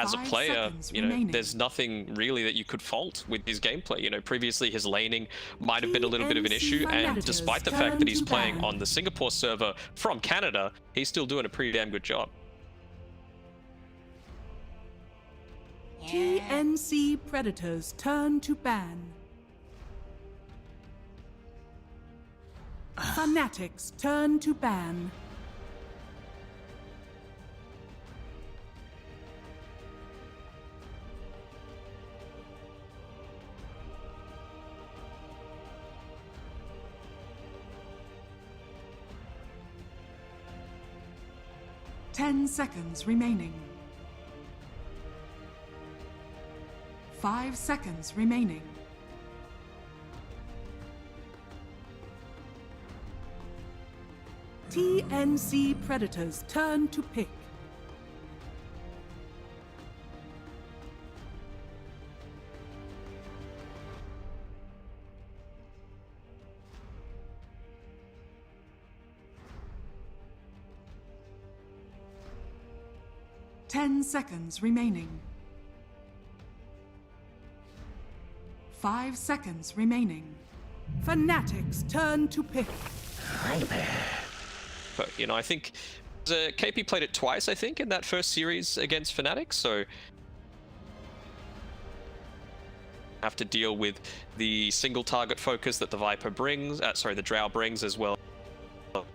as a 5 player, seconds you know, remaining. there's nothing really that you could fault with his gameplay. You know, previously his laning might have been a little bit of an issue, and despite the fact that he's playing on the Singapore server from Canada, he's still doing a pretty damn good job. TNC Predators turn to ban. Fanatics turn to ban. Ten seconds remaining. 5 seconds remaining. TNC Predators turn to pick. Ten seconds remaining. 5 seconds remaining. Fanatics turn to pick. But, you know, I think KP played it twice, I think, in that first series against Fanatics, so have to deal with the single target focus that the Viper brings, the Drow brings, as well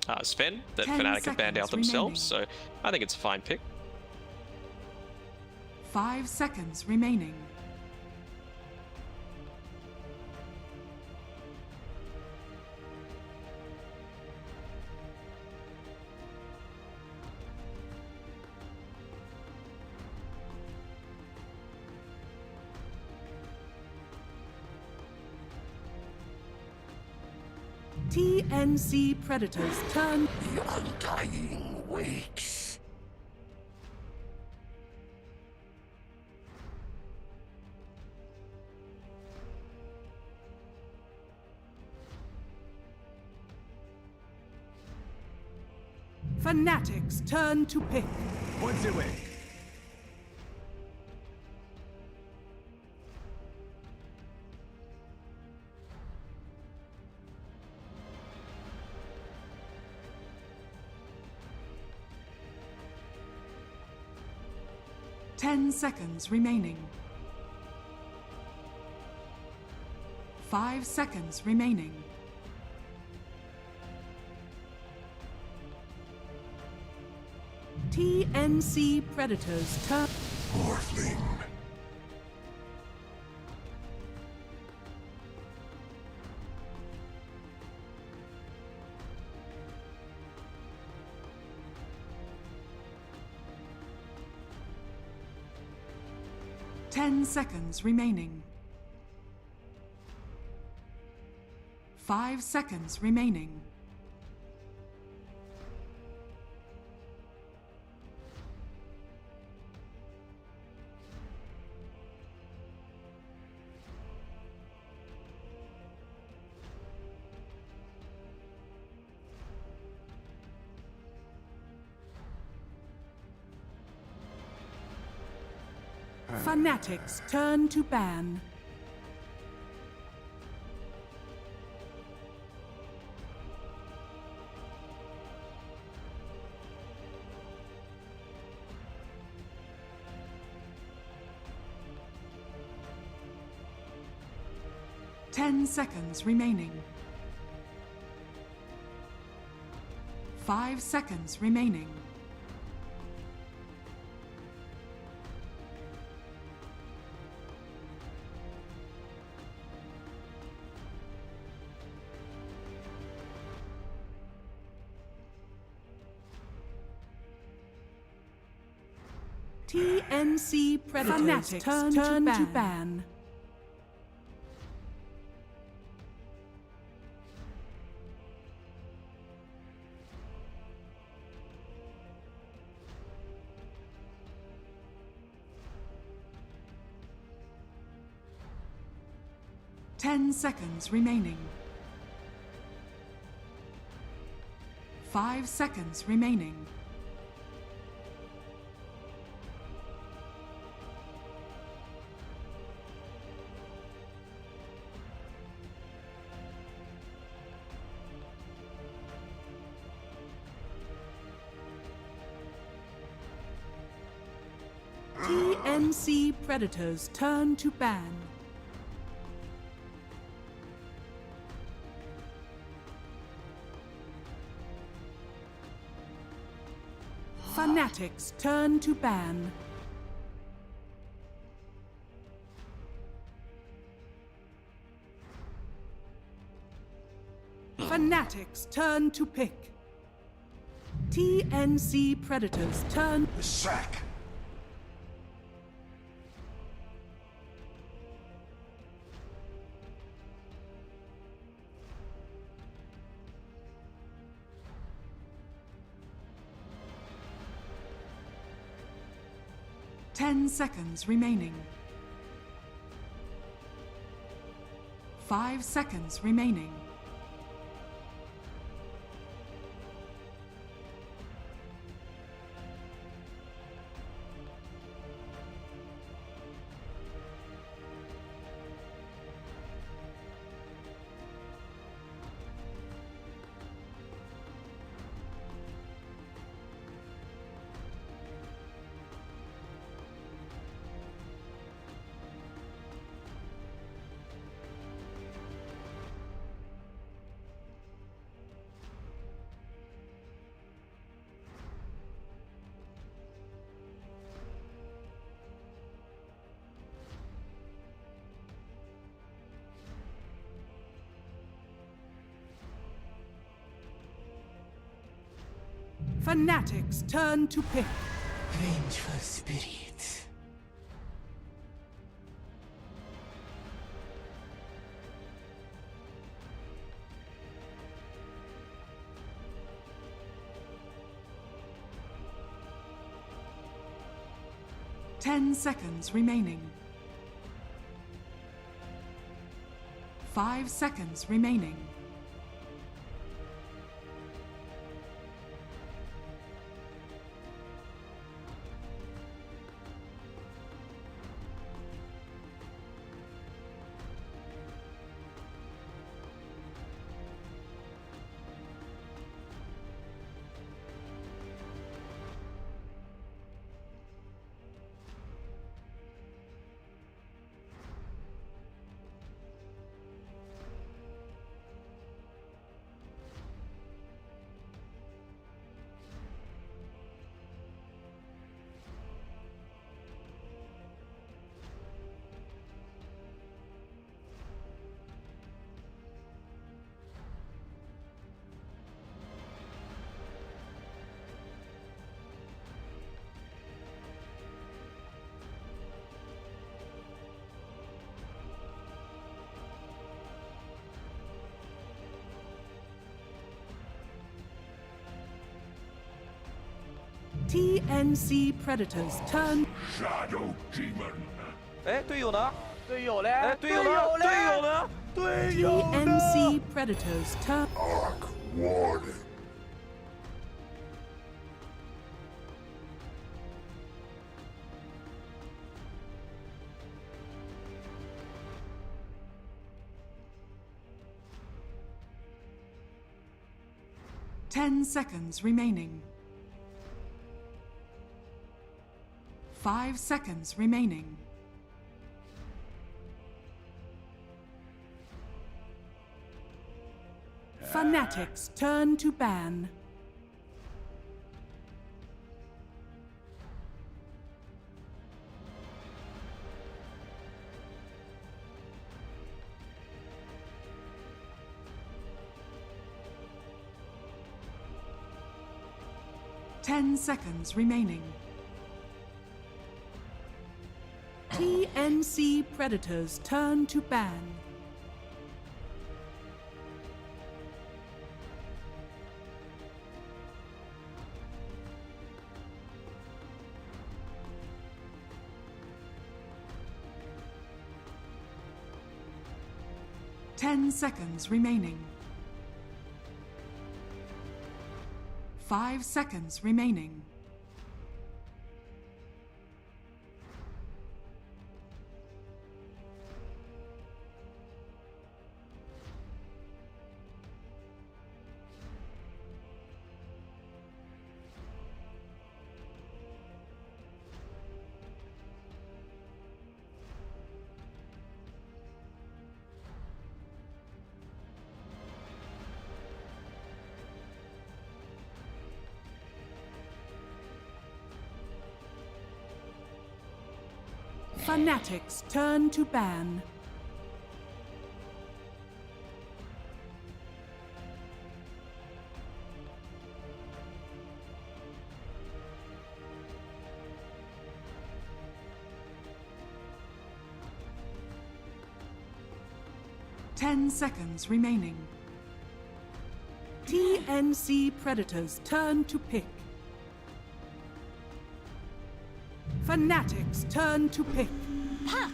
as Sven, that Fnatic have banned out themselves, so I think it's a fine pick. 5 seconds remaining. TNC Predators turn. The Undying wakes. Fanatics turn to pick. What's it with? Ten seconds remaining. 5 seconds remaining. TNC Predators turn. Morphling. Ten seconds remaining. 5 seconds remaining. Fanatics turn to ban. Ten seconds remaining. 5 seconds remaining. TNC Predators turn to ban. Ten seconds remaining. 5 seconds remaining. TNC Predators turn to ban. Fanatics turn to ban. Fanatics turn to pick. TNC Predators turn. The sack. Ten seconds remaining. 5 seconds remaining. Fanatics turn to pick. Vengeful spirit. Ten seconds remaining. 5 seconds remaining. TNC Predators turn. Shadow demon. 哎，队友呢？队友嘞，哎，队友呢？队友呢？队友呢？ TNC Predators turn. Arc warning. Ten seconds remaining. 5 seconds remaining. Fanatics turn to ban. Ten seconds remaining. TNC Predators turn to ban. Ten seconds remaining. 5 seconds remaining. Fnatic's turn to ban. Ten seconds remaining. TNC Predators turn to pick. Fnatic's turn to pick. Puck!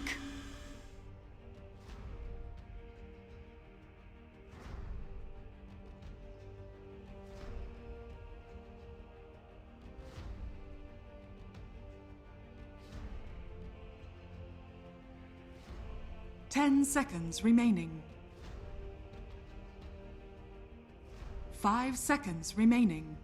Ten seconds remaining. 5 seconds remaining.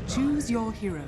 Choose your hero.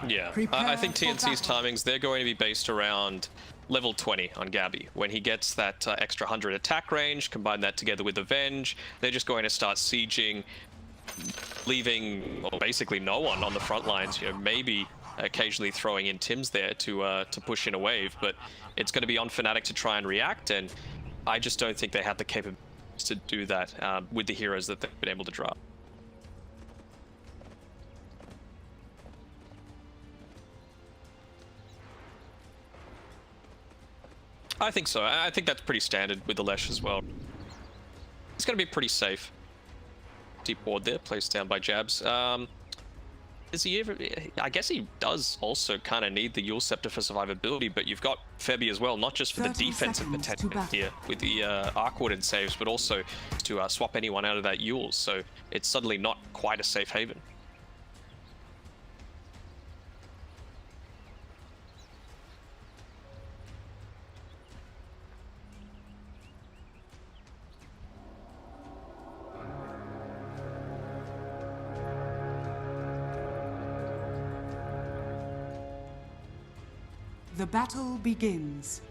Yeah, I think TNC's timings, they're going to be based around level 20 on Gabby. When he gets that extra 100 attack range, combine that together with Avenge, they're just going to start sieging, leaving well, basically no one on the front lines. You know, maybe occasionally throwing in Tims there to push in a wave, but it's going to be on Fnatic to try and react, and I just don't think they have the capabilities to do that with the heroes that they've been able to draw. I think so. I think that's pretty standard with the Lesh as well. It's going to be pretty safe. Deep ward there, placed down by Jabs. Is he ever... I guess he does also kind of need the Yule Scepter for survivability, but you've got Febby as well, not just for the defensive potential here with the Arc Warded saves, but also to swap anyone out of that Yule, so it's suddenly not quite a safe haven. The battle begins.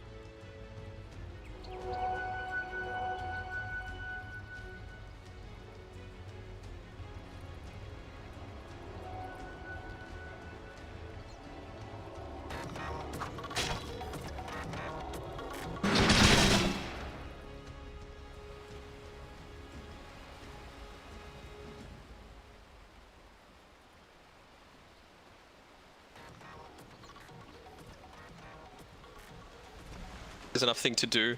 There's enough thing to do.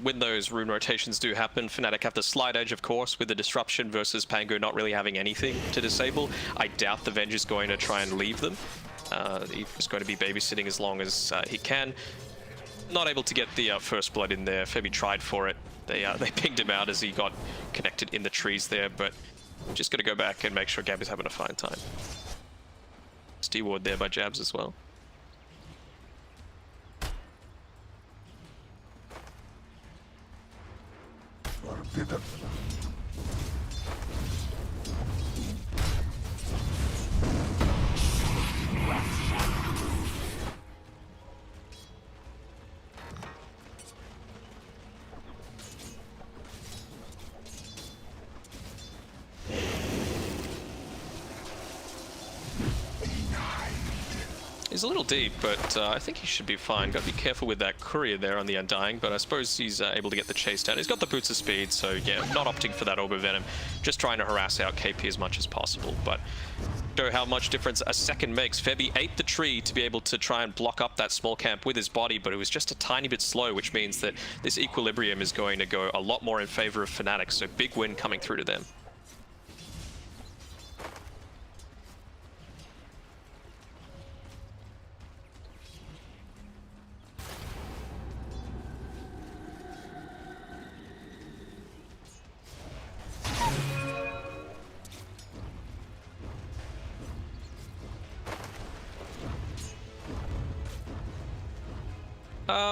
When those rune rotations do happen, Fnatic have the Slide Edge, of course, with the disruption versus Pango not really having anything to disable. I doubt the Venge is going to try and leave them. He's going to be babysitting as long as he can. Not able to get the first blood in there. Febby tried for it. They pinged him out as he got connected in the trees there, but just got to go back and make sure Gabby's having a fine time. Steward there by Jabs as well. Forbidden. He's a little deep, but I think he should be fine. Got to be careful with that courier there on the Undying, but I suppose he's able to get the chase down. He's got the boots of speed, so yeah, not opting for that Orb of Venom. Just trying to harass out KP as much as possible, but show how much difference a second makes. Febby ate the tree to be able to try and block up that small camp with his body, but it was just a tiny bit slow, which means that this equilibrium is going to go a lot more in favor of Fnatic, so big win coming through to them.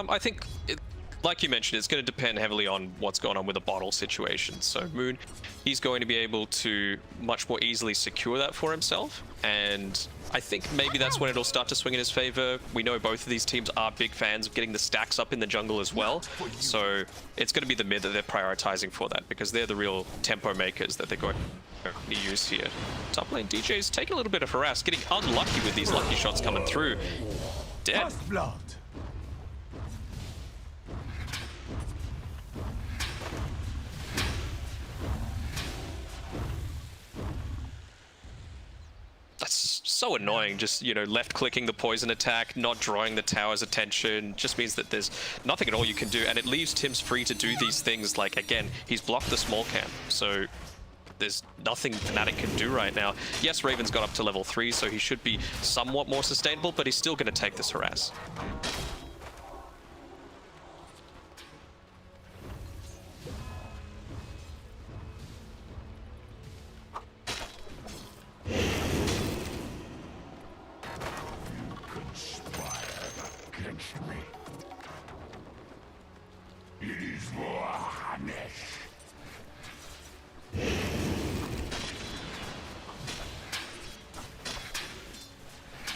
I think, like you mentioned, it's going to depend heavily on what's going on with the bottle situation. So Moon, he's going to be able to much more easily secure that for himself, and I think maybe that's when it'll start to swing in his favor. We know both of these teams are big fans of getting the stacks up in the jungle as well, so it's going to be the mid that they're prioritizing for that, because they're the real tempo makers that they're going to use here. Top lane DJ's taking a little bit of harass, getting unlucky with these lucky shots coming through. Dead. First blood. That's so annoying, just, you know, left clicking the poison attack, not drawing the tower's attention, just means that there's nothing at all you can do, and it leaves Tim's free to do these things. Like, again, he's blocked the small camp, so there's nothing Fnatic can do right now. Yes, Raven's got up to level 3, so he should be somewhat more sustainable, but he's still going to take this harass.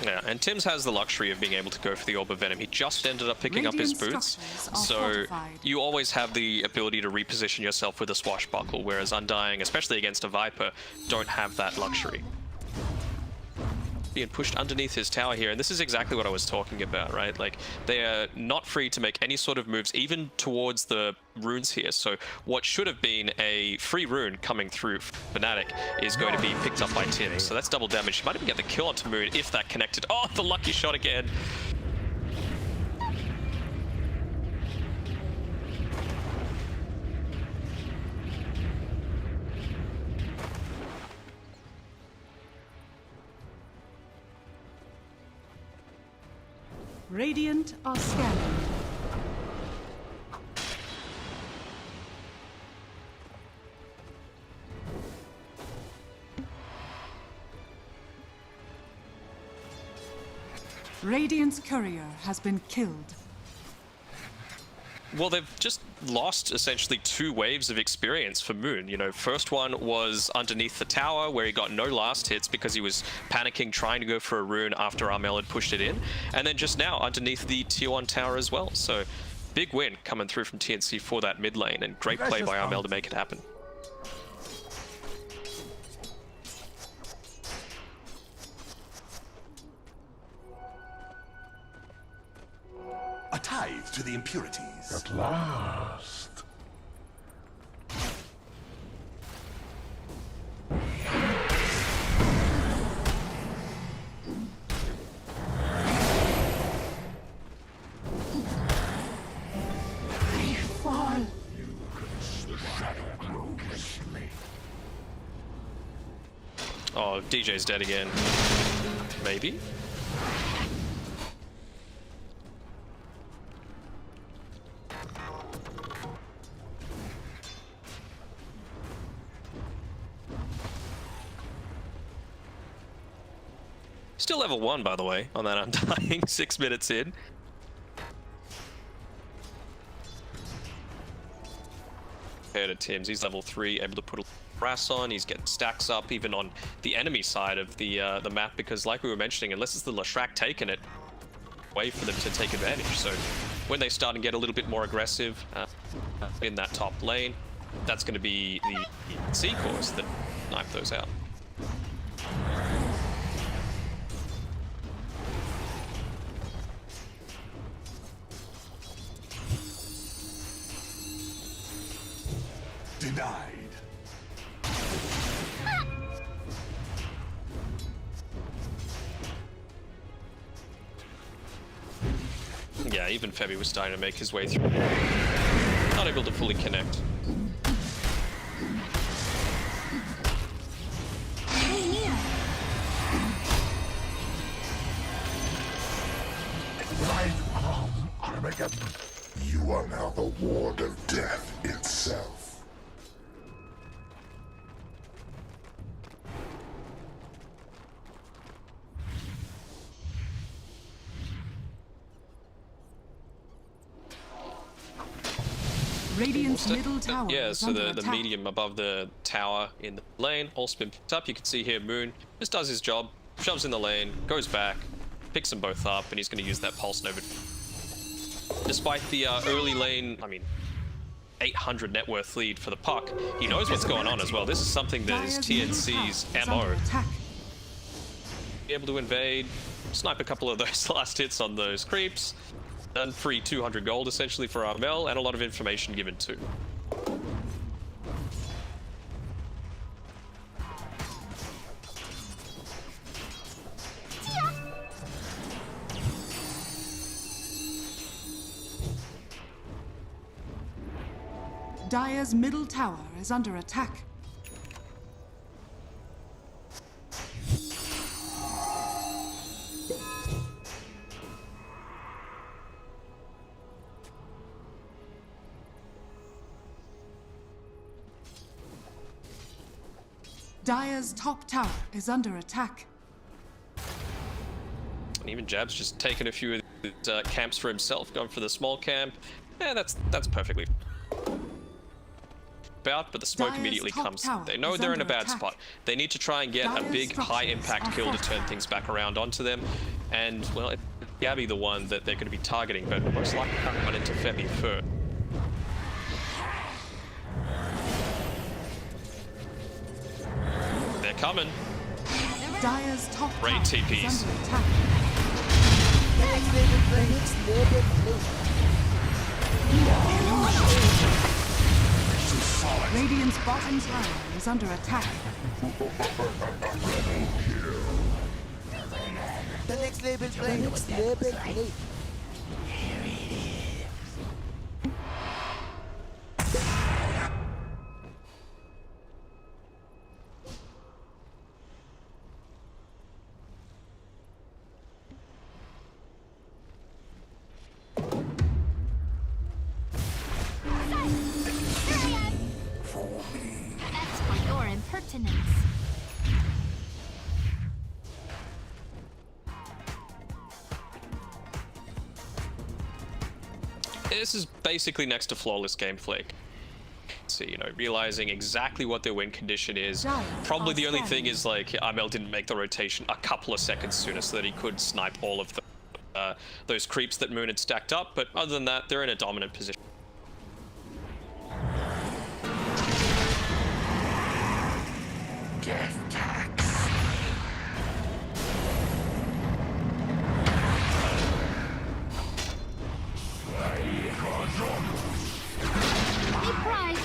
Yeah, and Tim's has the luxury of being able to go for the Orb of Venom. He just ended up picking up his boots, so you always have the ability to reposition yourself with a swashbuckle, whereas Undying, especially against a Viper, don't have that luxury. Being pushed underneath his tower here, and this is exactly what I was talking about, right? Like, they are not free to make any sort of moves, even towards the runes here. So what should have been a free rune coming through Fnatic is going to be picked up by Tim. So that's double damage. He might even get the kill onto Moon if that connected. Oh, the lucky shot again. Radiant are scanning. Radiant's courier has been killed. Well, they've just lost essentially 2 waves of experience for Moon. You know, first one was underneath the tower where he got no last hits because he was panicking trying to go for a rune after Armel had pushed it in. And then just now underneath the tier 1 tower as well. So big win coming through from TNC for that mid lane, and great play by Armel to make it happen. A tithe to the impurities. At last. They fall. The shadow grows me. Oh, DJ's dead again. Maybe? Still level 1, by the way, on that Undying, 6 minutes in. Compared to Tim's, he's level 3, able to put a brass on, he's getting stacks up even on the enemy side of the map, because like we were mentioning, unless it's the Lashrak taking it, way for them to take advantage. So when they start and get a little bit more aggressive in that top lane, that's going to be the C course that knife those out. Denied. Yeah, even Febby was starting to make his way through. Not able to fully connect. Right arm, Armageddon. You are now the ward of death itself. Radiant's middle tower. Yeah, is so under the attack. medium above the tower in the lane, all spin picked up. You can see here Moon just does his job, shoves in the lane, goes back, picks them both up, and he's going to use that Pulse Nova. Despite the early lane, I mean, 800 net worth lead for the puck, he knows what's going on as well. This is something that is TNC's MO. Be able to invade, snipe a couple of those last hits on those creeps, and free 200 gold essentially for Armel, and a lot of information given too. Dire's middle tower is under attack. Dire's top tower is under attack. And even Jab's just taking a few of the camps for himself, going for the small camp. Yeah, that's perfectly about, but the smoke Dire's immediately top comes. tower They know is they're in a under bad attack. spot. They need to try and get a Dire's big, high structures impact are kill to turn fortified. things back around onto them. And, well, it's Gabby the one that they're going to be targeting, but most likely run into Febby first. They're coming. Dire's top Great tower TPs. is under attack. Radiant's bottom tower is under attack. The next label play. Next label play. That's for your impertinence. This is basically next to flawless gameplay. So, you know, realizing exactly what their win condition is. Giants Probably are the only standing. thing is, like, Armel didn't make the rotation a couple of seconds sooner so that he could snipe all of those creeps that Moon had stacked up, but other than that, they're in a dominant position. Death tax. Be prized.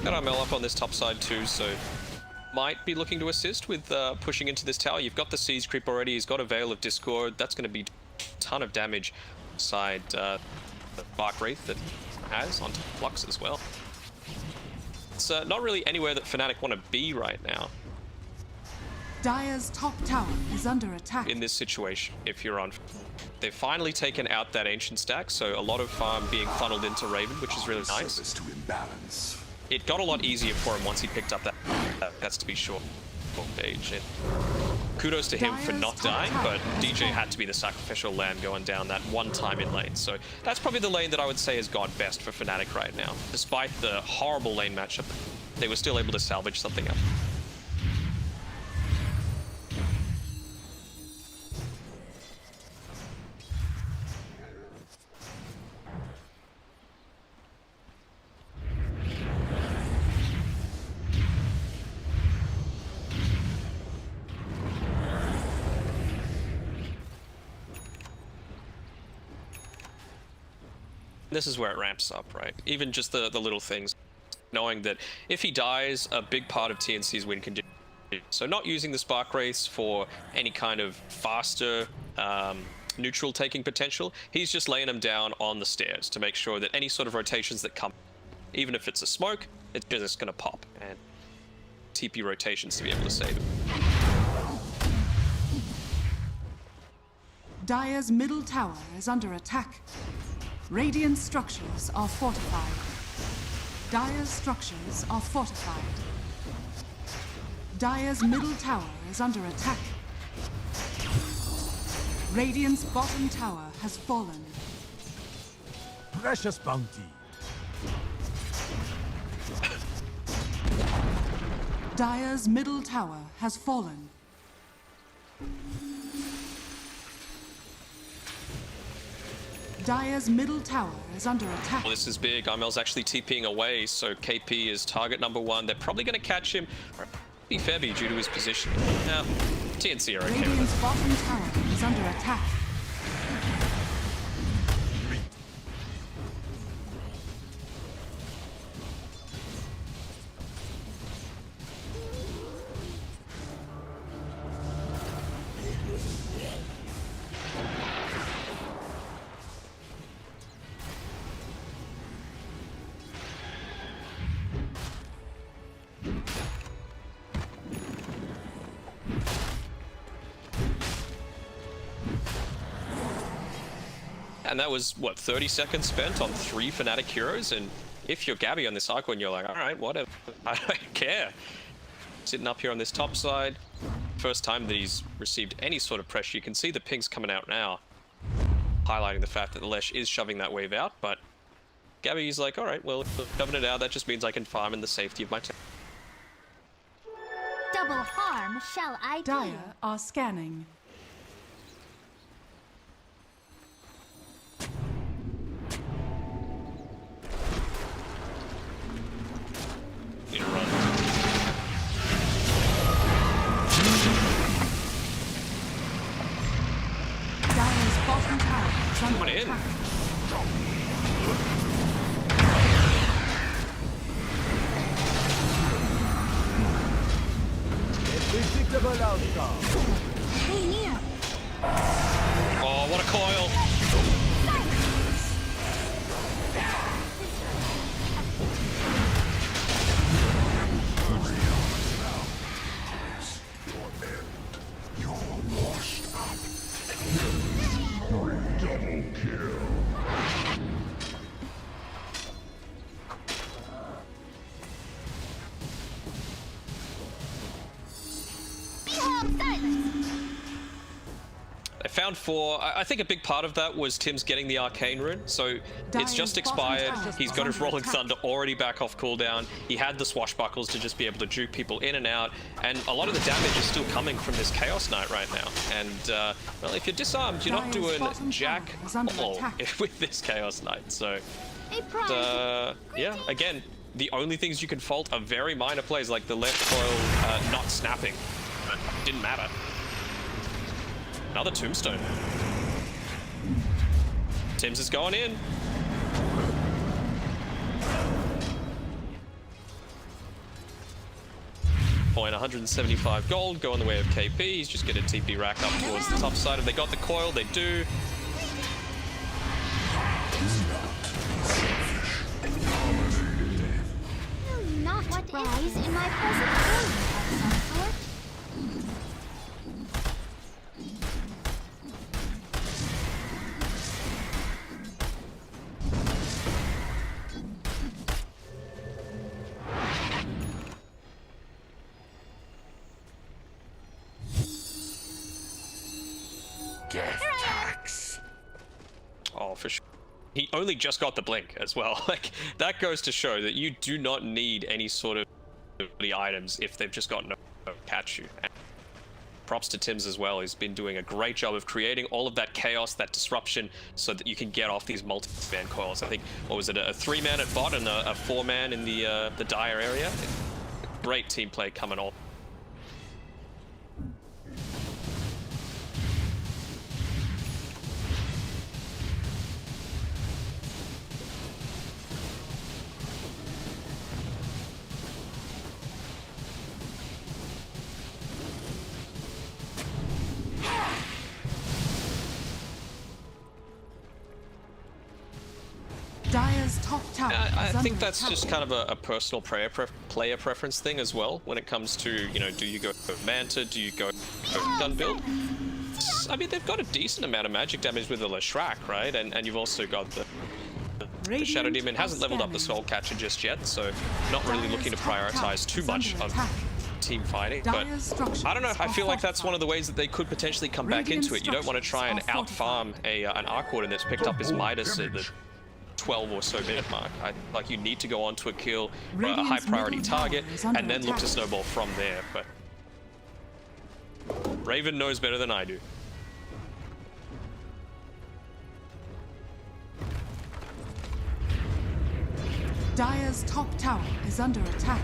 Got Armel up on this top side too, so might be looking to assist with pushing into this tower. You've got the Siege creep already, he's got a Veil of Discord, that's going to be a ton of damage side the Bark Wraith that has onto Flux as well. It's not really anywhere that Fnatic want to be right now. Dire's top tower is under attack. in this situation if you're on. They've finally taken out that ancient stack, so a lot of farm being funneled into Raven, which is really nice. Service to imbalance. It got a lot easier for him once he picked up that. That's to be sure. Page. And kudos to him for not dying, but DJ had to be the sacrificial lamb going down that one time in lane. So that's probably the lane that I would say has gone best for Fnatic right now. Despite the horrible lane matchup, they were still able to salvage something up. This is where it ramps up, right? Even just the little things. Knowing that if he dies, a big part of TNC's win can do. So not using the Spark Wraiths for any kind of faster neutral taking potential, he's just laying them down on the stairs to make sure that any sort of rotations that come, even if it's a smoke, it's just going to pop. And TP rotations to be able to save it. Dire's middle tower is under attack. Radiant structures are fortified. Dire's structures are fortified. Dire's middle tower is under attack. Radiant's bottom tower has fallen. Precious bounty. Dire's middle tower has fallen. Dire's middle tower is under attack. Well, this is big. Armel's actually TPing away, so KP is target number one. They're probably going to catch him. Be Febby due to his position. Now, TNC are okay with Radiant's it. bottom tower is under attack. And that was, what, 30 seconds spent on 3 Fnatic heroes? And if you're Gabby on this icon, you're like, alright, whatever. I don't care. Sitting up here on this top side. First time that he's received any sort of pressure. You can see the pings coming out now, highlighting the fact that the Lesh is shoving that wave out. But Gabby's like, alright, well, if they're shoving it out, that just means I can farm in the safety of my town. Double harm shall I do? Dire are scanning. Need to run. Dire's bottom tower is under Coming in. attack. Predictable outcome. Stay near. Oh, what a coil! Behold silence. I found 4. I think a big part of that was Tim's getting the Arcane Rune. So it's just expired. He's got his Rolling Thunder already back off cooldown. He had the Swashbuckles to just be able to juke people in and out. And a lot of the damage is still coming from this Chaos Knight right now. And, well, if you're disarmed, you're not doing jack all with this Chaos Knight. So, A prize. yeah, again, the only things you can fault are very minor plays, like the left coil not snapping. But didn't matter. Another tombstone. Tim's is going in. Point 175 gold, going the way of KP. He's just going to TP rack up towards the top side. If they got the coil, they do. Will not rise in my present form of some sort. Oh, for sure. He only just got the blink as well. Like, that goes to show that you do not need any sort of items if they've just got no catch you. And props to Tim's as well. He's been doing a great job of creating all of that chaos, that disruption, so that you can get off these multi-man coils. I think, what was it, a 3-man at bot and a 4-man in the dire area? Great team play coming off. Dire's top tower I is think under that's attack. just kind of a personal player preference thing as well, when it comes to, you know, do you go Manta, do you go gun build? I mean, they've got a decent amount of magic damage with the Leshrac, right? And you've also got the Shadow Demon hasn't leveled up the Soul Catcher just yet, so not really looking to prioritize too much of team fighting. But I don't know, I feel like that's one of the ways that they could potentially come back into it. You don't want to try and out-farm an Arc Warden that's picked up his Midas at the 12 or so minute mark. Like, you need to go on to a kill, a high priority target, and then look to snowball from there. But Raven knows better than I do. Dire's top tower is under attack.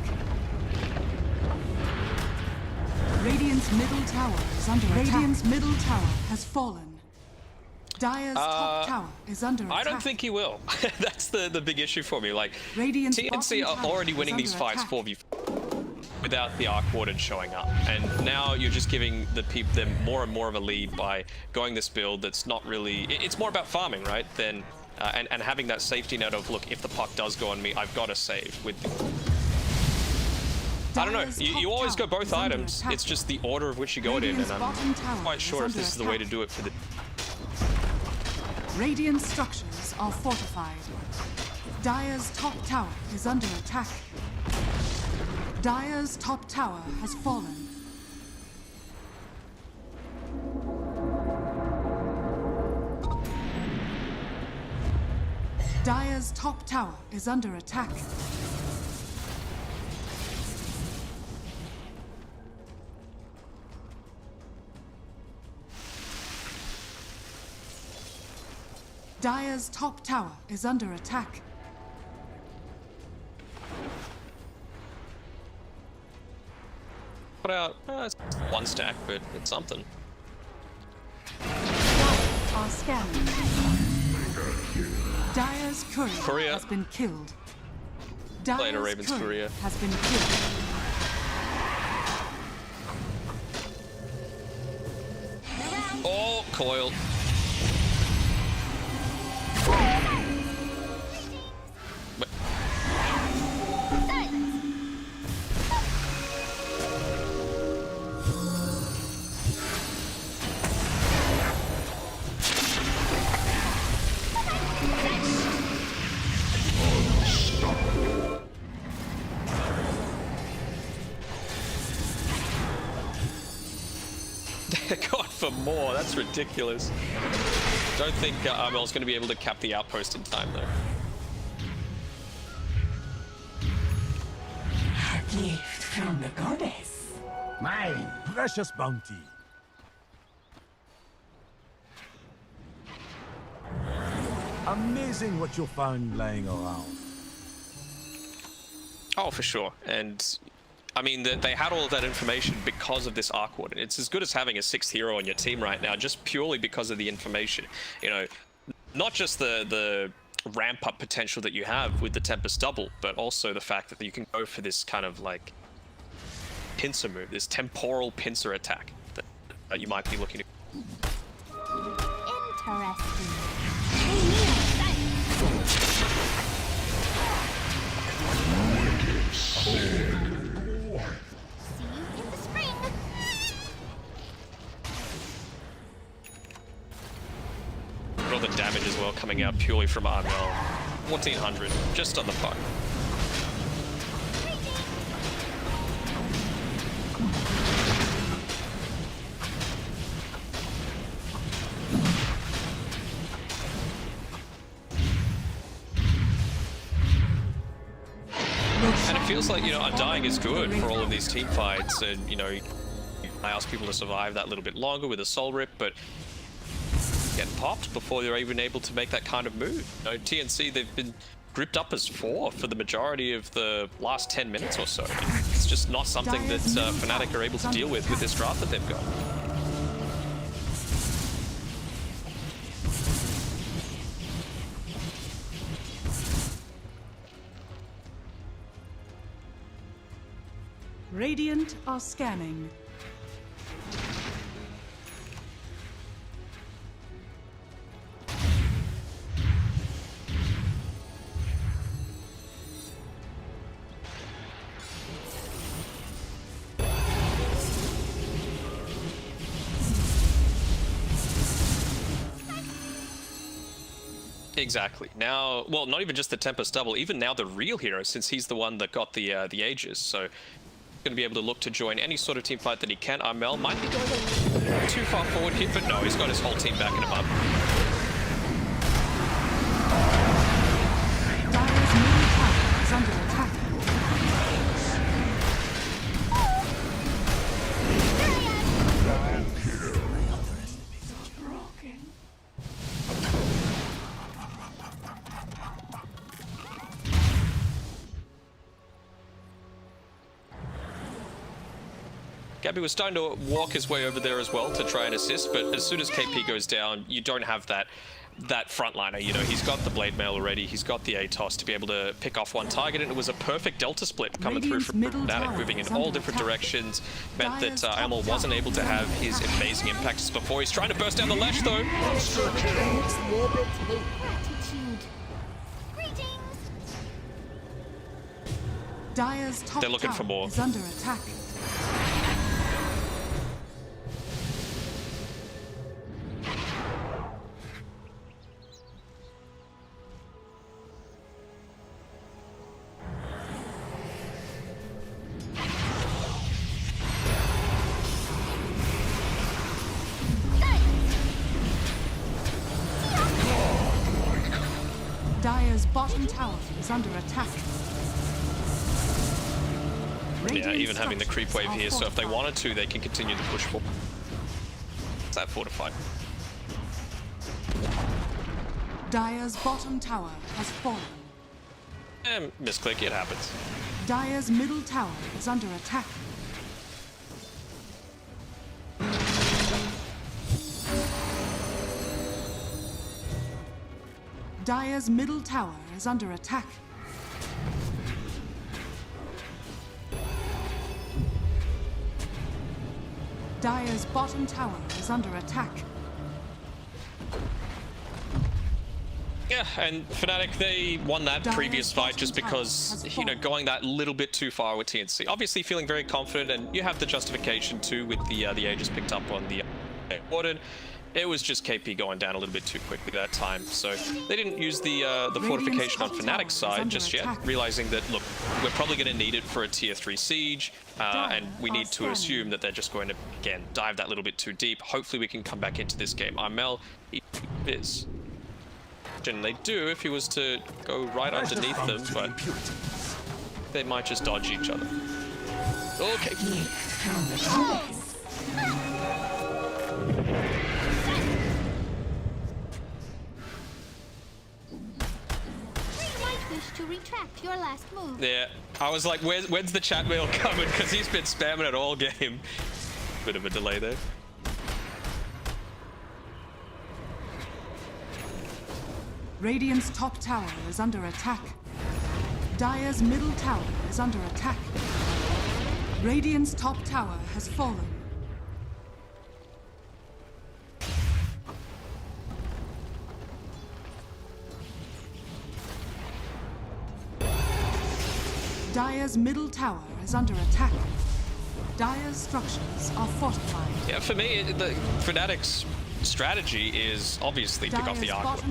Radiant's middle tower is under attack. Radiant's middle tower has fallen. Dire's top tower is under attack. I don't think he will. That's the big issue for me. Like, Radiant's TNC are already winning these fights 4v4 without the Arc Warden showing up, and now you're just giving them more and more of a lead by going this build that's not really. It's more about farming, right? Than and having that safety net of, look, if the puck does go on me, I've got to save with. I don't know. You always go both items. It's just the order of which you go it in, and I'm quite sure if this is the way to do it for the. Radiant structures are fortified. Dire's top tower is under attack. Dire's top tower has fallen. Dire's top tower is under attack. Dire's top tower is under attack. Put out it's one stack, but it's something. Dire are scanning. Dire's courier has been killed. Played a Dire's Raven's courier. has been killed. Oh, coil. God, for more. That's ridiculous. Don't think Armel's going to be able to cap the outpost in time, though. A gift from the goddess. My precious bounty. Amazing what you found lying around. Oh, for sure. And I mean, they had all of that information because of this Arc Warden. It's as good as having a 6th hero on your team right now, just purely because of the information. You know, not just the ramp-up potential that you have with the Tempest Double, but also the fact that you can go for this kind of, like, pincer move, this temporal pincer attack that you might be looking to. Interesting. See you in the spring. All the damage as well coming out purely from Armel. 1400, just on the puck. feels like, you know, Undying is good for all of these team fights, and, you know, I ask people to survive that little bit longer with a Soul Rip, but get popped before they're even able to make that kind of move. You know, TNC, they've been gripped up as 4 for the majority of the last 10 minutes or so. It's just not something that Fnatic are able to deal with this draft that they've got. Radiant are scanning. Exactly. Now, well, not even just the Tempest double, even now the real hero, since he's the one that got the Aegis, so going to be able to look to join any sort of team fight that he can. Armel might be going too far forward here, but no, he's got his whole team backing him up. Dire's main tower is under attack. Gabby was starting to walk his way over there as well to try and assist, but as soon as KP goes down, you don't have that frontliner. You know, he's got the Blade Mail already, he's got the ATOS to be able to pick off one target, and it was a perfect Delta split coming through from Fnatic, moving in all different directions, meant that Elmore wasn't able to have his amazing impacts before. He's trying to burst down the Lash though. Gratitude. Greetings. Dire's top They're looking tower for more. is under attack. Dire's bottom tower is under attack. Yeah, even having the creep wave here, so if they wanted to, they can continue to push forward. It's that fortified. Dire's bottom tower has fallen. Misclick, it happens. Dire's middle tower is under attack. Dire's middle tower is under attack. Dire's bottom tower is under attack. Yeah, and Fnatic, they won that previous fight just because, you know, going that little bit too far with TNC. Obviously feeling very confident, and you have the justification too with the Aegis picked up on the Warden. It was just KP going down a little bit too quickly that time, so they didn't use the fortification on Fnatic's side just yet, realizing that, look, we're probably going to need it for a tier 3 siege, and we need to assume that they're just going to, again, dive that little bit too deep. Hopefully we can come back into this game. Armel is. And they do if he was to go right underneath them, but they might just dodge each other. Okay. To retract your last move. Yeah, I was like, when's the chat mail coming? Because he's been spamming it all game. Bit of a delay there. Radiant's top tower is under attack. Dire's middle tower is under attack. Radiant's top tower has fallen. Dire's middle tower is under attack. Dire's structures are fortified. Yeah, for me, the Fnatic's strategy is obviously pick off the Arc,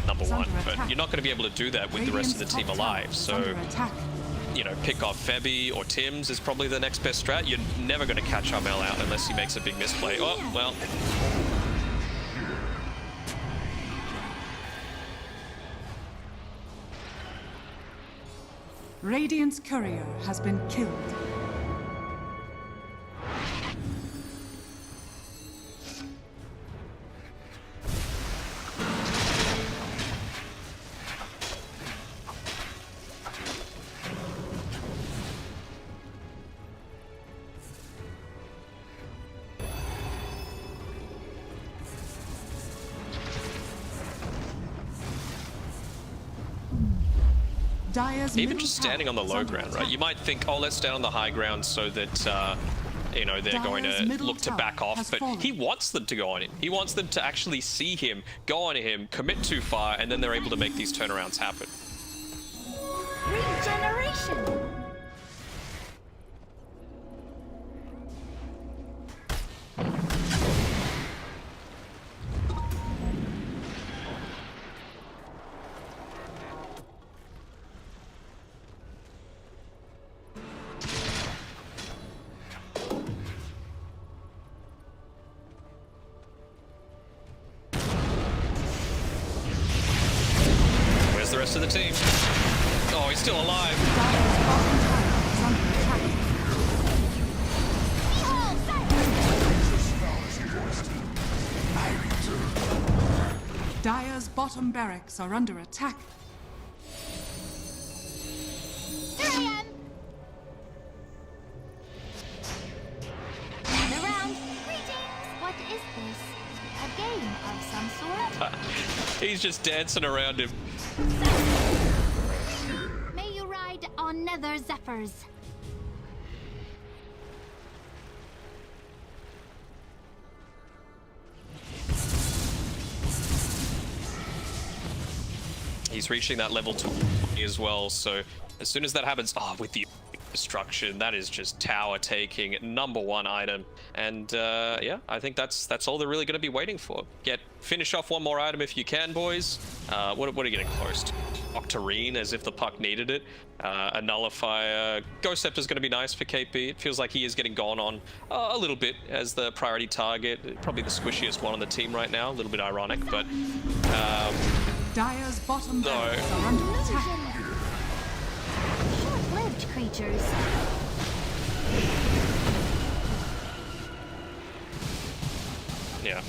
number one, but you're not going to be able to do that with the rest of the team alive. So, you know, pick off Febby or Tim's is probably the next best strat. You're never going to catch Armel out unless he makes a big misplay. Oh, well. Radiant's courier has been killed. Dire's Even middle just tower standing on the is low under ground, right? attack. You might think, oh, let's stand on the high ground so that, you know, they're going Dire's to middle look to tower back off. has But fallen. he wants them to go on it. He wants them to actually see him, go on him, commit too far, and then they're able to make these turnarounds happen. Regeneration. Where's the rest of the team? Oh, he's still alive. Dire's bottom tower is under attack. Dire's bottom barracks are under attack. Here I am. Gather round. Greetings. What is this? A game of some sort? He's just dancing around him. May you ride on nether zephyrs. He's reaching that level 20 as well, so as soon as that happens, with the destruction, that is just tower taking, #1 item. And yeah, I think that's all they're really going to be waiting for. Finish off one more item if you can, boys. What are you getting close to? Octarine, as if the puck needed it. A nullifier. Ghost Scepter's going to be nice for KP. It feels like he is getting gone on a little bit as the priority target. Probably the squishiest one on the team right now. A little bit ironic, but Dire's bottom No. barracks are under attack. Short-lived creatures. yeah.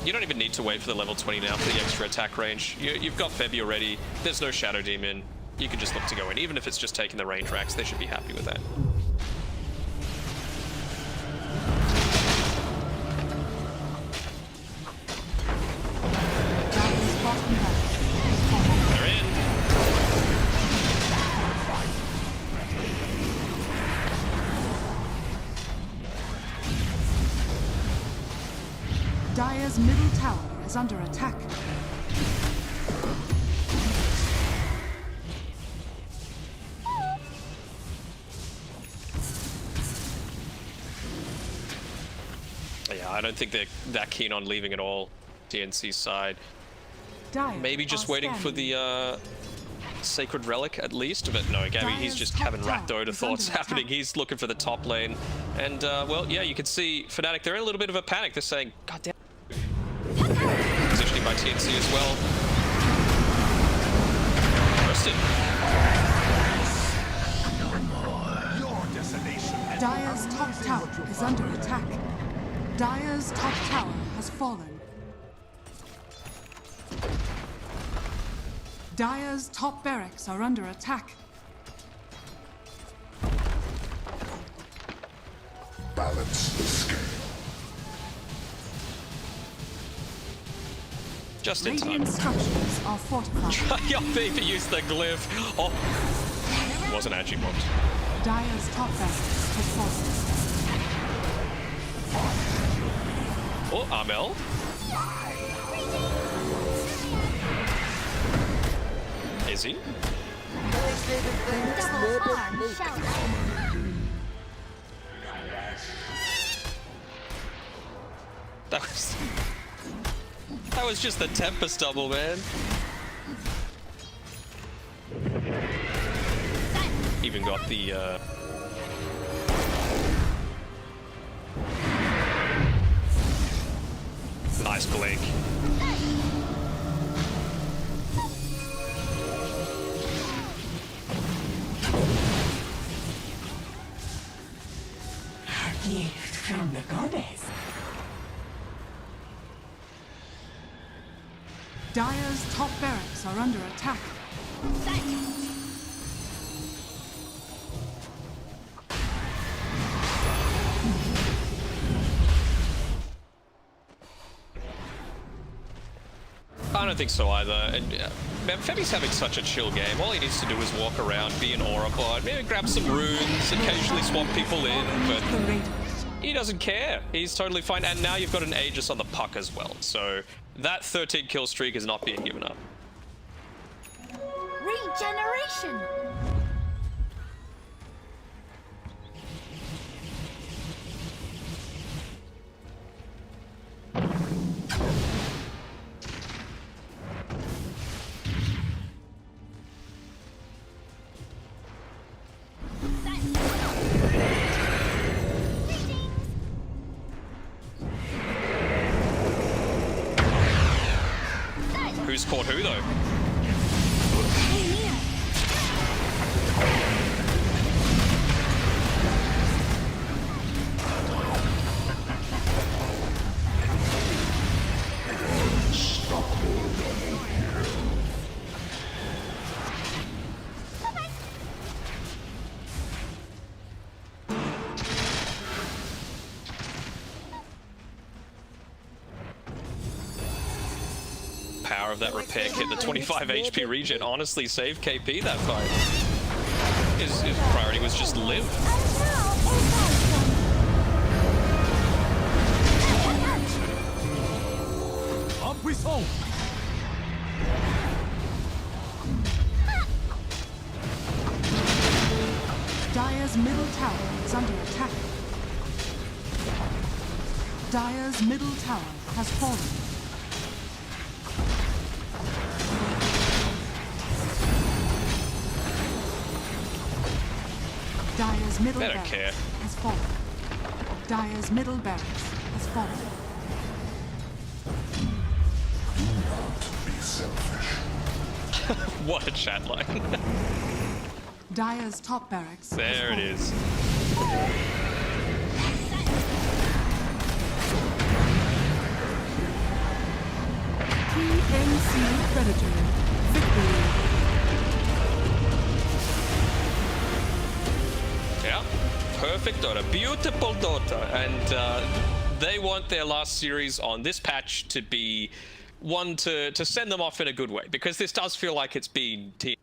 You don't even need to wait for the level 20 now for the extra attack range. You've got Febby already. There's no Shadow Demon. You can just look to go in. Even if it's just taking the range racks, they should be happy with that. Dire's bottom barracks has fallen. They're in. Dire's middle tower is under attack. Yeah, I don't think they're that keen on leaving at all. DNC's side. Dire Maybe just are waiting for scanning. the Sacred Relic at least, but no, Gabby, he's Dire's just top having Rat tower Dota is thoughts under happening. attack. He's looking for the top lane. And, well, yeah, you can see Fnatic, they're in a little bit of a panic. They're saying, God damn. Positioning by TNC as well. Roasted. Your desolation has Dire's top tower is under attack. Dire's top tower has fallen. Dire's top barracks are under attack. Balance the scale. Just in time. Radiant structures are fortified. Your baby used the glyph. Oh, it wasn't actually bombed. Dire's top barracks has fallen. Oh, Armel. Is he? Double arm shout. That was just the Tempest double, man. Even got the nice blink. Dire's top barracks are under attack. I don't think so either. And man, Femi's having such a chill game. All he needs to do is walk around, be an aura bot, maybe grab some runes, occasionally swap people in, but he doesn't care. He's totally fine. And now you've got an Aegis on the puck as well. So that 13 kill streak is not being given up. Regeneration. Who's caught who though? Power of that repair kit, the 25 HP regen honestly saved KP that fight. His priority was just live. Dire's middle tower is under attack. Dire's middle tower has fallen. Dire's middle barracks has fallen. Dire's middle barracks has fallen. Do not be selfish. What a chat line. Dire's top barracks. There it is. PNC Predator. Victory. Yeah, perfect Dota, beautiful Dota, and they want their last series on this patch to be one to send them off in a good way, because this does feel like it's been team.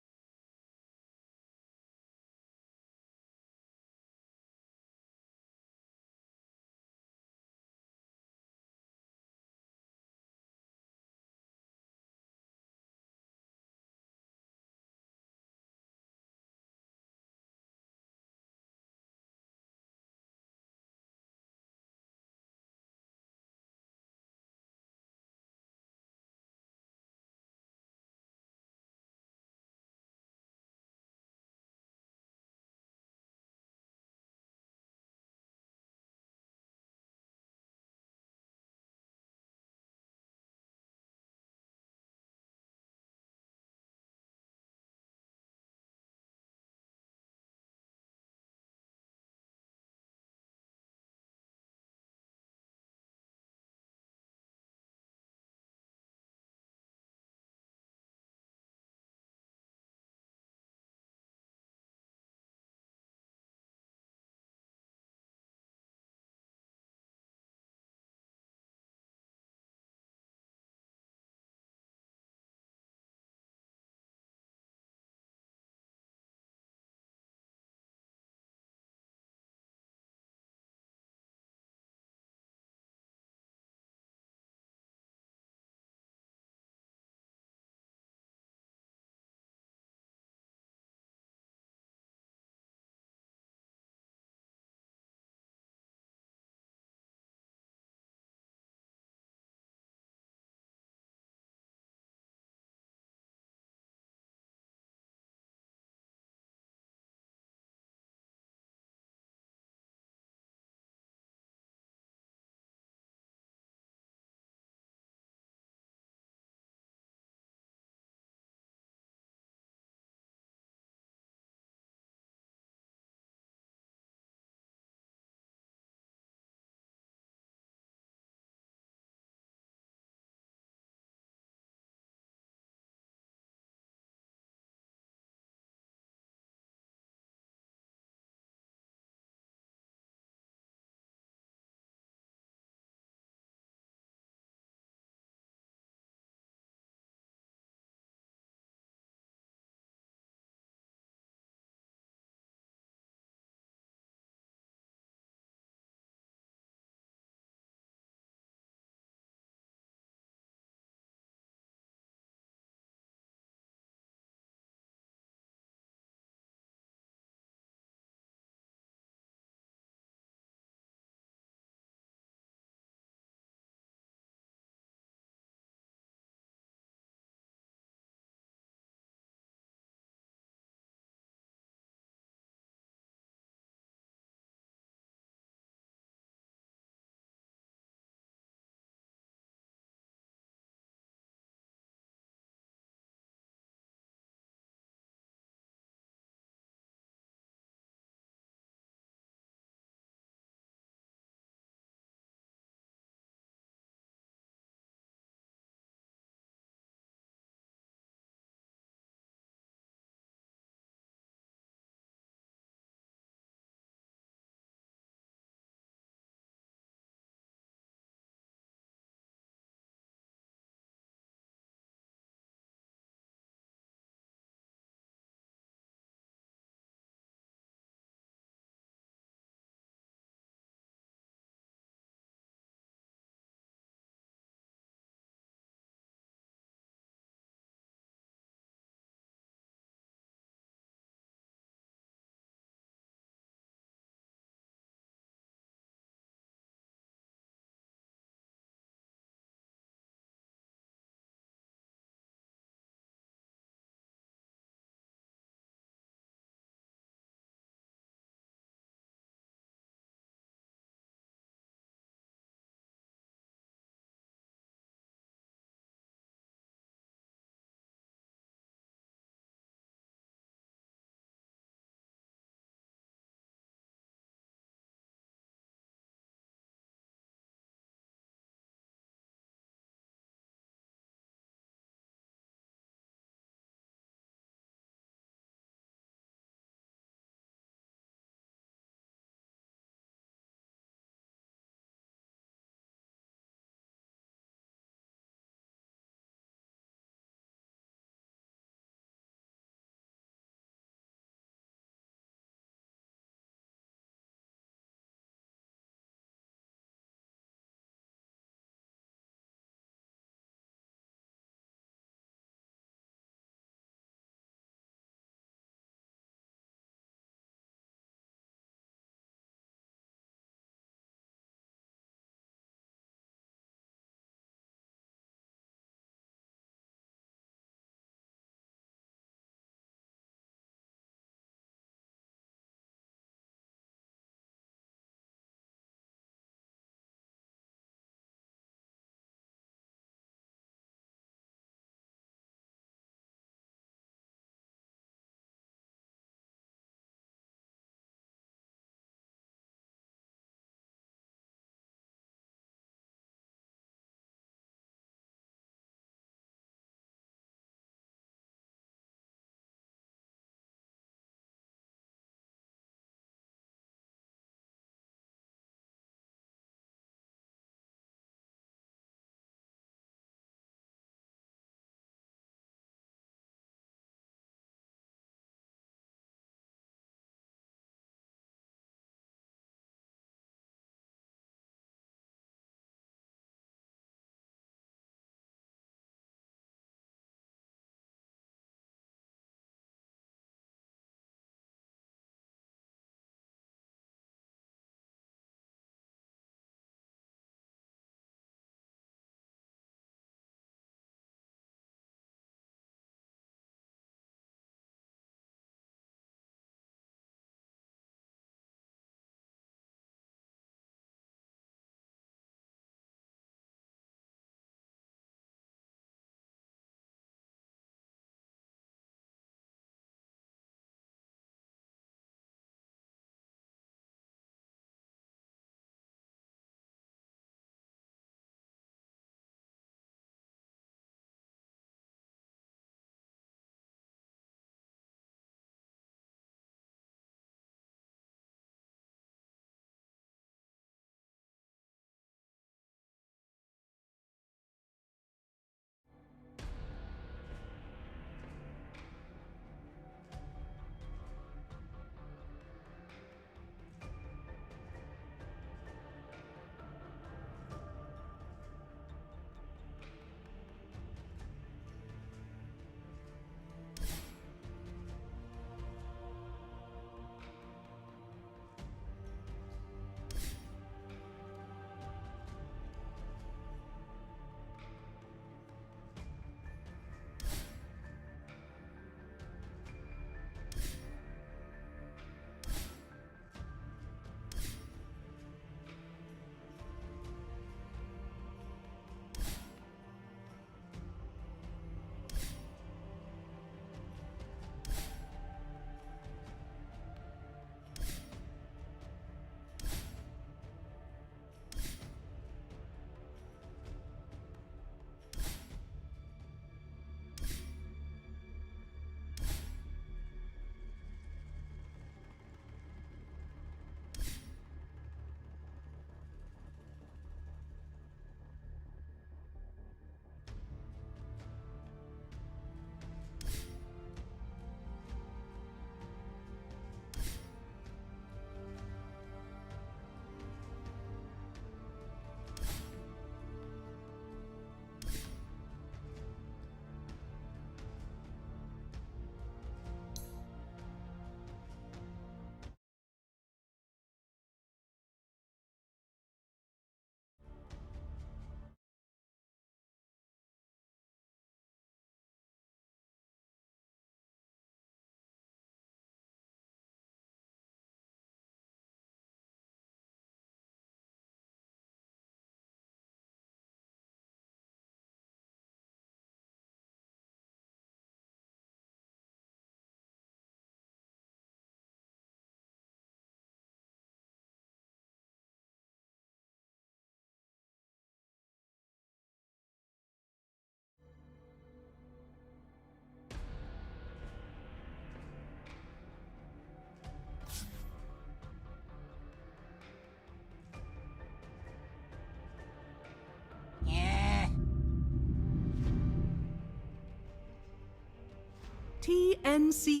TNC.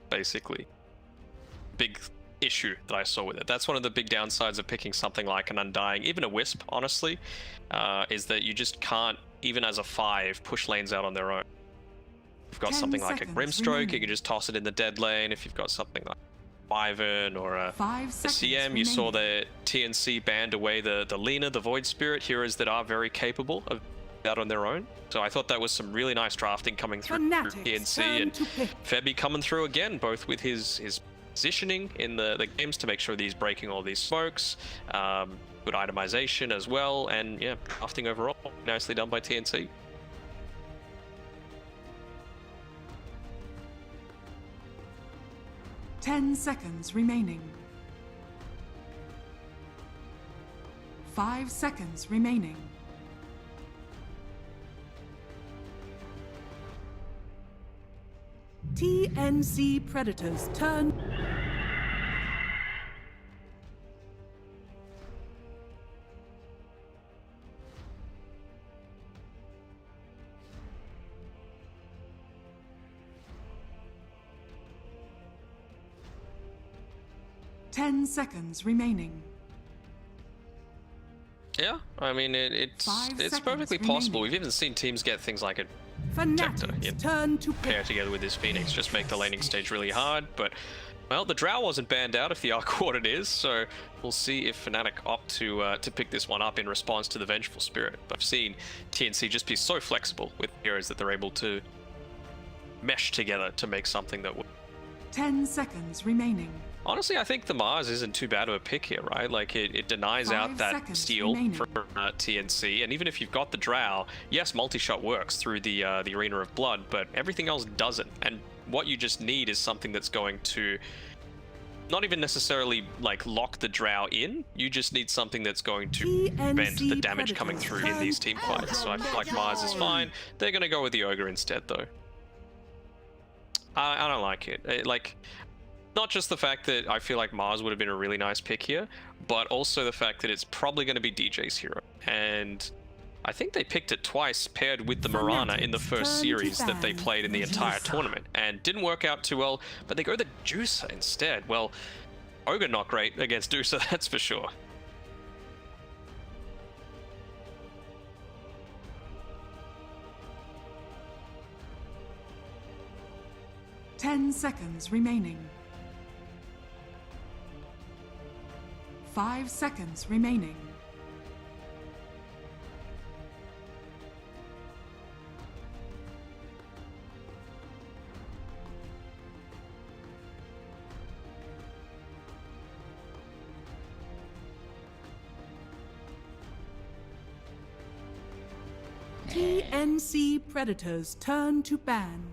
Basically, big issue that I saw with it. That's one of the big downsides of picking something like an Undying, even a Wisp, honestly, is that you just can't, even as a 5, push lanes out on their own. If you've got something like a Grimstroke, you can just toss it in the dead lane. If you've got something like Wyvern or a CM, you saw the TNC banned away the Lina, the Void Spirit, heroes that are very capable of out on their own. So I thought that was some really nice drafting coming through TNC, and Febby coming through again, both with his positioning in the games to make sure that he's breaking all these smokes, good itemization as well, and yeah, drafting overall, nicely done by TNC. Ten seconds remaining. 5 seconds remaining. TNC Predators turn. Ten seconds remaining. Yeah, I mean it's perfectly possible. We've even seen teams get things like a Fanatics turn to pair together with this Phoenix, just make the laning stage really hard. But well, the Drow wasn't banned out if the Arc Warded is, so we'll see if Fnatic opt to pick this one up in response to the Vengeful Spirit. But I've seen TNC just be so flexible with heroes that they're able to mesh together to make something that would. 10 seconds remaining. Honestly, I think the Mars isn't too bad of a pick here, right? Like, it denies out that steal for TNC, and even if you've got the Drow, yes, multi-shot works through the Arena of Blood, but everything else doesn't. And what you just need is something that's going to not even necessarily, like, lock the Drow in, you just need something that's going to prevent the damage coming through in these team fights. So I feel like Mars is fine. They're going to go with the Ogre instead, though. I don't like it. Like, not just the fact that I feel like Mars would have been a really nice pick here, but also the fact that it's probably going to be DJ's hero. And I think they picked it twice paired with the Mirana in the first series that they played in the entire tournament. And didn't work out too well, but they go the Juicer instead. Well, Ogre not great against Juicer, that's for sure. Ten seconds remaining. 5 seconds remaining. TNC Predators turn to ban.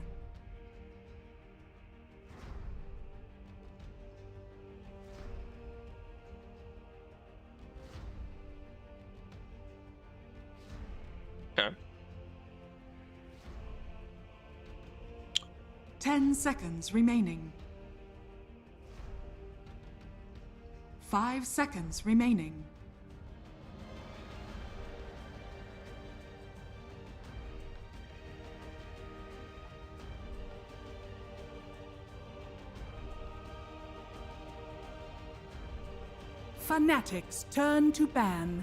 Okay. 10 seconds remaining. 5 seconds remaining. Fanatics turn to ban.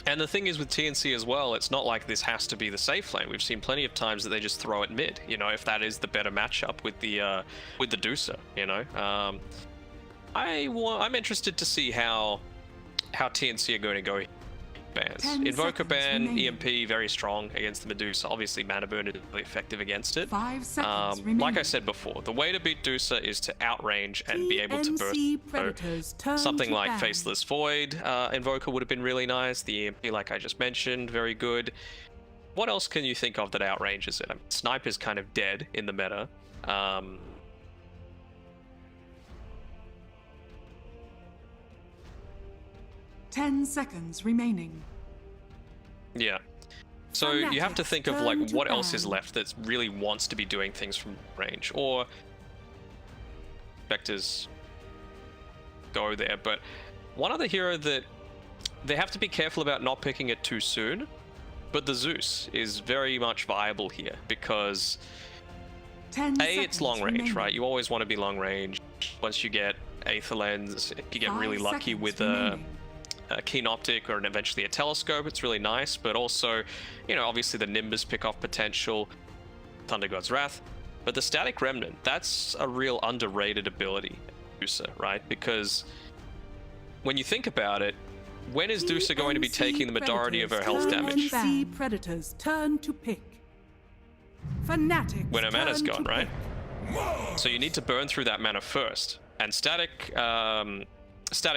And the thing is with TNC as well, it's not like this has to be the safe lane. We've seen plenty of times that they just throw it mid, you know, if that is the better matchup with the Deucer, you know. I'm interested to see how TNC are going to go bans. Invoker ban, remaining. EMP very strong against the Medusa. Obviously Mana Burn is really effective against it. 5 seconds like I said before, the way to beat Deucer is to outrange and be able to burst. So something like ban. Faceless Void Invoker would have been really nice. The EMP, like I just mentioned, very good. What else can you think of that outranges it? I mean, Snipe is kind of dead in the meta. 10 seconds remaining. Yeah. So you have to think of like what else is left that really wants to be doing things from range, or Vectors go there. But one other hero that they have to be careful about not picking it too soon, but the Zeus is very much viable here because 10 it's long seconds range, remaining. right? You always want to be long range. Once you get Aether Lens, if you get 5 really lucky seconds with remaining. a keen optic or eventually a telescope, it's really nice. But also, you know, obviously the Nimbus pick-off potential, Thunder God's Wrath, but the Static Remnant, that's a real underrated ability, Dusa, right? Because when you think about it, when is Dusa going to be taking the majority of her health damage? TNC Predators turn to pick. Fanatics When her mana's turn gone, to right? pick. So you need to burn through that mana first. And static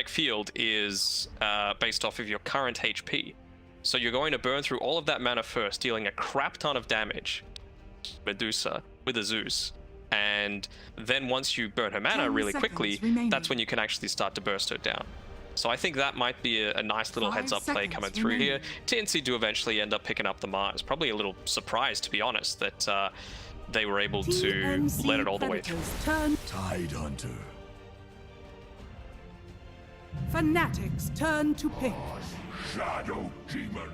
field is based off of your current HP. So you're going to burn through all of that mana first, dealing a crap ton of damage, Medusa, with a Zeus. And then once you burn her mana 10 really seconds quickly, remaining. that's when you can actually start to burst her down. So I think that might be a nice little 5 heads-up play seconds coming through remaining. here. TNC do eventually end up picking up the Mars. Probably a little surprised, to be honest, that they were able to TNC let it all the way through. Predators turn. Tide Hunter. Fanatics turn to pick. Shadow Demon.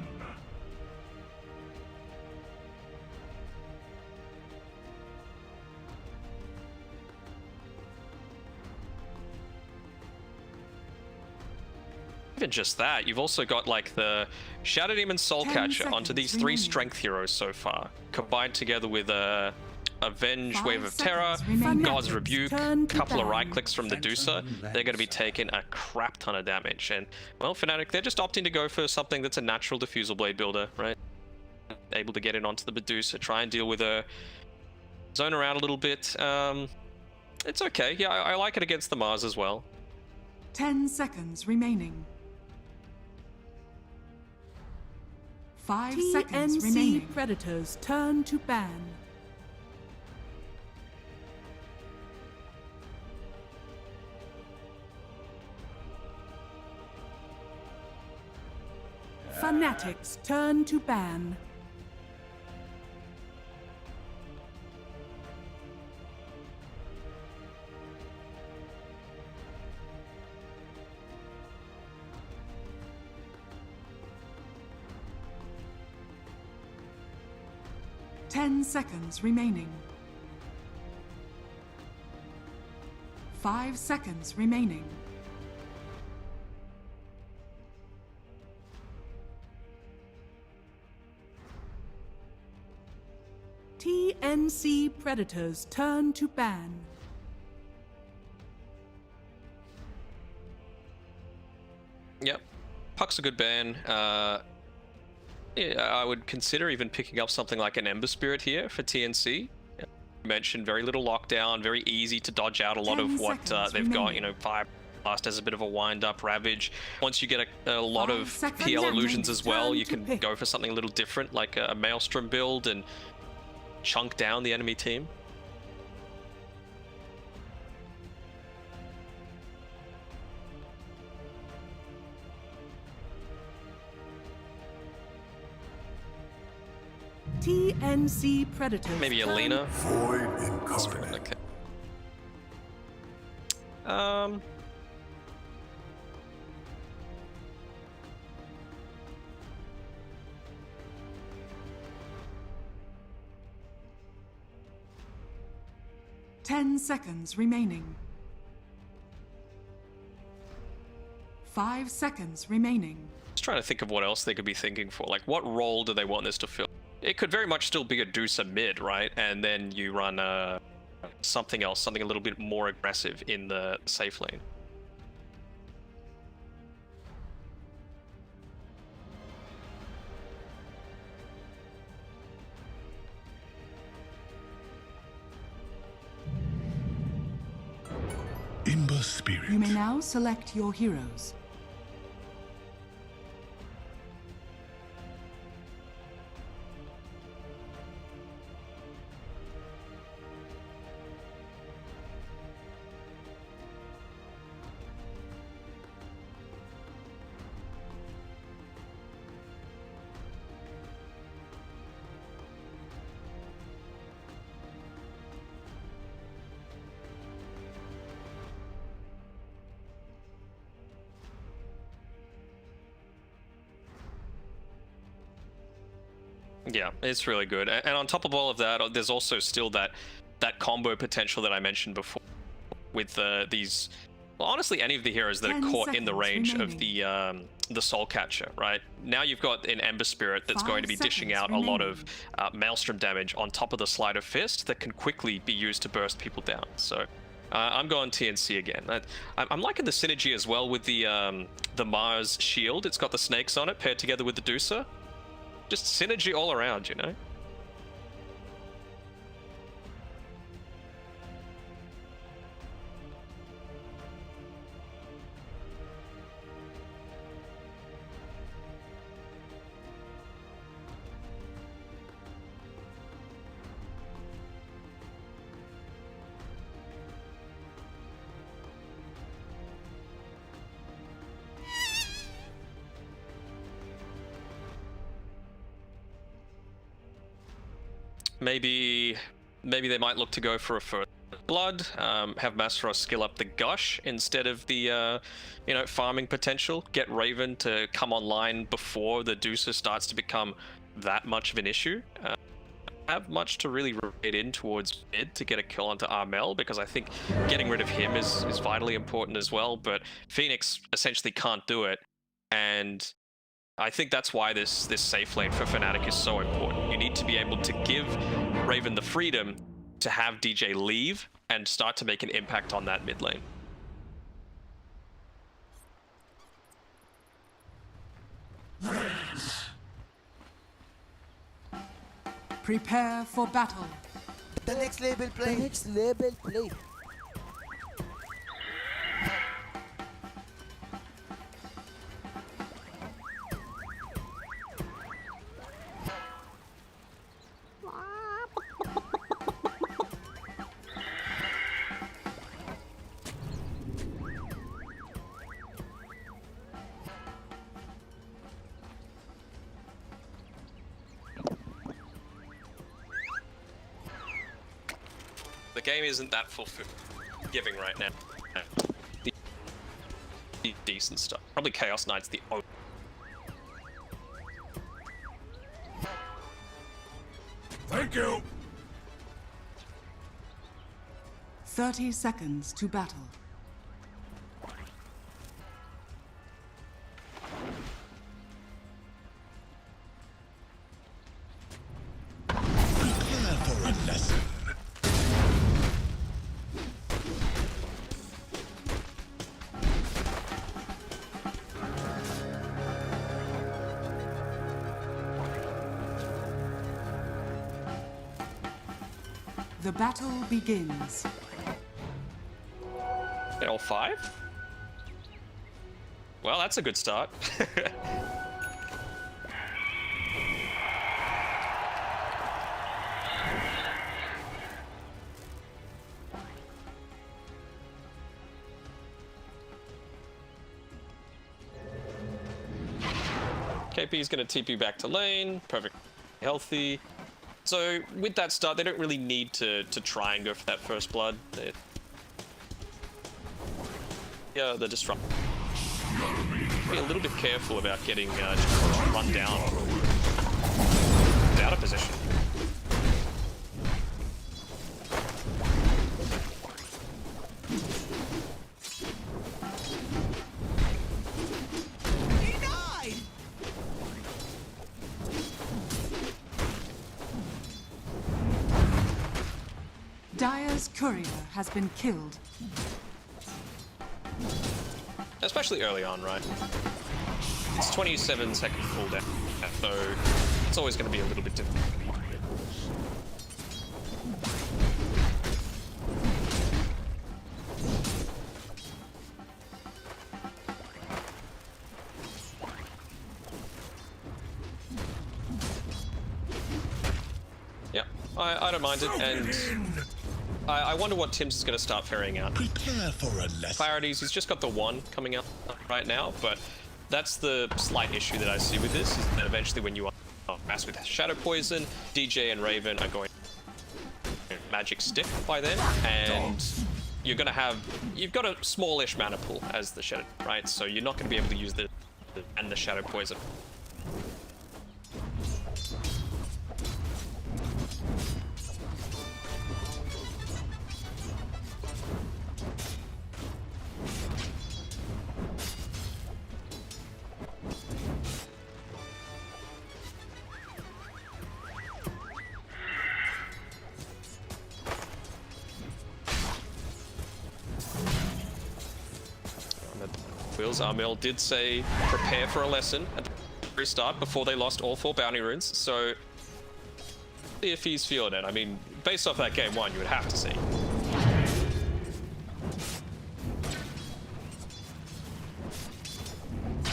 Even just that, you've also got like the Shadow Demon Soul 10 Catcher onto seconds these 3 remaining. strength heroes so far, combined together with a Avenge 5 Wave of Terror, seconds remaining. God's Fanatics Rebuke, turn to couple of ban. right clicks from the Dusa. They're going to be taking a crap ton of damage. And, well, Fnatic, they're just opting to go for something that's a natural Diffusal Blade builder, right? Able to get in onto the Medusa, try and deal with her, zone around a little bit. It's okay. Yeah, I like it against the Mars as well. 10 seconds remaining. 5 seconds remaining. TNC Predators turn to ban. Fanatics turn to ban. Ten seconds remaining. 5 seconds remaining. TNC Predators turn to ban. Yep. Puck's a good ban. Yeah, I would consider even picking up something like an Ember Spirit here for TNC. You mentioned very little lockdown, very easy to dodge out a lot 10 of what seconds they've got. remaining. You know, Fire Blast as a bit of a wind-up, Ravage. Once you get a lot 5 of seconds PL illusions as well, turn you to can pick. go for something a little different, like a Maelstrom build and chunk down the enemy team. TNC Predators. Maybe turn- Alina. Void incarnate. Okay. 10 seconds remaining. 5 seconds remaining. Just trying to think of what else they could be thinking for. Like, what role do they want this to fill? It could very much still be a Dusa mid, right? And then you run something else, something a little bit more aggressive in the safe lane. Ember Spirit. You may now select your heroes. Yeah, it's really good. And on top of all of that, there's also still that combo potential that I mentioned before with these. Well, honestly, any of the heroes that are 10 caught in the range of remaining. the Soul Catcher, right? Now you've got an Ember Spirit that's 5 going to be dishing out seconds a lot of Maelstrom damage on top of the Sleight of Fist that can quickly be used to burst people down. So I'm going TNC again. I'm liking the synergy as well with the Mars shield. It's got the snakes on it paired together with the Deucer. Just synergy all around, you know? Maybe they might look to go for a first blood, have Masros skill up the gush instead of the farming potential. Get Raven to come online before the Deucer starts to become that much of an issue. Have much to really rotate in towards mid to get a kill onto Armel, because I think getting rid of him is vitally important as well. But Phoenix essentially can't do it, and I think that's why this safe lane for Fnatic is so important. You need to be able to give Raven the freedom to have DJ leave and start to make an impact on that mid lane. Prepare for battle. The next label play. The next label play. The game isn't that giving right now. The decent stuff. Probably Chaos Knight's the only. Thank you. 30 seconds to battle. Prepare for a lesson. The battle begins. L5? Well, that's a good start. KP is going to TP back to lane, perfect, healthy. So with that start, they don't really need to try and go for that first blood. Yeah, the disrupt. Be a little bit careful about getting just run down out of position. Dire's courier has been killed. Especially early on, right? It's 27-second cooldown, so it's always going to be a little bit difficult. Yeah, I don't mind it, and I wonder what Tim's is going to start ferrying out. Prepare for a lesson. Clarities, he's just got the one coming out right now, but that's the slight issue that I see with this, is that eventually when you mass with Shadow Poison, DJ and Raven are going to magic stick by then, and you're going to have, you've got a smallish mana pool as the Shadow, right? So you're not going to be able to use the Shadow Poison. wheels. Armel did say prepare for a lesson at the very start before they lost all 4 bounty runes, so see if he's feeling it. I mean, based off that game 1, you would have to see.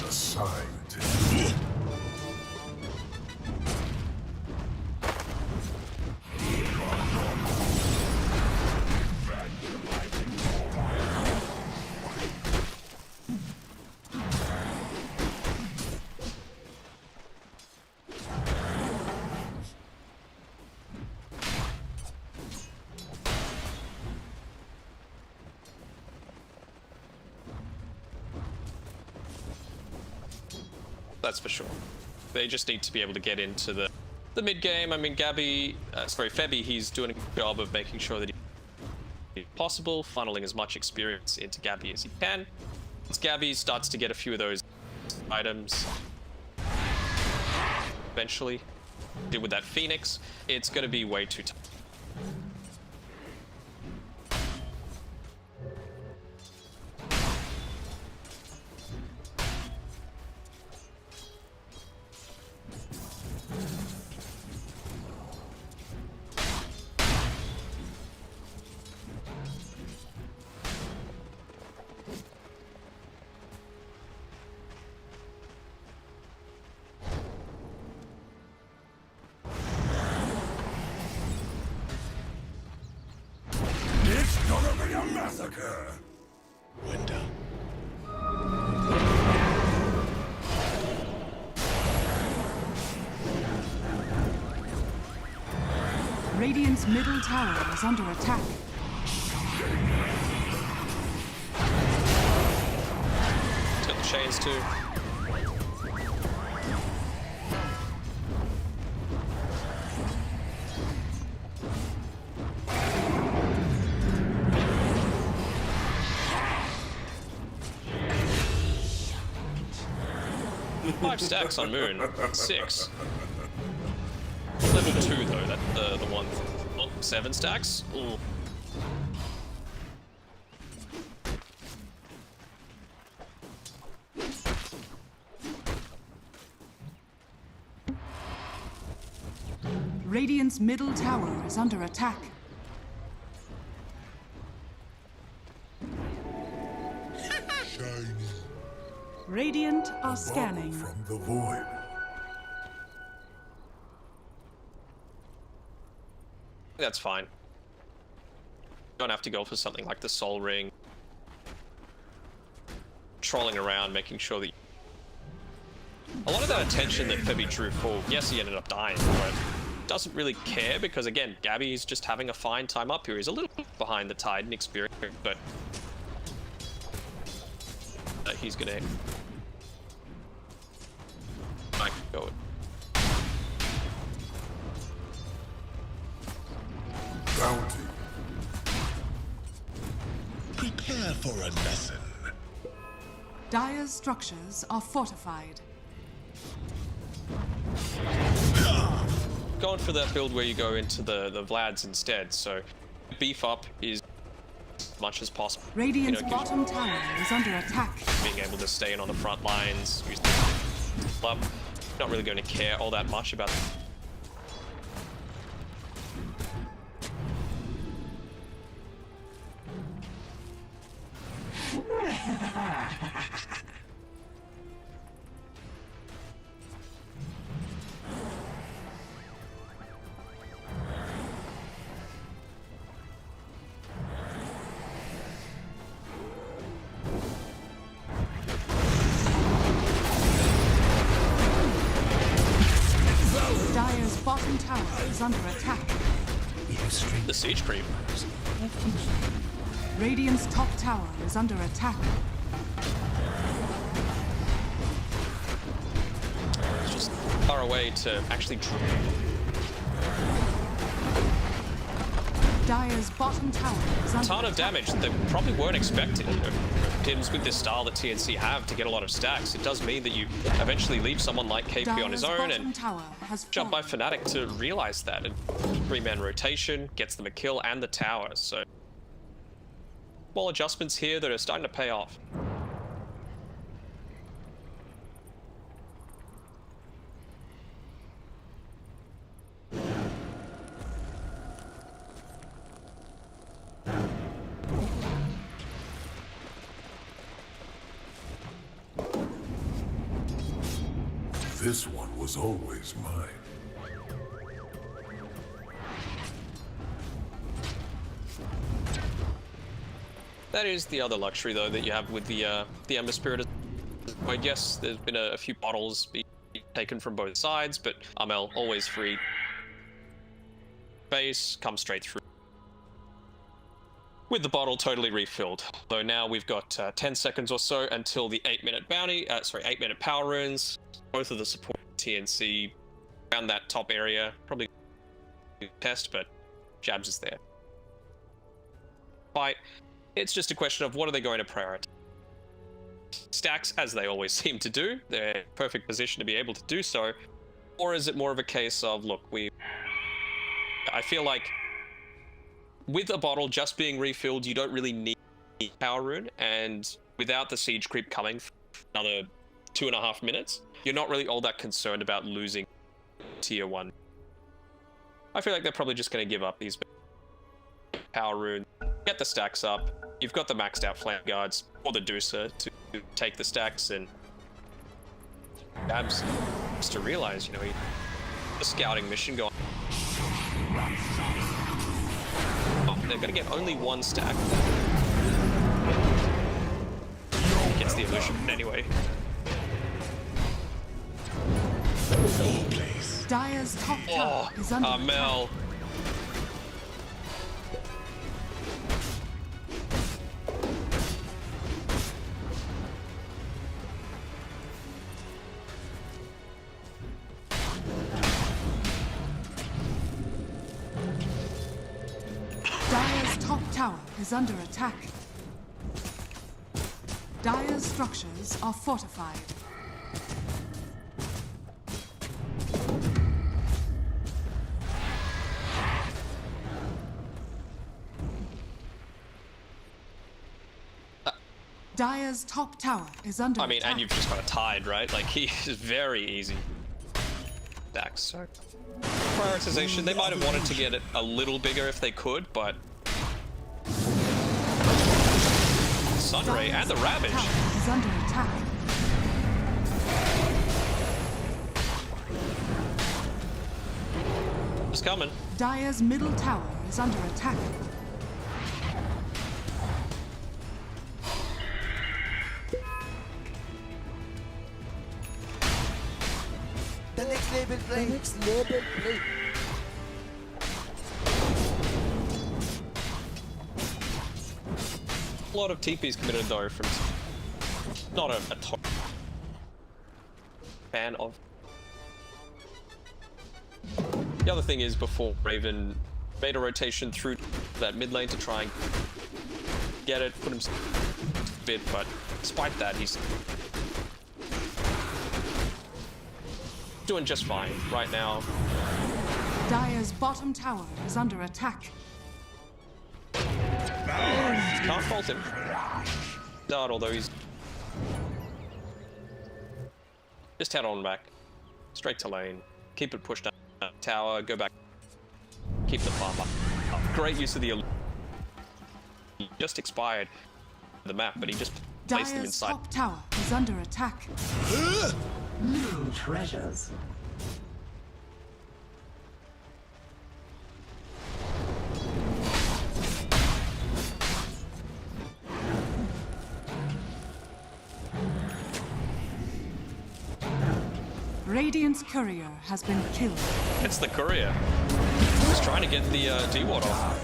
Assigned to That's for sure. They just need to be able to get into the mid game. I mean, Febby, he's doing a good job of making sure that he possible, funneling as much experience into Gabby as he can. Once Gabby starts to get a few of those items, eventually, deal with that Phoenix, it's going to be way too tough. It's gonna be a massacre! Window. Radiant's middle tower is under attack. It's got the chains too. Five stacks on Moon. 6. Level 2 though, that's the one. 7 stacks? Ooh. Radiant's middle tower is under attack. Shiny Radiant are bubble scanning. from the void. That's fine. You don't have to go for something like the Soul Ring. Trolling around, making sure that a lot of that attention that Febby drew for, yes, he ended up dying, but doesn't really care because, again, Gabby's just having a fine time up here. He's a little behind the tide in experience, but he's gonna... I can go it. Bounty. Prepare for a lesson. Dire's structures are fortified. Going for that build where you go into the Vlads instead, so beef up is as much as possible. Radiant's gives bottom tower is under attack. being able to stay in on the front lines, use the club. Not really going to care all that much about Dire's bottom tower is under attack. the siege creep. Radiant's top tower is under attack. It's just far away to actually Dire's bottom tower is under ton of damage that they probably weren't expecting. You know, teams with this style that TNC have to get a lot of stacks, it does mean that you eventually leave someone like KP on his own and jump by Fnatic to realize that. And 3-man rotation gets them a kill and the tower, so small adjustments here that are starting to pay off. This one was always mine. That is the other luxury, though, that you have with the Ember Spirit. Well, yes, there's been a few bottles being taken from both sides, but Amel always free. Base, come straight through. With the bottle totally refilled. So now we've got 10 seconds or so until the 8-minute bounty, 8-minute power runes. Both of the support TNC around that top area. Probably test, but Jabs is there. Fight. It's just a question of what are they going to prioritize. Stacks, as they always seem to do. They're in perfect position to be able to do so. Or is it more of a case of, look, I feel like with a bottle just being refilled, you don't really need power rune, and without the siege creep coming for another 2.5 minutes, you're not really all that concerned about losing tier 1. I feel like they're probably just going to give up these power rune, get the stacks up. You've got the maxed out flame guards or the Deucer to take the stacks, and Babs has to realize, you know, the scouting mission going. They're going to get only one stack. He gets the illusion anyway. Dire's top tower is under Amel. Dire's top tower is under attack. Dire's structures are fortified. Dire's top tower is under attack. And you've just got a tide, right? Like, he is very easy. Stacks, so prioritization. They might have wanted to get it a little bigger if they could, but Sunray and the Ravage is under attack. is coming. Dire's middle tower is under attack. The next label play. The next label play. A lot of TPs committed though from not a top fan of. The other thing is, before Raven made a rotation through that mid lane to try and get it, put him a bit, but despite that, he's doing just fine right now. Dire's bottom tower is under attack. Can't fault him. Dart, although he's just head on back, straight to lane, keep it pushed down tower, go back, keep the farm up. Great use of the he just expired the map, but he just placed them Dire's inside. top tower is under attack. New treasures. Radiant's courier has been killed. It's the courier. He's trying to get the D-Ward off.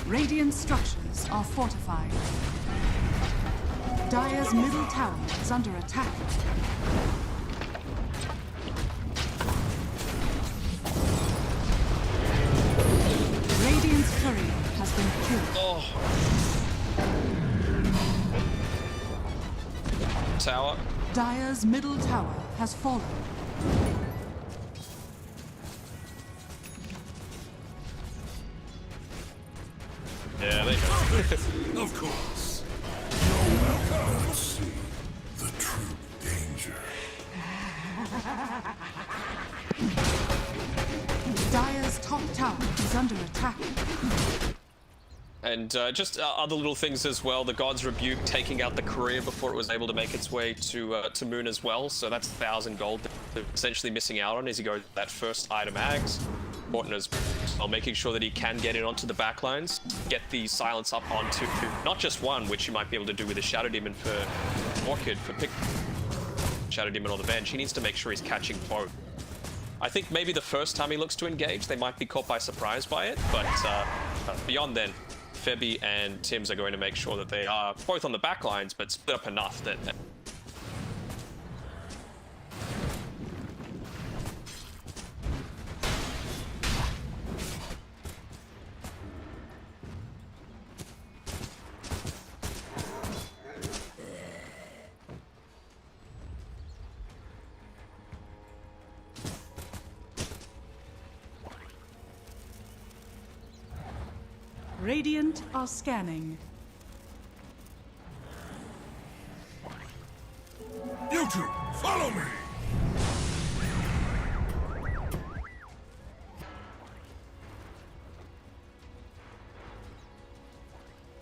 Radiant structures are fortified. Dire's middle tower is under attack. Radiant's courier has been killed. Oh. Tower. Dire's middle tower has fallen. Yeah, they know. Of course. Now see the true danger. Dire's is under attack. And just other little things as well. The God's Rebuke taking out the courier before it was able to make its way to Moon as well. So that's 1,000 gold that they're essentially missing out on as he goes that first item ags. Important as well, making sure that he can get in onto the backlines, get the silence up onto not just one, which you might be able to do with a Shadow Demon for Orchid, for pick Shadow Demon on the bench. He needs to make sure he's catching both. I think maybe the first time he looks to engage, they might be caught by surprise by it, but beyond then, Febby and Tims are going to make sure that they are both on the back lines, but split up enough that... Radiant are scanning. You two, follow me!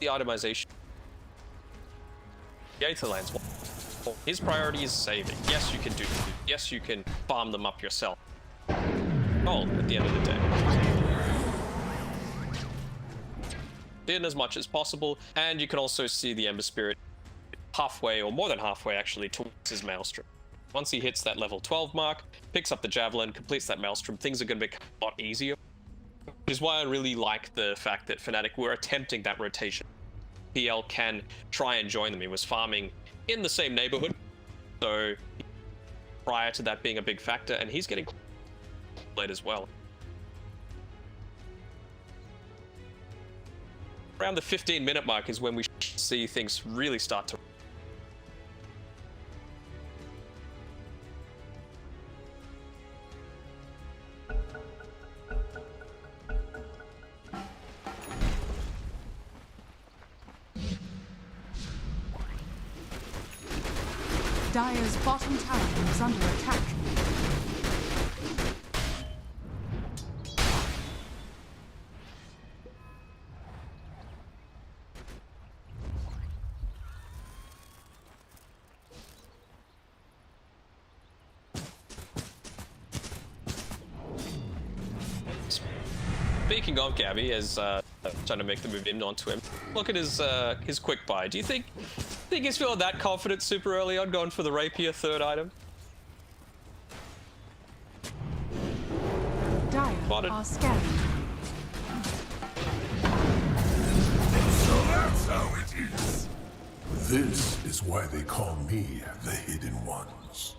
The itemization. The Aetherlands. His priority is saving. Yes, you can do. Yes, you can farm them up yourself. Gold at the end of the day. In as much as possible, and you can also see the Ember Spirit halfway, or more than halfway actually, towards his Maelstrom. Once he hits that level 12 mark, picks up the Javelin, completes that Maelstrom, things are going to become a lot easier. Which is why I really like the fact that Fnatic were attempting that rotation. PL can try and join them. He was farming in the same neighborhood, so prior to that being a big factor, and he's getting played as well. Around the 15-minute mark is when we see things really start to... Dire's bottom tower is under attack. Speaking of Gabby, as trying to make the move in onto him, look at his quick buy. Do you think he's feeling that confident super early on, going for the Rapier third item? Dire Spotted. are scanning. So that's how it is. This is why they call me the Hidden Ones.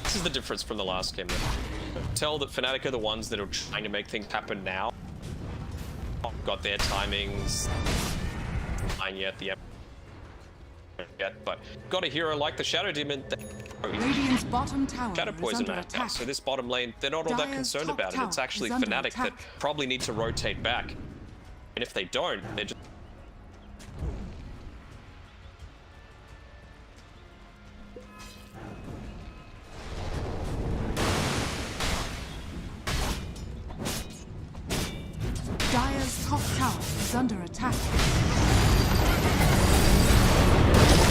This is the difference from the last game. Tell that Fnatic are the ones that are trying to make things happen now. Got their timings. Fine yet, the yet, but got a hero like the Shadow Demon. Radiant's bottom tower Shadow is Poison under man. attack. So this bottom lane, they're not all that Dire's concerned top about it. It's tower actually is under Fnatic that attack. probably need to rotate back. And if they don't, they're just... Dire's top tower is under attack.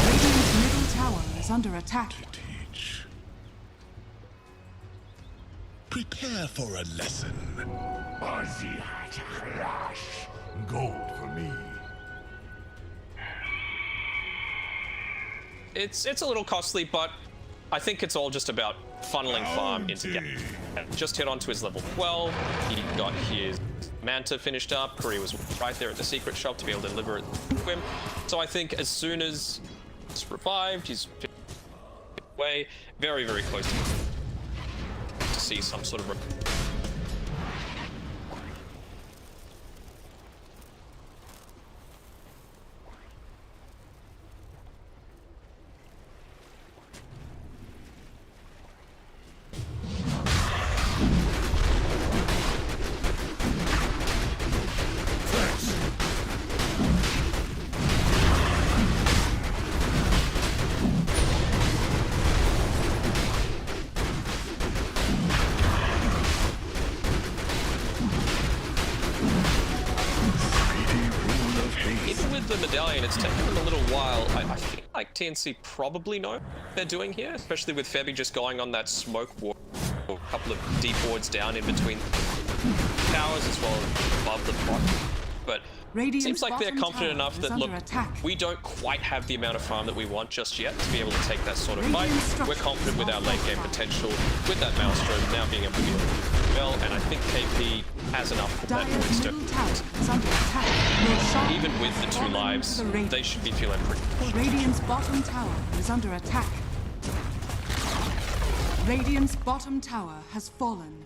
Radiant's middle tower is under attack. Teach. Prepare for a lesson. Gold for me. It's a little costly, but I think it's all just about funneling farm into Gabby. Just hit onto his level 12. He got his Manta finished up. Curry was right there at the secret shop to be able to deliver it to him. So I think as soon as he's revived, he's way very, very close to see some sort of... lane. It's taken them a little while. I feel like TNC probably know what they're doing here, especially with Febby just going on that smoke wall. A couple of deep wards down in between towers as well as above the plot. But it seems like they're confident enough that, look, we don't quite have the amount of farm that we want just yet to be able to take that sort of fight. We're confident with our late game potential, with that Maelstrom now being able to deal well, and I think KP has enough that points to. Even with the 2 lives, they should be feeling pretty. Radiant's bottom tower is under attack. Radiant's bottom tower has fallen.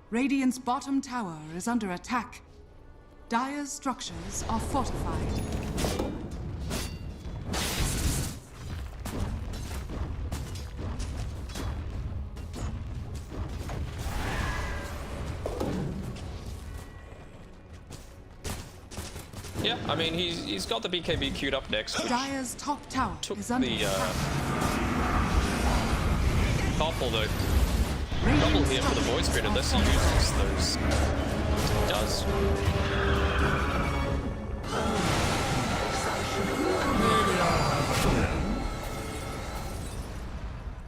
Radiant's bottom tower is under attack. Dire's structures are fortified. Yeah, I mean, he's got the BKB queued up next, which Dire's top tower took is under the attack. top, although trouble here for the void spirit unless he uses those. He does.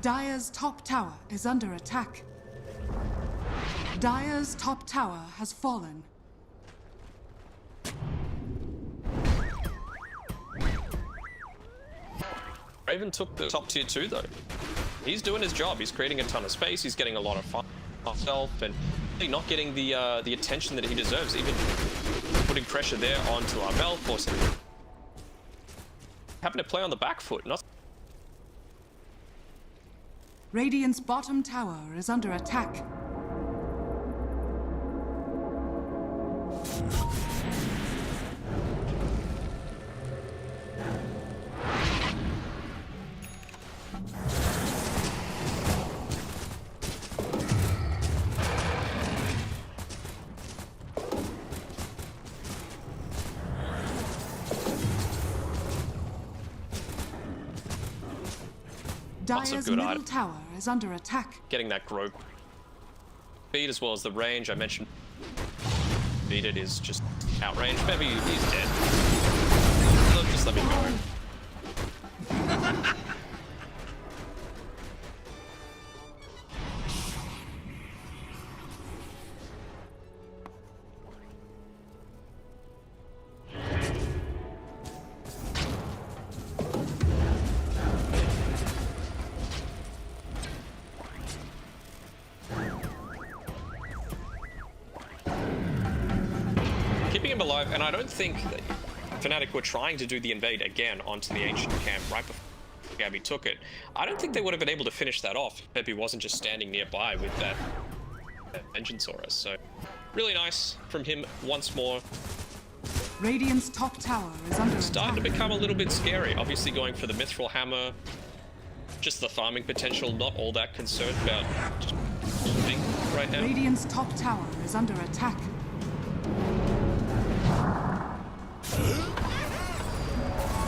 Dire's top tower is under attack. Dire's top tower has fallen. Raven took the top tier 2 though. He's doing his job. He's creating a ton of space. He's getting a lot of fun himself and really not getting the attention that he deserves. Even putting pressure there onto Arbel, forcing him having to play on the back foot. Not Radiant's bottom tower is under attack. Dire's middle tower is under attack. getting that growth speed as well as the range. I mentioned speed, it is just outranged. Maybe he's dead. Look, just let me go. Keeping him alive, and I don't think that Fnatic were trying to do the invade again onto the ancient camp right before Gabby took it. I don't think they would have been able to finish that off if he wasn't just standing nearby with that Vengeance Aura. So really nice from him once more. Radiant's top tower is under Starting to attack. become a little bit scary. Obviously going for the Mithril Hammer, just the farming potential, not all that concerned about just shooting right now. Radiant's top tower is under attack.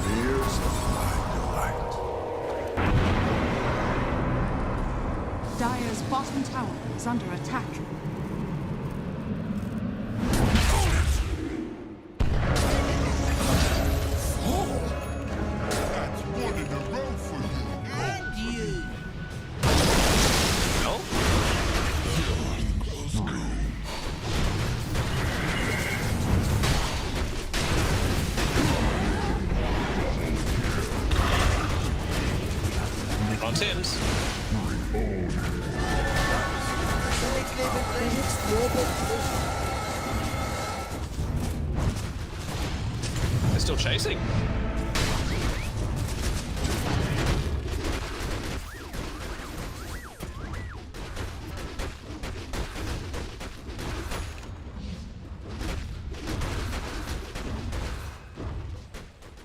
Here's my delight. Dire's bottom tower is under attack. That's one in a row for you. No? On Tim's. They're still chasing.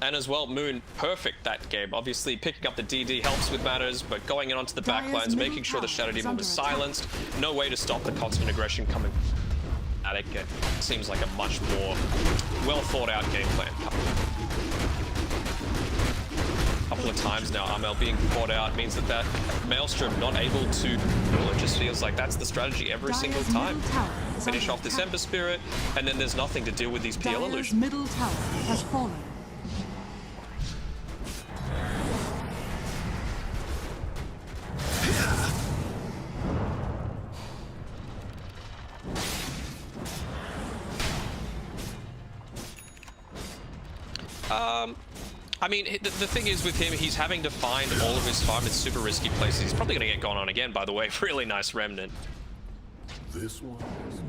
And as well, Moon, perfect that game. Obviously, picking up the DD helps with matters, but going in onto the back lines, making sure the Shadow Demon was silenced. No way to stop the constant aggression coming at it. It seems like a much more well thought out game plan. couple of times now. Amel being caught out means that Maelstrom not able to. Well, it just feels like that's the strategy every single time. Finish off this Ember Spirit, and then there's nothing to deal with these PL Dire's illusions. middle tower has fallen. I mean, the thing is with him, he's having to find all of his farm in super risky places. He's probably going to get gone on again, by the way. Really nice Remnant. This one is...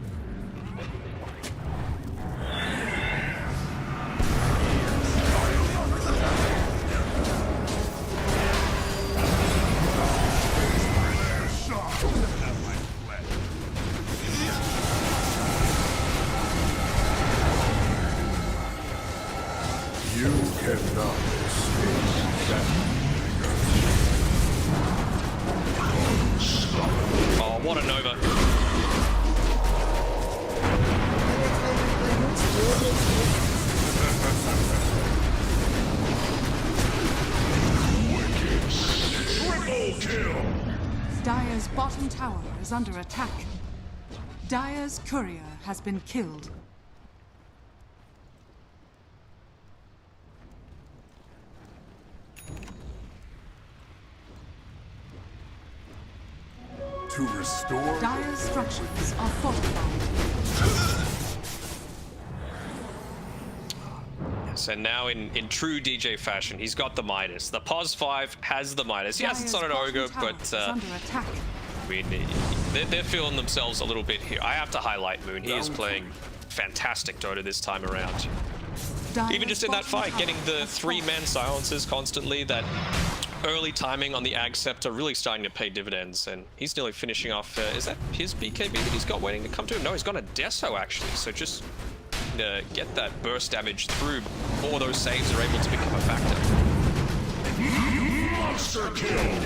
You cannot escape that. Oh, what a Nova. Triple kill! Dire's bottom tower is under attack. Dire's courier has been killed. To restore... Dire's structures are fortified. Yes, and now in true DJ fashion, he's got the Midas. The POS 5 has the Midas. Yes, it's not an Dire's Ogre, bottom but tower is under attack. I mean, they're feeling themselves a little bit here. I have to highlight Moon. He is playing fantastic Dota this time around. Dire's Even just in that bottom fight, tower getting the has 3-man silences constantly, that early timing on the Ag Scepter really starting to pay dividends, and he's nearly finishing off. Is that his BKB that he's got waiting to come to him? No, he's got a Deso actually, so just get that burst damage through before those saves are able to become a factor. Monster kill!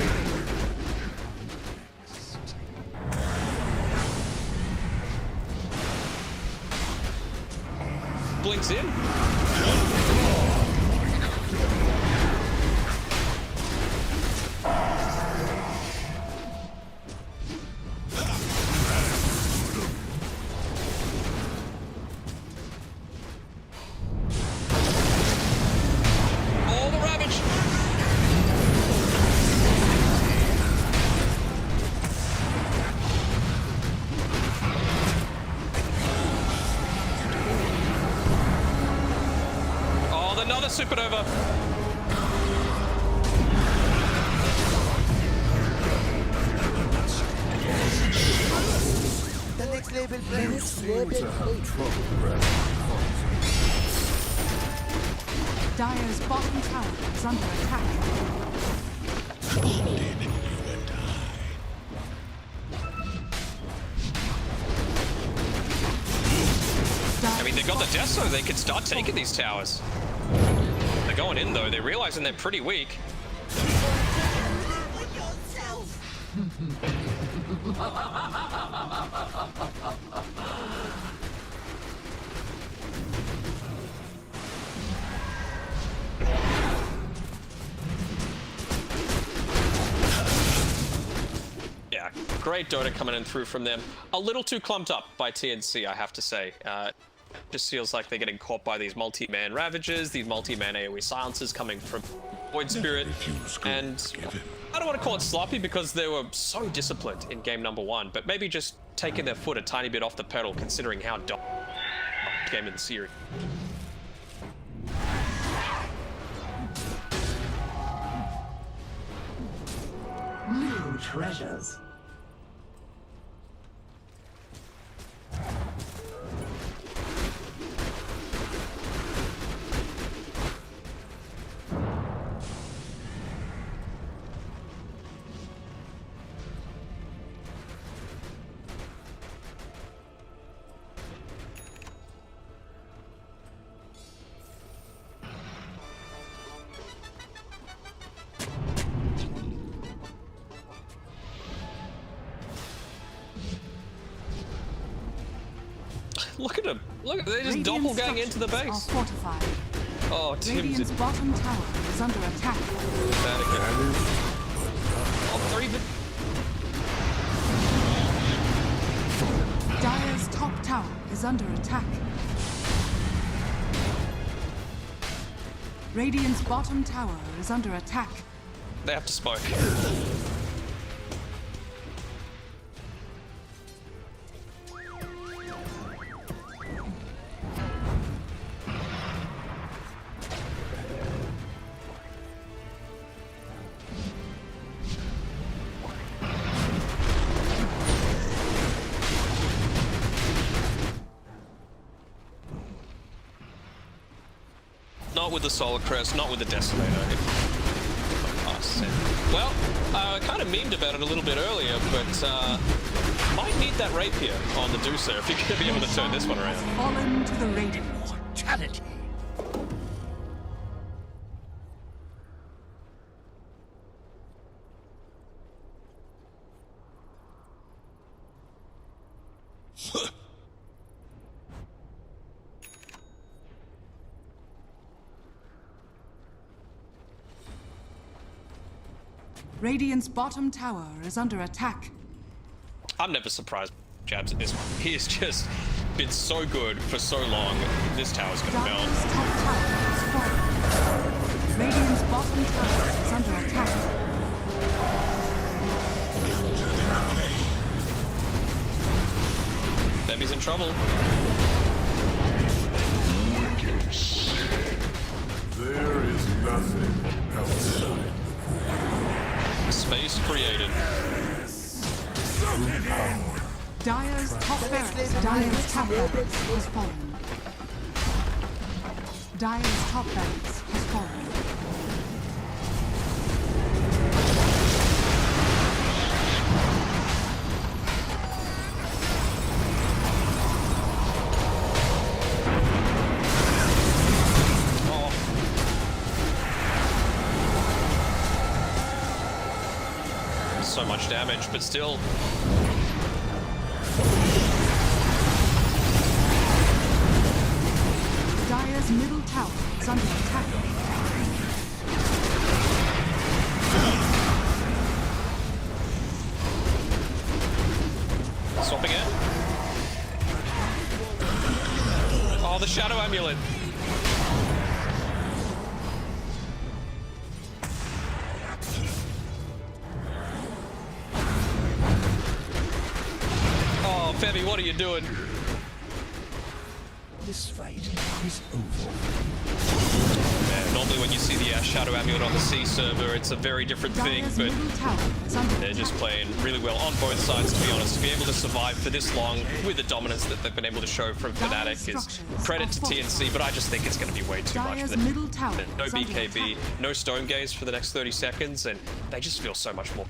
Blinks in. All the ravage. Oh, another supernova. The next label play. You seem to have trouble grabbing. Dire's bottom tower is under attack. I mean, they got the Deso. They could start taking these towers. They're going in, though. They're realizing they're pretty weak. Yeah, great Dota coming in through from them. A little too clumped up by TNC, I have to say. Just feels like they're getting caught by these multi-man Ravages, these multi-man AoE silences coming from Void Spirit, and I don't want to call it sloppy because they were so disciplined in game number 1, but maybe just taking their foot a tiny bit off the pedal considering how dumb game in the series. New treasures. Look at them. Look, they just Radiant doppelgang into the structures base. are fortified. Oh, Radiant's Tim's bottom tower is under attack. Oh, three bit. Dire's top tower is under attack. Radiant's bottom tower is under attack. They have to smoke. Not with the Solar Crest, not with the Desolator. Well, I kind of memed about it a little bit earlier, but might need that Rapier on the Deucer if you're going to be able to turn this one around. Fallen to the Radiant. Mortality. Radiant's bottom tower is under attack. I'm never surprised Jabs at this one. He has just been so good for so long. This tower's going to melt. Dire's top tower is fallen. Radiant's bottom tower is under attack. Debbie's in trouble. There is nothing outside. Space created. Dire's top barracks. Dire's top barracks has fallen. Dire's top barracks has fallen. So much damage, but still. Dire's middle tower is under attack. Swapping it. Oh, the Shadow Amulet. Oh, Femi, what are you doing? This fight is over. Man, normally when you see the Shadow Amulet on the C server, it's a very different thing, Dire's but middle tower is under they're just attack. playing really well on both sides, to be honest. To be able to survive for this long with the dominance that they've been able to show from Fnatic is credit to TNC, but I just think it's going to be way too much Dire's for them. middle tower No is under BKB, attack. no Stone Gaze for the next 30 seconds, and they just feel so much more.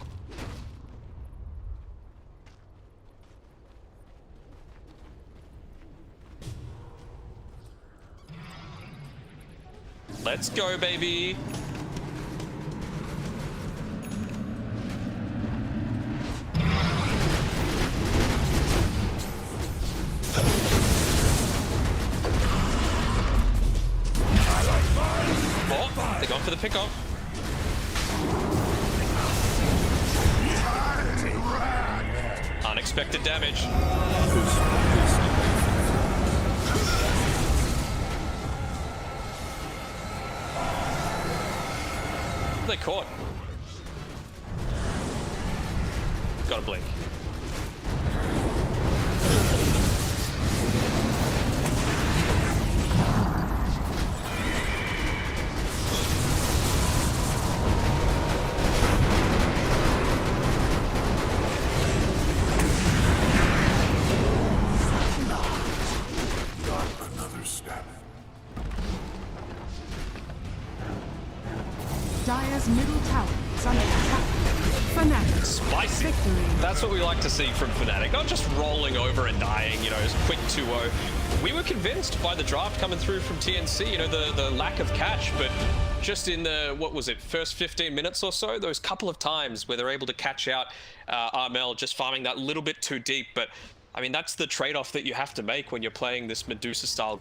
Let's go, baby! Oh, they're going for the pickoff. Unexpected damage. They caught. Got a blink. Another step. Dire's middle tower is under attack. Fnatic. Spicy. Victory. That's what we like to see from Fnatic. Not just rolling over and dying, you know, as quick 2-0. We were convinced by the draft coming through from TNC, you know, the lack of catch, but just in the, what was it, first 15 minutes or so, those couple of times where they're able to catch out Armel, just farming that little bit too deep. But, I mean, that's the trade-off that you have to make when you're playing this Medusa style.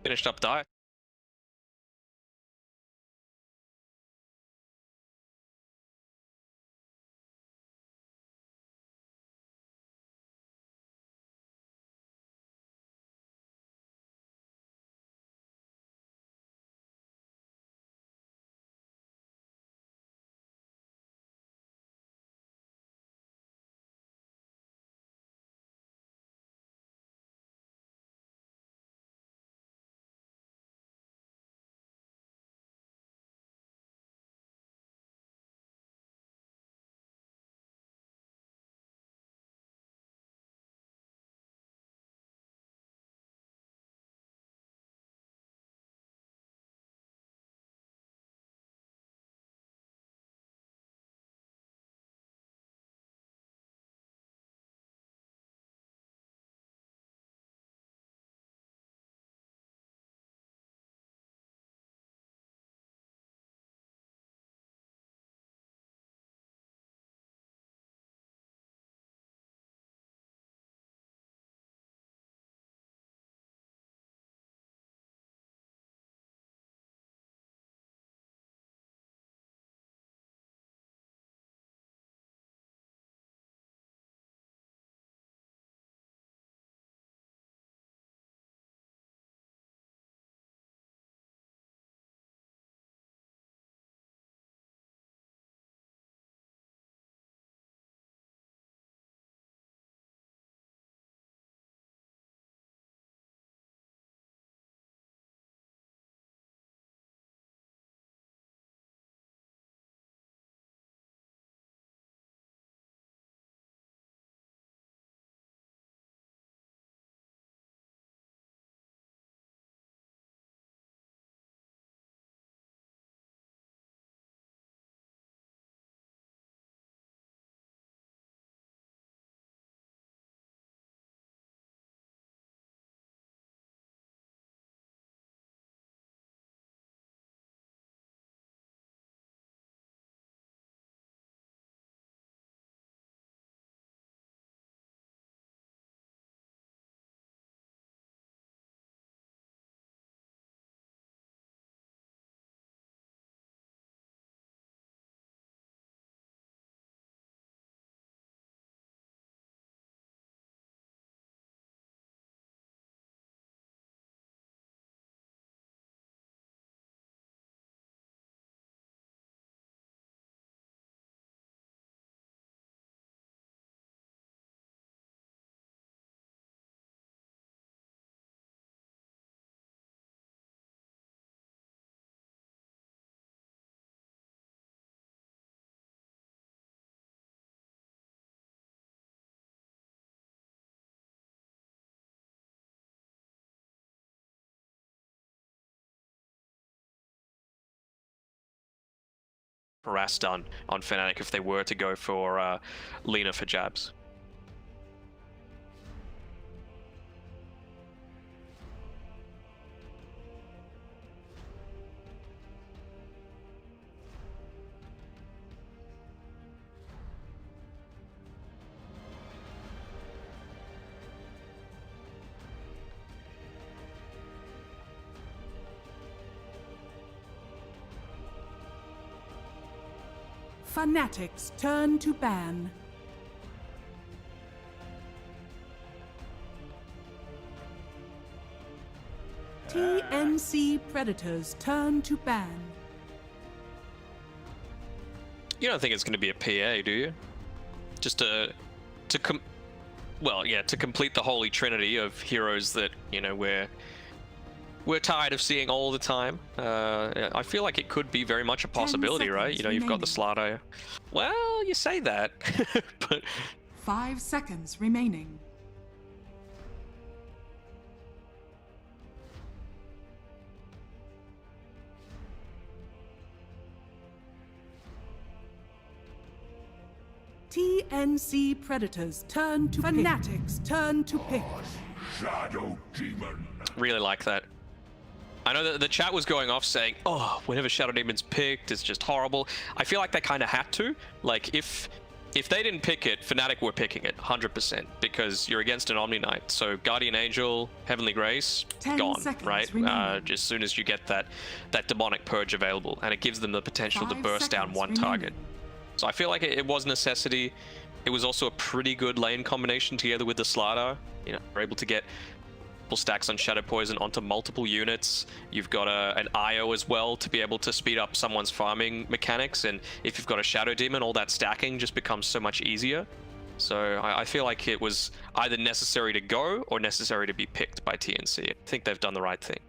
Finished up Dire. Harass done on Fnatic if they were to go for Lina for jabs. Fanatics turn to ban. TNC Predators turn to ban. You don't think it's going to be a PA, do you? Just to complete the holy trinity of heroes that, you know, we're tired of seeing all the time. I feel like it could be very much a possibility, right? You know, you've got the Slato. Well, you say that, but 5 seconds remaining. TNC Predators turn to Fanatics turn to pick. Shadow Demon. really like that. I know that the chat was going off saying, oh, whenever Shadow Demon's picked, it's just horrible. I feel like they kind of had to. Like, if if they didn't pick it, Fnatic were picking it 100% because you're against an Omni Knight. So Guardian Angel, Heavenly Grace, 10 gone, seconds right? remaining. Just as soon as you get that demonic purge available, and it gives them the potential to 5 burst down seconds one remaining. target. So I feel like it was necessity. It was also a pretty good lane combination together with the Slardar. You know, we're able to get stacks on Shadow Poison onto multiple units. You've got an IO as well to be able to speed up someone's farming mechanics, and if you've got a Shadow Demon, all that stacking just becomes so much easier. So I feel like it was either necessary to go or necessary to be picked by TNC. I think they've done the right thing.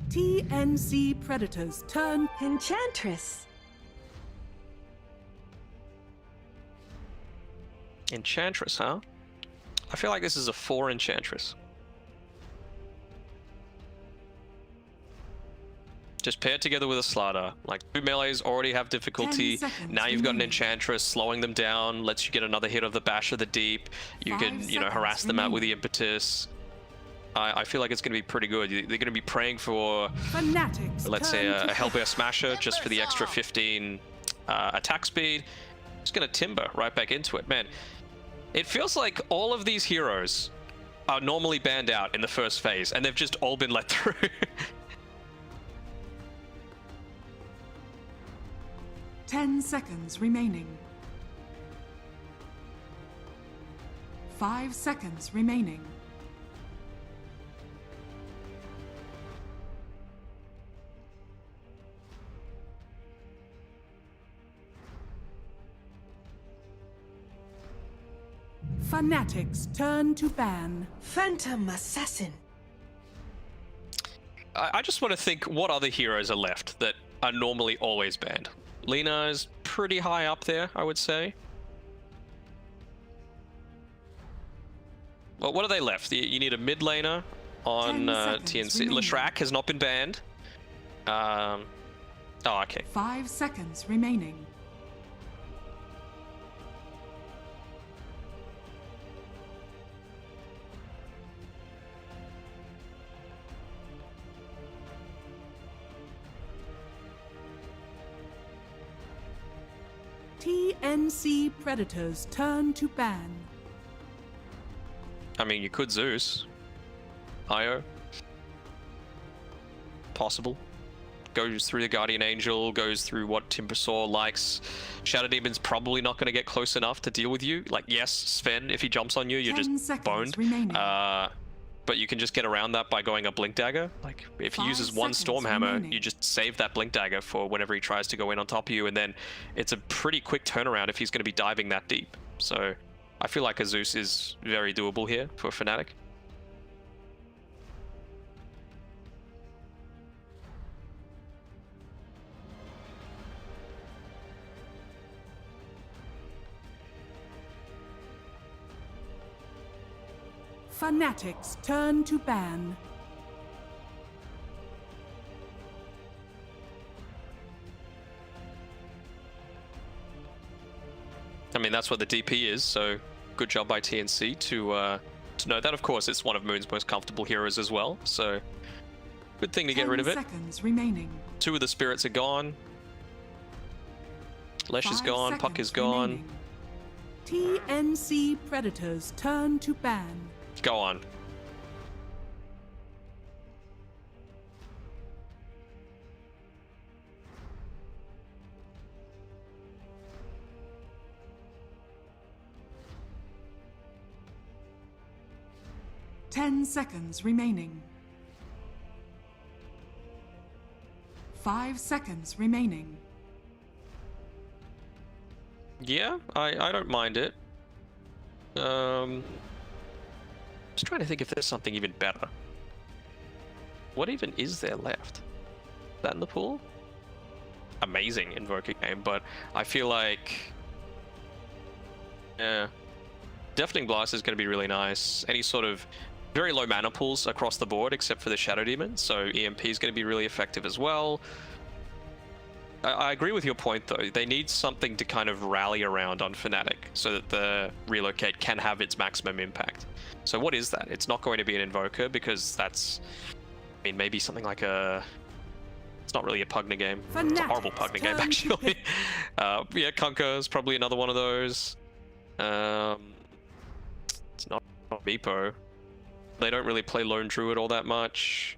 TNC Predators turn. Enchantress. Enchantress, huh? I feel like this is a 4 Enchantress. Just pair it together with a Slardar. Like, 2 melees already have difficulty. 10 seconds Now you've got an remaining. Enchantress slowing them down, lets you get another hit of the Bash of the Deep. You 5 can, you know, seconds harass them out with the remaining. Impetus. I feel like it's going to be pretty good. They're going to be praying for, Fanatics. let's say, turn a to Hellbear Smasher just for the extra 15 attack speed. Just going to Timber right back into it. Man, it feels like all of these heroes are normally banned out in the first phase, and they've just all been let through. 10 seconds remaining. 5 seconds remaining. Fanatics turn to ban. Phantom Assassin. I just want to think what other heroes are left that are normally always banned. Lina is pretty high up there, I would say. Well, what are they left? You need a mid laner on 10 seconds TNC. remaining. Leshrac has not been banned. Oh, okay. 5 seconds remaining. TNC Predators turn to ban. I mean, you could Zeus. Io. Possible. Goes through the Guardian Angel, goes through what Timbersaw likes. Shadow Demon's probably not going to get close enough to deal with you. Like, yes, Sven, if he jumps on you, you're 10 just seconds boned. remaining. But you can just get around that by going a Blink Dagger. Like, if he 5 uses one seconds Stormhammer, remaining. you just save that Blink Dagger for whenever he tries to go in on top of you, and then it's a pretty quick turnaround if he's going to be diving that deep. So, I feel like a Zeus is very doable here for Fnatic. Fanatics turn to ban. I mean, that's what the DP is, so good job by TNC to know that. Of course, it's one of Moon's most comfortable heroes as well, so good thing to get rid of it. 10 seconds remaining. 2 of the spirits are gone. Lesh is 5 gone, Puck is seconds gone. remaining. TNC Predators turn to ban. Go on. Ten seconds remaining. 5 seconds remaining. Yeah, I don't mind it. Just trying to think if there's something even better. What even is there left? That in the pool? Amazing Invoker game, but I feel like... Yeah. Deafening Blast is going to be really nice. Any sort of very low mana pools across the board except for the Shadow Demon, so EMP is going to be really effective as well. I agree with your point though. They need something to kind of rally around on Fnatic so that the relocate can have its maximum impact. So what is that? It's not going to be an Invoker because that's, I mean, maybe something like a It's not really a Pugna game. It's a Fanatics horrible Pugna game, turn to actually. pick. Yeah, Kunkka is probably another one of those. It's not Meepo. They don't really play Lone Druid all that much.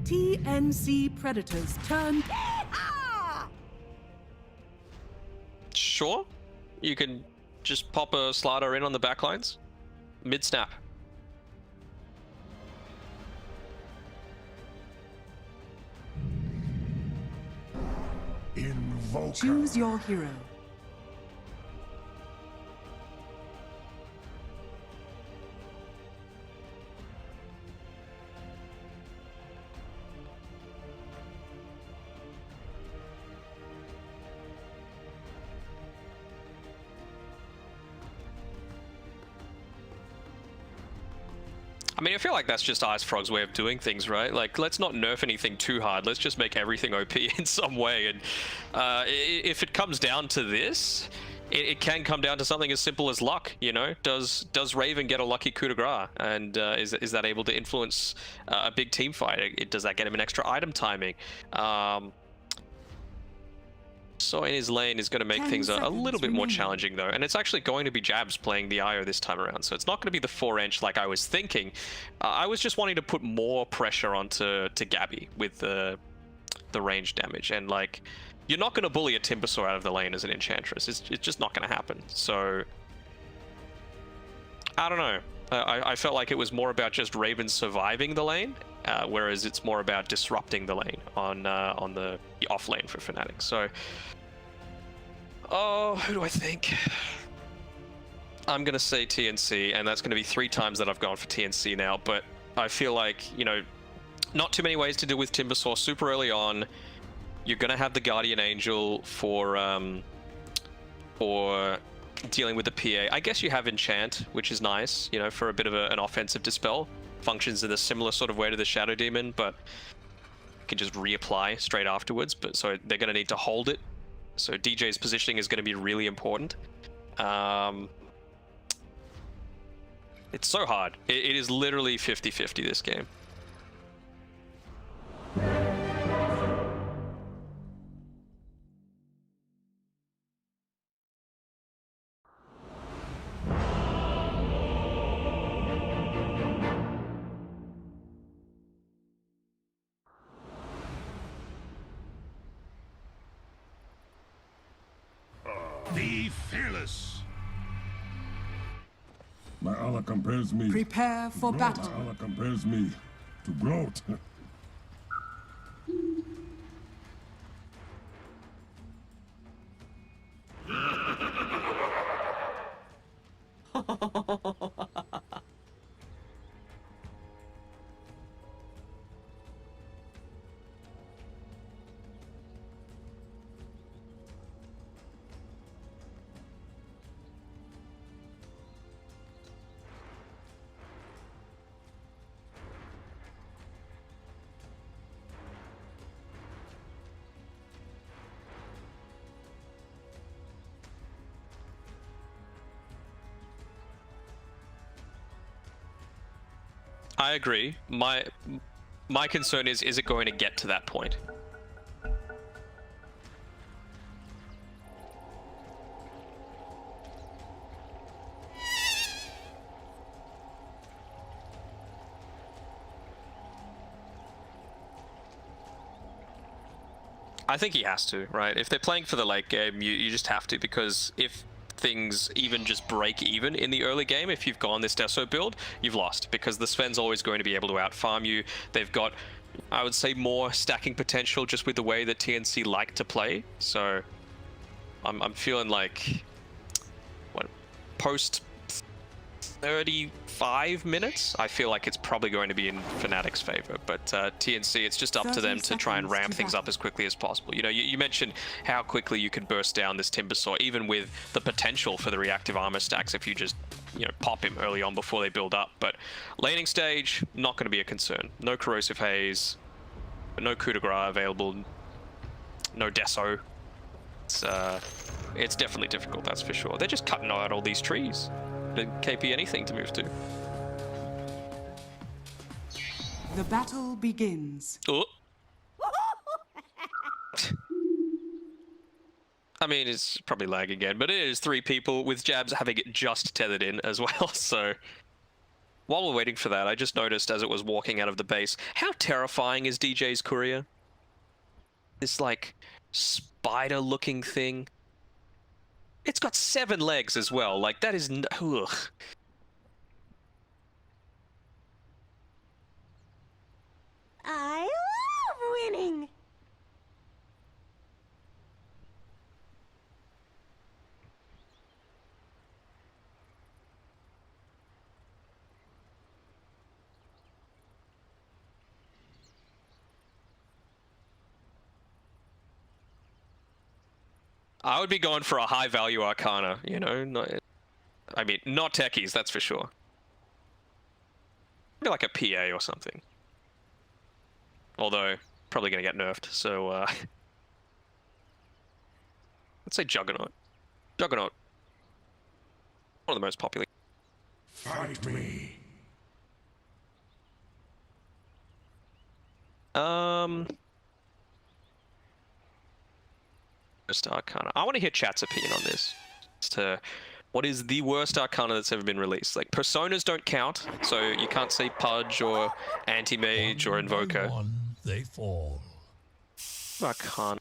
TNC Predators turn. Sure, you can just pop a slider in on the backlines. Mid-snap. Invoker. Choose your hero. I mean, I feel like that's just Ice Frog's way of doing things, right? Like, let's not nerf anything too hard. Let's just make everything OP in some way. And if it comes down to this, it can come down to something as simple as luck, you know? Does Raven get a lucky coup de grace? And is that able to influence a big team fight? Does that get him an extra item timing? So in his lane is going to make things a little bit more challenging though, and it's actually going to be Jabs playing the IO this time around, so it's not going to be the 4-inch like I was thinking. I was just wanting to put more pressure onto Gabby with the range damage, and like, you're not going to bully a Timbersaw out of the lane as an Enchantress. It's just not going to happen. So I don't know. I felt like it was more about just Raven surviving the lane, whereas it's more about disrupting the lane on the off lane for Fnatic. So, oh, who do I think? I'm gonna say TNC, and that's gonna be 3 times that I've gone for TNC now. But I feel like, you know, not too many ways to deal with Timbersaw super early on. You're gonna have the Guardian Angel for dealing with the PA. I guess you have Enchant, which is nice, you know, for a bit of an offensive dispel. Functions in a similar sort of way to the Shadow Demon, but can just reapply straight afterwards. But so they're going to need to hold it. So DJ's positioning is going to be really important. It's so hard. It is literally 50-50 this game. Be fearless. My Allah compares me. Prepare for Groot. battle. My Allah compares me to Groot. I agree. My concern is it going to get to that point? I think he has to, right? If they're playing for the late game, you just have to, because if things even just break even in the early game, if you've gone this Deso build, you've lost, because the Sven's always going to be able to out-farm you. They've got, I would say, more stacking potential just with the way that TNC like to play. So I'm feeling like, what, post 35 minutes, I feel like it's probably going to be in Fnatic's favor. But TNC, it's just up to them to try and ramp things up as quickly as possible. You know, you mentioned how quickly you could burst down this Timbersaw, even with the potential for the reactive armor stacks if you just, you know, pop him early on before they build up. But laning stage, not going to be a concern. No Corrosive Haze, no coup de grace available, no Deso. It's definitely difficult, that's for sure. They're just cutting out all these trees. KP anything to move to. The battle begins. Oh. I mean, it's probably lag again, but it is 3 people with jabs having it just tethered in as well, so... While we're waiting for that, I just noticed as it was walking out of the base, how terrifying is DJ's courier? This, like, spider-looking thing. It's got 7 legs as well, like, that is... Ugh. I love winning. I would be going for a high-value Arcana, you know? I mean, not techies, that's for sure. Maybe like a PA or something. Although, probably going to get nerfed, so... Let's say Juggernaut. Juggernaut. One of the most popular. Fight me. Worst Arcana. I want to hear chat's opinion on this. As to what is the worst Arcana that's ever been released? Like, Personas don't count, so you can't say Pudge or Anti-Mage or Invoker. One they fall. Arcana.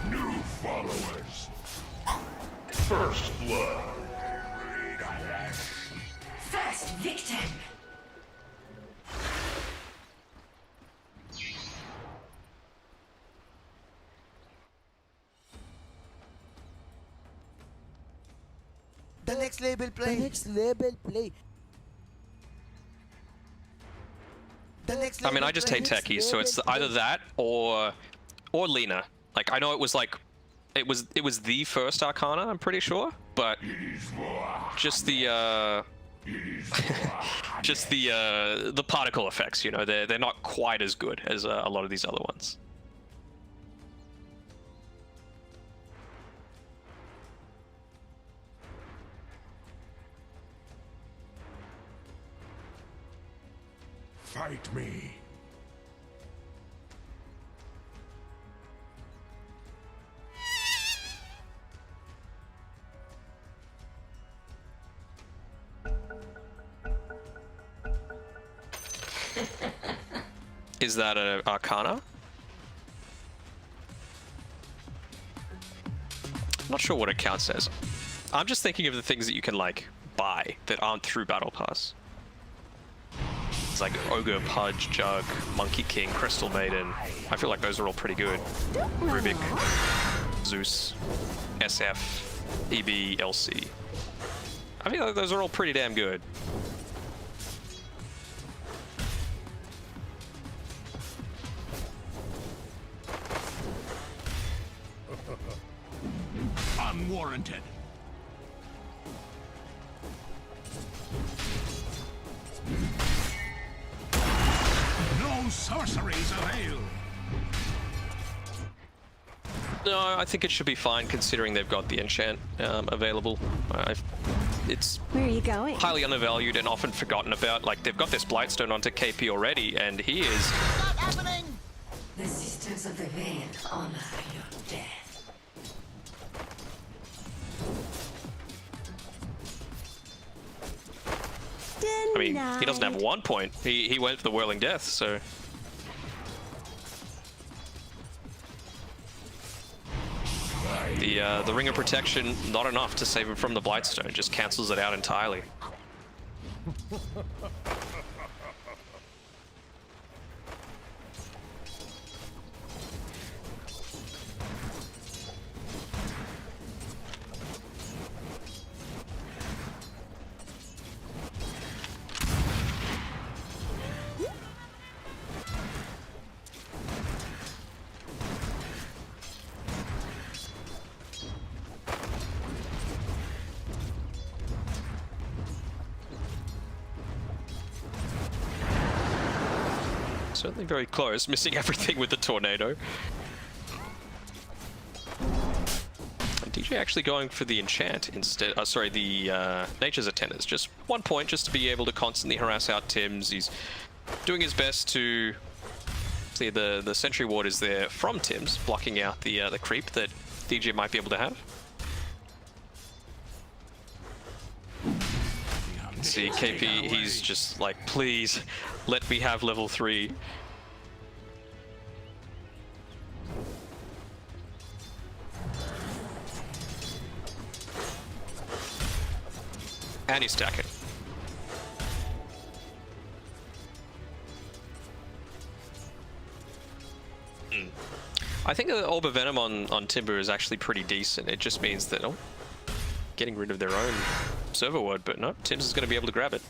New followers. First blood. First victim. The next label play. The next label play. The next I mean, I just hate techies, so it's either that or Lena. Like, I know it was like, it was the first Arcana, I'm pretty sure, but just the just the particle effects, you know, they're not quite as good as a lot of these other ones. Fight me. Is that an Arcana? I'm not sure what it counts as. I'm just thinking of the things that you can, like, buy that aren't through Battle Pass. It's like Ogre, Pudge, Jug, Monkey King, Crystal Maiden. I feel like those are all pretty good. Rubik, Zeus, SF, EB, LC. I feel like those are all pretty damn good. Unwarranted. No sorceries avail. No, I think it should be fine considering they've got the enchant available. It's Where are you going? highly undervalued and often forgotten about. Like, they've got this Blightstone onto KP already, and he is... The Sisters of the Veil honor your death. I mean, he doesn't have 1 point. He went for the Whirling Death, so... The Ring of Protection, not enough to save him from the Blightstone, just cancels it out entirely. Certainly very close, missing everything with the tornado. DJ actually going for the enchant instead. Sorry, the nature's attendants. Just 1 point, just to be able to constantly harass out Tims. He's doing his best to see the sentry ward is there from Tims, blocking out the creep that DJ might be able to have. See KP, he's just like, please let me have level 3. And he's stacking. I think the Orb of Venom on Timber is actually pretty decent. It just means that, oh, getting rid of their own server ward, but no, Tims is going to be able to grab it.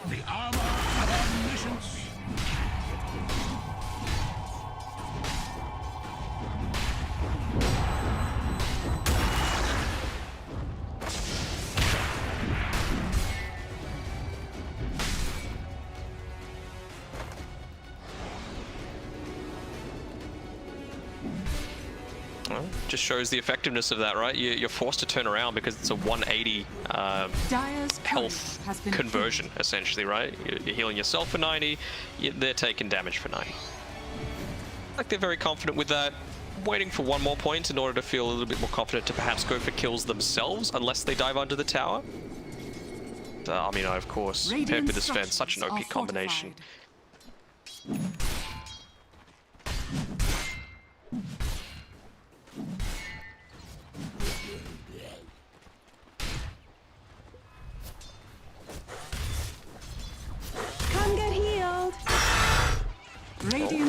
The armor of omniscience. Well, just shows the effectiveness of that, right? You're forced to turn around because it's a 180 health conversion, essentially, right? You're healing yourself for 90, they're taking damage for 90. Like, they're very confident with that. Waiting for one more point in order to feel a little bit more confident to perhaps go for kills themselves, unless they dive under the tower. I mean, of course, paired with this Sven, such an OP combination. Come get healed.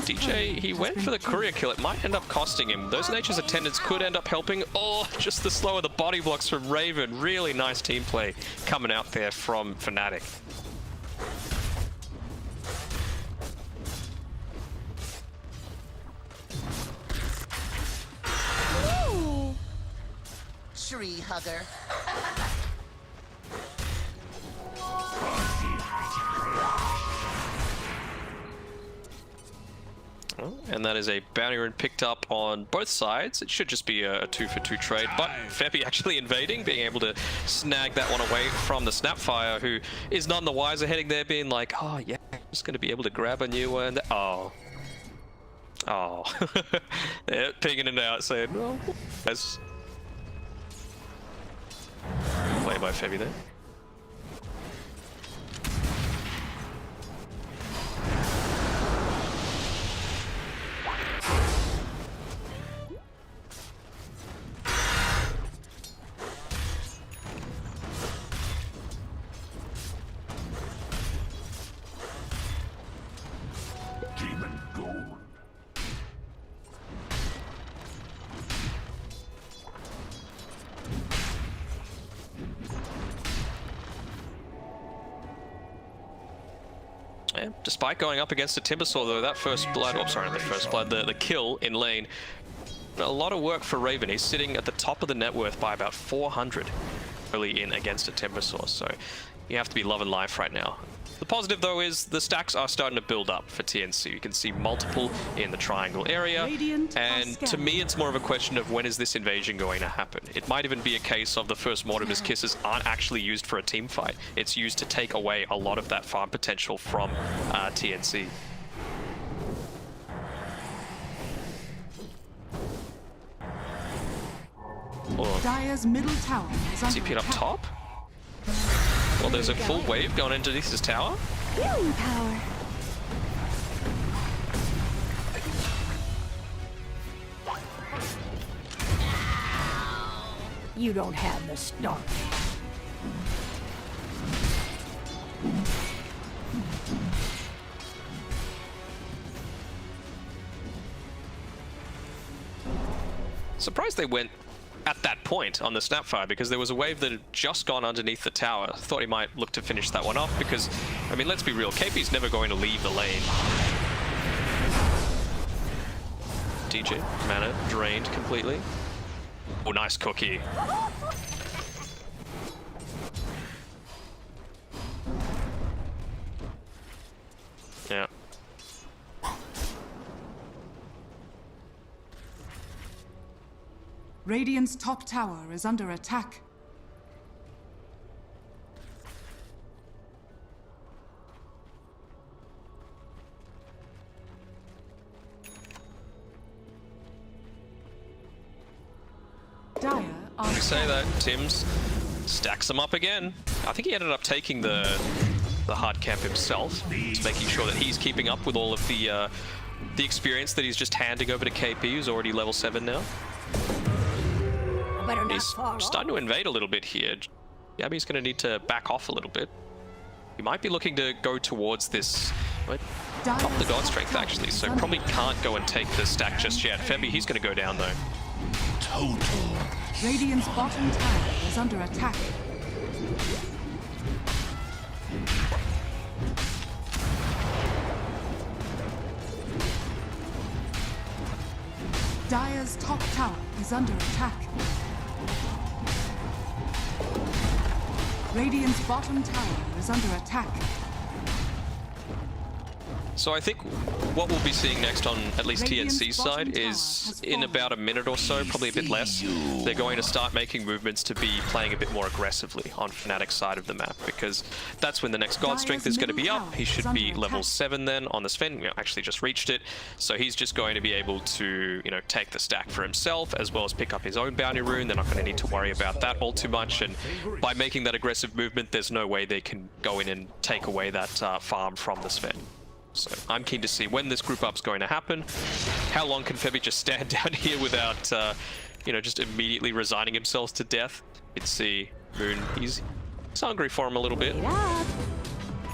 DJ, he went for the courier kill. It might end up costing him. Those nature's attendants could end up helping. Oh, just the slower the body blocks from Raven. Really nice team play coming out there from Fnatic. Ooh. Tree hugger. And that is a bounty rune picked up on both sides. It should just be a 2-for-2 trade, but Febby actually invading, being able to snag that one away from the Snapfire, who is none the wiser, heading there being like, oh yeah, I'm just going to be able to grab a new one. Oh. Oh. Yeah, pigging it out, saying, well, as play by Febby there. Yeah, despite going up against a Timbersaw though, that first blood, oh sorry, not the first blood, the kill in lane, a lot of work for Raven. He's sitting at the top of the net worth by about 400 early in against a Timbersaw, so you have to be loving life right now. The positive though is the stacks are starting to build up for TNC. You can see multiple in the triangle area, and to me it's more of a question of when is this invasion going to happen. It might even be a case of the first Mortimer's Kisses aren't actually used for a team fight. It's used to take away a lot of that farm potential from TNC. Dire's middle tower is under CP up attack. top. Well, there's a full wave going underneath his tower. Healing power. You don't have the start. Surprised they went at that point on the Snapfire, because there was a wave that had just gone underneath the tower. Thought he might look to finish that one off because, I mean, let's be real, KP's never going to leave the lane. DJ, mana drained completely. Oh, nice cookie. Yeah. Radiant's top tower is under attack. Dire are You say that, Tim's stacks them up again. I think he ended up taking the hard camp himself, just making sure that he's keeping up with all of the experience that he's just handing over to KP, who's already level 7 now. He's starting to invade a little bit here. Gabby's going to need to back off a little bit. He might be looking to go towards this, up the God Strength actually, so probably can't go and take the stack just yet. Febby, he's going to go down though. Total. Radiant's bottom tower is under attack. Dire's top tower is under attack. Radiant's bottom tower is under attack. So I think what we'll be seeing next on at least TNC's side is in about a minute or so, probably a bit less, they're going to start making movements to be playing a bit more aggressively on Fnatic's side of the map, because that's when the next God Strength is going to be up. He should be level 7 then on the Sven, actually just reached it, so he's just going to be able to, take the stack for himself as well as pick up his own bounty rune. They're not going to need to worry about that all too much, and by making that aggressive movement, there's no way they can go in and take away that farm from the Sven. So I'm keen to see when this group up's going to happen. How long can Febby just stand down here without, just immediately resigning himself to death? Let's see. Moon, he's hungry for him a little bit.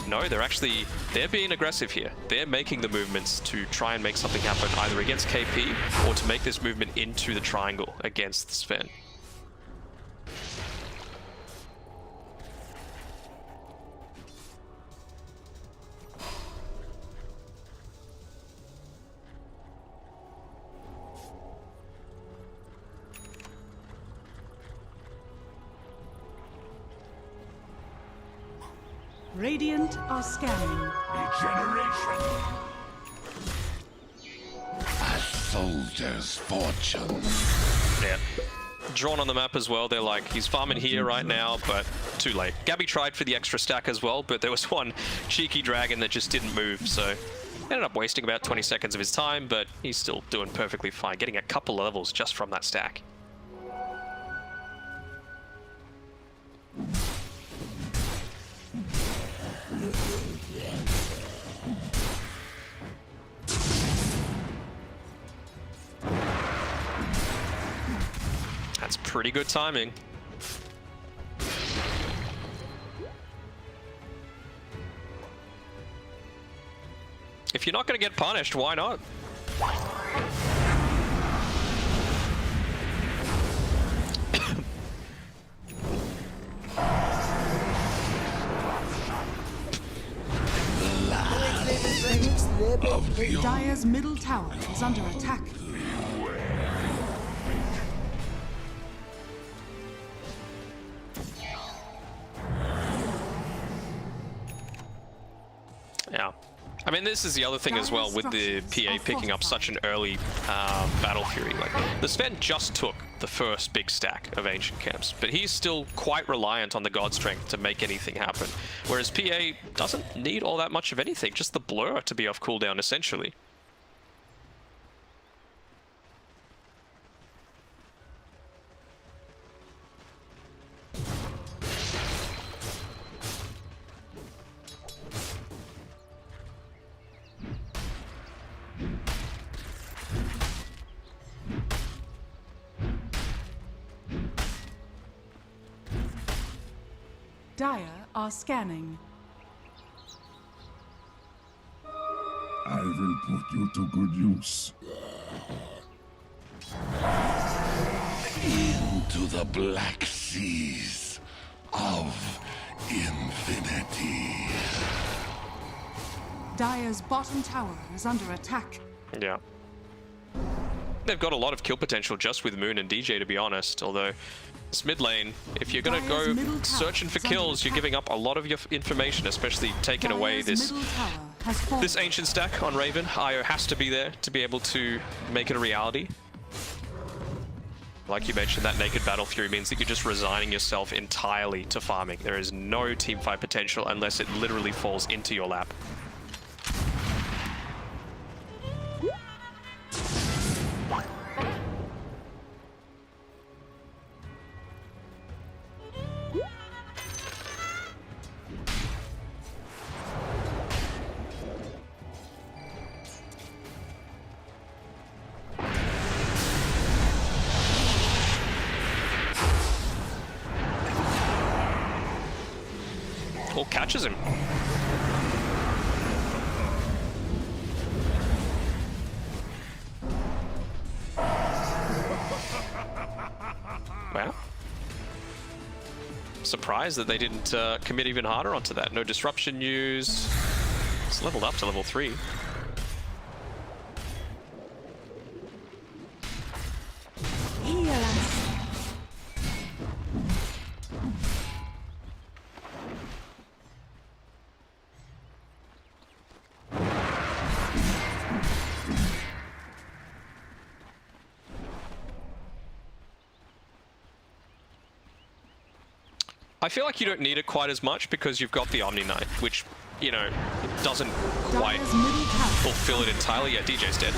No, they're being aggressive here. They're making the movements to try and make something happen either against KP or to make this movement into the triangle against Sven. Radiant are scanning. Regeneration. A soldier's fortune. Yeah. Drawn on the map as well, they're like, he's farming here right now, but too late. Gabby tried for the extra stack as well, but there was one cheeky dragon that just didn't move, so ended up wasting about 20 seconds of his time, but he's still doing perfectly fine, getting a couple of levels just from that stack. That's pretty good timing. If you're not going to get punished, why not? Dire's middle tower is under attack. Yeah. I mean, this is the other thing as well with the PA picking up such an early Battle Fury. Like, the Sven just took the first big stack of Ancient Camps, but he's still quite reliant on the God Strength to make anything happen. Whereas PA doesn't need all that much of anything, just the blur to be off cooldown, essentially. Dire are scanning. I will put you to good use. Into the black seas of infinity. Dire's bottom tower is under attack. Yeah. they've got a lot of kill potential just with Moon and DJ, to be honest. Although this mid lane, if you're gonna go searching for kills, you're giving up a lot of your information, especially taking away this ancient stack on Raven. Io has to be there to be able to make it a reality. Like you mentioned, that Naked Battle Fury means that you're just resigning yourself entirely to farming. There is no teamfight potential unless it literally falls into your lap. Or catches him. Wow. Surprised that they didn't commit even harder onto that. No disruption used. It's leveled up to level 3. I feel like you don't need it quite as much because you've got the Omni Knight, which, you know, doesn't quite fulfill it entirely. Yeah, DJ's dead.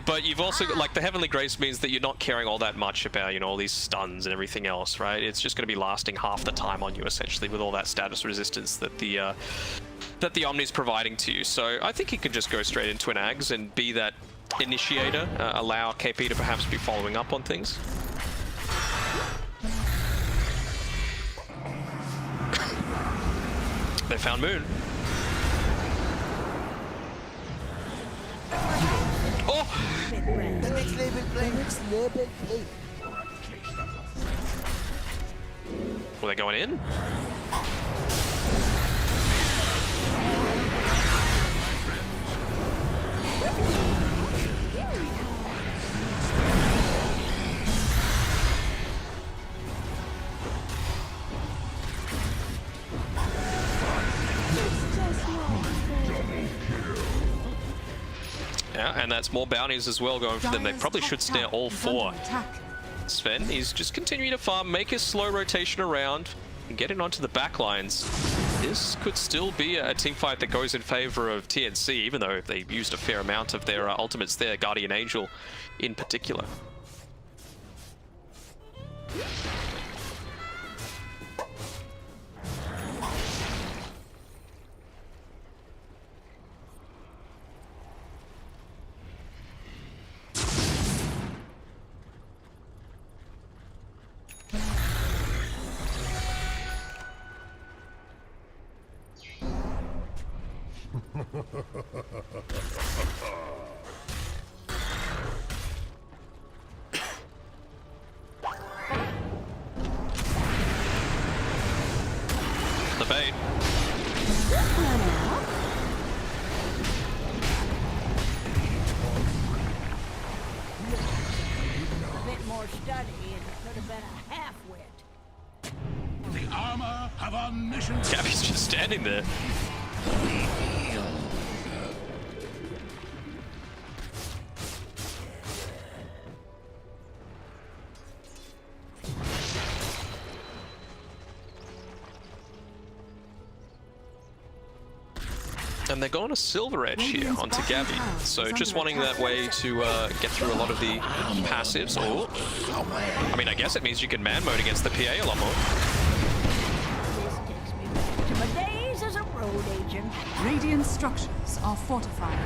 But you've also got, like, the Heavenly Grace means that you're not caring all that much about, you know, all these stuns and everything else, right? It's just going to be lasting half the time on you, essentially, with all that status resistance that the Omni's providing to you. So I think you can just go straight into an Ags and be that initiator, allow KP to perhaps be following up on things. They found Moon. Oh! The next label play. The next label play. Were they going in? Yeah, and that's more bounties as well going for them. They probably should snare all 4. Sven, he's just continuing to farm, make his slow rotation around, and getting onto the back lines. This could still be a team fight that goes in favor of TNC, even though they used a fair amount of their ultimates there, Guardian Angel in particular. The bait. A bit more study and it could have been a half-wit. The armor have omniscience. Gabby's just standing there. And they're going a Silver Edge here onto Gabby. So just wanting that way to get through a lot of the passives. Or, I mean, I guess it means you can man mode against the PA a lot more. This takes me back to my days as a road agent. Radiant structures are fortified.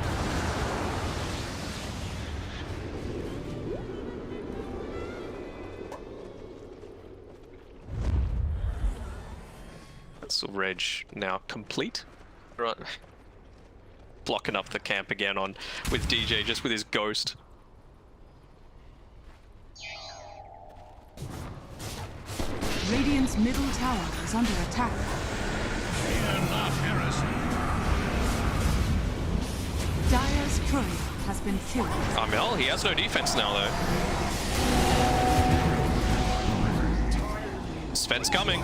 Silver Edge now complete. Right. Blocking up the camp again on with DJ, just with his ghost. Radiant's middle tower is under attack. Fear not heresy. Dire's courier has been killed. Amel, he has no defense now though. Sven's coming.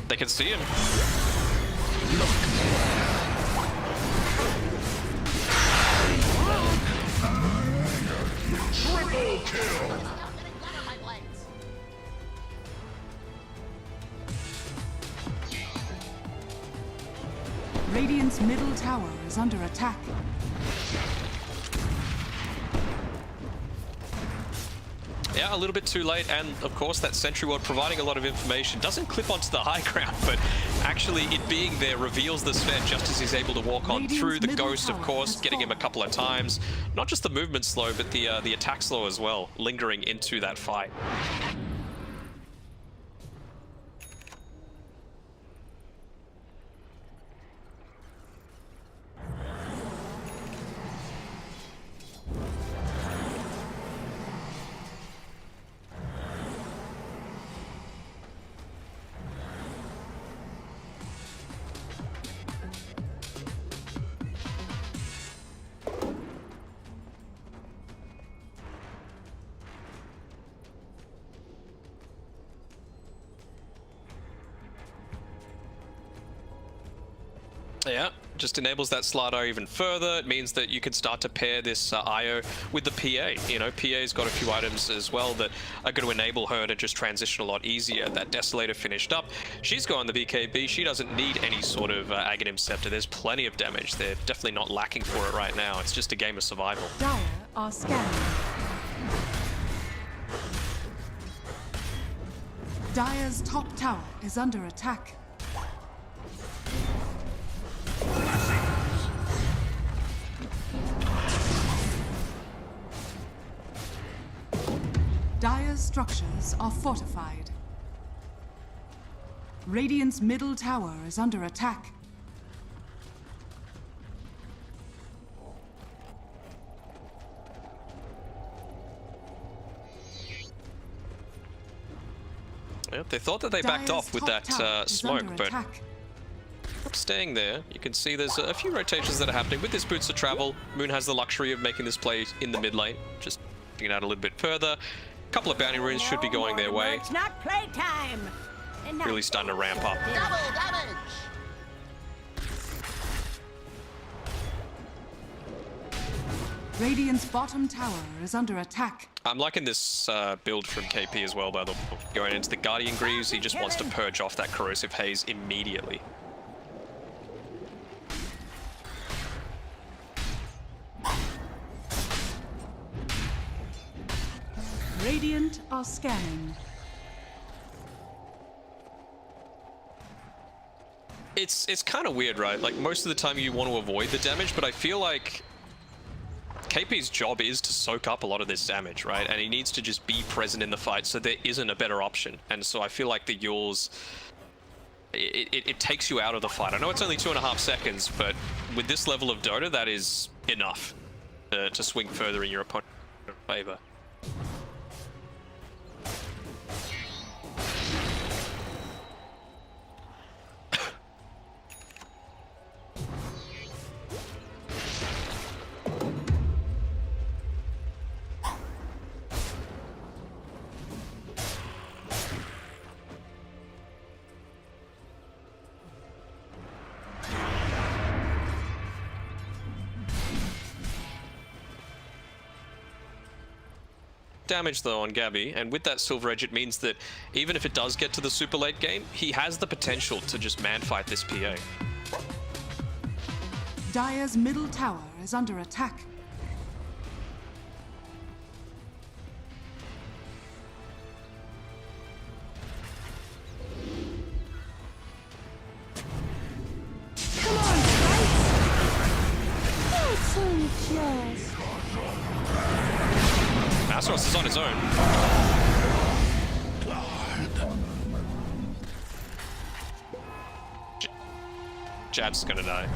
They can see him. Triple kill. Radiant's middle tower is under attack. Yeah, a little bit too late, and of course that sentry ward providing a lot of information doesn't clip onto the high ground, but actually it being there reveals the Sven just as he's able to walk on through. The ghost, of course, getting him a couple of times. Not just the movement slow, but the attack slow as well, lingering into that fight. Yeah, just enables that Slardar even further. It means that you can start to pair this IO with the PA. You know, PA's got a few items as well that are going to enable her to just transition a lot easier. That Desolator finished up. She's going the BKB. She doesn't need any sort of Aghanim Scepter. There's plenty of damage. They're definitely not lacking for it right now. It's just a game of survival. Dire are scanning. Dire's top tower is under attack. Dire's structures are fortified. Radiant's middle tower is under attack. Yep, they thought that they backed off with that smoke, but staying there. You can see there's a few rotations that are happening. With this Boots of Travel, Moon has the luxury of making this play in the mid lane, just putting it out a little bit further. A couple of bounty runes should be going their way. It's not playtime. Really starting to ramp up. Double damage! Radiant's bottom tower is under attack. I'm liking this build from KP as well, by the way. Going into the Guardian Greaves, he just wants to purge off that corrosive haze immediately. Radiant are scanning. It's kind of weird, right? Like, most of the time you want to avoid the damage, but I feel like KP's job is to soak up a lot of this damage, right? And he needs to just be present in the fight, so there isn't a better option. And so I feel like the Yules, it takes you out of the fight. I know it's only 2.5 seconds, but with this level of Dota, that is enough to swing further in your opponent's favor. Damage though on Gabby, and with that Silver Edge it means that even if it does get to the super late game, he has the potential to just man fight this PA. Dire's middle tower is under attack. Come on, guys! It's only just... Asros is on his own. Jab's gonna die.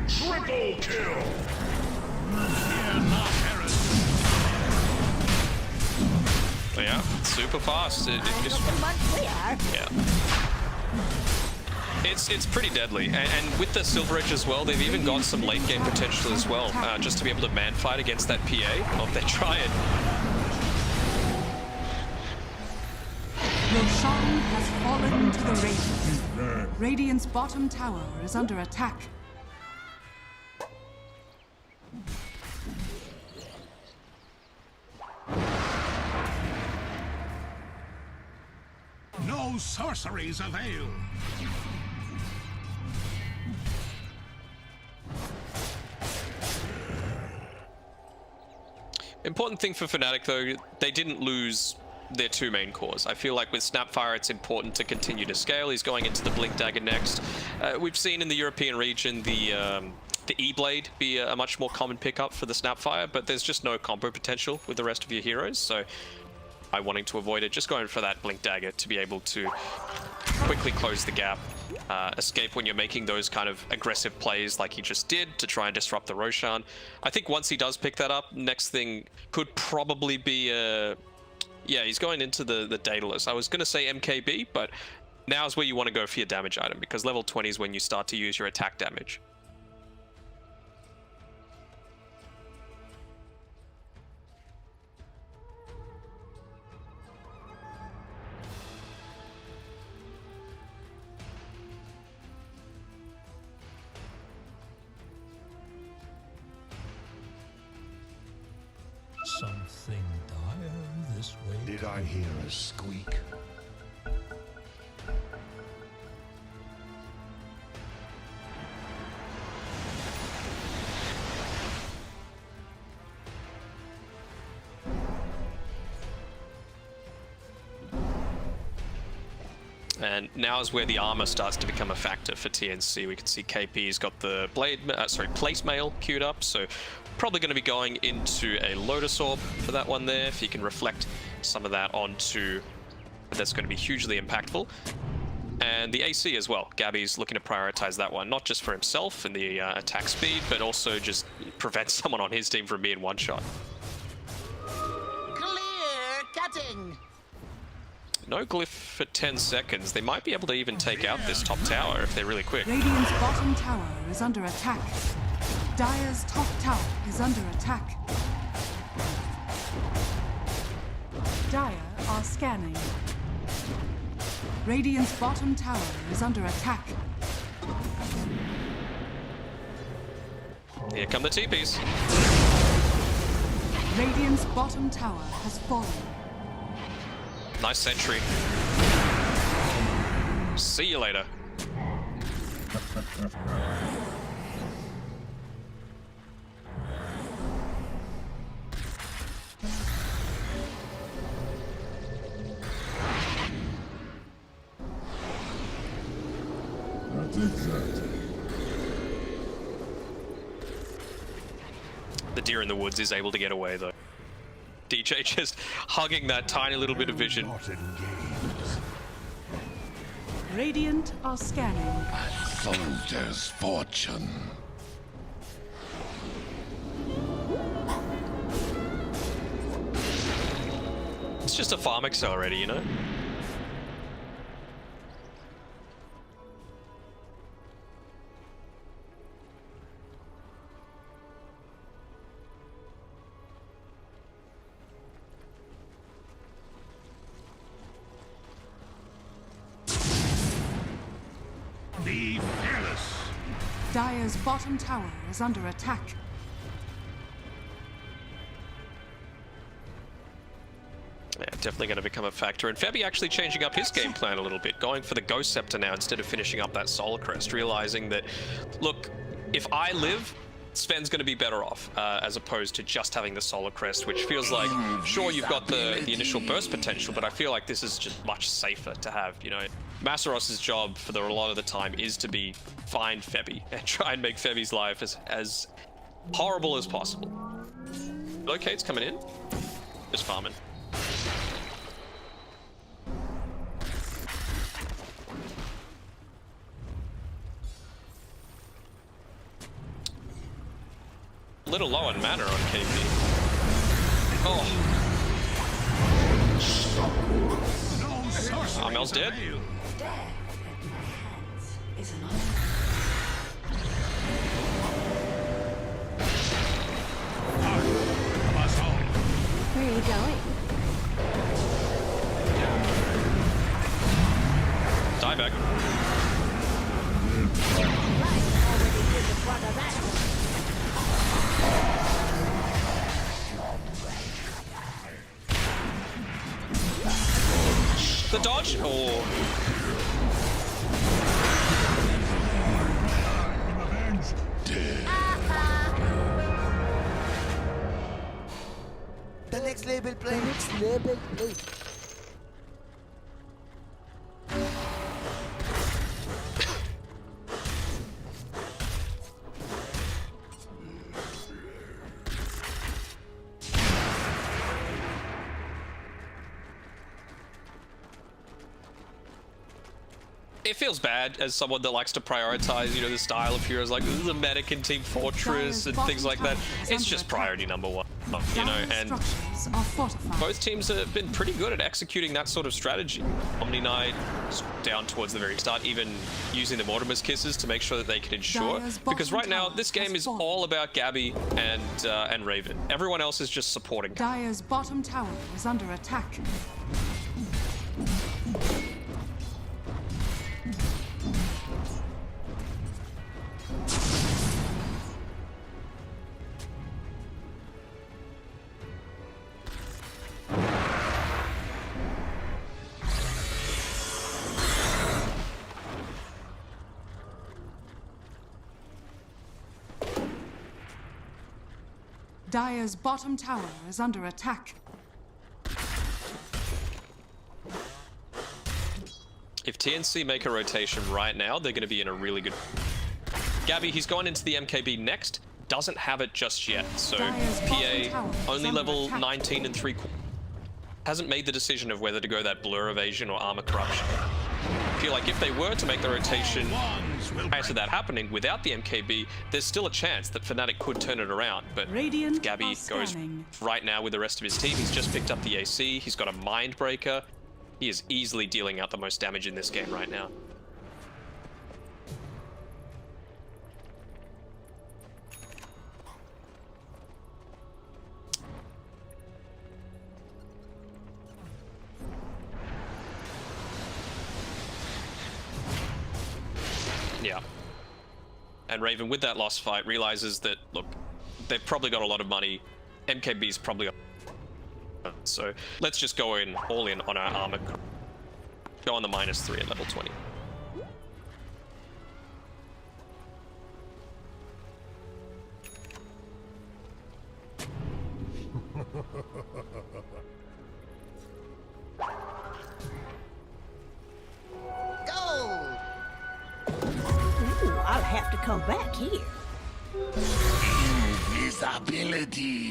Triple kill. Fear not, heresy. super fast. It just, yeah. It's pretty deadly, and with the Silver Edge as well, they've even got some late game potential as well, just to be able to man fight against that PA. Well, if they try it. Roshan has fallen to the Radiant. Radiant's bottom tower is under attack. No sorceries avail. Important thing for Fnatic though, they didn't lose their two main cores. I feel like with Snapfire it's important to continue to scale. He's going into the Blink Dagger next. We've seen in the European region the E-Blade be a much more common pickup for the Snapfire, but there's just no combo potential with the rest of your heroes, so by wanting to avoid it, just going for that Blink Dagger to be able to quickly close the gap, escape when you're making those kind of aggressive plays like he just did to try and disrupt the Roshan. I think once he does pick that up, next thing could probably be yeah, he's going into the Daedalus. I was going to say MKB, but now is where you want to go for your damage item, because level 20 is when you start to use your attack damage. Something dire this way. Did I hear a squeak? And now is where the armor starts to become a factor for TNC. We can see KP's got the place mail queued up, so probably going to be going into a Lotus Orb for that one there. If he can reflect some of that onto, that's going to be hugely impactful. And the AC as well. Gabby's looking to prioritize that one, not just for himself and the attack speed, but also just prevent someone on his team from being one shot. Clear cutting. No glyph for 10 seconds. They might be able to even take out this top tower if they're really quick. Radiant's bottom tower is under attack. Dire's top tower is under attack. Dire are scanning. Radiant's bottom tower is under attack. Here come the TPs. Radiant's bottom tower has fallen. Nice sentry. See you later. The deer in the woods is able to get away though. DJ just hugging that tiny little bit of vision. Radiant are scanning. A soldier's fortune. It's just a farm accelerator, you know? Be fearless. Dire's bottom tower is under attack. Yeah, definitely going to become a factor. And Febby actually changing up his game plan a little bit, going for the Ghost Scepter now instead of finishing up that Solar Crest, realizing that, look, if I live, Sven's going to be better off, as opposed to just having the Solar Crest, which feels like, sure, you've got the initial burst potential, but I feel like this is just much safer to have, you know. Masaros' job for a lot of the time is to find Febby and try and make Febby's life as horrible as possible. Locate's coming in, just farming. Little low on mana on KP. Oh. No sorceries Armel's dead. avail. Death at my hands is an honor. Part of us all. Where are you going? Die back. The dodge? Oh. The next label play. The next label play. It feels bad as someone that likes to prioritize, you know, the style of heroes like this is a medic in Team Fortress and things like that. It's just priority number one, you know, and both teams have been pretty good at executing that sort of strategy. Omni Knight down towards the very start, even using the Mortimer's Kisses to make sure that they can ensure. Because right now, this game is all about Gabby and Raven. Everyone else is just supporting. Dire's bottom tower is under attack. Dire's bottom tower is under attack. If TNC make a rotation right now, they're going to be in a really good... Gabby, he's gone into the MKB next, doesn't have it just yet, so PA only level 19 and 3/4. Hasn't made the decision of whether to go that Blur Evasion or Armor Corruption. I feel like if they were to make the rotation prior to that happening without the MKB, there's still a chance that Fnatic could turn it around, but Gabby goes right now with the rest of his team. He's just picked up the AC, he's got a Mind Breaker. He is easily dealing out the most damage in this game right now. Yeah. And Raven, with that lost fight, realizes that, look, they've probably got a lot of money. MKB's probably got... So let's just go in all in on our armor. Go on the -3 at level 20. Gold! Ooh, I'll have to come back here. Invisibility.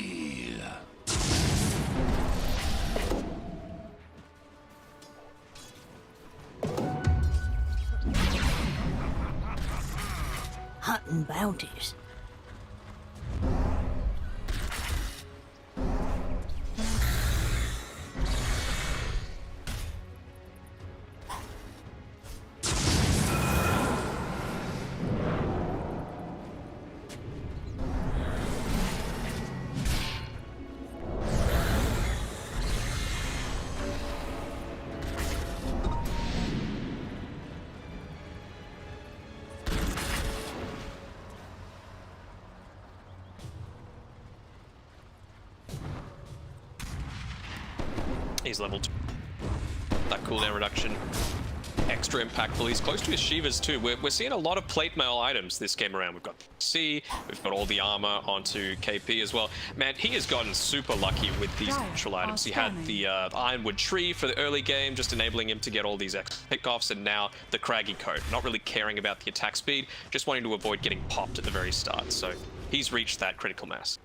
Hunting bounties. He's level 2. That cooldown reduction, extra impactful. He's close to his Shivas too. We're seeing a lot of plate mail items this game around. We've got C, we've got all the armor onto KP as well. Man, he has gotten super lucky with these natural items. He had the Ironwood Tree for the early game, just enabling him to get all these extra pickoffs, and now the Craggy Coat. Not really caring about the attack speed, just wanting to avoid getting popped at the very start. So he's reached that critical mass.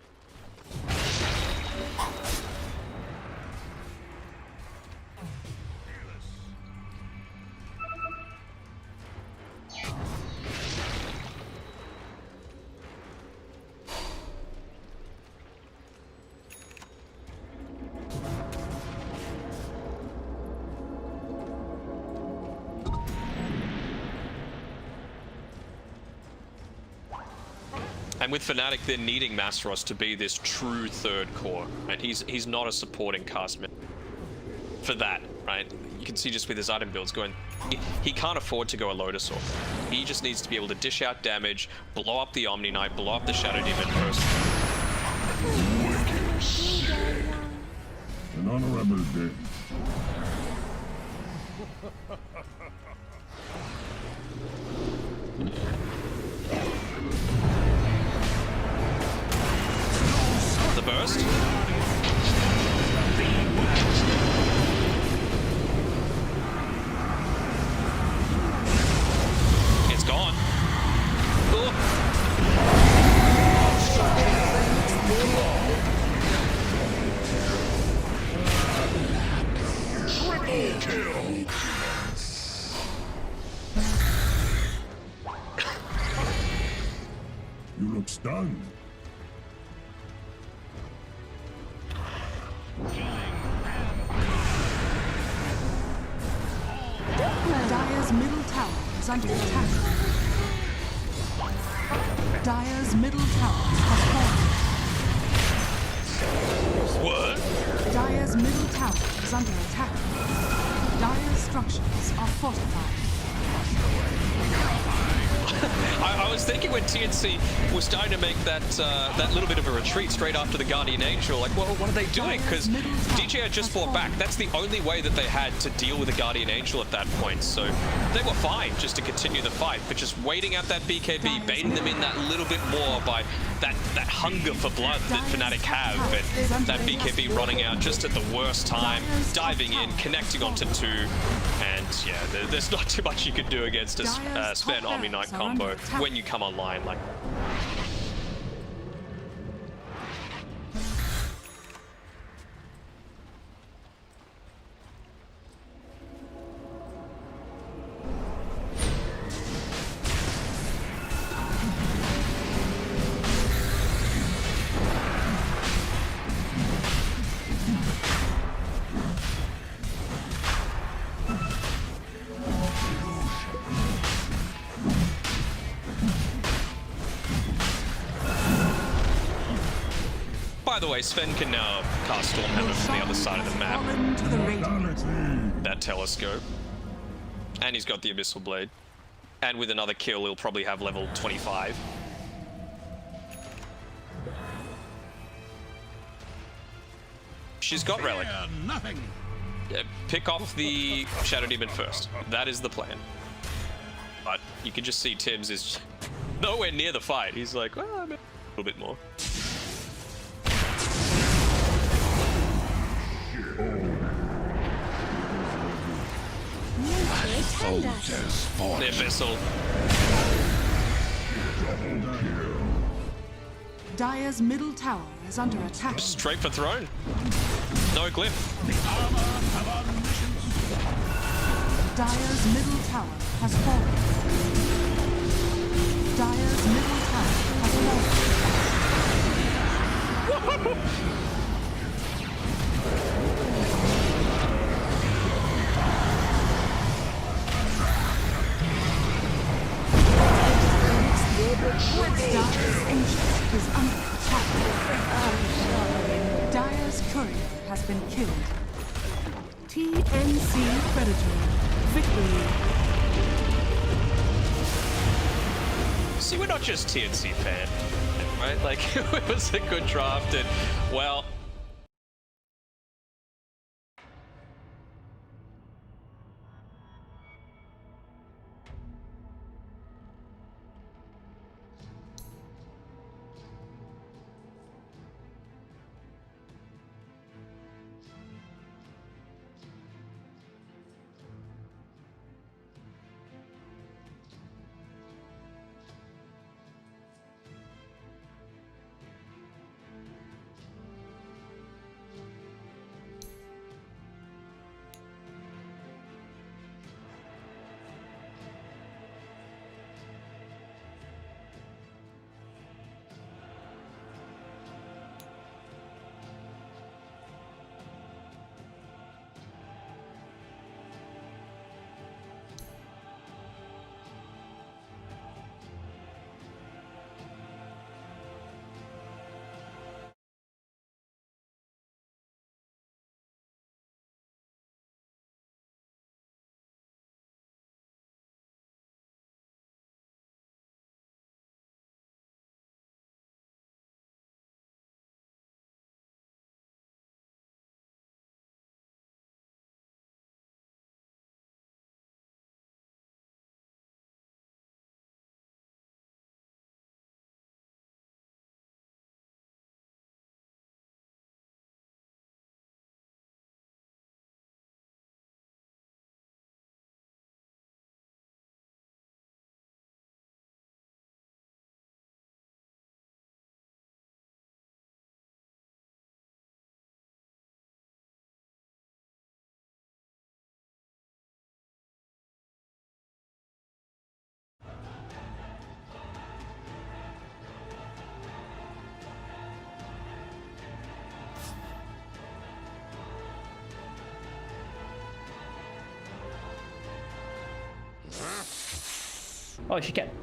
And with Fnatic, they're needing Masteros to be this true third core, right? He's not a supporting cast member for that, right? You can see just with his item builds going, he can't afford to go a Lotus Orb. He just needs to be able to dish out damage, blow up the Omni Knight, blow up the Shadow Demon first. An honorable day. The burst. It's gone. Oh. You look stunned. Dire's middle tower is under attack. Dire's middle tower has fallen. What? Dire's middle tower is under attack. Dire's structures are fortified. I was thinking when TNC was starting to make that that little bit of a retreat straight after the Guardian Angel, like, well, what are they doing? Because DJ had just fought back. That's the only way that they had to deal with the Guardian Angel at that point. So they were fine just to continue the fight, but just waiting out that BKB, baiting them in that little bit more by that hunger for blood that Fnatic have, and that BKB running out just at the worst time, diving in, connecting onto two, and yeah, there's not too much you can do against a Sven Omni Knight combo when you come online. Like, by the way, Sven can now cast Stormhammer from the other side of the map. That telescope. And he's got the Abyssal Blade. And with another kill, he'll probably have level 25. She's got Relic. Nothing. Pick off the Shadow Demon first. That is the plan. But you can just see Tibbs is nowhere near the fight. He's like, well, I'm a little bit more. The Abyssal. Dire's middle tower is under attack. Straight for throne. No glyph. Dire's middle tower has fallen. Dire's middle tower has fallen. Dire's ancient is under attack. Dire's courier has been killed. TNC Predator. Victory. See, we're not just TNC fan, right? Like, it was a good draft, and, well, Oh, she kept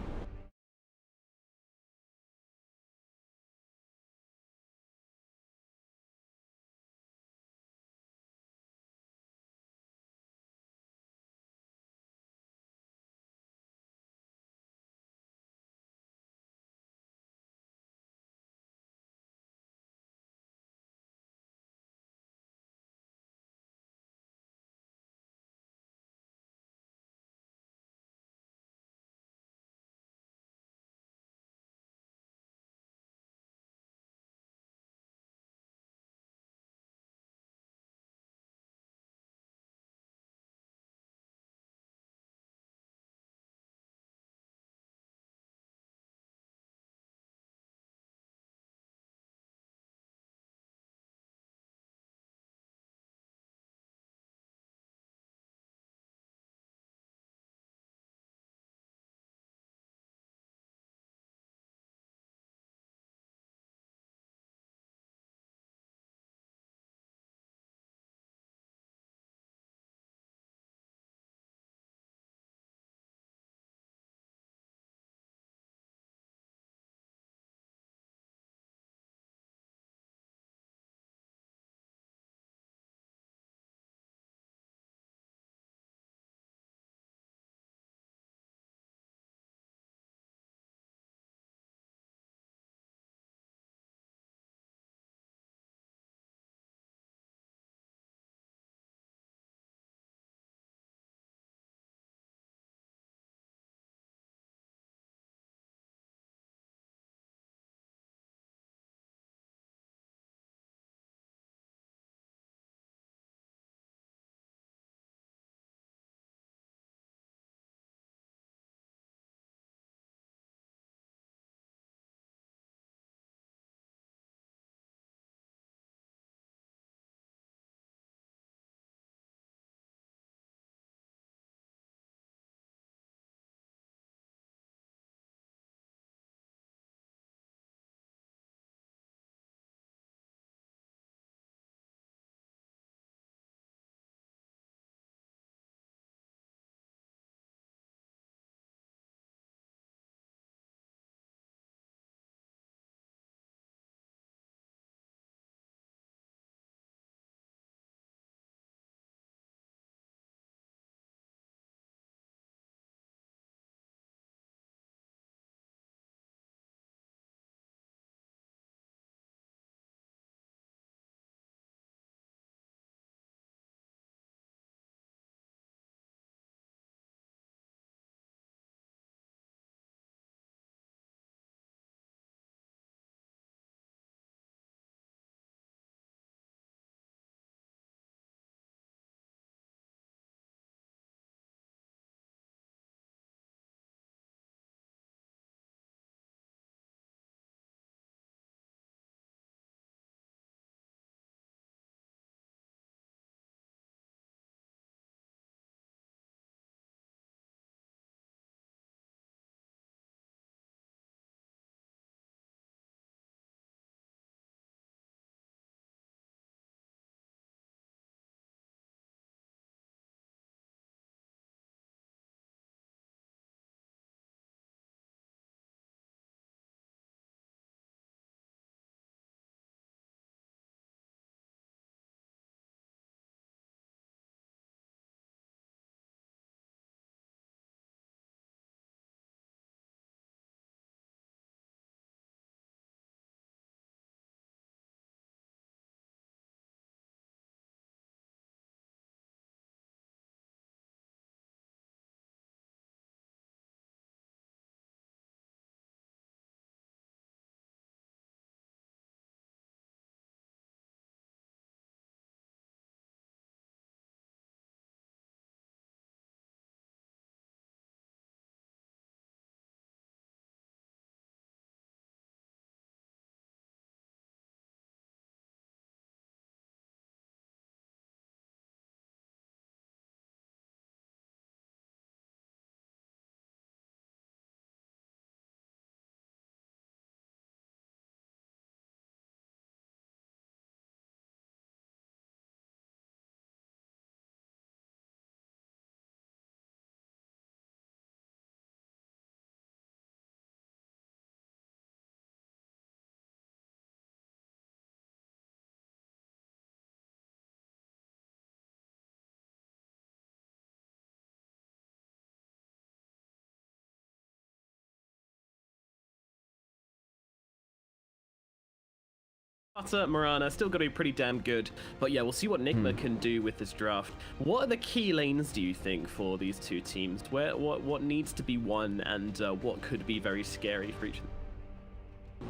Mirana still got to be pretty damn good, but yeah, we'll see what Nigma can do with this draft. What are the key lanes, do you think, for these two teams? What needs to be won, and what could be very scary for each of them?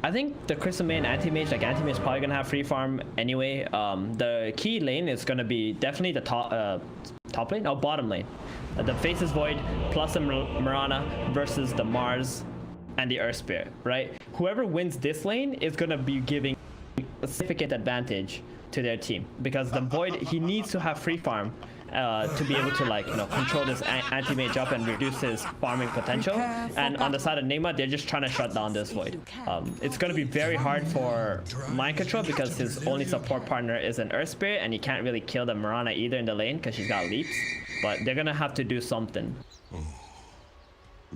I think the Crystal Main Anti-Mage, like Anti-Mage is probably gonna have free farm anyway. The key lane is gonna be definitely the top lane, or bottom lane. The Faceless Void plus the Mirana versus the Mars and the Earth Spirit, right? Whoever wins this lane is gonna be giving a significant advantage to their team, because the Void, he needs to have free farm to be able to, like, you know, control this anti-mage up and reduce his farming potential. And on the side of Nigma, they're just trying to shut down this Void. It's going to be very hard for Mind Control because his only support partner is an Earth Spirit, and he can't really kill the Mirana either in the lane because she's got leaps. But they're going to have to do something.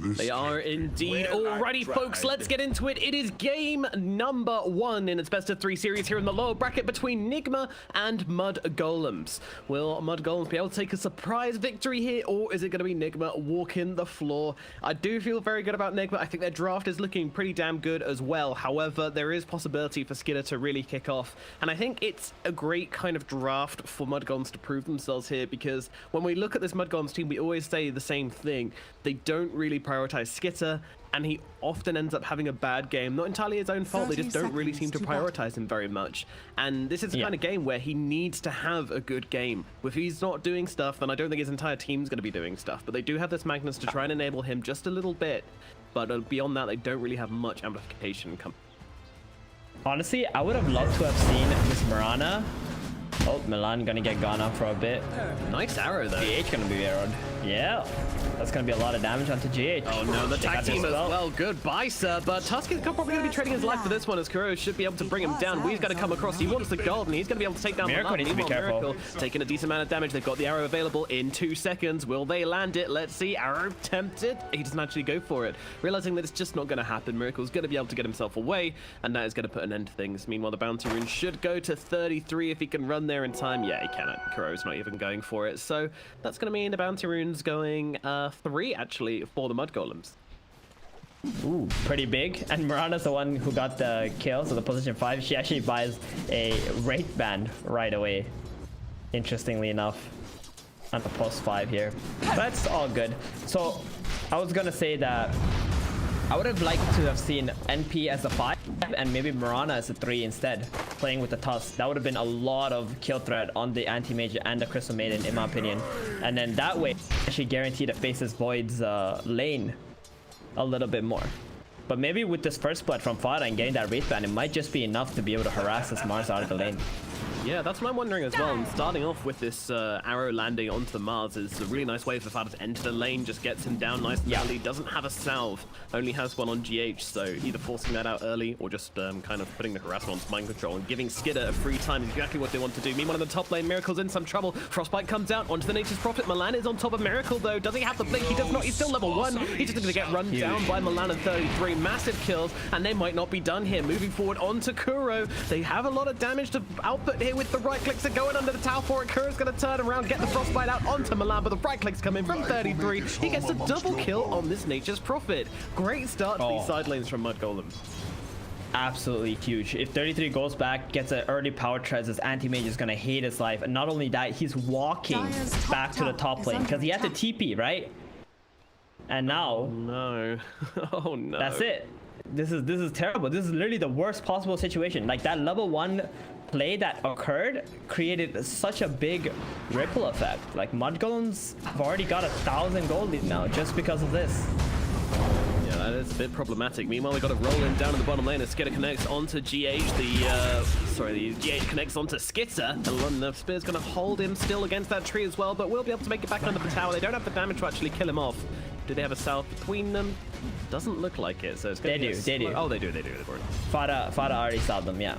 They are indeed. Alrighty, folks, let's get into it. It is game number 1 in its best of 3 series here in the lower bracket between Nigma and Mud Golems. Will Mud Golems be able to take a surprise victory here, or is it going to be Nigma walking the floor? I do feel very good about Nigma. I think their draft is looking pretty damn good as well. However, there is possibility for Skidder to really kick off, and I think it's a great kind of draft for Mud Golems to prove themselves here, because when we look at this Mud Golems team, we always say the same thing. They don't really prioritize Skitter, and he often ends up having a bad game. Not entirely his own fault, they just don't really seem to prioritize him very much. And this is the kind of game where he needs to have a good game. If he's not doing stuff, then I don't think his entire team's going to be doing stuff. But they do have this Magnus to try and enable him just a little bit. But beyond that, they don't really have much amplification come. Honestly, I would have loved to have seen this Mirana. Oh, Milan gonna get gone up for a bit. Nice arrow though. GH gonna be arrowed. Yeah, that's gonna be a lot of damage onto GH. Oh no, the tag team as well. Goodbye, sir. But Tusk is probably gonna be trading his life for this one, as Kuro should be able to bring him down. Wee's gonna come across. He wants the gold, and he's gonna be able to take down Miracle. Needs to be careful. Miracle taking a decent amount of damage. They've got the arrow available in 2 seconds. Will they land it? Let's see. Arrow tempted. He doesn't actually go for it, realizing that it's just not gonna happen. Miracle's gonna be able to get himself away, and that is gonna put an end to things. Meanwhile, the bounty rune should go to 33 if he can run there in time. Yeah, he cannot. Kuro's not even going for it. So that's going to mean the bounty runes going 3 actually for the Mud Golems. Ooh, pretty big. And Mirana's the one who got the kill, so the position 5. She actually buys a Wraith Band right away, interestingly enough, on the post 5 here. That's all good. So I was going to say that I would have liked to have seen NP as a 5 and maybe Mirana as a 3 instead, playing with the Tusk. That would have been a lot of kill threat on the Anti-Mage and the Crystal Maiden, in my opinion. And then that way, actually guarantee the Faceless Void's lane a little bit more. But maybe with this first split from Fada and getting that Wraith Band, it might just be enough to be able to harass this Mars out of the lane. Yeah, that's what I'm wondering as well. And starting off with this arrow landing onto the Mars is a really nice way for Fada to enter the lane, just gets him down nice and early. Doesn't have a salve, only has one on GH, so either forcing that out early or just kind of putting the harassment onto Mind Control and giving Skidder a free time is exactly what they want to do. Meanwhile, in the top lane, Miracle's in some trouble. Frostbite comes out onto the Nature's Prophet. Milan is on top of Miracle though. Does he have the blink? He does not. He's still level 1. He's just going to get run down by Milan at 33. Massive kills, and they might not be done here. Moving forward onto Kuro. They have a lot of damage to output here with the right clicks are going under the tower for it. Kuro's going to turn around, get the Frostbite out onto Milan, but the right clicks come in from 33. He gets a double kill on this Nature's Prophet. Great start to these side lanes from Mud Golems. Absolutely huge. If 33 goes back, gets an early power treads, this Anti-Mage is going to hate his life. And not only that, he's walking back to the top lane because he had to TP, right? And now... Oh, no. Oh, no. That's it. This is terrible. This is literally the worst possible situation. Like, that level 1 play that occurred created such a big ripple effect. Like, Mud Golems have already got 1,000 gold lead now just because of this. Yeah, that is a bit problematic. Meanwhile, we got a roll in down in the bottom lane as Skitter connects onto GH. The GH connects onto Skitter. The Spear's going to hold him still against that tree as well, but we'll be able to make it back under the tower. They don't have the damage to actually kill him off. Do they have a south between them? Doesn't look like it, so it's going to be They do. Oh, they do. Fada already saw them, yeah.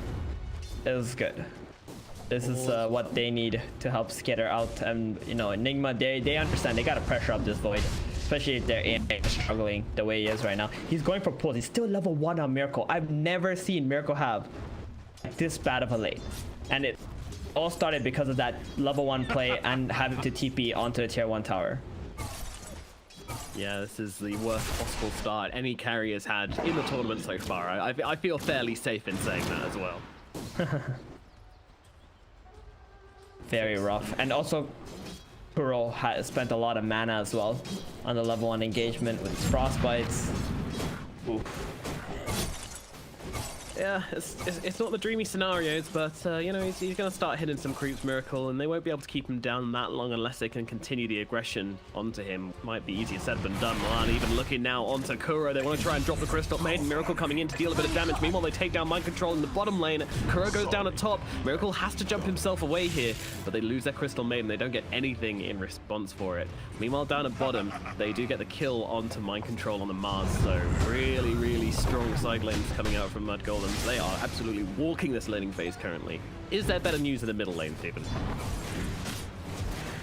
It was good. This is what they need to help Skitter out. And, you know, Enigma, they understand. They got to pressure up this Void. Especially if they're struggling the way he is right now. He's going for pulls. He's still level 1 on Miracle. I've never seen Miracle have this bad of a lane. And it all started because of that level 1 play and having to TP onto the tier 1 tower. Yeah, this is the worst possible start any carry has had in the tournament so far. I feel fairly safe in saying that as well. Very rough. And also, Kuro has spent a lot of mana as well on the level 1 engagement with his frostbites. Oof. Yeah, it's not the dreamy scenarios, but you know, he's going to start hitting some creeps, Miracle, and they won't be able to keep him down that long unless they can continue the aggression onto him. Might be easier said than done. Milan even looking now onto Kuro. They want to try and drop the Crystal Maiden. Miracle coming in to deal a bit of damage. Meanwhile, they take down Mind Control in the bottom lane. Kuro goes down at top. Miracle has to jump himself away here, but they lose their Crystal Maiden. They don't get anything in response for it. Meanwhile, down at bottom, they do get the kill onto Mind Control on the Mars, so really, really strong side lanes coming out from Mud Golems. They are absolutely walking this laning phase currently. Is there better news in the middle lane, Stephen?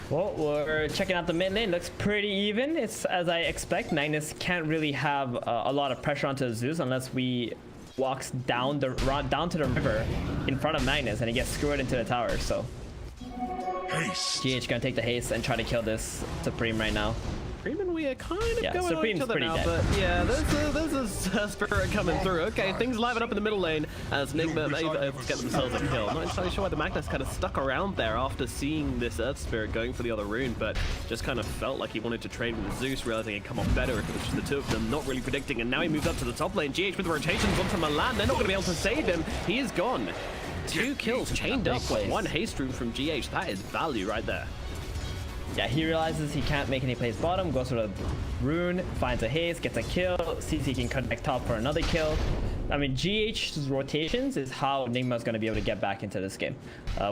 Well, we're checking out the mid lane. Looks pretty even. It's as I expect. Magnus can't really have a lot of pressure onto Zeus unless we walks down to the river in front of Magnus and he gets screwed into the tower. So GH gonna take the haste and try to kill this Supreme right now. Supreme and we are kind of going Supreme's on each other now, but yeah, there's a spirit coming through. Okay, things liven up in the middle lane as Nigma able to get themselves a kill. I'm not entirely sure why the Magnus kind of stuck around there after seeing this Earth Spirit going for the other rune, but just kind of felt like he wanted to trade with Zeus, realizing it'd come off better if it was just the two of them, not really predicting, and now he moves up to the top lane. GH with the rotations onto Milan. They're not going to be able to save him. He is gone. 2 kills chained up with 1 haste rune from GH. That is value right there. Yeah, he realizes he can't make any plays bottom, goes for the rune, finds a haste, gets a kill, sees he can connect top for another kill. I mean, GH's rotations is how Enigma is going to be able to get back into this game.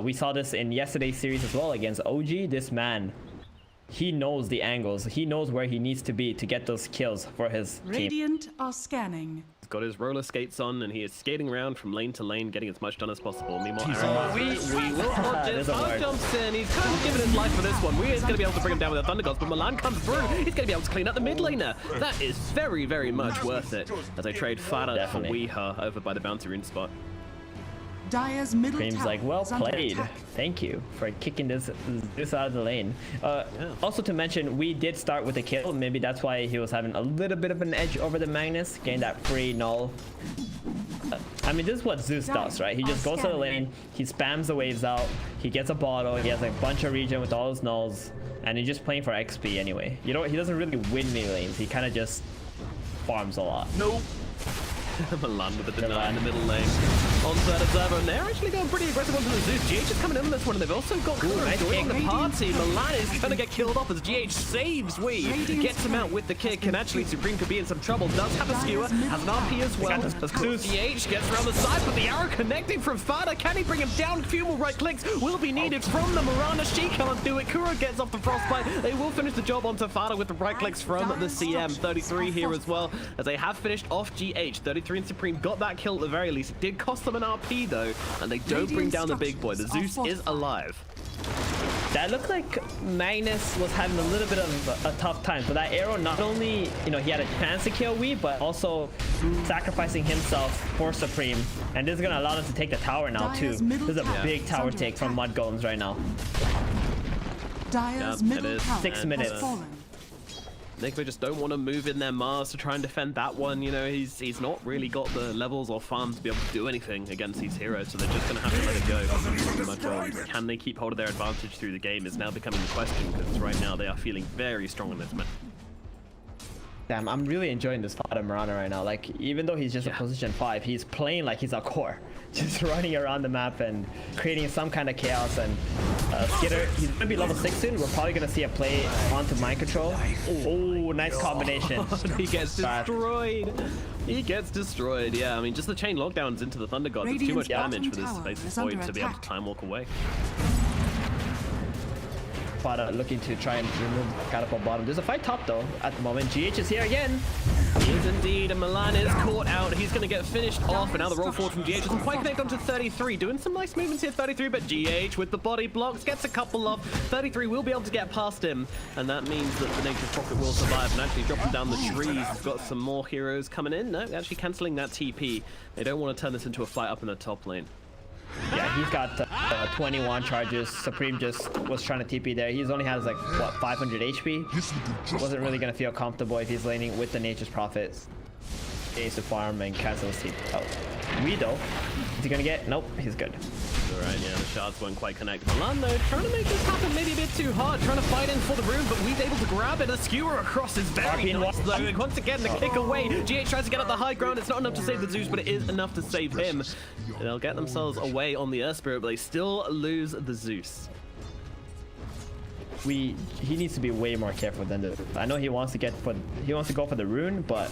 We saw this in yesterday's series as well against OG. This man, he knows the angles. He knows where he needs to be to get those kills for his team. Radiant are scanning. He's got his roller skates on and he is skating around from lane to lane, getting as much done as possible. Meanwhile, we will dodge it. Far jumps in. He's kind of giving his life for this one. We're going to be able to bring him down with the Thunder Gods, but Milan comes through. He's going to be able to clean up the mid laner. That is very, very much worth it as I trade Farah for Weeha over by the Bounty Rune spot. Dire's middle Scream's tower like, well is under played. attack. Thank you for kicking this out of the lane. Also to mention, we did start with a kill. Maybe that's why he was having a little bit of an edge over the Magnus, getting that free null. I mean, this is what Zeus does, right? He just goes to the lane, he spams the waves out, he gets a bottle, he has a bunch of regen with all his nulls, and he's just playing for XP anyway. You know, he doesn't really win mid lanes, he kind of just farms a lot. Nope. Milan with the deny in the middle lane. On that observer, and they're actually going pretty aggressive onto the Zeus. GH is coming in on this one, and they've also got Kuro joining the party. Milan is going to get killed off as GH saves Wee, gets him out with the kick, and actually Supreme could be in some trouble. Does have a skewer, has an RP as well. As GH gets around the side, but the arrow connecting from Fada. Can he bring him down? A few more right clicks will be needed from the Mirana. She can't do it. Kuro gets off the frostbite. They will finish the job onto Fada with the right clicks from the CM. 33 here as well, as they have finished off GH. 33 and Supreme got that kill at the very least. It did cost them an RP though, and they don't bring down the big boy. The Zeus is alive. That looked like Magnus was having a little bit of a tough time. So that arrow, not only, you know, he had a chance to kill Wee, but also sacrificing himself for Supreme. And this is gonna allow them to take the tower now too. This is a big tower take from Mud Golems right now. Dire's middle tower 6 minutes. has fallen. Nikobaby just don't want to move in their Mars to try and defend that one. You know, he's not really got the levels or farms to be able to do anything against these heroes, so they're just going to have to let it go. Can they keep hold of their advantage through the game is now becoming the question, because right now they are feeling very strong in this match. Damn, I'm really enjoying this Fada Mirana right now. Like, even though he's just a position 5, he's playing like he's a core. Just running around the map and creating some kind of chaos. And Skitter, he's gonna be level 6 soon. We're probably gonna see a play onto Mind Control. Oh, nice combination. He gets destroyed. He gets destroyed. Yeah, I mean, just the chain lockdowns into the Thunder Gods. It's too much damage for this Space's Void to be able to time walk away. Fada looking to try and remove Catapult bottom. There's a fight top though at the moment. GH is here again. He is indeed, and Milan is caught out. He's going to get finished off, and now the roll forward from GH doesn't quite connect onto 33. Doing some nice movements here, 33, but GH with the body blocks gets a couple off. 33 will be able to get past him, and that means that the Nature's Prophet will survive and actually drop him down the trees. He's got some more heroes coming in. No, actually cancelling that TP. They don't want to turn this into a fight up in the top lane. Yeah, he's got 21 charges. Supreme just was trying to TP there. He's only has like, what, 500 HP? Wasn't really going to feel comfortable if he's laning with the Nature's Prophets. He needs to farm and cancel his TP out. We though, he gonna get? Nope, he's good. Alright, yeah, the shards won't quite connect. Milan, though, trying to make this happen maybe a bit too hard, trying to fight in for the room, but we's able to grab it. A skewer across his belly. Nice, though. Once again, the kick away. GH tries to get up the high ground. It's not enough to save the Zeus, but it is enough to save him. They'll get themselves away on the Earth Spirit, but they still lose the Zeus. He needs to be way more careful than this. I know he wants to go for the rune, but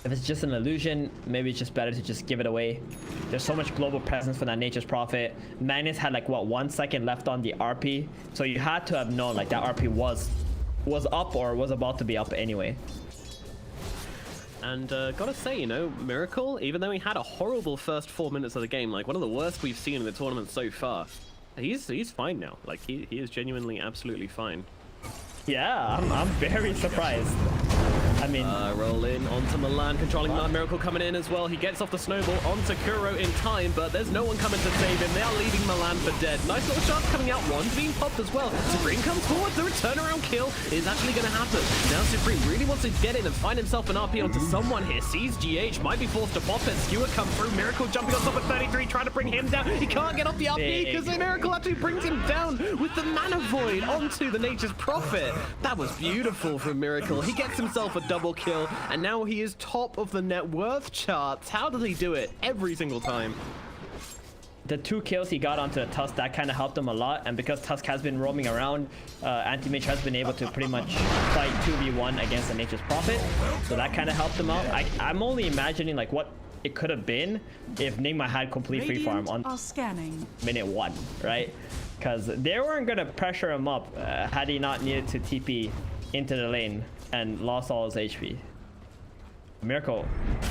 if it's just an illusion, maybe it's just better to just give it away. There's so much global presence for that Nature's Prophet. Magnus had like, what, 1 second left on the RP, so you had to have known like that RP was up or was about to be up anyway. And gotta say, you know, Miracle, even though he had a horrible first 4 minutes of the game, like one of the worst we've seen in the tournament so far, he's fine now. Like he is genuinely absolutely fine. Yeah, I'm very surprised. I mean, roll in onto Milan, controlling Mad Miracle coming in as well. He gets off the snowball onto Kuro in time, but there's no one coming to save him. They are leaving Milan for dead. Nice little shots coming out. One's being popped as well. Supreme comes forward. The turnaround kill is actually going to happen. Now Supreme really wants to get in and find himself an RP onto someone here. Sees GH, might be forced to pop it. Skewer come through. Miracle jumping on top of 33, trying to bring him down. He can't get off the RP because the Miracle actually brings him down with the Mana Void onto the Nature's Prophet. That was beautiful from Miracle. He gets himself a double kill, and now he is top of the net worth charts. How does he do it every single time? The 2 kills he got onto the Tusk, that kind of helped him a lot, and because Tusk has been roaming around, Anti-Mage has been able to pretty much fight 2v1 against the Nature's Prophet, so that kind of helped him out. I'm only imagining like what it could have been if Nigma had complete free farm on minute 1, right? Because they weren't going to pressure him up had he not needed to TP into the lane and lost all his HP. Miracle,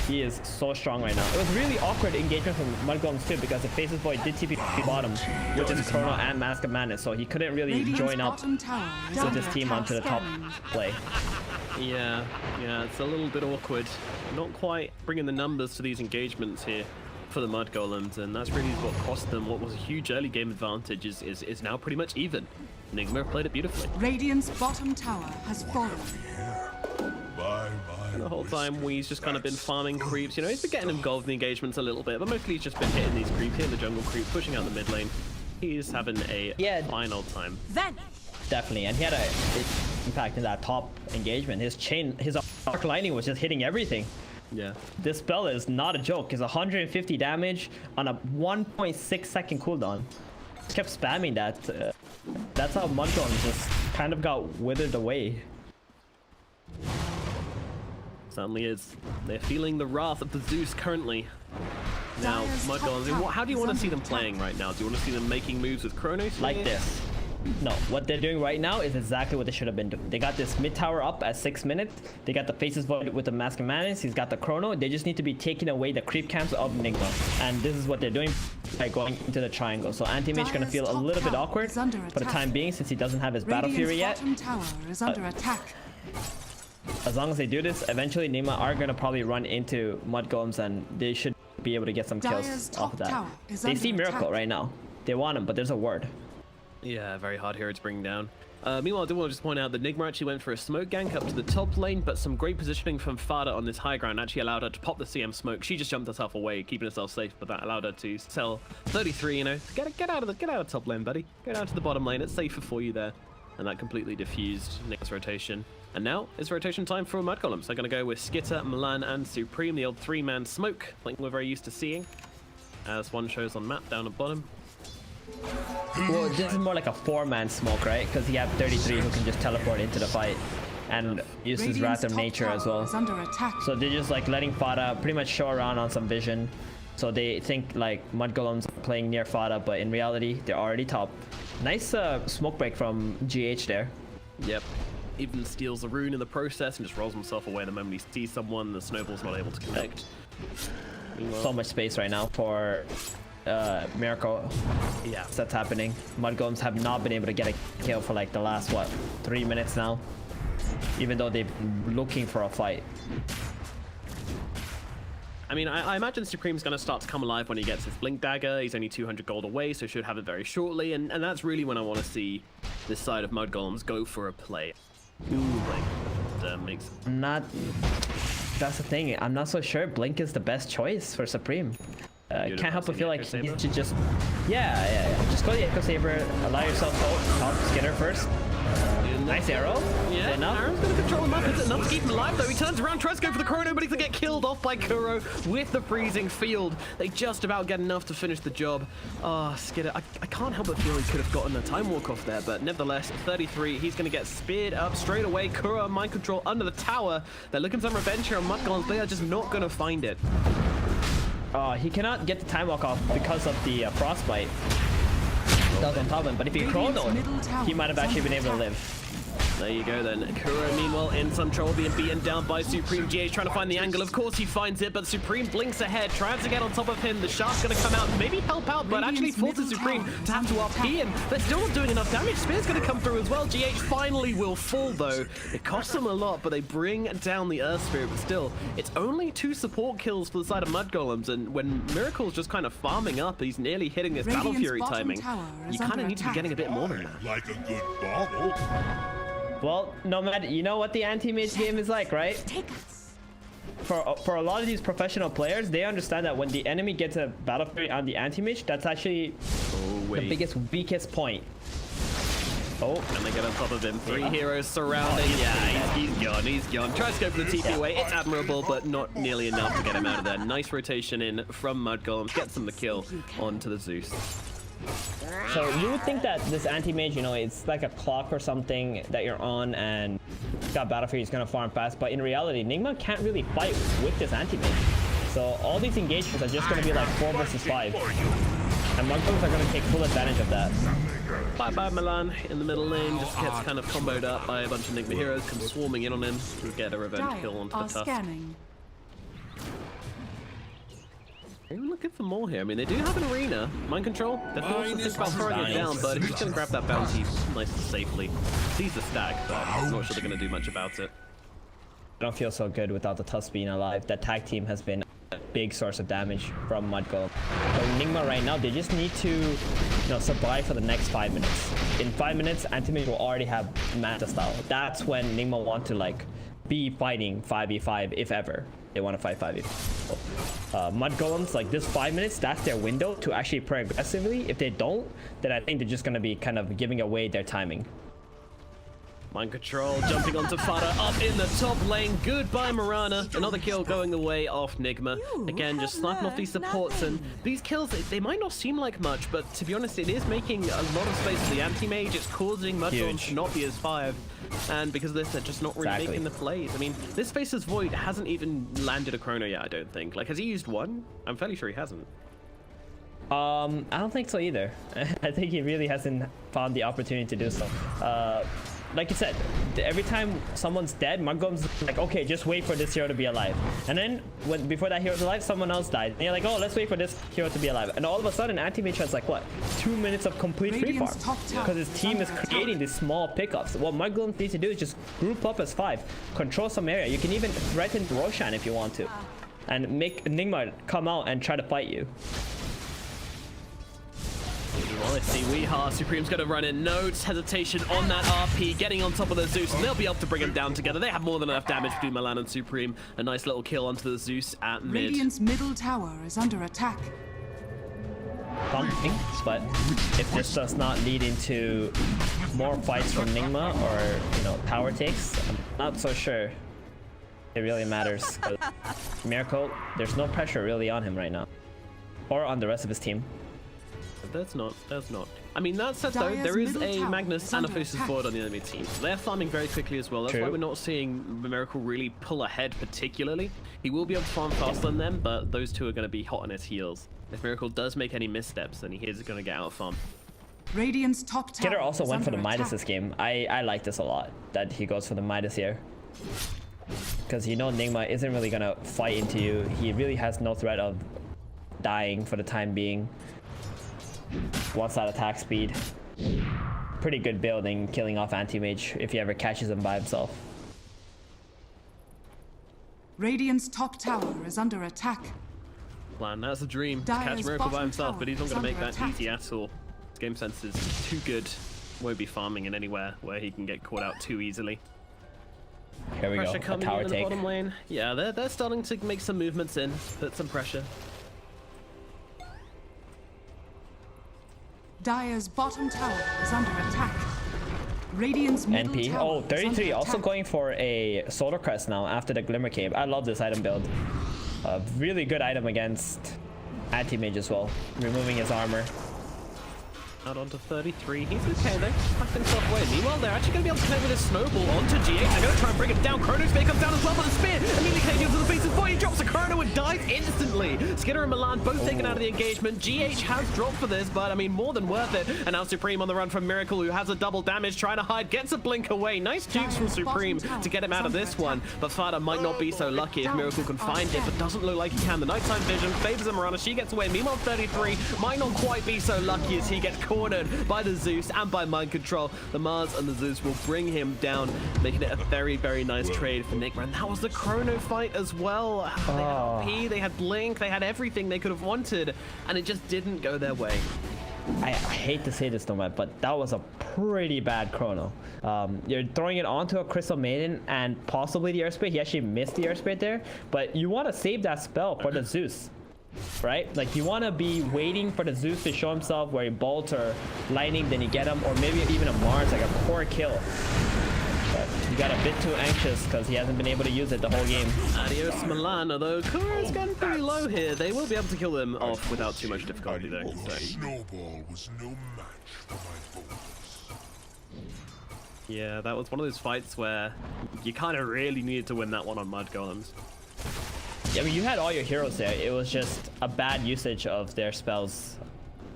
he is so strong right now. It was really awkward engagement from Mudgolems too, because the Faceless Void did TP bottom, which is Chrono and Mask of Madness, so he couldn't really join up with his team onto the top play. Yeah, it's a little bit awkward. Not quite bringing the numbers to these engagements here for the Mud Golems, and that's really what cost them what was a huge early game advantage is now pretty much even. Enigma played it beautifully. Radiant's bottom tower has fallen. And the whole time we's just kind of been farming creeps. You know, he's been getting involved in the engagements a little bit, but mostly he's just been hitting these creeps, hitting the jungle creeps, pushing out the mid lane. He's having a fine old time. Definitely, and he had a impact in that top engagement. His arc lightning was just hitting everything. Yeah. This spell is not a joke. It's 150 damage on a 1.6 second cooldown. Kept spamming that. That's how Mudgolem just kind of got withered away. Certainly is. They're feeling the wrath of the Zeus currently. Now, Mudgolems, how do you want to see them playing right now? Do you want to see them making moves with Chronos? Like this. No, what they're doing right now is exactly what they should have been doing. They got this mid tower up at 6 minutes. They got the Faceless Void with the Mask of Madness. He's got the Chrono. They just need to be taking away the creep camps of Nigma. And this is what they're doing by going into the triangle. So Anti-Mage is going to feel a little bit awkward for the time being, since he doesn't have his Battle Fury yet. Tower is under attack. As long as they do this, eventually Nigma are going to probably run into Mudgolems, and they should be able to get some kills off of that. They see Miracle right now. They want him, but there's a ward. Yeah, very hard hero to bring down. Meanwhile, I do want to just point out that Nigma actually went for a smoke gank up to the top lane, but some great positioning from Fada on this high ground actually allowed her to pop the CM smoke. She just jumped herself away, keeping herself safe, but that allowed her to sell 33. You know, get out of top lane, buddy. Go down to the bottom lane. It's safer for you there. And that completely diffused Nigma's rotation. And now it's rotation time for Mudgolems. They're going to go with Skitter, Milan, and Supreme, the old 3-man smoke, like we're very used to seeing, as one shows on map down at bottom. Well, this is more like a 4-man smoke, right? Because you have 33 who can just teleport into the fight and use his Wrath of Nature as well. So they're just like letting Fada pretty much show around on some vision. So they think like Mudgolems playing near Fada, but in reality, they're already top. Nice smoke break from GH there. Yep. Even steals a rune in the process and just rolls himself away the moment he sees someone. The snowball's not able to connect. Meanwhile, so much space right now for Miracle. Yeah, that's happening. Mudgolems have not been able to get a kill for like the last 3 minutes now, even though they're looking for a fight. I mean, I imagine Supreme's going to start to come alive when he gets his Blink Dagger. He's only 200 gold away, so should have it very shortly, and that's really when I want to see this side of Mudgolems go for a play. Makes that's the thing. I'm not so sure Blink is the best choice for Supreme. You'd can't help but feel like advance in he Echo should just, yeah. Just go to the Echo Saber, allow yourself to top Skinner first. Nice arrow. Yeah, Aaron's gonna control him up. Is it enough to keep him alive though? He turns around, tries to go for the chrono, but he's gonna get killed off by Kuro with the freezing field. They just about get enough to finish the job. Oh, Skinner, I can't help but feel he could have gotten a time walk off there, but nevertheless, 33, he's gonna get speared up straight away. Kuro, mind control under the tower. They're looking for some revenge here on Mudgolems. They are just not gonna find it. He cannot get the time walk off because of the frostbite that was on top of him, but if he chronoed, he might have actually been able to live. There you go then. Kuro, meanwhile, in some trouble, being beaten down by Supreme. GH trying to find the angle. Of course, he finds it, but Supreme blinks ahead, tries to get on top of him. The Shark's going to come out and maybe help out, but actually forces Supreme to have to RP him. They're still not doing enough damage. Spear's going to come through as well. GH finally will fall, though. It costs them a lot, but they bring down the Earth Spirit. But still, it's only 2 support kills for the side of Mudgolems, and when Miracle's just kind of farming up, he's nearly hitting this Battle Fury timing. You kind of need to be getting a bit more than that. Like a good bottle. Well, Nomad, you know what the anti-mage game is like, right? For a lot of these professional players, they understand that when the enemy gets a Battle Fury on the anti-mage, that's actually the biggest, weakest point. Oh, and they get on top of him. 3 heroes surrounding. Yeah, he's gone. Tries to go for the TP away. It's admirable, but not nearly enough to get him out of there. Nice rotation in from Mudgolems. Gets them the kill onto the Zeus. So you would think that this anti-mage, you know, it's like a clock or something that you're on and it's got Battle Fury, it's gonna farm fast, but in reality, Nigma can't really fight with this anti-mage. So all these engagements are just gonna be like 4 versus 5. And Mudgolems are gonna take full advantage of that. Bye-bye Milan in the middle lane, just gets kind of comboed up by a bunch of Nigma heroes, come swarming in on him to get a revenge kill onto the Tusk. They're looking for more here. I mean, they do have an arena. Mind control. They're forced to think about throwing it down, but who's going to grab that bounty nice and safely? Sees the stack, but I'm not sure they're going to do much about it. I don't feel so good without the Tusk being alive. That tag team has been a big source of damage from Mudgolem. So Nigma right now, they just need to, you know, survive for the next 5 minutes. In 5 minutes, Antimage will already have Manta style. That's when Nigma want to like be fighting 5v5 if ever they want to fight 5v5. Mudgolems, like this 5 minutes, that's their window to actually play aggressively. If they don't, then I think they're just going to be kind of giving away their timing. Mind control, jumping onto Fada, up in the top lane. Goodbye, Mirana. Another kill going the way off Nigma. Again, just sniping off these supports, and these kills, they might not seem like much, but to be honest, it is making a lot of space for the anti-mage. It's causing Mudgolems to not be as fired, and because of this, they're just not really making the plays. I mean, this Faceless Void hasn't even landed a chrono yet, I don't think. Like, has he used one? I'm fairly sure he hasn't. I don't think so either. I think he really hasn't found the opportunity to do so. Like you said, every time someone's dead, Mudgolem's like, okay, just wait for this hero to be alive. And then before that hero's alive, someone else died. And you're like, oh, let's wait for this hero to be alive. And all of a sudden, Anti-Mage has like, what, 2 minutes of complete free farm. Because his team is creating these small pickups. What Mudgolem needs to do is just group up as 5, control some area. You can even threaten Roshan if you want to. And make Nigma come out and try to fight you. Well, let's see, Weeha, Supreme's going to run in. No hesitation on that RP, getting on top of the Zeus, and they'll be able to bring him down together. They have more than enough damage between Milan and Supreme. A nice little kill onto the Zeus at mid. Radiant's middle tower is under attack. Something, but if this does not lead into more fights from Nigma or, you know, tower takes, I'm not so sure it really matters. Miracle, there's no pressure really on him right now, or on the rest of his team. That's not. I mean, that said though, there is a Magnus and a Faceless Void on the enemy team. So they're farming very quickly as well. That's why we're not seeing Miracle really pull ahead particularly. He will be able to farm faster than them, but those two are going to be hot on his heels. If Miracle does make any missteps, then he is going to get out of farm. Radiant's top tower. Kidder also went for the Midas this game. I like this a lot, that he goes for the Midas here. Because you know Nigma isn't really going to fight into you. He really has no threat of dying for the time being. Wants that attack speed. Pretty good building, killing off Anti-Mage if he ever catches him by himself. Radiant's top tower is under attack. Plan, that's a dream. To catch Miracle by himself, but he's not going to make that easy at all. His game sense is too good. Won't be farming in anywhere where he can get caught out too easily. Here we Pressure go, a coming tower in the take. bottom lane. Yeah, they're starting to make some movements in, put some pressure. Dire's bottom tower is under attack. Radiant's middle NP. tower Oh, is 33. under Also attack. going for a Solar Crest now after the Glimmer Cape. I love this item build. A really good item against Anti-Mage as well. Removing his armor. Out onto 33. He's okay though. Packed himself away. Meanwhile, they're actually going to be able to connect with a snowball onto GH. They're going to try and bring it down. Chrono's Spear comes down as well, but the spear immediately connecting to the face of boy. He drops a Chrono and dies instantly. Skinner and Milan both taken out of the engagement. GH has dropped for this, but I mean, more than worth it. And now Supreme on the run from Miracle, who has a double damage, trying to hide, gets a blink away. Nice dukes from Supreme to get him out of this one. But Fada might not be so lucky if Miracle can find it, but doesn't look like he can. The nighttime vision favors Mirana. She gets away. Meanwhile, 33 might not quite be so lucky as he gets cornered by the Zeus and by mind control. The Mars and the Zeus will bring him down, making it a very, very nice trade for Nigma. And that was the Chrono fight as well. They had P, they had Blink, they had everything they could have wanted, and it just didn't go their way. I hate to say this, Nomad, but that was a pretty bad Chrono. You're throwing it onto a Crystal Maiden and possibly the Airspeed. He actually missed the Airspeed there, but you want to save that spell for the Zeus. Right? Like you want to be waiting for the Zeus to show himself where he bolts or lightning, then you get him, or maybe even a Mars, like a core kill. But you got a bit too anxious because he hasn't been able to use it the whole game. Adios Milan, although Kura's getting pretty low here. They will be able to kill them off without too much difficulty though. So. Snowball was no match for my foes. Yeah, that was one of those fights where you kind of really needed to win that one on Mud Golems. Yeah, I mean, you had all your heroes there. It was just a bad usage of their spells,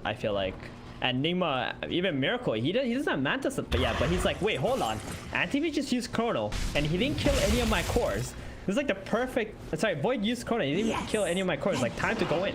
I feel like. And Nigma, even Miracle, he doesn't have Mantis, but yeah, but he's like, wait, hold on. Anti-Mage just used Chrono, and he didn't kill any of my cores. This is like the perfect, sorry, Void used Chrono, he didn't kill any of my cores. Like, time to go in.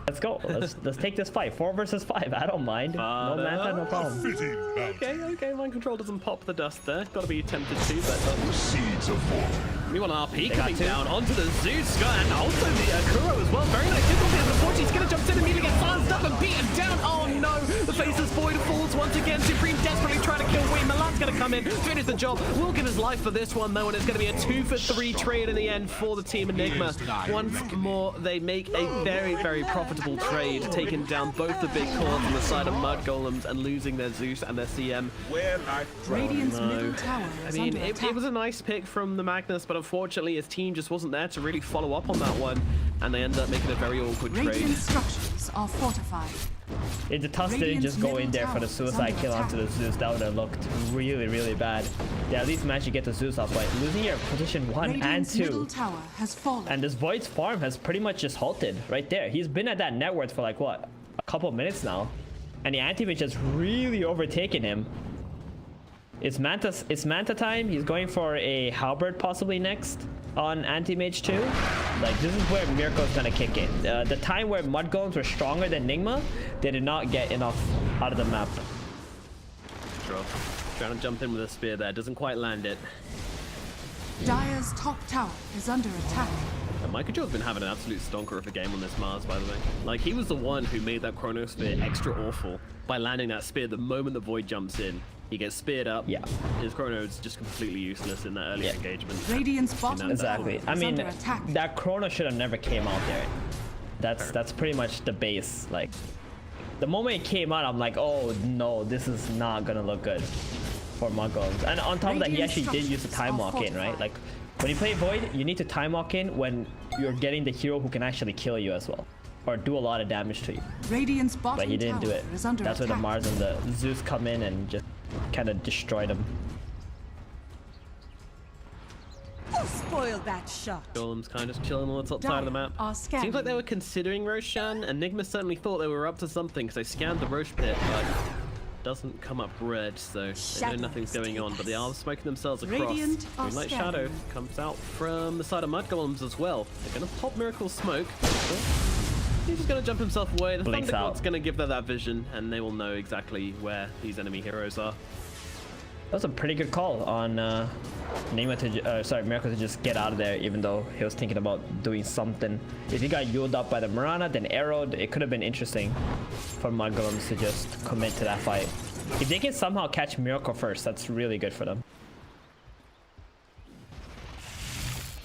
Let's go. Let's take this fight. 4 versus 5. I don't mind. No Manta, no problem. Okay. Mind control doesn't pop the dust there. Gotta be tempted to, but The seeds of war. Meanwhile, RP coming down onto the Zeus and also the Kuro as well. Very nice difficulty as unfortunately Skinner jumps in immediately, gets silenced up and beaten down. Oh no! The Faceless Void falls once again. Supreme desperately trying to kill Wayne. Milan's gonna come in, finish the job. Will give his life for this one though, and it's gonna be a 2-for-3 trade in the end for the Team Enigma. Once more, they make a very, very profitable trade, taking down both the big cores on the side of Mud Golems and losing their Zeus and their CM. Radiant's middle tower I is mean, under it attack. was a nice pick from the Magnus, but unfortunately his team just wasn't there to really follow up on that one, and they ended up making a very awkward trade. Radiant structures are fortified. If the Tusk didn't just go in there for the suicide kill onto the Zeus, that would have looked really, really bad. They at least managed to get the Zeus off, but losing your position 1 and Radiant's 2. middle tower has fallen. And this Void's farm has pretty much just halted right there. He's been at that net worth for like, what, a couple minutes now. And the Anti-Mage has really overtaken him. It's Manta time. He's going for a Halberd possibly next on Anti-Mage 2. Like, this is where Miracle's gonna kick in. The time where Mud Golems were stronger than Nigma, they did not get enough out of the map. Trying to jump in with a spear there, doesn't quite land it. Dire's top tower is under attack. And Michael Joe's been having an absolute stonker of a game on this Mars, by the way. Like, he was the one who made that Chrono Spear extra awful by landing that spear the moment the Void jumps in. He gets speared up. Yeah. His Chrono is just completely useless in that early engagement. Radiant's bottom Exactly. tower I is mean, under attack. that Chrono should have never came out there. That's pretty much the base. Like, the moment it came out, I'm like, oh no, this is not gonna look good for Mud Golems. And on top of that, he actually did use the time walk in, right? Like, when you play Void, you need to time walk in when you're getting the hero who can actually kill you as well, or do a lot of damage to you. Radiant's bottom But he didn't do it. tower is under That's where the attack. Mars and the Zeus come in and just kind of destroyed him. Who spoiled that shot? Golem's kind of just chilling on the top side of the map. Seems like they were considering Roshan, and Nigma certainly thought they were up to something because they scanned the Roche pit, but doesn't come up red, so they know nothing's going on. But they are smoking themselves across. Radiant are Moonlight scanning. Shadow comes out from the side of Mud Golems as well. They're gonna pop Miracle Smoke. He's just gonna jump himself away. The Blinks Thunder God's out. gonna give them that vision, and they will know exactly where these enemy heroes are. That was a pretty good call on Miracle to just get out of there, even though he was thinking about doing something. If he got yuled up by the Mirana, then arrowed, it could have been interesting for Mud Golems to just commit to that fight. If they can somehow catch Miracle first, that's really good for them.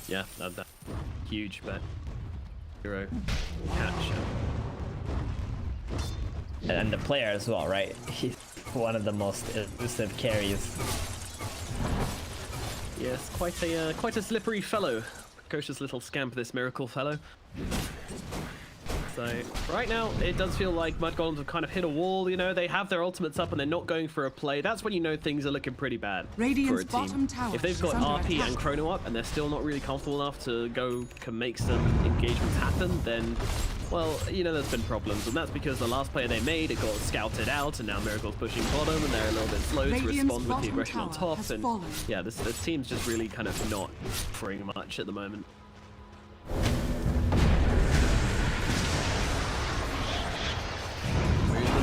Yeah, that huge, but hero catch. And the player as well, right? He's one of the most elusive carries. Yes, quite a slippery fellow. Precocious little scamp, this miracle fellow. So right now, it does feel like Mud Golems have kind of hit a wall. You know, they have their ultimates up and they're not going for a play. That's when you know things are looking pretty bad for a team. If they've got RP and Chrono up and they're still not really comfortable enough to go make some engagements happen, then, well, you know, there's been problems. And that's because the last player they made, it got scouted out, and now Miracle's pushing bottom, and they're a little bit slow to respond with the aggression on top. And yeah, this team's just really kind of not offering much at the moment.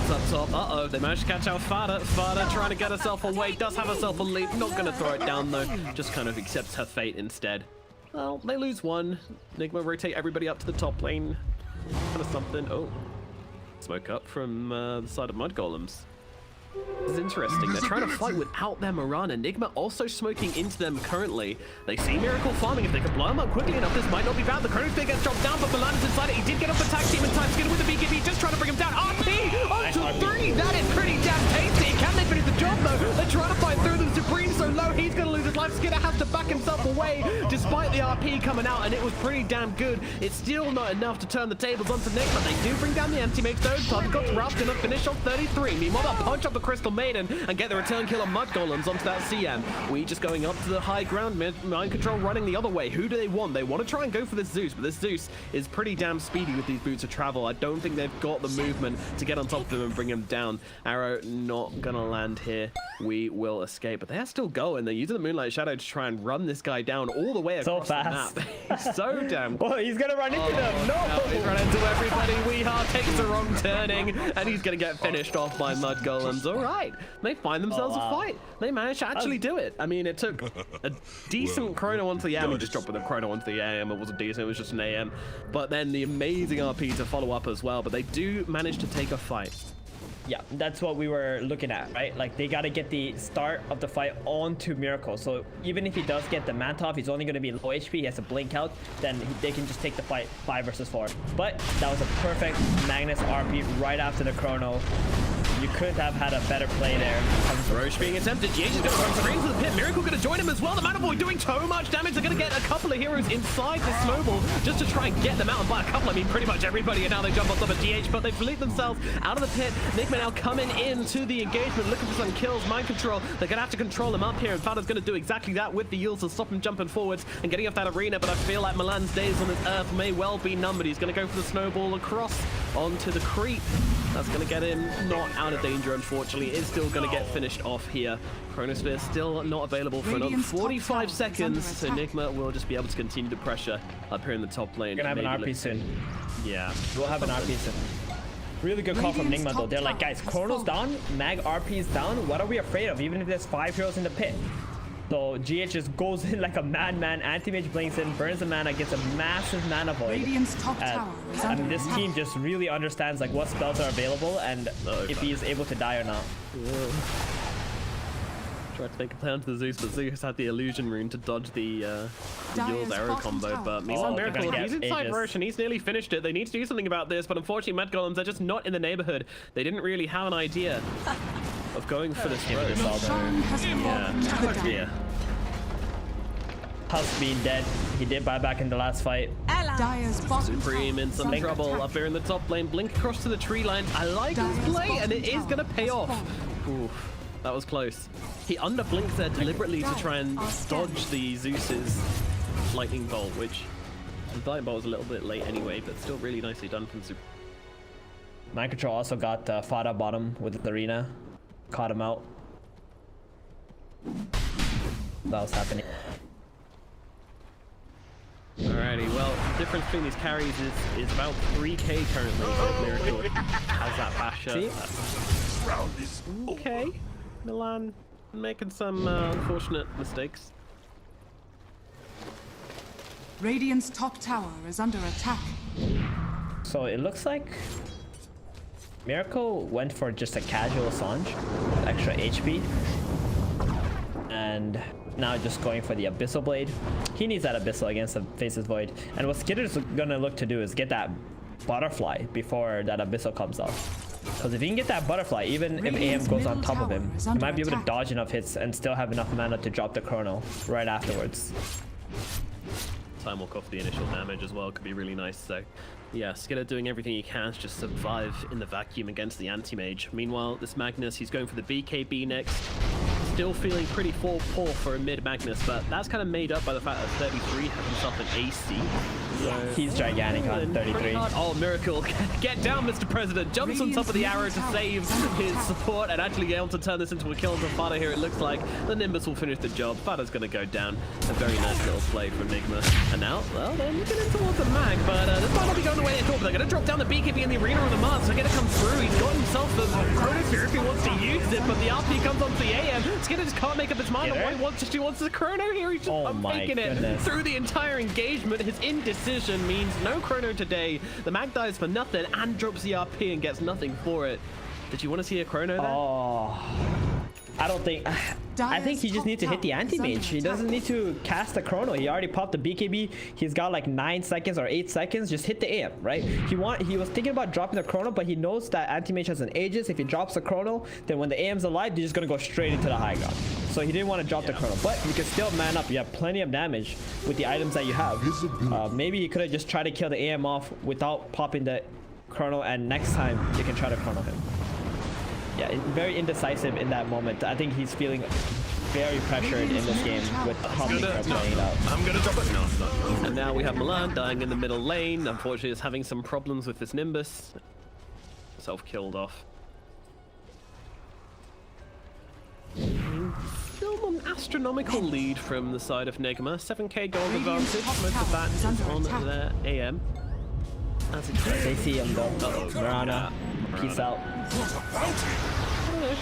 Up top. Uh-oh, they managed to catch out Fada. Fada trying to get herself away, does have herself a lead, not gonna throw it down though, just kind of accepts her fate instead. Well, they lose one. Nigma rotate everybody up to the top lane. Kind of something. Oh, smoke up from the side of Mud Golems. This is interesting. They're trying to fight without their Mirana. Nigma also smoking into them currently. They see Miracle farming. If they can blow him up quickly enough, this might not be bad. The Chrono Spear gets dropped down, but Milan is inside it. He did get off the tag team in time. Skin with the BKB, just trying to bring him down. RP onto 3. That is pretty damn tasty. Can they finish the job though? They're trying to fight through the Supreme so low. He's going to lose his life. Skinner has to back himself away despite the RP coming out, and it was pretty damn good. It's still not enough to turn the tables onto Nick, but they do bring down the anti-mates though. Target's Ralph gonna finish on 33. Meanwhile, they'll punch up the Crystal Maiden and get the return kill on Mud Golems onto that CM. We just going up to the high ground, mind control running the other way. Who do they want? They want to try and go for this Zeus, but this Zeus is pretty damn speedy with these boots of travel. I don't think they've got the movement to get on top of him and bring him down. Arrow not gonna land here. We will escape, but they're still going. They're using the Moonlight Shadow to try and run this guy down all the way across the map. He's so damn Oh, he's gonna run into them. No! He's run into everybody. Weehar takes the wrong turning, and he's gonna get finished off by Mud Golems. All right, they find themselves a fight. They managed to actually do it. I mean, it took a decent Chrono onto the AM. He just dropped with a Chrono onto the AM. It wasn't decent, it was just an AM. But then the amazing RP to follow up as well. But they do manage to take a fight. Yeah, that's what we were looking at, right? Like, they got to get the start of the fight onto Miracle. So even if he does get the Manta off, he's only going to be low HP. He has to blink out. Then they can just take the fight 5 versus 4. But that was a perfect Magnus RP right after the Chrono. You couldn't have had a better play there. Roche being attempted. GH is going to run straight into the pit. Miracle going to join him as well. The Mana Boy doing so much damage. They're going to get a couple of heroes inside the snowball just to try and get them out. And by a couple, I mean pretty much everybody. And now they jump on top of GH, but they've released themselves out of the pit. Nigma now coming into the engagement, looking for some kills. Mind control. They're going to have to control him up here. And Fada's going to do exactly that with the Yules to stop him jumping forwards and getting off that arena. But I feel like Milan's days on this earth may well be numbered. He's going to go for the snowball across onto the creep. That's going to get him not out of danger, unfortunately. It's still going to get finished off here. Chronosphere still not available for another 45 seconds, so Nigma will just be able to continue the pressure up here in the top lane. We're going to have an RP soon. Yeah. We'll have an RP soon. Really good call from Nigma though. They're like, guys, Chrono's down, Mag RP is down. What are we afraid of, even if there's 5 heroes in the pit? So GH just goes in like a madman. Anti-mage blinks in, burns the mana, gets a massive mana void. And this team just really understands like what spells are available and if he is able to die or not. Tried to make a play onto the Zeus, but Zeus had the illusion rune to dodge the Yule's arrow combo. But meanwhile, Miracle, he's inside Roche and he's nearly finished it. They need to do something about this, but unfortunately, Mud Golems are just not in the neighborhood. They didn't really have an idea of going for this Roche. Yeah. Husk being dead. He did buy back in the last fight. Supreme in some trouble up here in the top lane. Blink across to the tree line. I like this play, and it is going to pay off. Oof. That was close. He underblinked there deliberately to try and dodge the Zeus's lightning bolt, which the lightning bolt was a little bit late anyway, but still really nicely done from Super. Mind Control also got Fada bottom with the arena. Caught him out. That was happening. Alrighty, well, the difference between these carries is about 3k currently. Miracle has that basher. Okay. Milan making some unfortunate mistakes. Radiant's top tower is under attack. So it looks like Miracle went for just a casual Sange with extra HP. And now just going for the Abyssal Blade. He needs that Abyssal against the Faceless Void. And what Skitter's gonna look to do is get that Butterfly before that Abyssal comes off. Because if he can get that butterfly, even if AM goes on top of him, he might be able to dodge enough hits and still have enough mana to drop the chrono right afterwards. Time walk off the initial damage as well could be really nice. So yeah, Skidder doing everything he can to just survive in the vacuum against the anti-mage. Meanwhile, this Magnus, he's going for the BKB next. Still feeling pretty poor for a mid Magnus, but that's kind of made up by the fact that 33 has himself an AC. So, he's gigantic on 33. Oh, Miracle. Get down, Mr. President. Jumps on top of the arrow to save his support and actually able to turn this into a kill to Fada here. It looks like the Nimbus will finish the job. Fada's going to go down. A very nice little play from Enigma. And now, well, they're looking in towards the mag, but this might not be going the way they thought. But they're going to drop down the BKB in the arena of the Mars. They're going to come through. He's got himself the Chrono Sphere if he wants to use it, but the RP comes onto the AM. Skidder just can't make up his mind on what he wants. He wants the Chrono here. He's just faking it through the entire engagement. His indecision means no Chrono today. The mag dies for nothing and drops the RP and gets nothing for it. Did you want to see a Chrono there? Oh, I don't think. I think he just needs to hit the anti-mage. He doesn't need to cast the chrono. He already popped the BKB. He's got like 9 seconds or 8 seconds. Just hit the AM, right? He was thinking about dropping the chrono, but he knows that anti-mage has an Aegis. If he drops the chrono, then when the AM's alive, they're just gonna go straight into the high ground. So he didn't want to drop the chrono, but you can still man up. You have plenty of damage with the items that you have. Maybe you could have just tried to kill the AM off without popping the chrono, and next time you can try to chrono him. Yeah, very indecisive in that moment. I think he's feeling very pressured in this game with how things are playing out. I'm gonna drop it. No, it's not. And now we have Milan dying in the middle lane. Unfortunately, is having some problems with this Nimbus. Self-killed off. Still an astronomical lead from the side of Nigma. 7k gold advantage. Most of that is on their AM. As they see him though. Mirana, peace out.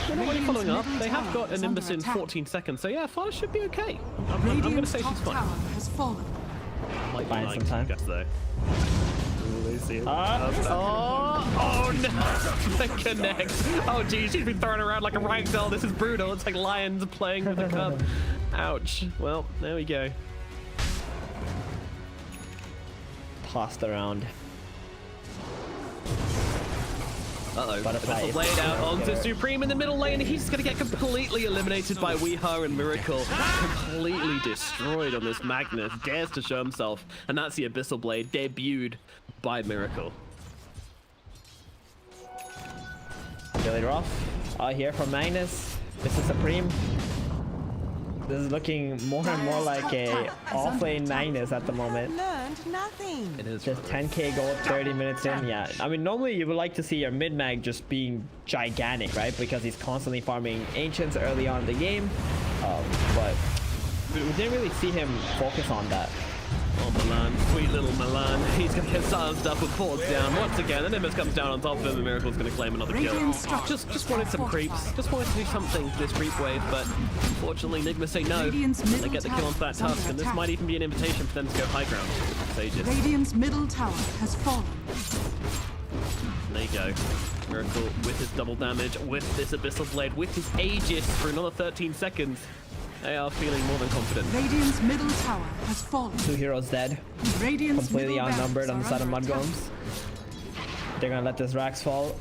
They're not really following up. They have got a Nimbus in 14 seconds, so yeah, Fada should be okay. I'm going to say she's fine. Might find some time. Guess though. Oh no! The connect. Oh geez, she's been thrown around like a ragdoll. This is brutal. It's like lions playing with a cub. Ouch. Well, there we go. Tossed around. Uh-oh, Butterfly blade out onto Supreme in the middle lane. He's just going to get completely eliminated by Weeha and Miracle. Completely destroyed on this Magnus. Dares to show himself. And that's the Abyssal Blade debuted by Miracle. Really rough. Out here from Magnus. This is Supreme. This is looking more and more like a off-lane Magnus at the moment. Nothing. It is just 10k gold 30 minutes in. Yeah, I mean normally you would like to see your mid-mag just being gigantic, right? Because he's constantly farming ancients early on in the game. But we didn't really see him focus on that. Oh, Milan, sweet little Milan. He's going to get silenced up with Ports down. Once again, the Nimbus comes down on top of him, and Miracle's going to claim another kill. Just wanted some creeps. Just wanted to do something to this creep wave, but unfortunately, Nigma say no. They get the kill onto that Tusk, and this might even be an invitation for them to go high ground. Sages. Radiant's middle tower has fallen. There you go. Miracle with his double damage, with this Abyssal Blade, with his Aegis for another 13 seconds. They are feeling more than confident. Radiant's middle tower has fallen. 2 heroes dead. Radiant's completely outnumbered on the side of Mud Golems. They're gonna let this Rax fall.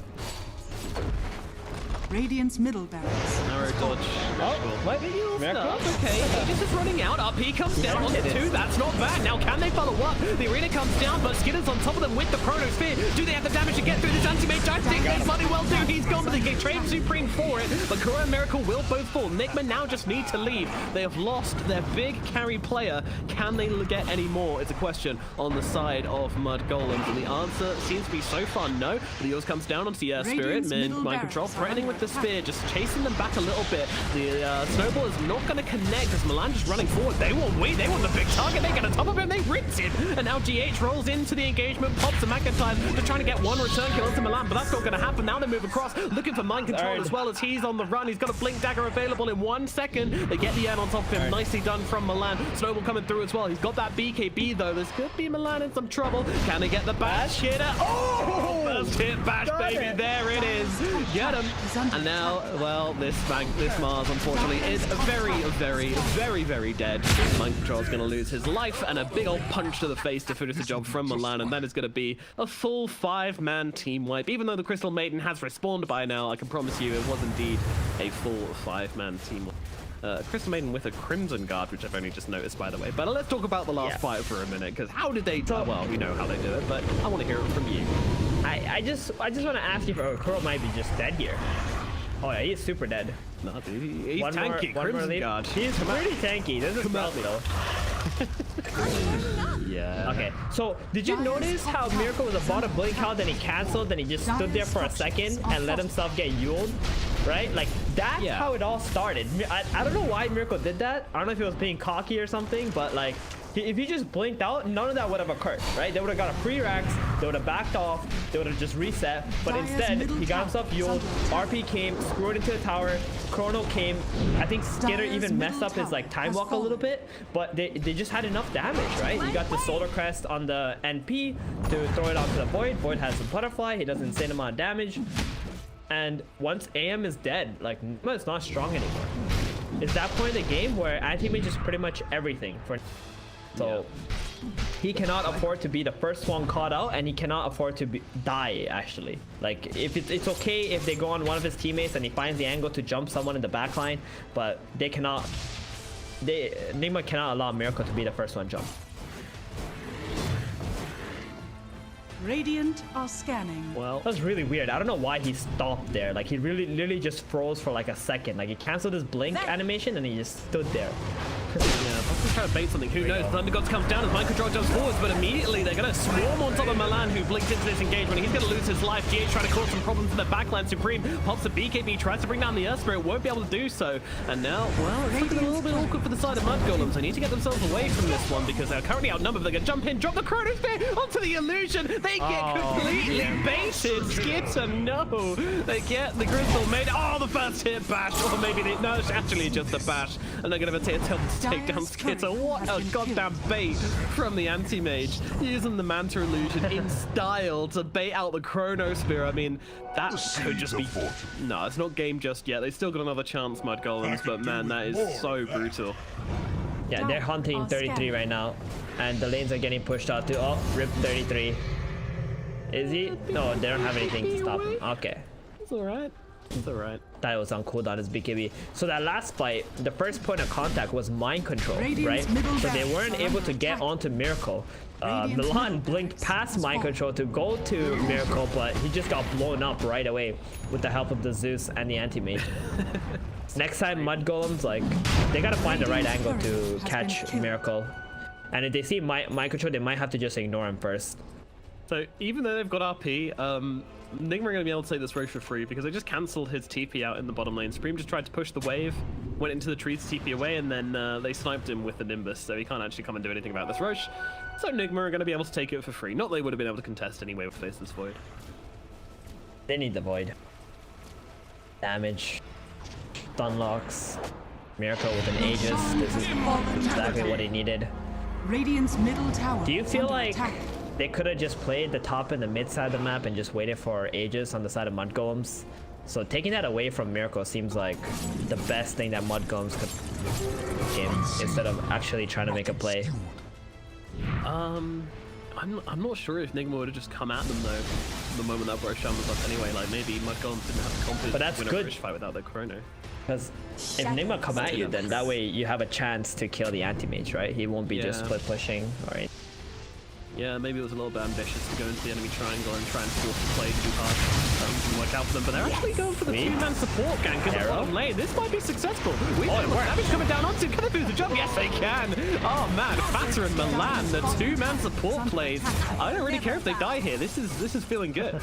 Radiant's middle barracks. Narrow dodge. Oh, what? Okay, Aegis is running out. Up he comes down onto 2. That's not bad. Now can they follow up? The arena comes down, but Skidder's on top of them with the Chrono Sphere. Do they have the damage to get through this anti-mage? I think they bloody well do. He's gone, but they get trade Supreme for it. But Kuro and Miracle will both fall. Nigma now just need to leave. They have lost their big carry player. Can they get any more? It's a question on the side of Mud Golems, and the answer seems to be so far no. The Eos comes down onto the Spirit, mind control, threatening with the Spear, just chasing them back a little bit. The Snowball is not going to connect as Milan just running forward. They want the big target. They get on top of him. They rinse him. And now GH rolls into the engagement, pops a Magnetize to trying to get one return kill onto Milan, but that's not going to happen. Now they move across, looking for mind control as well as he's on the run. He's got a Blink Dagger available in 1 second. They get the end on top of him. Nicely done from Milan. Snowball coming through as well. He's got that BKB though. This could be Milan in some trouble. Can they get the bash hitter? Oh! first hit bash, baby. There it is. Get him. And now, well, this Mars, unfortunately, is very dead. Mind Control's going to lose his life, and a big old punch to the face to finish the job from Milan, and that is going to be a full 5-man team wipe. Even though the Crystal Maiden has respawned by now, I can promise you it was indeed a full 5-man team wipe. Crystal Maiden with a Crimson Guard, which I've only just noticed, by the way. But let's talk about the last fight for a minute, because how did they... well, we know how they do it, but I want to hear it from you. I just want to ask you if Kuro might be just dead here. Oh yeah, he's super dead. No, dude, he's tanky. Crimson Guard. He's pretty tanky. This is stealthy though. Yeah. Okay, so did you notice how Miracle was about to blink out, then he canceled, then he just stood there for a second and let himself get Yuled? Right? Like, that's how it all started. I don't know why Miracle did that. I don't know if he was being cocky or something, but like, if he just blinked out, none of that would have occurred, right? They would have got a free racks, they would have backed off, they would have just reset, but instead, he got himself Yuled, RP came, screwed into the tower, Chrono came, I think Skitter even messed up his like time walk a little bit, but they just had enough damage, right? You got the Solar Crest on the NP to throw it onto the Void. Void has the Butterfly, he does an insane amount of damage, and once AM is dead, like, it's not strong anymore. It's that point in the game where anti-mage is pretty much everything for... So he cannot afford to be the first one caught out, and he cannot afford to die, actually. Like, if it's okay if they go on one of his teammates and he finds the angle to jump someone in the backline, but they cannot... Nigma cannot allow Miracle to be the first one jump. Radiant are scanning. Well, that's really weird. I don't know why he stopped there. Like, he literally just froze for like a second. Like, he canceled his blink animation and he just stood there. Yeah, Buster's trying to bait something. Who knows? Thunder Gods comes down as Mind Control jumps forwards, but immediately they're going to swarm on top of Milan, who blinked into this engagement. He's going to lose his life. GH trying to cause some problems in the backline. Supreme pops the BKB, tries to bring down the Earth Spirit, won't be able to do so. And now, well, it's looking a little bit awkward for the side of Mud Golems. They need to get themselves away from this one because they're currently outnumbered. They're going to jump in, drop the Chronosphere onto the illusion. They get completely baited. Skitter, no. They get the Crystal Maiden. Oh, the first hit bash. Or maybe no, it's actually just a bash. And they're going to attempt to take down Skitter. What a goddamn bait from the anti-mage, using the Manta Illusion in style to bait out the Chronosphere. I mean, that could just be... No, it's not game just yet. They still got another chance, Mud Golems, but man, that is so brutal. Yeah, they're hunting 33 right now, and the lanes are getting pushed out to... Oh, rip 33. Is he? No, they don't have anything to stop him. Okay. It's alright. It's alright. That was on cooldown as BKB. So that last fight, the first point of contact was Mind Control, right? So they weren't able to get onto Miracle. Milan blinked past Mind Control to go to Miracle, but he just got blown up right away with the help of the Zeus and the anti-mage. Next time, Mud Golems, like, they gotta find the right angle to catch Miracle. And if they see Mind Control, they might have to just ignore him first. So even though they've got RP, Nigma are going to be able to take this Roche for free because they just cancelled his TP out in the bottom lane. Supreme just tried to push the wave, went into the trees to TP away, and then they sniped him with the Nimbus, so he can't actually come and do anything about this Roche. So Nigma are going to be able to take it for free. Not that they would have been able to contest anyway with Faceless Void. They need the Void. Damage. Stun locks. Miracle with an Aegis. This is exactly what he needed. Radiant's middle tower. Do you feel like they could have just played the top and the mid side of the map and just waited for Aegis on the side of Mud Golems? So taking that away from Miracle seems like the best thing that Mud Golems could game instead of actually trying to make a play. I'm not sure if Nigma would have just come at them though the moment that Roshan was up anyway. Like maybe Mud Golems didn't have the confidence but that's to win good. a fight without their chrono. Because if Nigma come at you, then that way you have a chance to kill the anti-mage, right? He won't be just split pushing or anything. Yeah, maybe it was a little bit ambitious to go into the enemy triangle and try and force the play too hard. Didn't work out for them, but they're actually going for the two-man support gank in the bottom lane. This might be successful. We've got damage coming down onto. Can they do the job? Yes, they can. Oh man, Fatter and Milan, the two-man support plays. I don't really care if they die here. This is feeling good.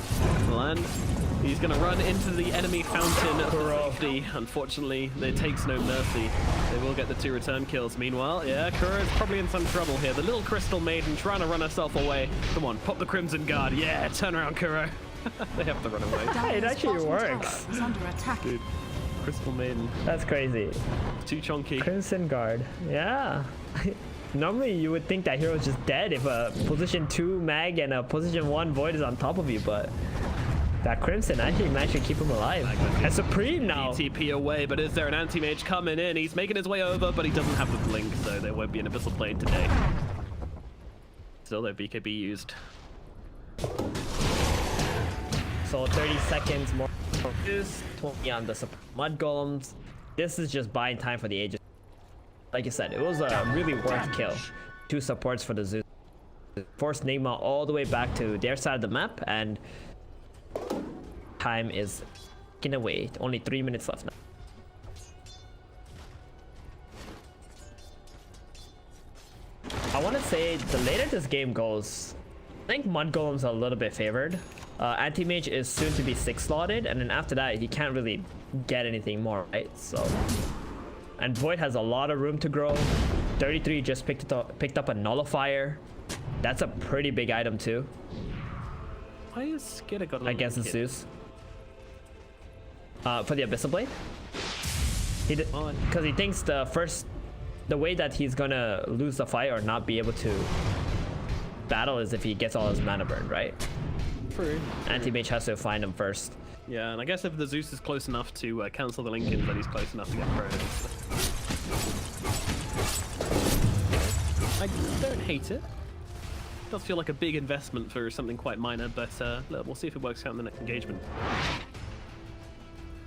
Milan. He's going to run into the enemy fountain for safety. Unfortunately, it takes no mercy. They will get the 2 return kills. Meanwhile, yeah, Kuro is probably in some trouble here. The little Crystal Maiden trying to run herself away. Come on, pop the Crimson Guard. Yeah, turn around, Kuro. They have to run away. It actually works. Dude, Crystal Maiden. That's crazy. Too chunky. Crimson Guard. Yeah. Normally, you would think that hero is just dead if a position 2 mag and a position 1 void is on top of you, but That Crimson actually managed to keep him alive. And Supreme now. TP away, but is there an anti-mage coming in? He's making his way over, but he doesn't have the blink, so there won't be an Abyssal Blade today. Still, though, BKB used. So 30 seconds more. 20 on the Mud Golems. This is just buying time for the Aegis. Like I said, it was a really worth kill. 2 supports for the Zeus. Forced Nigma all the way back to their side of the map, and time is ticking away. Only 3 minutes left now. I want to say the later this game goes, I think Mud Golem's are a little bit favored. Anti-Mage is soon to be 6 slotted, and then after that he can't really get anything more, right? So, and Void has a lot of room to grow. 33 just picked up a Nullifier. That's a pretty big item too. Why is Skidder got a against the Zeus? For the Abyssal Blade? Because he thinks the way that he's gonna lose the fight or not be able to battle is if he gets all his mana burned, right? True. Anti-Mage has to find him first. Yeah, and I guess if the Zeus is close enough to cancel the Lincoln, then he's close enough to get Chronos. I don't hate it. It does feel like a big investment for something quite minor, but we'll see if it works out in the next engagement.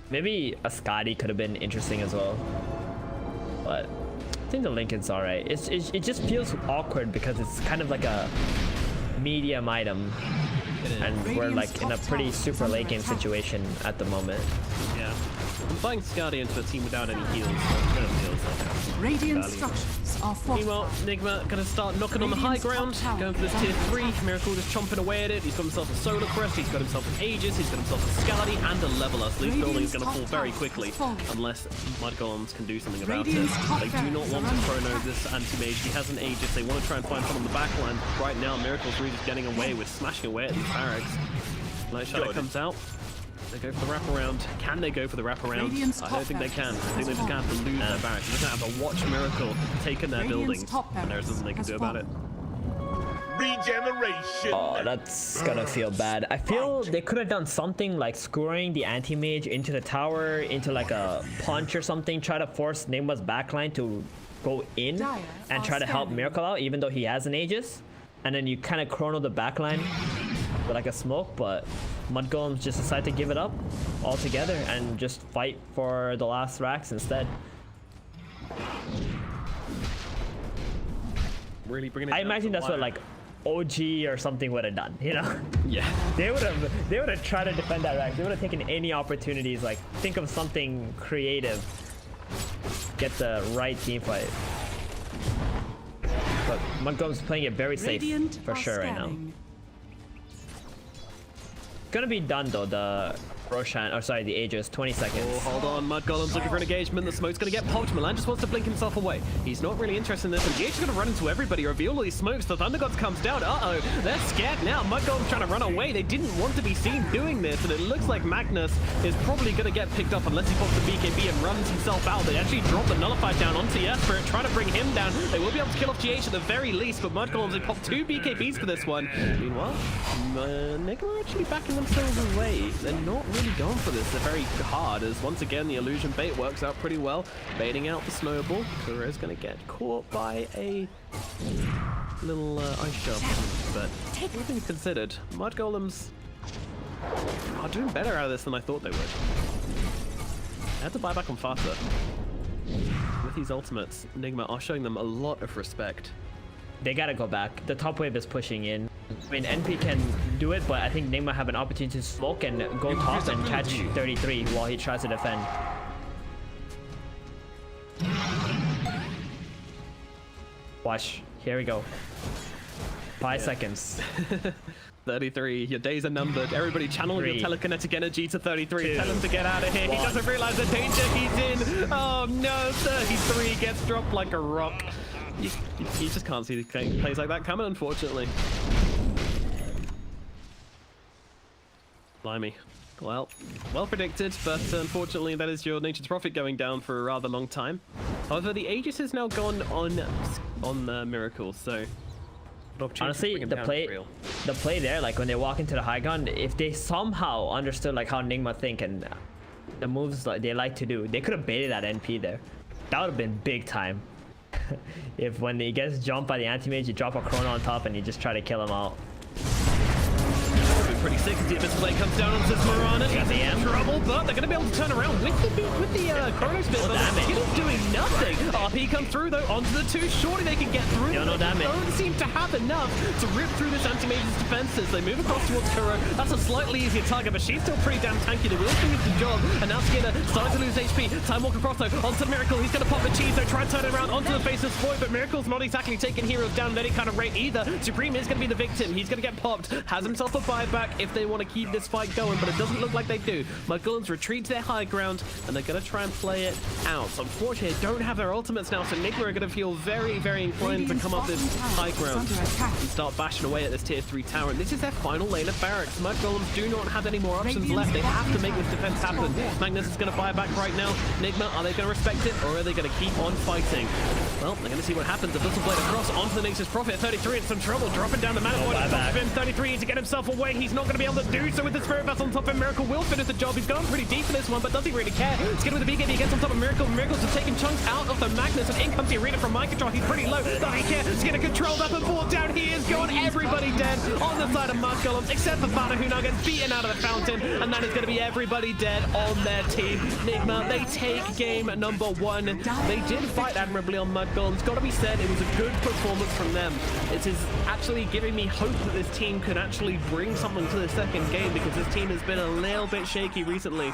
Maybe a Scotty could have been interesting as well, but I think the Lincoln's alright. It just feels awkward because it's kind of like a medium item, and we're like in a pretty super late game situation at the moment. Yeah, I'm buying Scotty into a team without any heals, so it kind of feels like Radiant structures are fortified. Meanwhile, Nigma gonna start knocking on the high ground, going for this tier 3. Miracle just chomping away at it. He's got himself a Solar Crest, he's got himself an Aegis, he's got himself a Scaldy and a Leveler. So these buildings are gonna fall very quickly unless Mud Golems can do something about it. They do not want to chrono this anti-mage. He has an Aegis. They want to try and find someone on the backline. Right now, Miracle's really just getting away with smashing away at these barracks. Light Shadow comes out. They go for the wraparound. Can they go for the wraparound? I don't think they can. I think they're just going to have to lose their barracks. They're just going to have to watch Miracle taking their buildings, and there's nothing they can do about it. Regeneration. Oh, that's gonna feel bad. I feel they could have done something like screwing the anti-mage into the tower, into like a punch or something, try to force Nigma's backline to go in and try to help Miracle out, even though he has an Aegis. And then you kind of chrono the backline with like a smoke, but Mud Golems just decide to give it up altogether and just fight for the last racks instead. Really bringing it I imagine that's what like OG or something would have done, you know? Yeah. They would have tried to defend that rack. They would have taken any opportunities, like think of something creative. Get the right team fight. But Mud Golem's playing it very safe for sure right now. Gonna be done though, the Roshan, or sorry, the Aegis, 20 seconds. Oh, hold on, Mud Golem's looking for an engagement. The smoke's gonna get popped. Milan just wants to blink himself away. He's not really interested in this, and GH is gonna run into everybody, reveal all these smokes. The Thunder Gods comes down. Uh-oh, they're scared now. Mud Golem's trying to run away. They didn't want to be seen doing this, and it looks like Magnus is probably gonna get picked up unless he pops the BKB and runs himself out. They actually drop the Nullifier down onto Spirit, trying to bring him down. They will be able to kill off GH at the very least, but Mud Golems, they pop 2 BKBs for this one. Meanwhile, Nikobaby are actually backing themselves away. They're not really going for this. They're very hard, as once again the illusion bait works out pretty well, baiting out the snowball. Kuro's going to get caught by a little ice shove, but everything considered, Mud Golems are doing better out of this than I thought they would. I had to buy back on faster. With these ultimates, Nigma are showing them a lot of respect. They gotta go back. The top wave is pushing in. I mean, NP can do it, but I think Nigma have an opportunity to smoke and go top and catch 33 while he tries to defend. Watch. Here we go. 5 seconds. 33, your days are numbered. Everybody channel your telekinetic energy to 33. Tell him to get out of here. 1. He doesn't realize the danger he's in. Oh no, 33 gets dropped like a rock. You just can't see plays like that coming, unfortunately. Blimey. Well predicted, but unfortunately that is your Nature's Prophet going down for a rather long time. However, the Aegis has now gone on Miracle, so Honestly, the play there, like when they walk into the high ground, if they somehow understood like how Nigma think and the moves like they like to do, they could have baited that NP there. That would have been big time. If when he gets jumped by the anti-mage, you drop a chrono on top and you just try to kill him out. Pretty sick as the Abyss Blade comes down onto this Mirana. Got the M. Trouble, but they're going to be able to turn around with the Chrono Spit. It is doing nothing. RP come through though onto the two. Surely they can get through. No damage. Don't seem to have enough to rip through this anti-mage's defenses. They move across towards Kuro. That's a slightly easier target, but she's still pretty damn tanky. The will finish the job, and now Skinner starting to lose HP. Time Walk across though onto Miracle. He's going to pop the cheese though, try and turn it around onto the face of Void, but Miracle's not exactly taking heroes down at any kind of rate either. Supreme is going to be the victim. He's going to get popped. Has himself a buyback if they want to keep this fight going, but it doesn't look like they do. Mudgullums retreat to their high ground, and they're going to try and play it out. Unfortunately, they don't have their ultimates now, so Nigma are going to feel very, very inclined to come up this high ground and start bashing away at this tier 3 tower. And this is their final lane of barracks. Mudgullums do not have any more options left. They have to make this defense happen. Magnus is going to buy back right now. Nigma, are they going to respect it, or are they going to keep on fighting? Well, they're going to see what happens. The Blizzard Blade across onto the Nature's Prophet. 33 in some trouble, dropping down the mana void on top of him. 33 to get himself away. He's not going to be able to do so with the Spirit Vessel on top of him. Miracle will finish the job. He's gone pretty deep for this one, but does he really care? Skin with the BKB gets on top of Miracle. Miracle's just taking chunks out of the Magnus, and in comes the arena from Mind Control. He's pretty low. Does he care? Skinner controlled up and brought down. He is gone. Everybody dead on the side of Mudgullums, except for Fana, who now gets beaten out of the fountain, and that is going to be everybody dead on their team. Nigma, they take game number 1. They did fight admirably on Mudgullums. Got to be said, it was a good performance from them. It is actually giving me hope that this team can actually bring something to the second game, because this team has been a little bit shaky recently.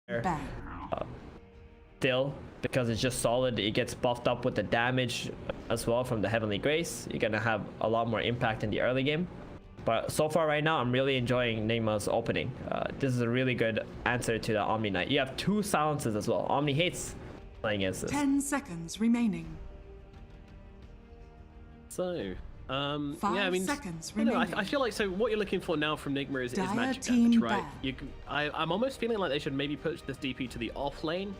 ban. Still, because it's just solid, it gets buffed up with the damage as well from the Heavenly Grace. You're gonna have a lot more impact in the early game. But so far right now, I'm really enjoying Nigma's opening. This is a really good answer to the Omni Knight. You have 2 silences as well. Omni hates playing against this. 10 seconds remaining. So, 5 yeah, I mean, seconds I, don't know, remaining. I feel like so. What you're looking for now from Nigma is Dire magic team damage, right? bad. You can, I'm almost feeling like they should maybe push this DP to the off lane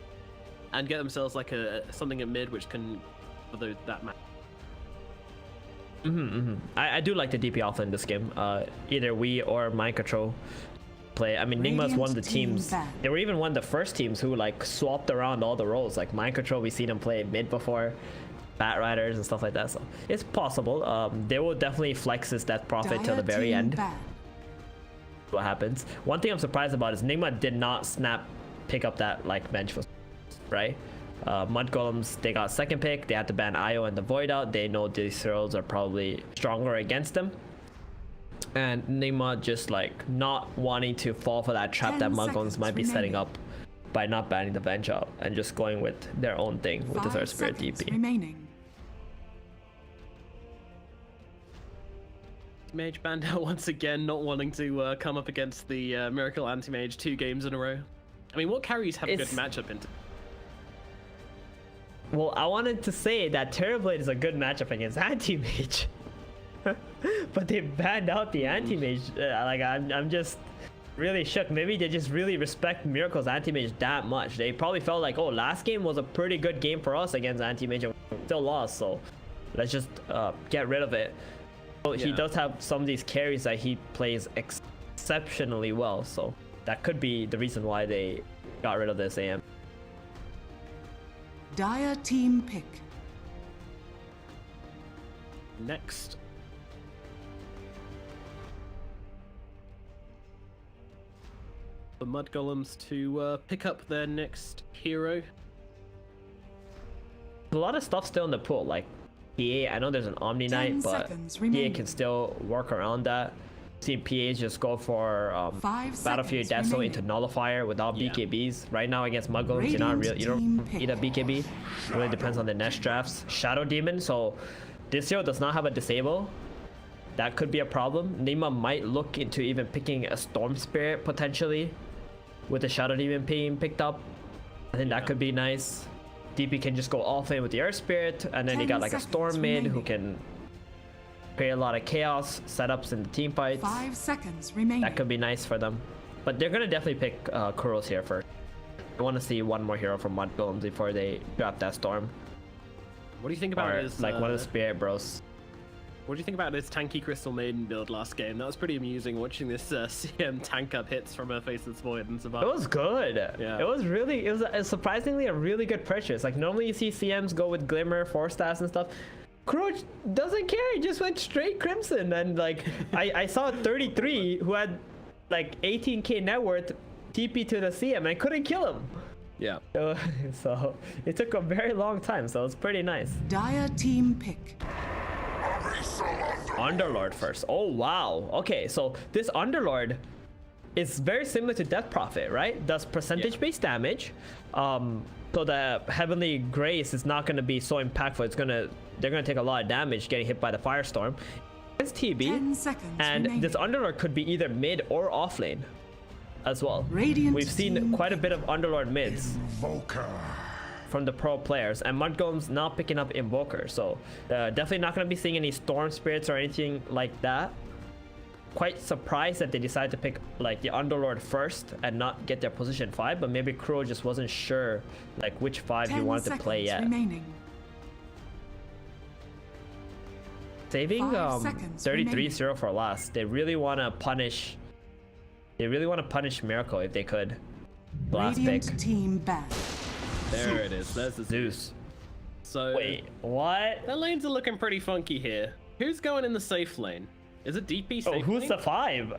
and get themselves like something in mid which can for that match. I do like the DP offlane this game. Either we or Mind Control play. I mean, Nigma's one of the teams. They were even one of the first teams who like swapped around all the roles. Like Mind Control, we seen them play mid before, Bat Riders and stuff like that. So it's possible. They will definitely flex his Death Prophet till the very end. What happens? One thing I'm surprised about is Nigma did not pick up that like Vengeful, right? Mud Golems, they got second pick. They had to ban Io and the Void out. They know these heroes are probably stronger against them. And Nigma just like not wanting to fall for that trap that Mud Golems might be setting up by not banning the Venge out and just going with their own thing with the Earth Spirit DP. Remaining. Mage banned out once again, not wanting to come up against the Miracle Anti-Mage 2 games in a row. I mean, what carries have a good matchup into? Well, I wanted to say that Terrorblade is a good matchup against Anti-Mage. But they banned out the Anti-Mage. Like, I'm just really shook. Maybe they just really respect Miracle's Anti-Mage that much. They probably felt like, oh, last game was a pretty good game for us against Anti-Mage and we still lost, so let's just get rid of it. So he does have some of these carries that he plays exceptionally well, so that could be the reason why they got rid of this AM. Dire team pick. Next. The Mud Golems to pick up their next hero. A lot of stuff still in the pool, like PA. I know there's an Omni Knight, but PA can still work around that. See PAs just go for Battlefield Dazzle into Nullifier without BKBs. Right now against Mud Golems, you don't need a BKB. It really depends on the next drafts. Shadow Demon, so this hero does not have a disable. That could be a problem. Nigma might look into even picking a Storm Spirit potentially with the Shadow Demon being picked up. I think that could be nice. DP can just go offlane with the Earth Spirit, and then you got like a Storm mid who can create a lot of chaos setups in the team fights. 5 seconds remaining. That could be nice for them. But they're gonna definitely pick Kuros here first. I want to see one more hero from Mud Golems before they drop that Storm. What do you think about his like one of the Spirit Bros? What do you think about his tanky Crystal Maiden build last game? That was pretty amusing watching this CM tank up hits from her Faceless Void and survive. It was good. Yeah. It was surprisingly a really good purchase. Like normally you see CMs go with Glimmer, 4-stars and stuff. Croach doesn't care. He just went straight Crimson, and like I saw 33 who had like 18k net worth TP to the CM and I couldn't kill him. Yeah. So it took a very long time, so it's pretty nice. Dire team pick. Underlord first. Oh wow. Okay, so this Underlord is very similar to Death Prophet, right? Does percentage-based damage. So the Heavenly Grace is not going to be so impactful. They're gonna take a lot of damage getting hit by the Firestorm. It's TB, 10 seconds and remaining. this Underlord could be either mid or off lane as well. Radiant We've seen quite a bit of Underlord mids Invoker. from the pro players, and Mud Golem's not picking up Invoker, so definitely not going to be seeing any Storm Spirits or anything like that. Quite surprised that they decided to pick like the Underlord first and not get their position 5, but maybe Crow just wasn't sure like which 5 he wanted to play yet. Remaining. Saving 33-0 remaining. for last. They really want to punish. They really want to punish Miracle if they could. Last Radiant pick. team back. There it is. There's the Zeus. So wait, what? The lanes are looking pretty funky here. Who's going in the safe lane? Is it DP safe? Oh, who's lane? the 5?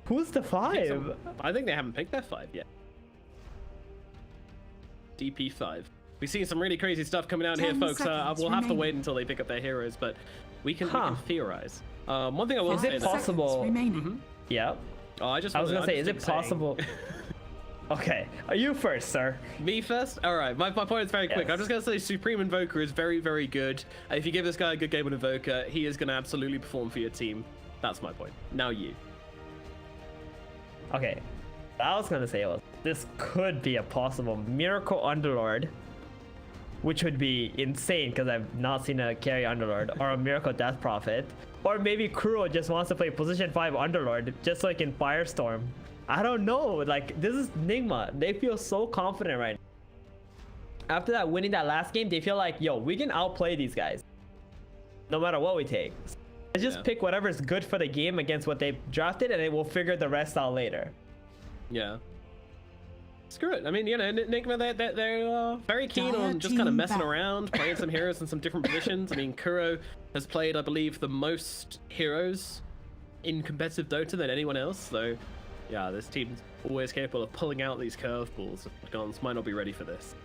Who's the 5? I think they haven't picked their 5 yet. DP 5. We've seen some really crazy stuff coming out here, folks. We'll have to wait until they pick up their heroes, but we can theorize. One thing I will is say it possible? Remaining. Yeah. Oh, I was gonna say, is it possible? Okay, are you first, sir? Me first? Alright, my point is very quick. Yes. I'm just going to say Supreme Invoker is very, very good. If you give this guy a good game on Invoker, he is going to absolutely perform for your team. That's my point. Now you. Okay, what I was gonna say was, this could be a possible Miracle Underlord, which would be insane because I've not seen a carry Underlord, or a Miracle Death Prophet, or maybe Kuro just wants to play position 5 Underlord just so he can Firestorm. I don't know, like, this is Nigma. They feel so confident right now. After that, winning that last game, they feel like, yo, we can outplay these guys no matter what we take. Let's just pick whatever's good for the game against what they've drafted, and then we'll figure the rest out later. Yeah. Screw it. I mean, you know, Nigma, they're very keen on just kind of messing around, playing some heroes in some different positions. I mean, Kuro has played, I believe, the most heroes in competitive Dota than anyone else. So, yeah, this team's always capable of pulling out these curveballs. Gons might not be ready for this.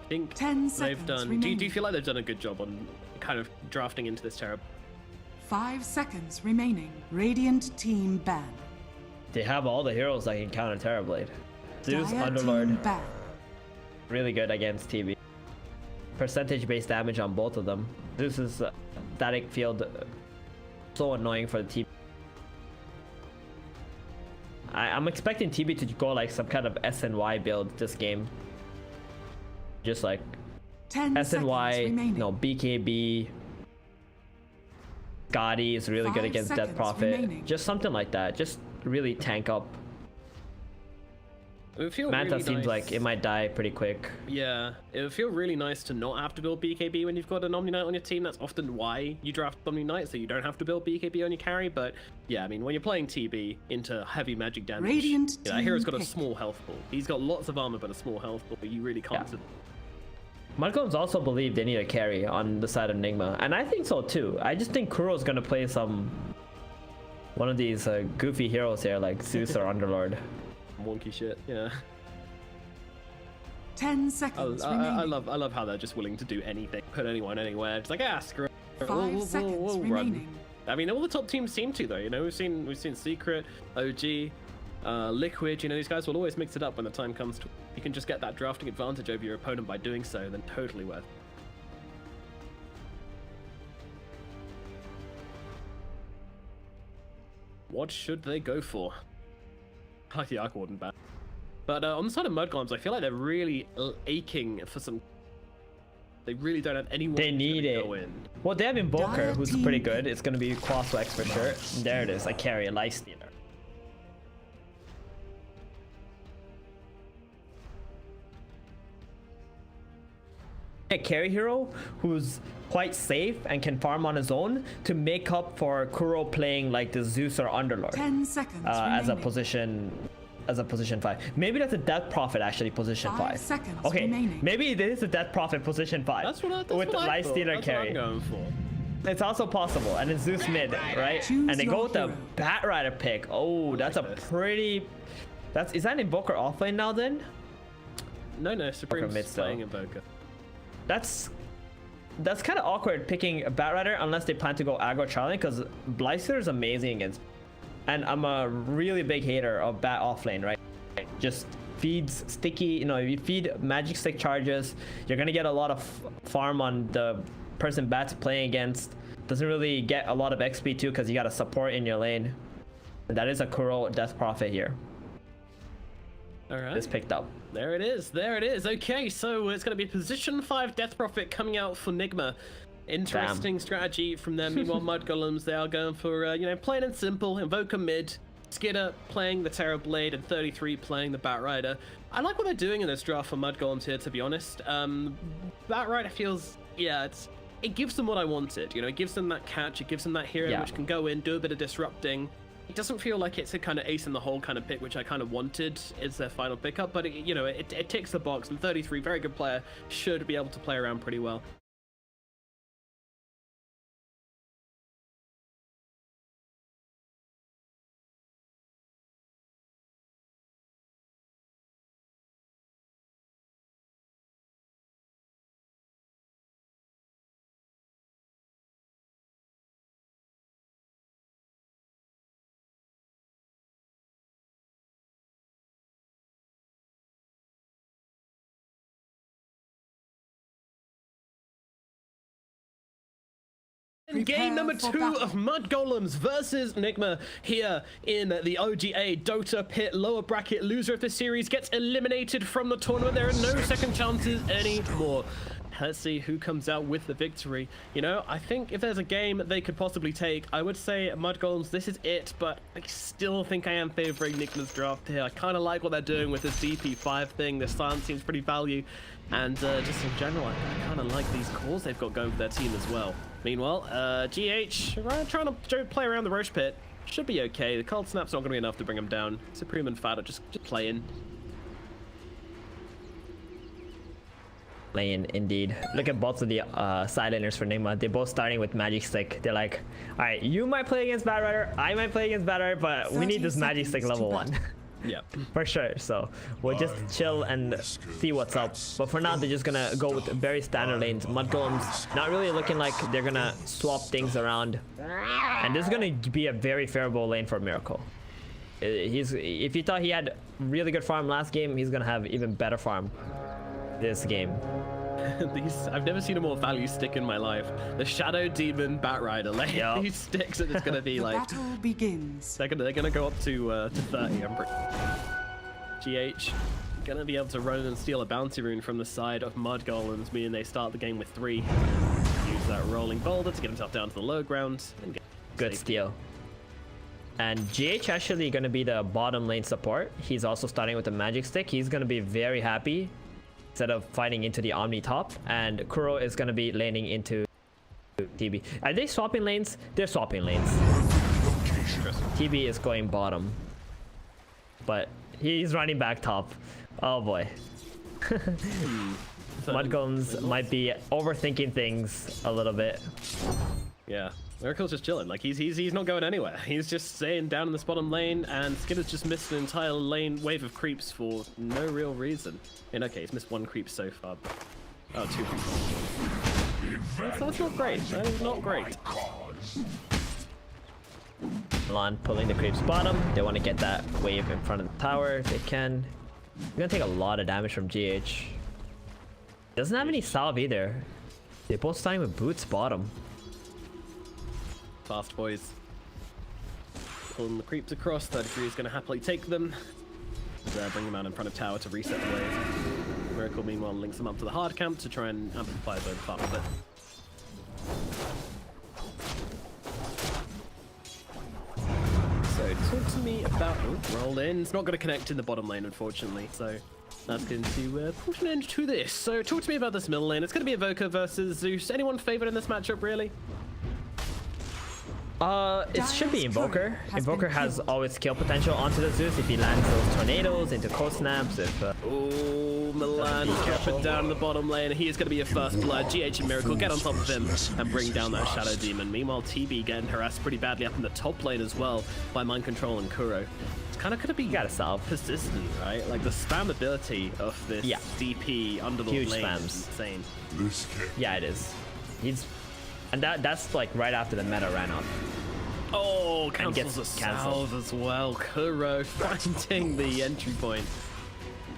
I think 10 they've seconds done. Do remaining. you feel like they've done a good job on kind of drafting into this terrible? 5 seconds remaining. Radiant team ban. They have all the heroes that can counter Terrorblade. Zeus, Dire Underlord, team ban. really good against TB. Percentage-based damage on both of them. Zeus is static field, so annoying for the TB. I'm expecting TB to go like some kind of SNY build this game. Just like 10 SNY, seconds remaining. no, BKB. Gotti is really good 5 against Death seconds Prophet. remaining. Just something like that. Just really tank up. It would feel Manta really seems nice. like it might die pretty quick. Yeah, it would feel really nice to not have to build BKB when you've got an Omni Knight on your team. That's often why you draft Omni Knight, so you don't have to build BKB on your carry. But yeah, I mean, when you're playing TB into heavy magic damage, Radiant that hero's team got a pick. small health pool. He's got lots of armor, but a small health pool. You really can't. Yeah. Mudcombs also believe they need a carry on the side of Nigma, and I think so too. I just think Kuro's gonna play one of these goofy heroes here, like Zeus or Underlord. Wonky shit, yeah. 10 seconds remaining. I love how they're just willing to do anything, put anyone anywhere. It's like, screw it. 5 seconds we'll remaining. run. I mean, all the top teams seem to though. You know, we've seen Secret, OG, Liquid. You know, these guys will always mix it up when the time comes to. You can just get that drafting advantage over your opponent by doing so. Then totally worth. What should they go for? I like the Arc Warden back. But on the side of Mudgolems, I feel like they're really aching for some. They really don't have anyone. They need it. Go in. Well, they have Invoker, Dire who's team pretty good. It's gonna be Crossflex for sure. There it is. I carry a Life Stealer. A carry hero who's quite safe and can farm on his own to make up for Kuro playing like the Zeus or Underlord 10 seconds as a remaining. position 5. Maybe that's a Death Prophet actually position 5 5. seconds Okay, remaining. maybe it is a Death Prophet position 5. That's what with what I Life thought. Stealer That's carry. what I'm going for. It's also possible, and it's Zeus mid, right? Choose And they go your with the hero. Bat Rider pick. Oh, that's a like this. pretty. Is that Invoker offlane now then? No, Supreme's mid still. playing Invoker. That's kind of awkward picking a Bat Rider unless they plan to go aggro Charlie, because Blyster is amazing against. And I'm a really big hater of Bat offlane, right? Just feeds sticky, you know, if you feed magic stick charges, you're gonna get a lot of farm on the person Bat's playing against. Doesn't really get a lot of XP too, because you got a support in your lane. And that is a Kuro Death Prophet here. All right. It's picked up. There it is. There it is. Okay, so it's going to be position 5 Death Prophet coming out for Nigma. Interesting strategy from them. Meanwhile, Mud Golems, they are going for, you know, plain and simple. Invoker mid. Skidder playing the Terror Blade and 33 playing the Bat Rider. I like what they're doing in this draft for Mud Golems here, to be honest. Bat Rider feels, yeah, it gives them what I wanted. You know, it gives them that catch. It gives them that hero which can go in, do a bit of disrupting. It doesn't feel like it's a kind of ace in the hole kind of pick, which I kind of wanted is their final pickup, but you know, it ticks the box, and 33, very good player, should be able to play around pretty well. Game number Prepare for 2 battle. of Mud Golems versus Nigma here in the OGA Dota pit lower bracket. Loser of the series gets eliminated from the tournament. There are no second chances anymore. Let's see who comes out with the victory. You know, I think if there's a game they could possibly take, I would say Mud Golems, this is it, but I still think I am favoring Nigma's draft here. I kind of like what they're doing with this DP5 thing. Their silence seems pretty value, and just in general, I kind of like these calls they've got going for their team as well. Meanwhile, GH, trying to play around the Roche pit. Should be okay. The Cold Snap's not going to be enough to bring him down. Supreme and Fat are just playing. Lane, indeed. Look at both of the side laners for Nigma. They're both starting with Magic Stick. They're like, all right, you might play against Bad Rider, I might play against Bad Rider, but we need this Magic Stick level 1. Yeah, for sure. So we'll just chill and see what's up. But for now, they're just gonna go with very standard lanes. Mud Golems not really looking like they're gonna swap things around. And this is gonna be a very favorable lane for Miracle. If you thought he had really good farm last game, he's gonna have even better farm this game. I've never seen a more value stick in my life. The Shadow Demon Bat Rider lane. Yep. These sticks are just gonna be The like battle begins. they're gonna go up to 30. I'm pretty... GH gonna be able to run and steal a bounty rune from the side of Mud Golems, meaning they start the game with 3. Use that rolling boulder to get himself down to the low ground. And get Good steal. And GH actually gonna be the bottom lane support. He's also starting with the Magic Stick. He's gonna be very happy instead of fighting into the Omni top, and Kuro is going to be laning into TB. Are they swapping lanes? They're swapping lanes. TB is going bottom, but he's running back top. Oh boy. Mud Golems might be overthinking things a little bit. Yeah, Miracle's just chilling. Like he's not going anywhere. He's just staying down in this bottom lane, and Skinner's just missed an entire lane wave of creeps for no real reason. In okay, he's missed 1 creep so far. Oh, 2 creeps. That's not great. That is not great. Milan pulling the creeps bottom. They want to get that wave in front of the tower if they can. They're gonna take a lot of damage from GH. Doesn't have any salve either. They're both starting with boots bottom. Fast boys. Pulling the creeps across. 33 is going to happily take them. Bring them out in front of tower to reset the wave. Miracle meanwhile links them up to the hard camp to try and amplify his own farm a bit. So talk to me about roll in. It's not going to connect in the bottom lane unfortunately. So that's going to push an end to this. So talk to me about this middle lane. It's going to be Evoker versus Zeus. Anyone favored in this matchup really? It should be Invoker. Invoker has always kill potential onto the Zeus if he lands those tornadoes into cold snaps. Oh, Milan captured down in the bottom lane. He is going to be a first blood. GH and Miracle get on top of him and bring down that Shadow Demon. Meanwhile, TB getting harassed pretty badly up in the top lane as well by Mind Control and Kuro. It's kind of going to be persistent, right? Like the spam ability of this DP under the huge lane spams. is insane. Yeah, it is. And that's like right after the meta ran up. Oh, cancels the salve as well. Kuro finding the entry point.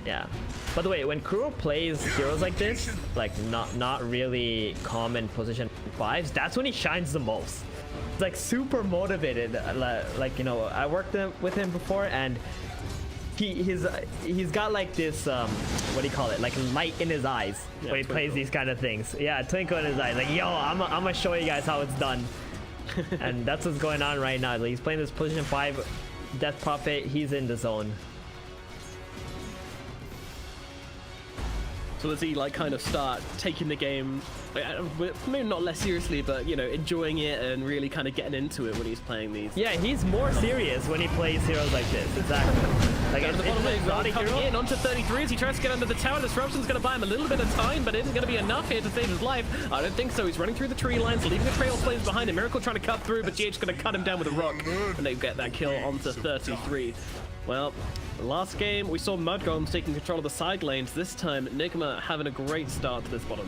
Yeah. By the way, when Kuro plays heroes like this, like not really common position 5s, that's when he shines the most. It's like super motivated. Like, you know, I worked with him before, and he's got like this what do you call it, like light in his eyes when he plays these kind of things. Yeah, twinkle in his eyes, like, yo, I'm gonna show you guys how it's done. And that's what's going on right now. Like, he's playing this position 5 Death Prophet. He's in the zone. So does he like kind of start taking the game, maybe not less seriously, but you know, enjoying it and really kind of getting into it when he's playing these? Yeah, he's more serious when he plays heroes like this. Exactly. Like coming in onto 33 as he tries to get under the tower. Disruption's going to buy him a little bit of time, but it isn't going to be enough here to save his life. I don't think so. He's running through the tree lines, leaving the trail flames behind him. Miracle trying to cut through, but GH going to cut him down with a rock, and they get that kill onto 33. Well, last game we saw Mud Golems taking control of the side lanes. This time, Nigma having a great start to this bottom.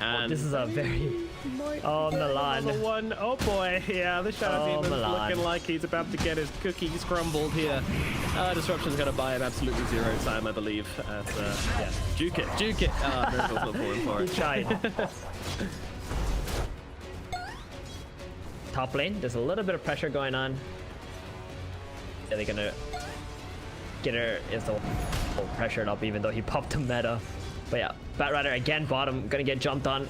And this is a very... Oh, Milan. One. Oh boy, yeah, the Shadow Demon's looking like he's about to get his cookies crumbled here. Disruption's gonna buy him absolutely 0 time, I believe. Yeah, juke it. Miracle's not falling for it. He tried. top lane. There's a little bit of pressure going on. Yeah, they're gonna get her is the pressured up even though he popped the meta. But yeah, Batrider again bottom, gonna get jumped on.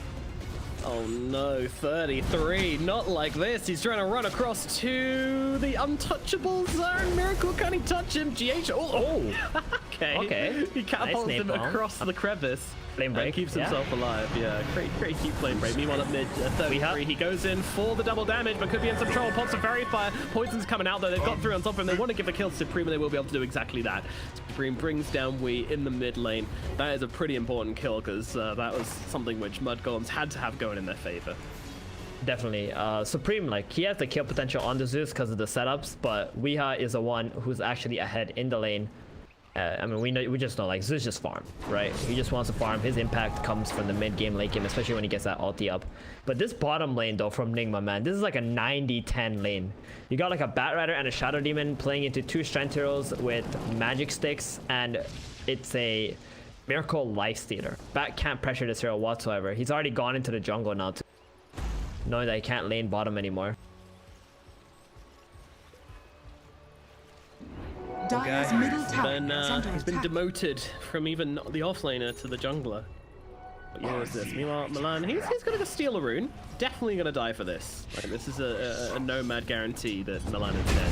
Oh no, 33, not like this. He's trying to run across to the untouchable zone. Miracle, can he touch him? GH, oh. Okay. He catapults him across the crevice. Flame break, and keeps himself alive. Yeah, great keep flame break. Meanwhile at mid 33, he goes in for the double damage, but could be in some trouble. Pops a fairy fire. Poison's coming out though. They've got through on top of him. They want to give the kill to Supreme, and they will be able to do exactly that. Supreme brings down Wii in the mid lane. That is a pretty important kill because that was something which Mud Golems had to have going in their favor. Definitely. Supreme, like, he has the kill potential on the Zeus because of the setups, but Weeha is the one who's actually ahead in the lane. I mean, we just know, like, Zeus just farm, right? He just wants to farm. His impact comes from the mid game, late game, especially when he gets that ulti up. But this bottom lane, though, from Nigma, man, this is like a 90-10 lane. You got like a Batrider and a Shadow Demon playing into 2 strength heroes with magic sticks, and it's a Miracle Lifestealer. Bat can't pressure this hero whatsoever. He's already gone into the jungle now, too, knowing that he can't lane bottom anymore. Dire's middle tower He's been demoted from even the offlaner to the jungler. What year is this? Meanwhile, Milan, he's gonna go steal a rune. Definitely gonna die for this. Like, this is a nomad guarantee that Milan is dead.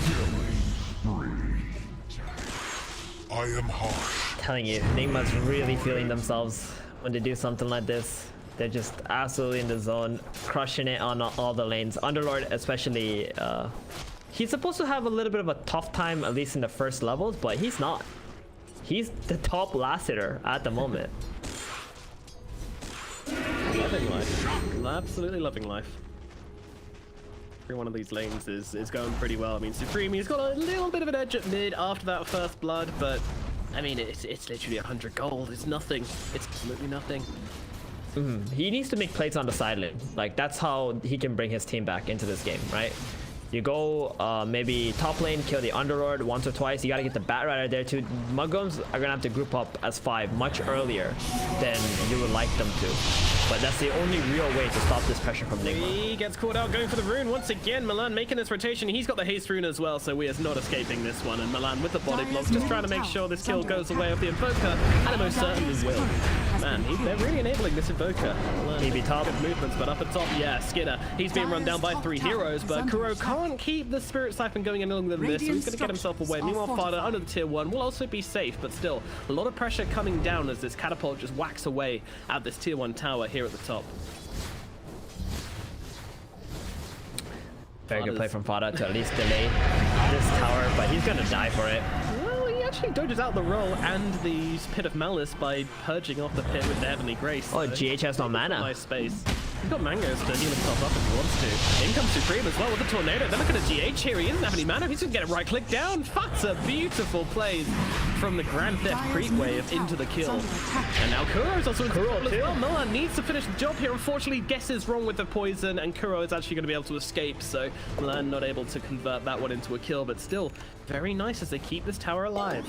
I am harsh. Telling you, Nigma's really feeling themselves when they do something like this. They're just absolutely in the zone, crushing it on all the lanes. Underlord especially, he's supposed to have a little bit of a tough time, at least in the first levels, but he's not. He's the top last hitter at the moment. Loving life. Absolutely loving life. Every one of these lanes is going pretty well. I mean, Supreme, he's got a little bit of an edge at mid after that first blood, but I mean, it's literally 100 gold. It's nothing. It's absolutely nothing. He needs to make plays on the side lane. Like, that's how he can bring his team back into this game, right? You go maybe top lane, kill the Underlord once or twice. You gotta get the Batrider there too. Muggums are gonna have to group up as 5 much earlier than you would like them to. But that's the only real way to stop this pressure from Nigma. He gets caught out going for the rune once again. Milan making this rotation. He's got the haste rune as well, so we is not escaping this one. And Milan with the body block, just trying to make sure this kill goes away with the Invoker, and it most certainly will. Man, they're really enabling this Invoker. Maybe top movements, but up at top, yeah, Skidder. He's being run down by 3 heroes, but Kuro can't keep the Spirit Siphon going any longer than this, so he's going to get himself away. Meanwhile, Fada under the tier 1 will also be safe, but still, a lot of pressure coming down as this catapult just whacks away at this tier 1 tower here at the top. Very good play from Fada to at least delay this tower, but he's going to die for it. Well, he actually dodges out the roll and the Pit of Malice by purging off the pit with the Heavenly Grace. Oh, GH has no mana. Nice space. He's got mangoes to heal himself up if he wants to. In comes Supreme as well with the tornado. Then look at a GH here. He doesn't have any mana. He's going to get a right click down. That's a beautiful play from the Grand Theft Creep Wave into the kill. And now Kuro is also in Kuro as well. Milan needs to finish the job here. Unfortunately, guesses wrong with the poison, and Kuro is actually going to be able to escape. So Milan not able to convert that one into a kill, but still very nice as they keep this tower alive.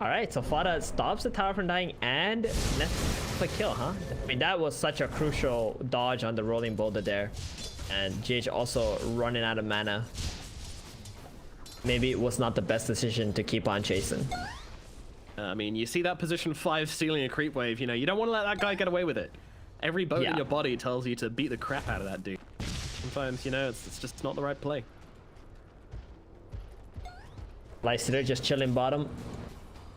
Alright, so Fada stops the tower from dying and that's a kill, huh? I mean, that was such a crucial dodge on the rolling boulder there. And GH also running out of mana. Maybe it was not the best decision to keep on chasing. I mean, you see that position 5 stealing a creep wave, you know, you don't want to let that guy get away with it. Every bone in your body tells you to beat the crap out of that dude. Sometimes, you know, it's just not the right play. Lycider just chilling bottom.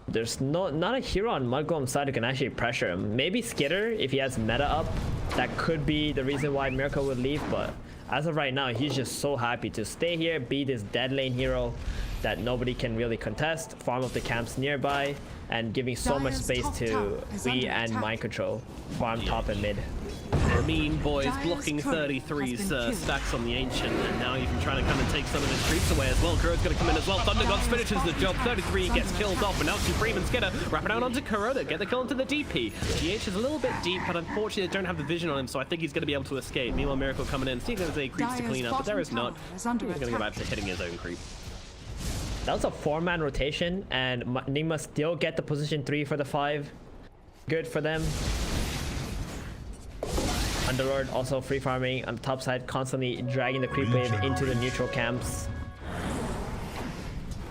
There's not a hero on Mudgolem's side who can actually pressure him. Maybe Skitter, if he has meta up, that could be the reason why Miracle would leave, but as of right now, he's just so happy to stay here, be this dead lane hero that nobody can really contest, farm up the camps nearby, and giving so much space to we and Mind Control, farm top and mid. The mean boys blocking 33's stacks on the Ancient, and now even trying to come and take some of his creeps away as well. Kuro's going to come in as well. Thunder Gods finishes the job. 33 gets killed off, and now Supreme and Skidder wrap it out onto Kuro. They get the kill into the DP. GH is a little bit deep, but unfortunately they don't have the vision on him, so I think he's going to be able to escape. Meanwhile, Miracle coming in. See if there's any creeps to clean up, but there is not. He's going to go back to hitting his own creep. That was a 4-man rotation, and Nigma still get the position 3 for the 5. Good for them. Underlord also free farming on the top side, constantly dragging the creep wave into the neutral camps.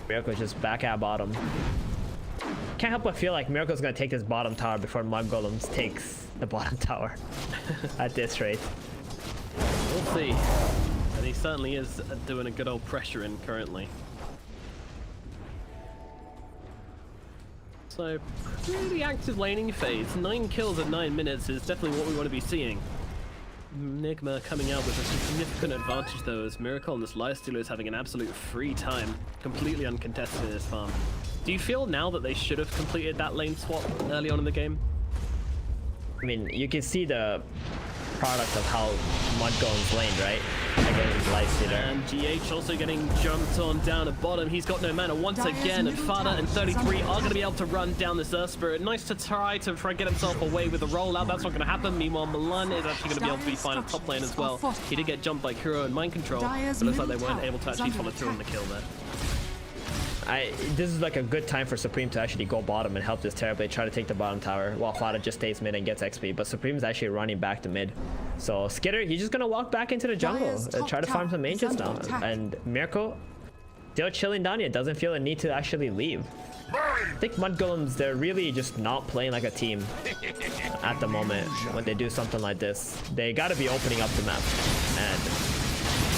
Miracle's just back at bottom. Can't help but feel like Miracle's gonna take this bottom tower before Mud Golems takes the bottom tower at this rate. We'll see. And he certainly is doing a good old pressure in currently. So, pretty active laning phase. 9 kills at 9 minutes is definitely what we want to be seeing. Nigma coming out with a significant advantage though, as Miracle and this Lifestealer is having an absolute free time, completely uncontested in this farm. Do you feel now that they should have completed that lane swap early on in the game? I mean, you can see the product of how Mud Golems laned, right? Against Lifestealer. And GH also getting jumped on down at bottom. He's got no mana once again, and Fada and 33 are going to be able to run down this Earth Spirit. Nice to try to get himself away with a rollout. That's not going to happen. Meanwhile, Milan is actually going to be able to be fine at top lane as well. He did get jumped by Kuro and Mind Control, but it looks like they weren't able to actually follow through on the kill there. This is like a good time for Supreme to actually go bottom and help this Terrorblade try to take the bottom tower while Fada just stays mid and gets XP, but Supreme is actually running back to mid. So Skitter, he's just gonna walk back into the jungle, try to farm some mages now, and Miracle still chilling down here, doesn't feel a need to actually leave. I think Mud Golems, they're really just not playing like a team at the moment when they do something like this. They gotta be opening up the map, and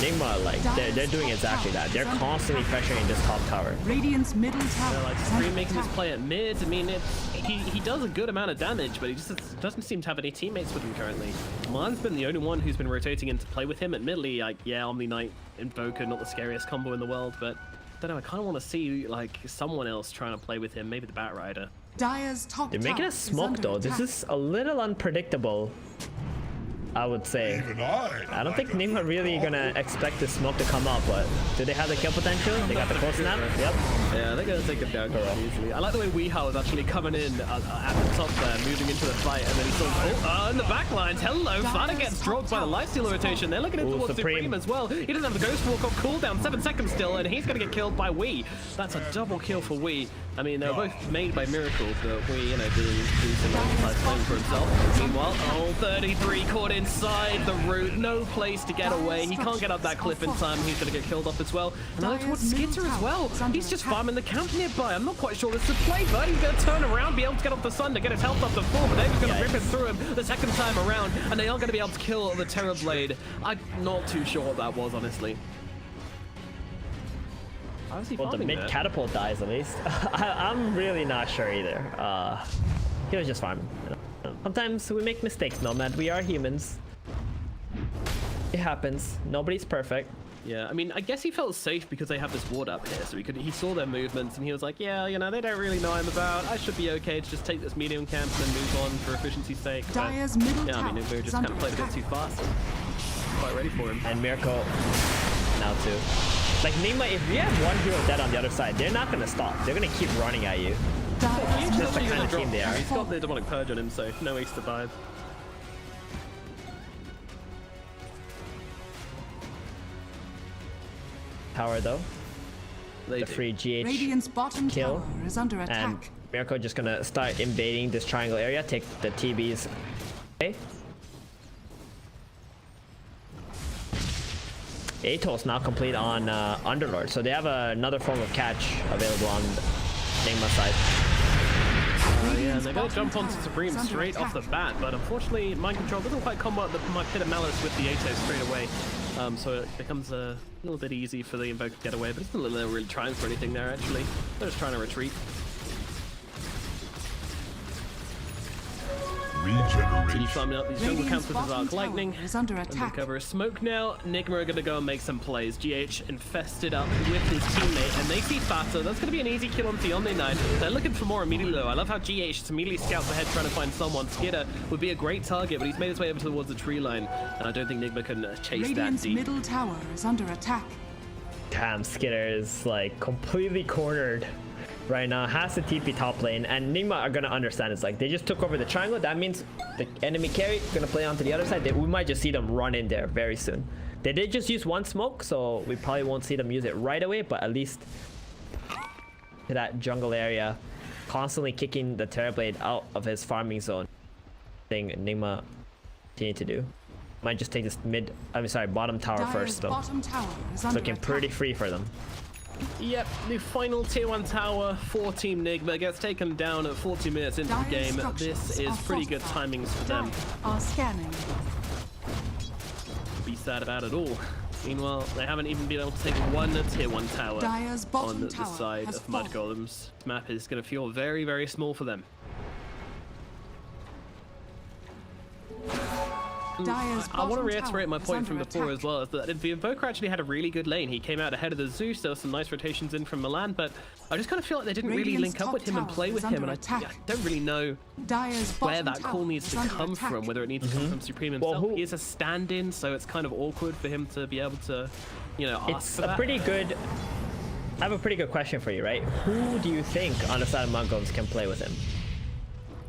Nigma, like, they're doing exactly that. They're constantly pressuring this top tower. Radiant's middle tower. Like Supreme making this play at mid. I mean, he does a good amount of damage, but he just doesn't seem to have any teammates with him currently. Milan's been the only one who's been rotating in to play with him. Admittedly, like, yeah, Omni Knight, Invoker, not the scariest combo in the world, but I don't know, I kind of want to see, like, someone else trying to play with him, maybe the Bat Rider. Dire's top They're making a smoke, though. This is a little unpredictable, I would say. I don't think Nigma really gonna expect the smoke to come up, but do they have the kill potential? They got the close snap? Yep. Yeah, they're gonna take him down quite easily. I like the way Weehow is actually coming in at the top there, moving into the fight, and then he's sort of, in the back lines. Hello, Fada gets dropped by the Lifestealer rotation. They're looking in towards Supreme as well. He doesn't have the Ghost Walk on cooldown, 7 seconds still, and he's gonna get killed by Wee. That's a double kill for Wee. I mean, they were both made by Miracle, but Wee, you know, doing some nice playing for himself. Meanwhile, 33 caught inside the root, no place to get away. He can't get up that cliff in time. He's gonna get killed off as well. And I look towards Skitter as well. He's just farming the camp nearby. I'm not quite sure this is the play, but he's gonna turn around, be able to get off the sun to get his health up to 4, but they're just gonna rip it through him the second time around, and they are gonna be able to kill the Terrorblade. I'm not too sure what that was, honestly. Well, the mid catapult dies at least. I'm really not sure either. He was just farming. Sometimes we make mistakes, Nomad. We are humans. It happens. Nobody's perfect. Yeah, I mean, I guess he felt safe because they have this ward up here, so he saw their movements and he was like, yeah, you know, they don't really know I'm about. I should be okay to just take this medium camp and then move on for efficiency's sake. But, yeah, I mean, we just kind of played a bit too fast. Quite ready for him. And Miracle now too. Like Nigma, if you have one hero dead on the other side, they're not gonna stop. They're gonna keep running at you. That's just the kind of team they are. He's got the Demonic Purge on him, so no ace to dive. Tower though. The free GH Radiant's bottom kill, tower is under attack. and Miracle just gonna start invading this triangle area. Take the TBs. Okay. Atos now complete on Underlord, so they have another form of catch available on Nigma's side. Yeah, and they're going to jump onto Supreme straight off the bat, but unfortunately Mind Control doesn't quite combo my Pit of Malice with the Atos straight away, so it becomes a little bit easy for the Invoker to get away, but it's not really trying for anything there actually. They're just trying to retreat. Continue farming up these jungle camps with his Arc Lightning. Under attack. Cover of smoke now. Nigma are going to go and make some plays. GH infested up with his teammate, and they see Fata. That's going to be an easy kill on the Omni Knight. They're looking for more immediately though. I love how GH just immediately scouts ahead trying to find someone. Skitter would be a great target, but he's made his way over towards the tree line, and I don't think Nigma can chase Radiant's that deep. middle tower is under attack. Damn, Skitter is like completely cornered right now, has the TP top lane, and Nigma are gonna understand. It's like they just took over the triangle. That means the enemy carry gonna play onto the other side. We might just see them run in there very soon. They did just use one smoke, so we probably won't see them use it right away, but at least to that jungle area, constantly kicking the Terrorblade out of his farming zone. Thing Nigma continue to do. Might just take this bottom tower Dire's first though. Bottom tower is It's under looking attack. pretty free for them. Yep, the final tier 1 tower for Team Nigma gets taken down at 40 minutes into the game. This is pretty good timings for them. Are scanning. Be sad about it all. Meanwhile, they haven't even been able to take one tier 1 tower Dire's bottom on the tower side has of Mud fallen. Golems. This map is going to feel very, very small for them. I want to reiterate my point from before as well, is that the Invoker actually had a really good lane. He came out ahead of the Zeus, there were some nice rotations in from Milan, but I just kind of feel like they didn't really link up with him and play with him, and I don't really know where that call needs to come from, whether it needs to come from Supreme himself. He is a stand-in, so it's kind of awkward for him to be able to, you know, ask for that. I have a pretty good question for you, right? Who do you think on the side of Mud Golems can play with him?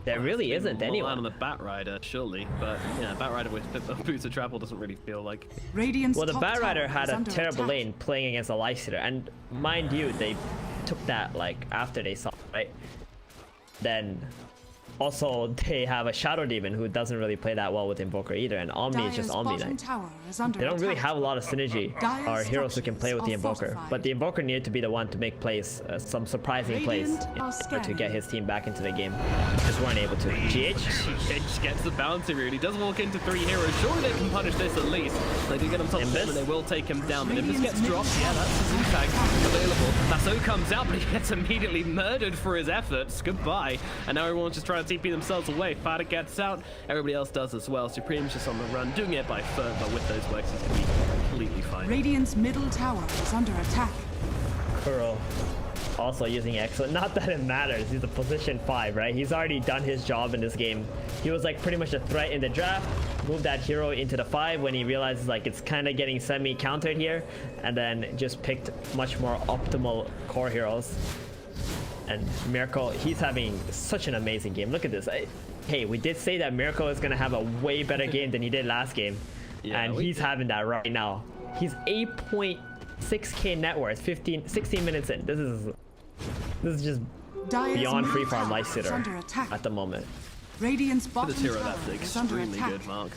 There really isn't anyone. On the Batrider, surely, but yeah, Batrider with Boots of Travel doesn't really feel like. Well, the Batrider had a terrible lane playing against a Lysander, and mind you, they took that like after they saw, right? Then also they have a Shadow Demon who doesn't really play that well with Invoker either, and Omni is just Omni Knight. They don't really have a lot of synergy or heroes who can play with the Invoker, but the Invoker needed to be the one to make plays, some surprising plays in order to get his team back into the game. Just weren't able to. GH gets the bounty route. He does walk into 3 heroes. Surely they can punish this at least. They can get him top 10 and they will take him down. But if this gets dropped, yeah, that's his impact available. Lasso comes out, but he gets immediately murdered for his efforts. Goodbye. And now everyone's just trying to TP themselves away. Fada gets out. Everybody else does as well. Supreme's just on the run, doing it by foot, but with those works, he's going to be completely fine. Radiant's middle tower is under attack. Kuro also using excellent. Not that it matters. He's a position 5, right? He's already done his job in this game. He was like pretty much a threat in the draft. Moved that hero into the 5 when he realizes like it's kind of getting semi-countered here, and then just picked much more optimal core heroes. And Miracle, he's having such an amazing game. Look at this. Hey, we did say that Miracle is gonna have a way better game than he did last game, and he's having that right now. He's 8.6k net worth, 16 minutes in. This is just beyond free farm Lysander at the moment. Radiant's bottom hero, tower that's is under extremely attack. good, Mark.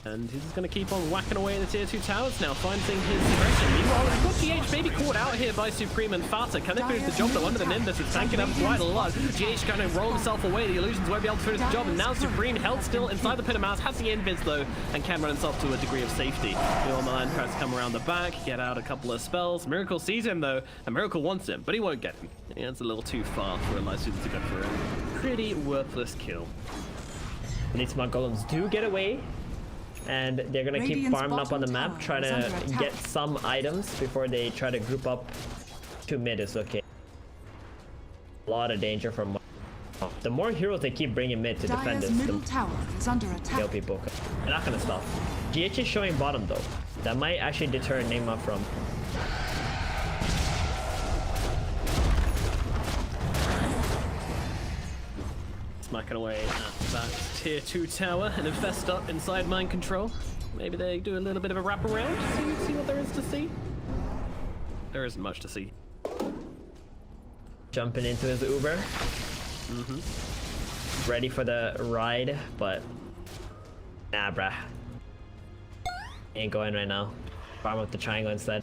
And he's just going to keep on whacking away in the tier 2 towers now, finding his suppression. Meanwhile, we've got GH maybe caught out here by Supreme and Fata. Can they finish the job though? Under the Nimbus is tanking up quite a lot. GH going to roll himself away. The Illusions won't be able to finish the job. And now Supreme held still inside the pit of mouse, has the invis though, and can run himself to a degree of safety. Meanwhile, Milan tries to come around the back, get out a couple of spells. Miracle sees him though, and Miracle wants him, but he won't get him. Yeah, it's a little too far for a Lysander to go for a pretty worthless kill. These Mud Golems do get away, and they're gonna keep farming up on the map, try to get some items before they try to group up to mid. Is okay. A lot of danger from the more heroes they keep bringing mid to defend this, they'll be broken. They're not gonna stop. GH is showing bottom though. That might actually deter Nigma from. Smacking away at that tier 2 tower and infest up inside mind control. Maybe they do a little bit of a wraparound, see what there is to see. There isn't much to see. Jumping into his Uber. Ready for the ride, but nah, bruh. Ain't going right now. Farm up the triangle instead.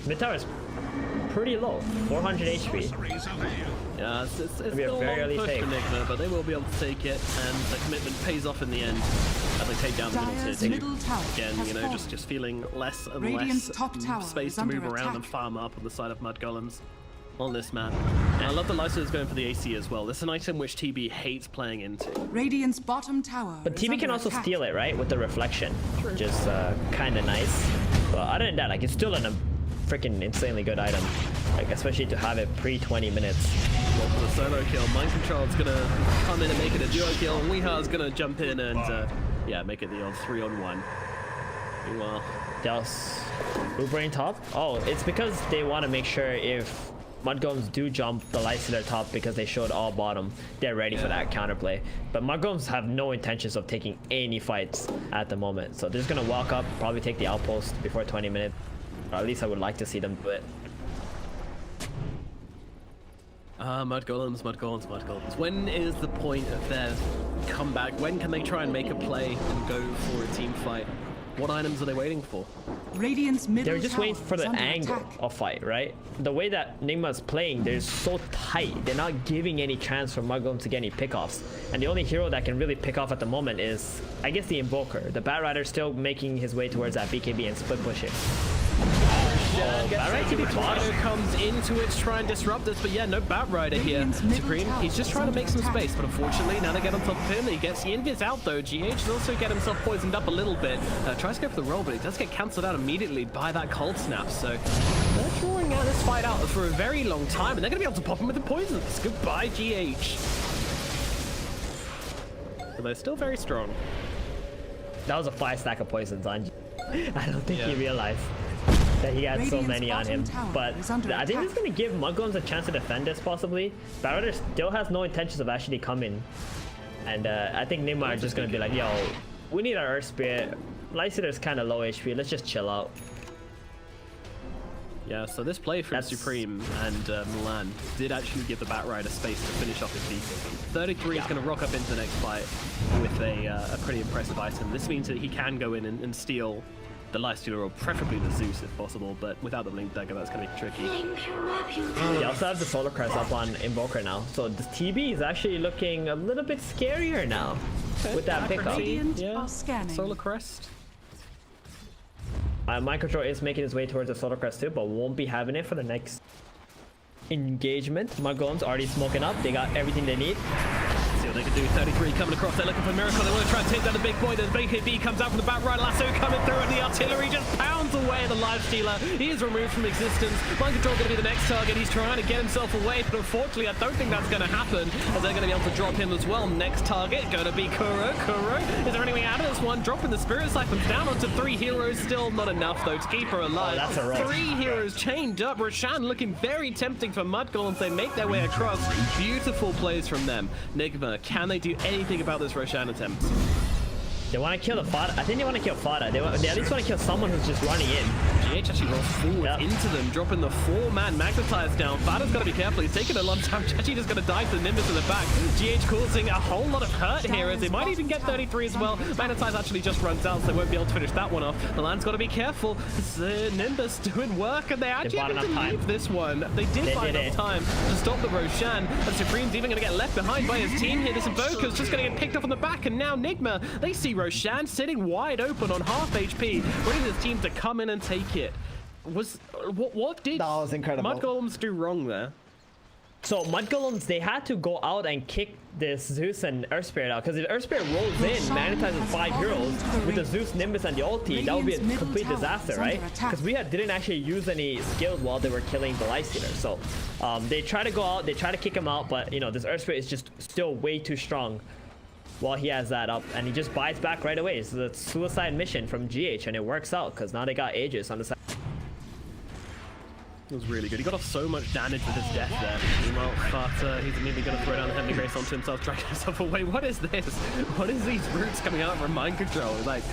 Mid tower is pretty low, 400 HP. Yeah, it's still a long push for Nigma, but they will be able to take it, and the commitment pays off in the end as they take down the middle tier 2. Again, you know, just feeling less and less space to move around and farm up on the side of Mud Golems on this map. And I love the Lysander going for the AC as well. This is an item which TB hates playing into. Radiant's bottom tower. But TB can also steal it, right, with the reflection, which is kind of nice. But other than that, like, it's still a freaking insanely good item, like especially to have it pre-20 minutes. Well, for the solo kill, Mind Control's gonna come in and make it a duo kill, and Weeha's gonna jump in and yeah, make it the old 3-on-1. Meanwhile, Just Ubering top. Oh, it's because they want to make sure if Mud Golems do jump the Lysander top, because they showed all bottom, they're ready for that counterplay. But Mud Golems have no intentions of taking any fights at the moment, so they're just gonna walk up, probably take the outpost before 20 minutes. Or at least I would like to see them do it. Mud Golems, Mud Golems, Mud Golems. When is the point of their come back? When can they try and make a play and go for a team fight? What items are they waiting for? Radiant's middle They're just waiting for the tower is under angle attack. of fight, right? The way that Nigma's playing, they're so tight. They're not giving any chance for Mudgolem to get any pickoffs. And the only hero that can really pick off at the moment is, I guess, the Invoker. The Bat Rider still making his way towards that BKB and split pushing. Bat Rider comes into it to try and disrupt this, but yeah, no Bat Rider here. Supreme, he's just trying to make some space, but unfortunately, now they get on top of him. He gets the invis out though. GH does also get himself poisoned up a little bit. Tries to go for the roll, but it does get cancelled out immediately by that cold snap. So they're drawing out this fight out for a very long time, and they're going to be able to pop him with the poisons. Goodbye, GH. But they're still very strong. That was a 5 stack of poisons on G. I don't think he realized that he had so many on him, but I think it's going to give Mudgolems a chance to defend this possibly. Bat Rider still has no intentions of actually coming, and I think Nigma are just going to be like, yo, we need our Earth Spirit. Lycider's kind of low HP, let's just chill out. Yeah, so this play from Supreme and Milan did actually give the Bat Rider space to finish off his BKB. 33 is going to rock up into the next fight with a pretty impressive item. This means that he can go in and steal the Lifestealer, or preferably the Zeus if possible, but without the Blink Dagger, that's going to be tricky. They also have the Solar Crest up on Invoker now, so the TB is actually looking a little bit scarier now with that pickup. Yeah, Solar Crest. Mind Control is making his way towards the Solar Crest too, but won't be having it for the next engagement. Mudgolem's already smoking up. They got everything they need. See what they can do. 33 coming across. They're looking for a miracle. They want to try and take down the big boy. The BKB comes out from the Bat Rider. Lasso coming through, and the artillery just pounds away the Lifestealer. He is removed from existence. Mind Control going to be the next target. He's trying to get himself away, but unfortunately, I don't think that's going to happen, as they're going to be able to drop him as well. Next target going to be Kuro. Kuro, is there anything out of this one? Dropping the Spirit Siphons down onto 3 heroes. Still not enough, though, to keep her alive. Oh, that's a roll. 3 heroes chained up. Roshan looking very tempting for Mudgolems. They make their way across. Beautiful plays from them. Nigma, can they do anything about this Roshan attempt? They want to kill the Fada. I think they want to kill Fada. They at least want to kill someone who's just running in. GH actually rolls forward into them, dropping the 4-man Magnetize down. Fada's got to be careful. He's taking a lot of time. Actually just going to dive to the Nimbus in the back. GH causing a whole lot of hurt here, as they might even get 33 as well. Magnetize actually just runs out, so they won't be able to finish that one off. Milan's got to be careful. The Nimbus doing work, and they actually have to leave this one. They did find enough time to stop the Roshan, and Supreme's even going to get left behind by his team here. This Invoker's just going to get picked up on the back, and now Nigma, they see Roshan sitting wide open on half HP, ready for his team to come in and take it. What did that was incredible. Mudgolems do wrong there? So Mudgolems, they had to go out and kick this Zeus and Earth Spirit out, because if Earth Spirit rolls in, magnetizes 5 heroes with the Zeus, Nimbus, and the ulti, that would be a complete disaster, right? Because we didn't actually use any skills while they were killing the Lifestealer. So they try to go out, they try to kick him out, but you know, this Earth Spirit is just still way too strong while he has that up, and he just bites back right away. It's the suicide mission from GH, and it works out because now they got Aegis on the side. It was really good. He got off so much damage with his death there. Meanwhile, but he's immediately going to throw down the Heavenly Grace onto himself, dragging himself away. What is this? What is these roots coming out from Mind Control? Like,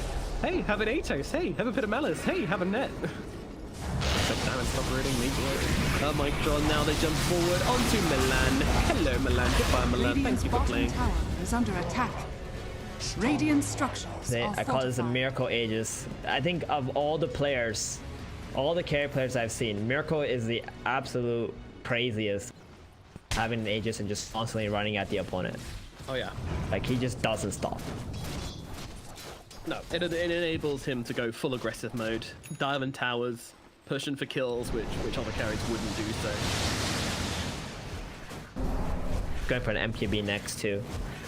hey, have an Atos. Hey, have a bit of Malice. Hey, have a net. Stop down and stop rooting me. Mind Control, now they jump forward onto Milan. Hello, Milan. Goodbye, Milan. Thank you for playing. Tower is under attack. Radiant structures I call this a miracle Aegis. I think of all the players, all the carry players I've seen, Miracle is the absolute craziest, having an Aegis and just constantly running at the opponent. Oh yeah. Like, he just doesn't stop. No, it enables him to go full aggressive mode, diamond towers, pushing for kills, which other carries wouldn't do so. Going for an MKB next too.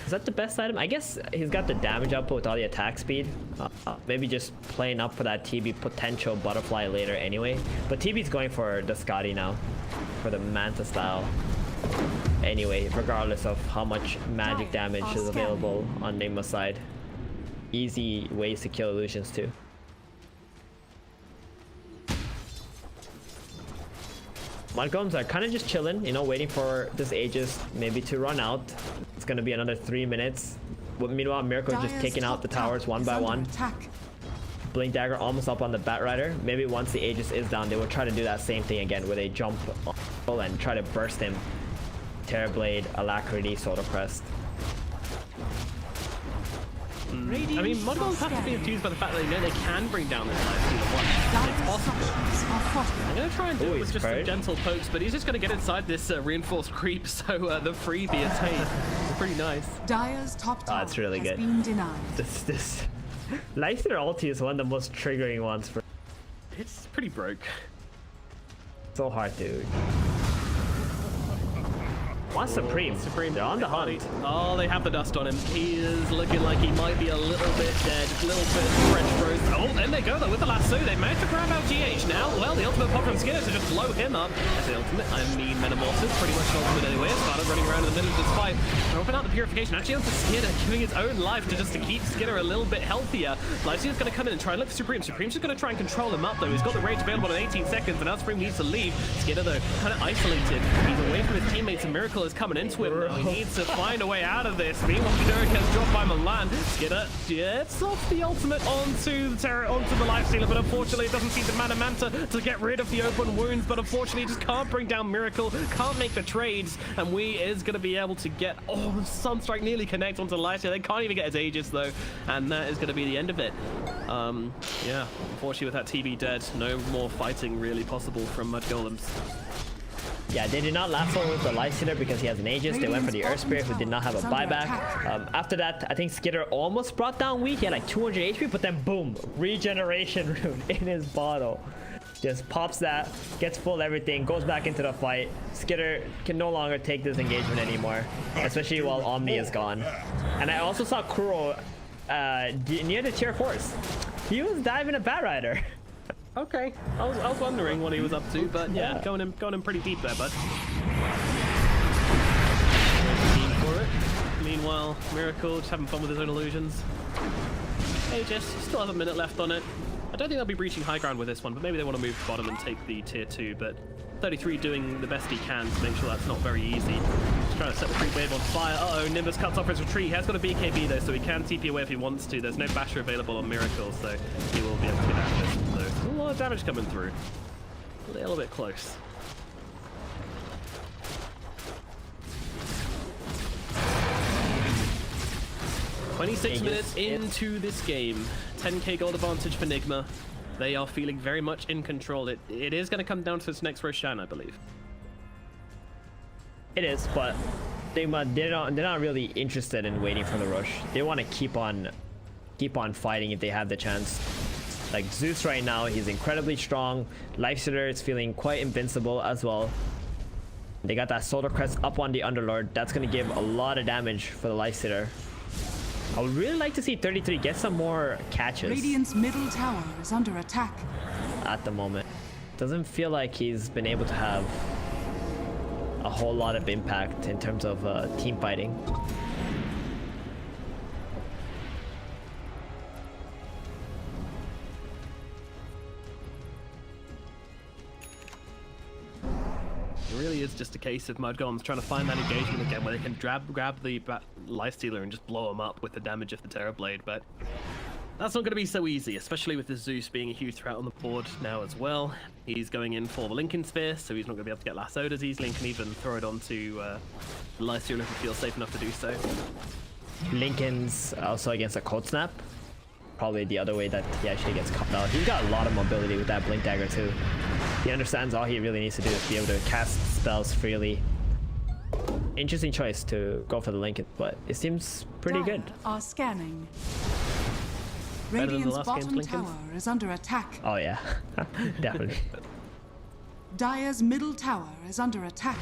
Is that the best item? I guess he's got the damage output with all the attack speed. Maybe just playing up for that TB potential butterfly later anyway. But TB's going for the Scotty now, for the Manta style. Anyway, regardless of how much magic damage is available on Nigma's side. Easy ways to kill illusions too. Mudgolems are kind of just chilling, you know, waiting for this Aegis maybe to run out. It's going to be another 3 minutes. Meanwhile, Miracle is just taking out the towers one by one. Blink Dagger almost up on the Bat Rider. Maybe once the Aegis is down, they will try to do that same thing again, where they jump and try to burst him. Terrorblade, Alacrity, Solar Crest. I mean, Mod Golems have to be enthused by the fact that they know they can bring down this lifestealer once. It's possible. I'm going to try and do it with just some gentle pokes, but he's just going to get inside this reinforced creep, so the freebie attained. It's pretty nice. Dire's top tower it's really has good. been denied. This Lifestealer ulti is one of the most triggering ones for. It's pretty broke. So hard, dude. What's Supreme? They're on the hunt. Oh, they have the dust on him. He is looking like he might be a little bit dead, a little bit French froze. Oh, and they go though with the lasso. They managed to grab out GH now. Well, the ultimate pop from Skinner to just blow him up. That's the ultimate. I mean, Metamorphosis, pretty much an ultimate anyway. Started running around in the middle of this fight. Dropping out the purification. Actually onto Skinner, giving his own life to keep Skinner a little bit healthier. Lycia's going to come in and try and look for Supreme. Supreme's just going to try and control him up though. He's got the rage available in 18 seconds, and now Supreme needs to leave. Skinner though, kind of isolated. He's away from his teammates, and Miracle is coming into him. He needs to find a way out of this. Meanwhile, Generic has dropped by Milan. Skinner gets off the ultimate onto the Lifestealer, but unfortunately it doesn't see the Mana Manta to get rid of the open wounds, but unfortunately just can't bring down Miracle, can't make the trades, and we is going to be able to get, Sunstrike nearly connect onto the Lifestealer. They can't even get his Aegis though, and that is going to be the end of it. Yeah, unfortunately with that TB dead, no more fighting really possible from Mud Golems. Yeah, they did not lasso the Lifestealer because he has an Aegis. They went for the Earth Spirit, who did not have a buyback. After that, I think Skitter almost brought down Wheat. He had like 200 HP, but then boom, regeneration rune in his bottle. Just pops that, gets full everything, goes back into the fight. Skitter can no longer take this engagement anymore, especially while Omni is gone. And I also saw Kuro near the tier 4s. He was diving a Bat Rider. Okay, I was wondering what he was up to, but yeah, going in pretty deep there, bud. Keen for it. Meanwhile, Miracle just having fun with his own illusions. Aegis still has a minute left on it. I don't think they'll be breaching high ground with this one, but maybe they want to move bottom and take the tier 2, but 33 doing the best he can to make sure that's not very easy. Just trying to set the creep wave on fire. Nimbus cuts off his retreat. He has got a BKB though, so he can TP away if he wants to. There's no basher available on Miracle, so he will be able to get access. So a lot of damage coming through. A little bit close. "26 minutes into this game. 10k gold advantage for Nigma. They are feeling very much in control. It is going to come down to this next Roshan, I believe. It is, but they're not really interested in waiting for the rush. They want to keep on fighting if they have the chance. Like Zeus right now, he's incredibly strong. Lifestealer is feeling quite invincible as well. They got that Solar Crest up on the Underlord. That's going to give a lot of damage for the Lifestealer. I would really like to see 33 get some more catches. Radiant's middle tower is under attack. At the moment. Doesn't feel like he's been able to have a whole lot of impact in terms of team fighting. It really is just a case of Mud Golems trying to find that engagement again where they can grab the Lifestealer and just blow him up with the damage of the Terrorblade, but that's not going to be so easy, especially with the Zeus being a huge threat on the board now as well. He's going in for the Lincoln Sphere, so he's not going to be able to get lassoed as easily and can even throw it onto the Lifestealer if he feels safe enough to do so. Lincoln's also against a Cold Snap. Probably the other way that he actually gets caught out. He's got a lot of mobility with that Blink Dagger too. He understands all he really needs to do is be able to cast spells freely. Interesting choice to go for the Lincoln, but it seems pretty good. Are scanning. Radiant's bottom tower is under attack. Oh yeah, definitely. Dire's middle tower is under attack.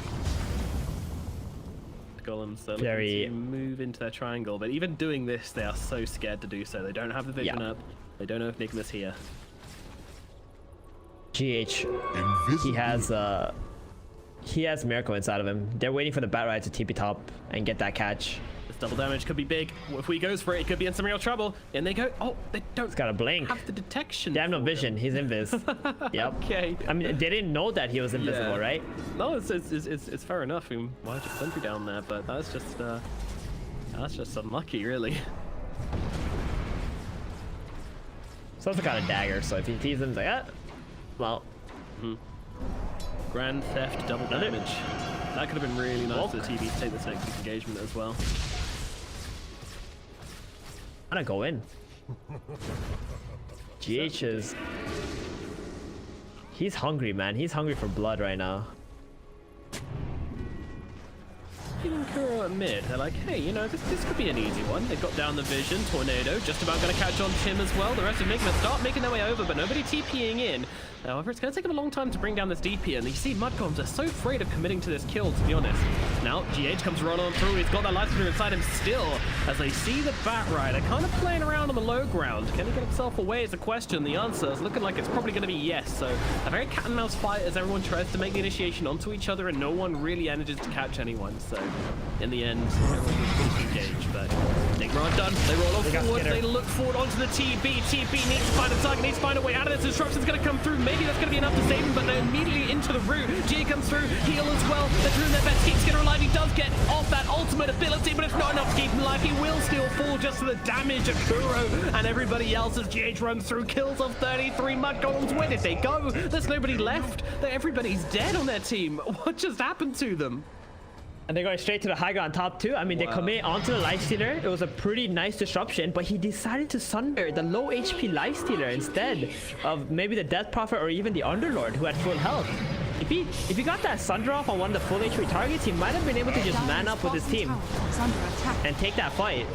Golems are looking to move into their triangle, but even doing this, they are so scared to do so. They don't have the vision up. They don't know if Nigma's here. GH, he has Miracle inside of him. They're waiting for the Bat Ride to TP top and get that catch. This double damage could be big. If he goes for it, he could be in some real trouble. And they go, oh, they don't. It's got a blink. Have the detection. They have no vision. He's invis. Yep. Okay. I mean, they didn't know that he was invisible, right? No, it's fair enough. I mean, why just sentry down there? But that's just unlucky, really. So it's got a dagger. So if he sees him, he's like, well. Grand Theft double damage. That could have been really nice for the TV to take this next engagement as well. I'm gonna go in. GH is... He's hungry, man. He's hungry for blood right now. Even Kuro at mid, they're like, hey, you know, this could be an easy one. They've got down the vision, Tornado, just about going to catch on Tim as well. The rest of Nigma start making their way over, but nobody TPing in. However, it's going to take them a long time to bring down this DP, and you see Mudgolems are so afraid of committing to this kill, to be honest. Now, GH comes right on through. He's got that life stealer inside him still, as they see the Bat Rider kind of playing around on the low ground. Can he get himself away is the question. The answer is looking like it's probably going to be yes. So, a very cat and mouse fight as everyone tries to make the initiation onto each other, and no one really manages to catch anyone. So, in the end, everyone was engaged, but Nigma are done. They roll on forward, they look forward onto the TB. TB needs to find a target, needs to find a way out of this. Disruption's going to come through. Maybe that's going to be enough to save him, but they're immediately into the root. G comes through, heal as well. They're doing their best to keep Skinner alive. He does get off that ultimate ability, but it's not enough to keep him alive. He will still fall just to the damage of Kuro and everybody else as GH runs through. Kills of 33. Mudgolems, where did they go? There's nobody left. Everybody's dead on their team. What just happened to them? And they're going straight to the high ground top 2. I mean, they commit onto the Lifestealer. It was a pretty nice disruption, but he decided to sunder the low HP Lifestealer instead of maybe the Death Prophet or even the Underlord who had full health. If he got that sunder off on one of the full HP targets, he might have been able to just man up with his team and take that fight.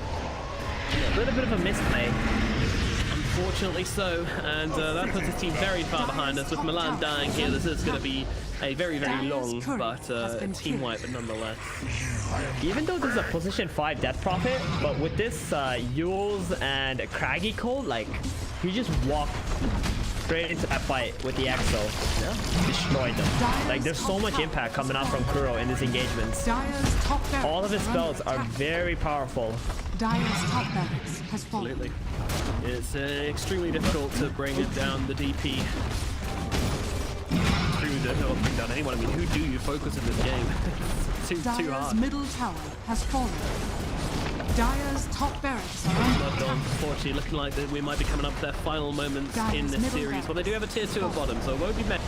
A little bit of a misplay. Unfortunately so, and that puts his team very far behind us. With Milan dying here, this is going to be a very, very long but team wipe, but nonetheless. Even though this is a position 5 Death Prophet, but with this Yules and Craggy Cold, like, he just walked straight into that fight with the Exo. Destroyed them. Like, there's so much impact coming out from Kuro in these engagements. All of his spells are very powerful. Dire's top barracks has fallen. Absolutely. It's extremely difficult to bring it down the DP. Extremely difficult to bring down anyone. I mean, who do you focus in this game? too hard. Dire's middle tower has fallen. Dire's top barracks are under attack. Unfortunately, looking like we might be coming up to their final moments in this series. Well, they do have a tier 2 at bottom, so it won't be many.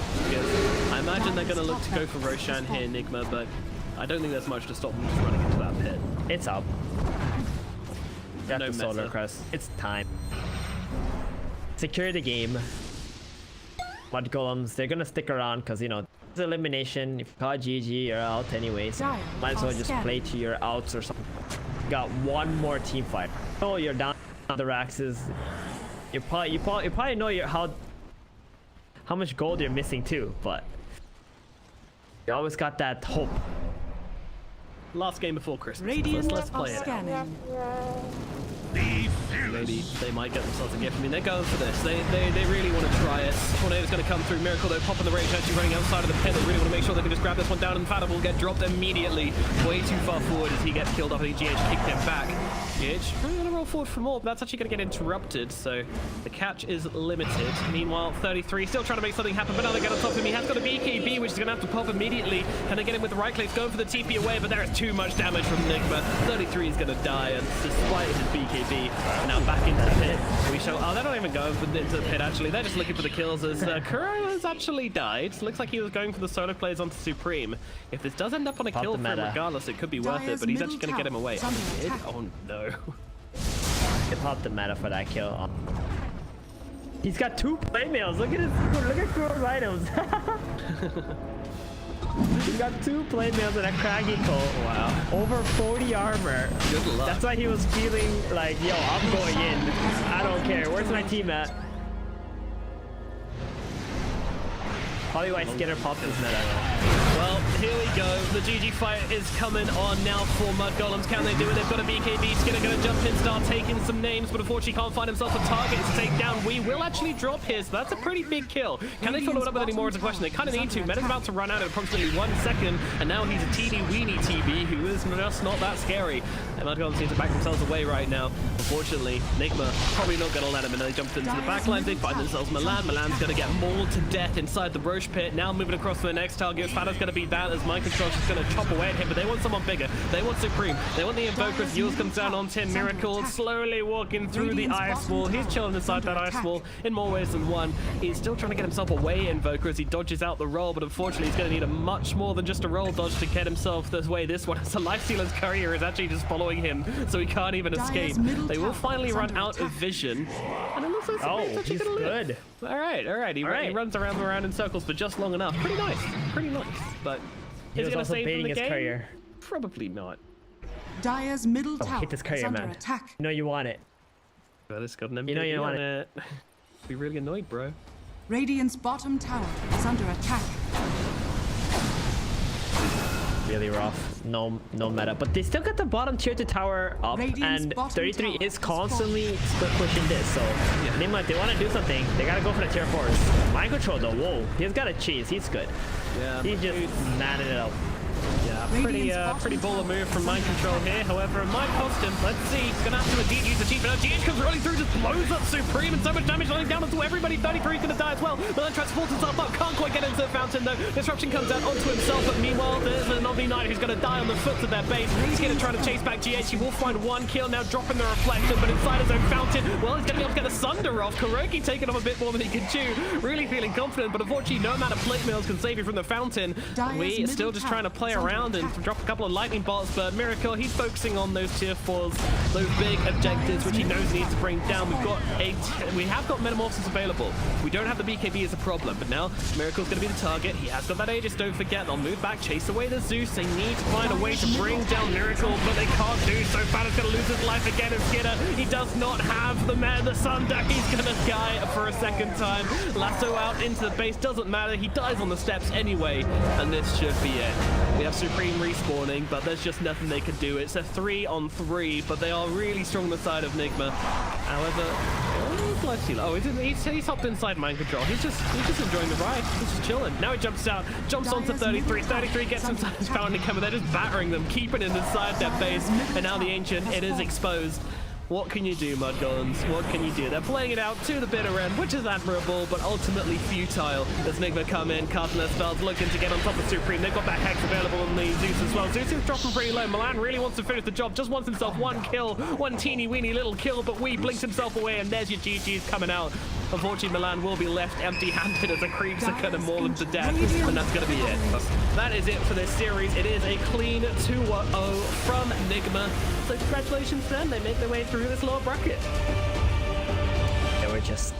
I imagine they're going to look to go for Roshan here, Nigma, but I don't think there's much to stop them just running into that pit. It's up. Got No the Solar meta. Crest. It's time. Secure the game. Mudgolems, they're gonna stick around because, you know, it's elimination. If you caught GG, you're out anyways. Might as well just play to your outs or something. Got one more team fight. Oh, you're down the Raxes. You probably know how much gold you're missing too, but you always got that hope. Last game before Christmas. Radiant Let's play it. scanning. Maybe they might get themselves a gift. I mean, they're going for this. They really want to try it. Tornado's going to come through. Miracle, though, popping the rage, actually running outside of the pit. They really want to make sure they can just grab this one down, and Fatal will get dropped immediately. Way too far forward as he gets killed off. I think GH kicked him back. GH really going to roll forward for more, but that's actually going to get interrupted, so the catch is limited. Meanwhile, 33 still trying to make something happen, but now they get on top of him. He has got a BKB, which is going to have to pop immediately. Can they get him with the right click? Going for the TP away, but there is too much damage from Nigma. 33 is going to die, and despite his BKB, now back into the pit. We show. Oh, they're not even going into the pit, actually. They're just looking for the kills as Kuro has actually died. Looks like he was going for the solo plays onto Supreme. If this does end up on a kill for him, regardless, it could be worth it, but he's actually going to get him away. Oh, no. He popped the meta for that kill. He's got 2 playmails. Look at Kuro's items. He's got 2 playmails and a Craggy Colt. Wow. Over 40 armor. Good luck. That's why he was feeling like, yo, I'm going in. I don't care. Where's my team at? Probably why Skinner popped his meta. Well, here we go. The GG fight is coming on now for Mudgolems. Can they do it? They've got a BKB. Skinner going to jump in, start taking some names, but unfortunately can't find himself a target to take down. We will actually drop here, so that's a pretty big kill. Can they follow it up with any more is a question. They kind of need to. Meta's about to run out in approximately 1 second, and now he's a teeny weeny TB who is just not that scary. And Mudgolems need to back themselves away right now. Unfortunately, Nigma probably not going to let him, and they jumped into the backline. They find themselves Milan. Milan's going to get mauled to death inside the Roche ambush pit. Now moving across to the next target. Fada's going to be that as Mind Control's just going to chop away at him, but they want someone bigger. They want Supreme. They want the Invoker's. Yules comes down on 10. Miracle slowly walking through the ice wall. He's chilling inside that ice wall in more ways than one. He's still trying to get himself away, Invoker, as he dodges out the roll, but unfortunately he's going to need a much more than just a roll dodge to get himself this way. This one, so Lifestealer's courier is actually just following him, so he can't even escape. They will finally run out of vision. And it looks like Supreme's he's good. All right. He runs around in circles for just long enough. Pretty nice. But is he going to save him the game? Courier. Probably not. Dire's middle tower hit this is courier, under man. attack. You know you want it. Well, this got an You know you want it. Be really annoyed, bro. Radiant's bottom tower is under attack. Really rough. No meta. But they still got the bottom tier to tower up, Radiant's and bottom 33 tower is is constantly split pushing this. So they want to do something. They gotta go for the tier 4s. Mind Control though, whoa. He's got a cheese. He's good. Yeah. He's just manning it up. Yeah, pretty baller move from Mind Control here. However, it might cost him. Let's see. He's gonna have to indeed use the cheat, but now GH comes rolling through, just blows up Supreme, and so much damage running down onto everybody. 33 is gonna die as well. But then transports himself up. Can't quite get into the fountain though. Disruption comes out onto himself, but meanwhile, there's an Omni Knight who's gonna die on the foot of their base. He's gonna try to chase back GH. He will find one kill now, dropping the reflection, but inside his own fountain, well, he's gonna be able to get a Sunder off. Kuroki taking off a bit more than he can chew. Really feeling confident, but unfortunately, no amount of plate mails can save you from the fountain. We are still just trying to play around and drop a couple of lightning bolts, but Miracle, he's focusing on those tier 4s, those big objectives which he knows he needs to bring down. We have got Metamorphosis available. We don't have the BKB as a problem, but now Miracle's going to be the target. He has got that Aegis, don't forget. They'll move back, chase away the Zeus. They need to find a way to bring down Miracle, but they can't do so. Fada's going to lose his life again, and Skidder, he does not have the Sunder. He's going to die for a second time. Lasso out into the base, doesn't matter. He dies on the steps anyway, and this should be it. We have Supreme respawning, but there's just nothing they can do. It's a 3-on-3, but they are really strong on the side of Nigma. However, he's hopped inside Mind Control. He's just enjoying the ride. He's just chilling. Now he jumps out, jumps onto 33. 33 gets inside his fountain cover. They're just battering them, keeping it inside their base. And now the Ancient, it is exposed. What can you do, Mud Golems? What can you do? They're playing it out to the bitter end, which is admirable, but ultimately futile. As Nigma come in, casting their spells, looking to get on top of Supreme. They've got that Hex available on the Zeus as well. Zeus is dropping pretty low. Milan really wants to finish the job, just wants himself one kill, one teeny weeny little kill, but Wee blinks himself away, and there's your GG's coming out. Unfortunately, Milan will be left empty-handed as the creeps are going to maul him to death, and that's going to be it. That is it for this series. It is a clean 2-0 from Nigma. So congratulations to them. They make their way through this lower bracket. They were just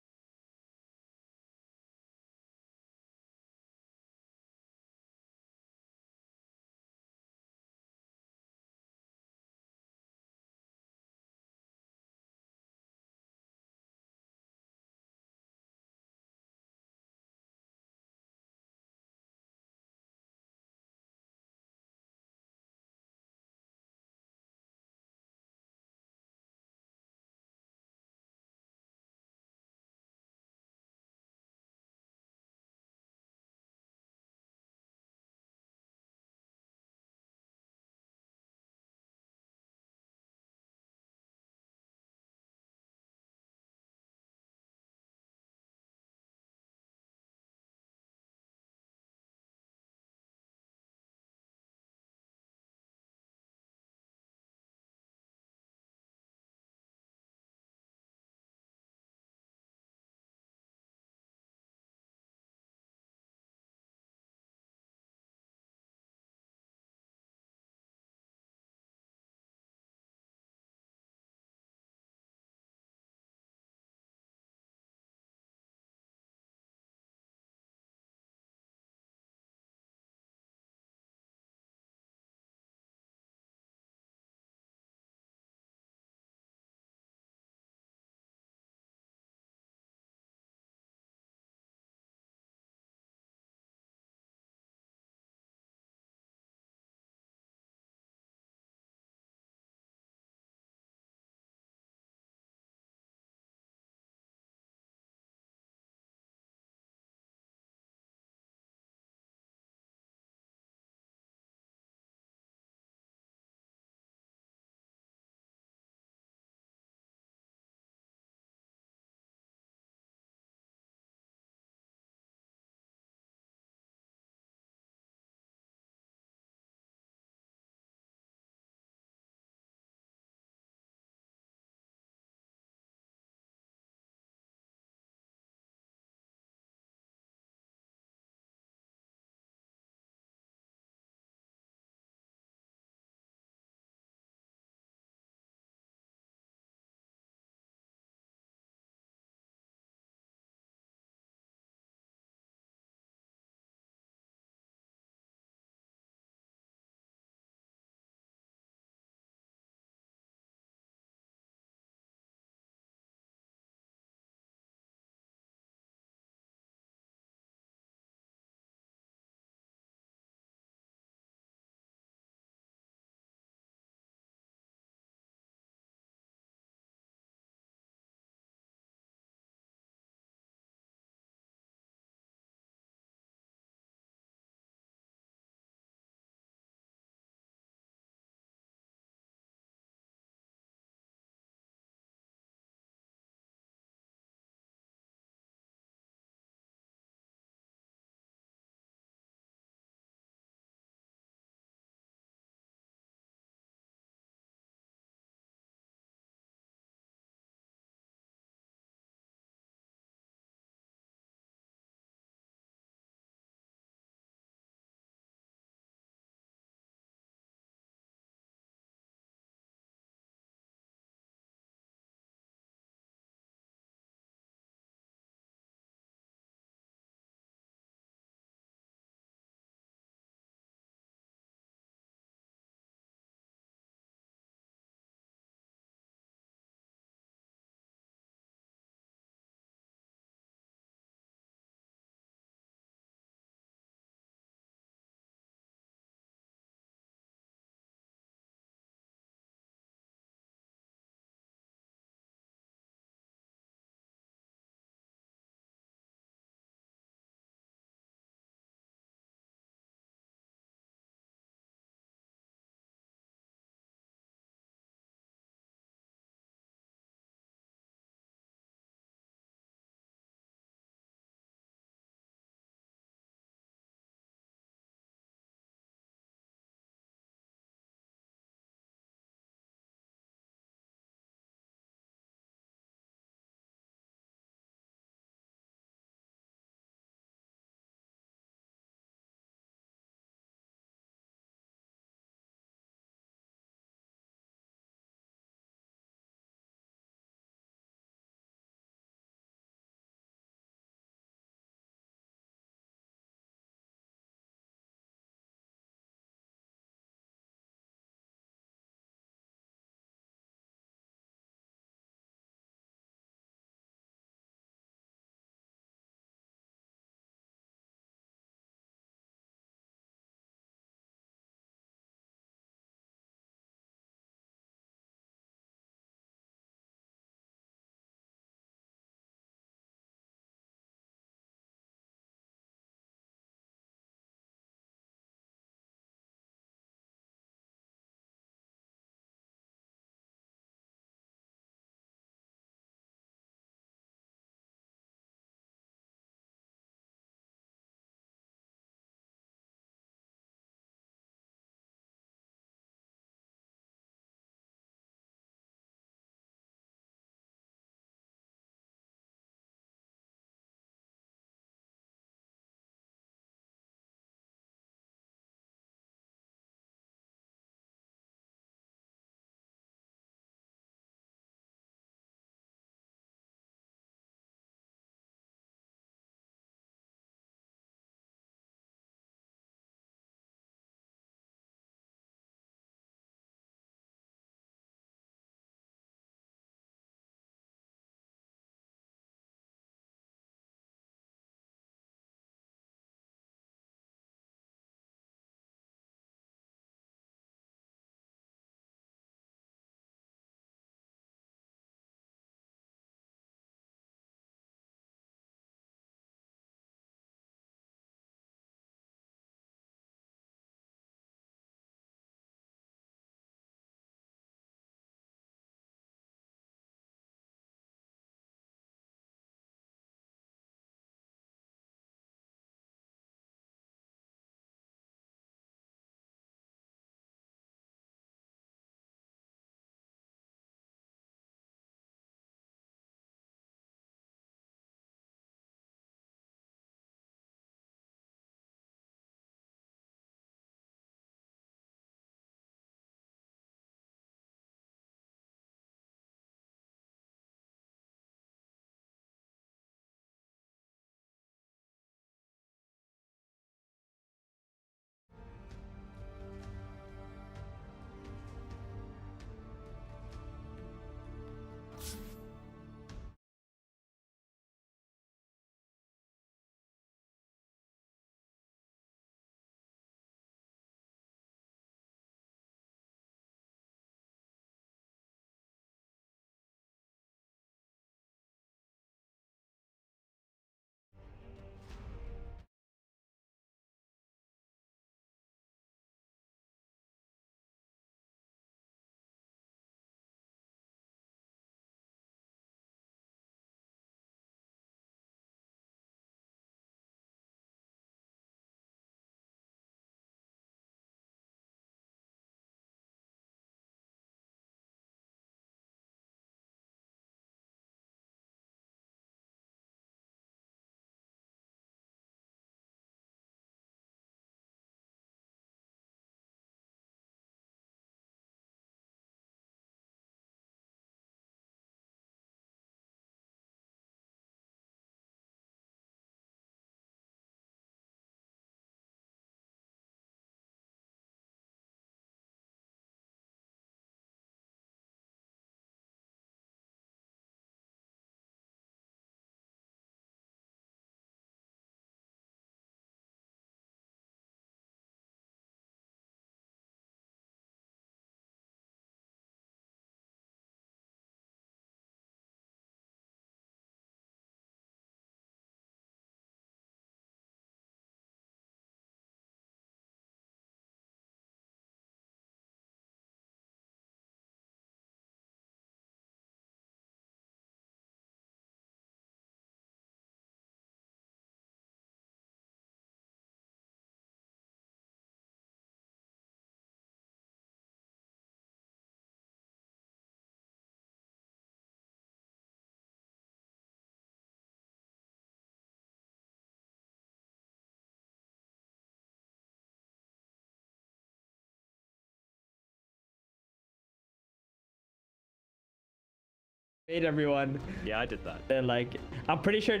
Wait, everyone. Yeah, I did that. They're like, I'm pretty sure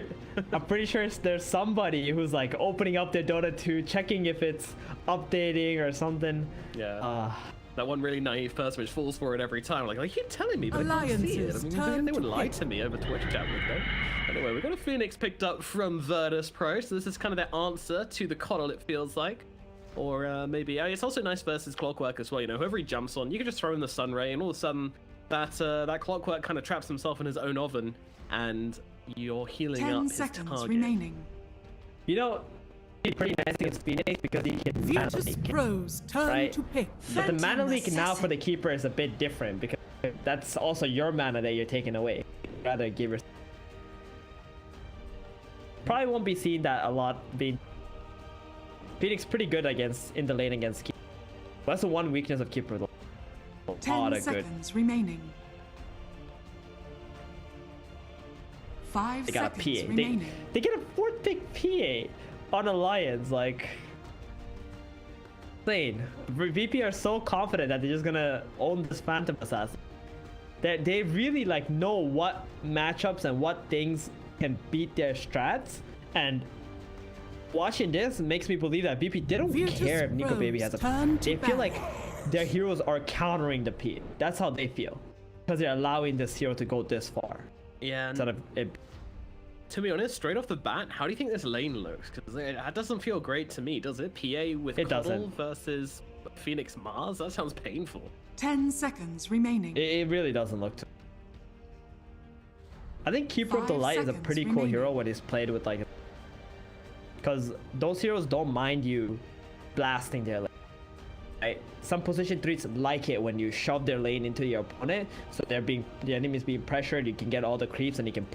there's somebody who's like opening up their Dota 2, checking if it's updating or something. Yeah. That one really naive person which falls for it every time. Like, you're telling me, but I can't see it. I mean, they would lie to me over Twitch chat, would they? Anyway, we've got a Phoenix picked up from Virtus Pro, so this is kind of their answer to the Coddle, it feels like. Or maybe, it's also nice versus Clockwork as well, you know, whoever he jumps on, you can just throw in the Sun Ray, and all of a sudden, that Clockwork kind of traps himself in his own oven, and you're healing up his target. 10 seconds remaining. You know, pretty nice against Phoenix because he can mana leak, Pros turn right? to pick. But the mana leak now for the keeper is a bit different because that's also your mana that you're taking away. Rather give her. Probably won't be seeing that a lot. Being Phoenix pretty good in the lane against keeper. That's the one weakness of keeper though. 10 seconds remaining. 5 they got seconds a PA. remaining. They get a 4th pick PA on Alliance, like insane. VP are so confident that they're just gonna own this Phantom Assassin. They really like know what matchups and what things can beat their strats, and watching this makes me believe that VP they don't care if Nikobaby has a. They feel like their heroes are countering the P. That's how they feel, because they're allowing this hero to go this far. Yeah. Instead of it. To be honest, straight off the bat, how do you think this lane looks? Because that doesn't feel great to me, does it? PA with Coddle versus Phoenix Mars? That sounds painful. 10 seconds remaining. It really doesn't look too. I think Keeper of the Light is a pretty cool hero when he's played with like, because those heroes don't mind you blasting their lane. Right? Some position 3s like it when you shove their lane into your opponent, so the enemy's being pressured. You can get all the creeps and you can.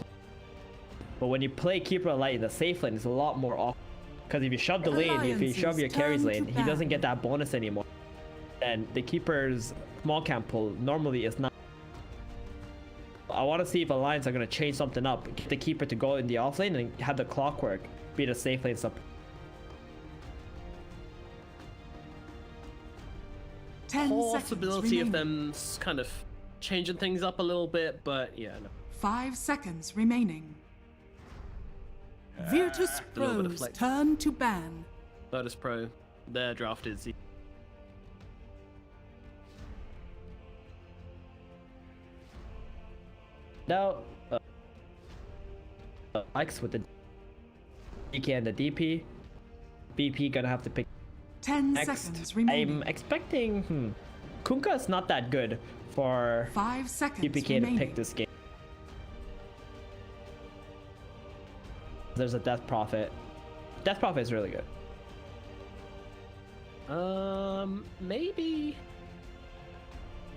But when you play Keeper of the Light in the safe lane, it's a lot more awkward. Because if you shove the lane, if you shove your carry's lane, he doesn't get that bonus anymore. And the Keeper's small camp pull normally is not. I want to see if Alliance are going to change something up. Get the Keeper to go in the off lane and have the Clockwork be the safe lane support. 10 possibility of them kind of changing things up a little bit, but yeah. No. 5 seconds remaining. Virtus Pro's turn to ban. Virtus Pro, their draft is. Now, X with the DK and the DP. BP gonna have to pick. 10 next. Seconds remaining. I'm expecting. Kunkka is not that good for 5 seconds DPK remaining. to pick this game. There's a Death Prophet. Death Prophet is really good. Maybe.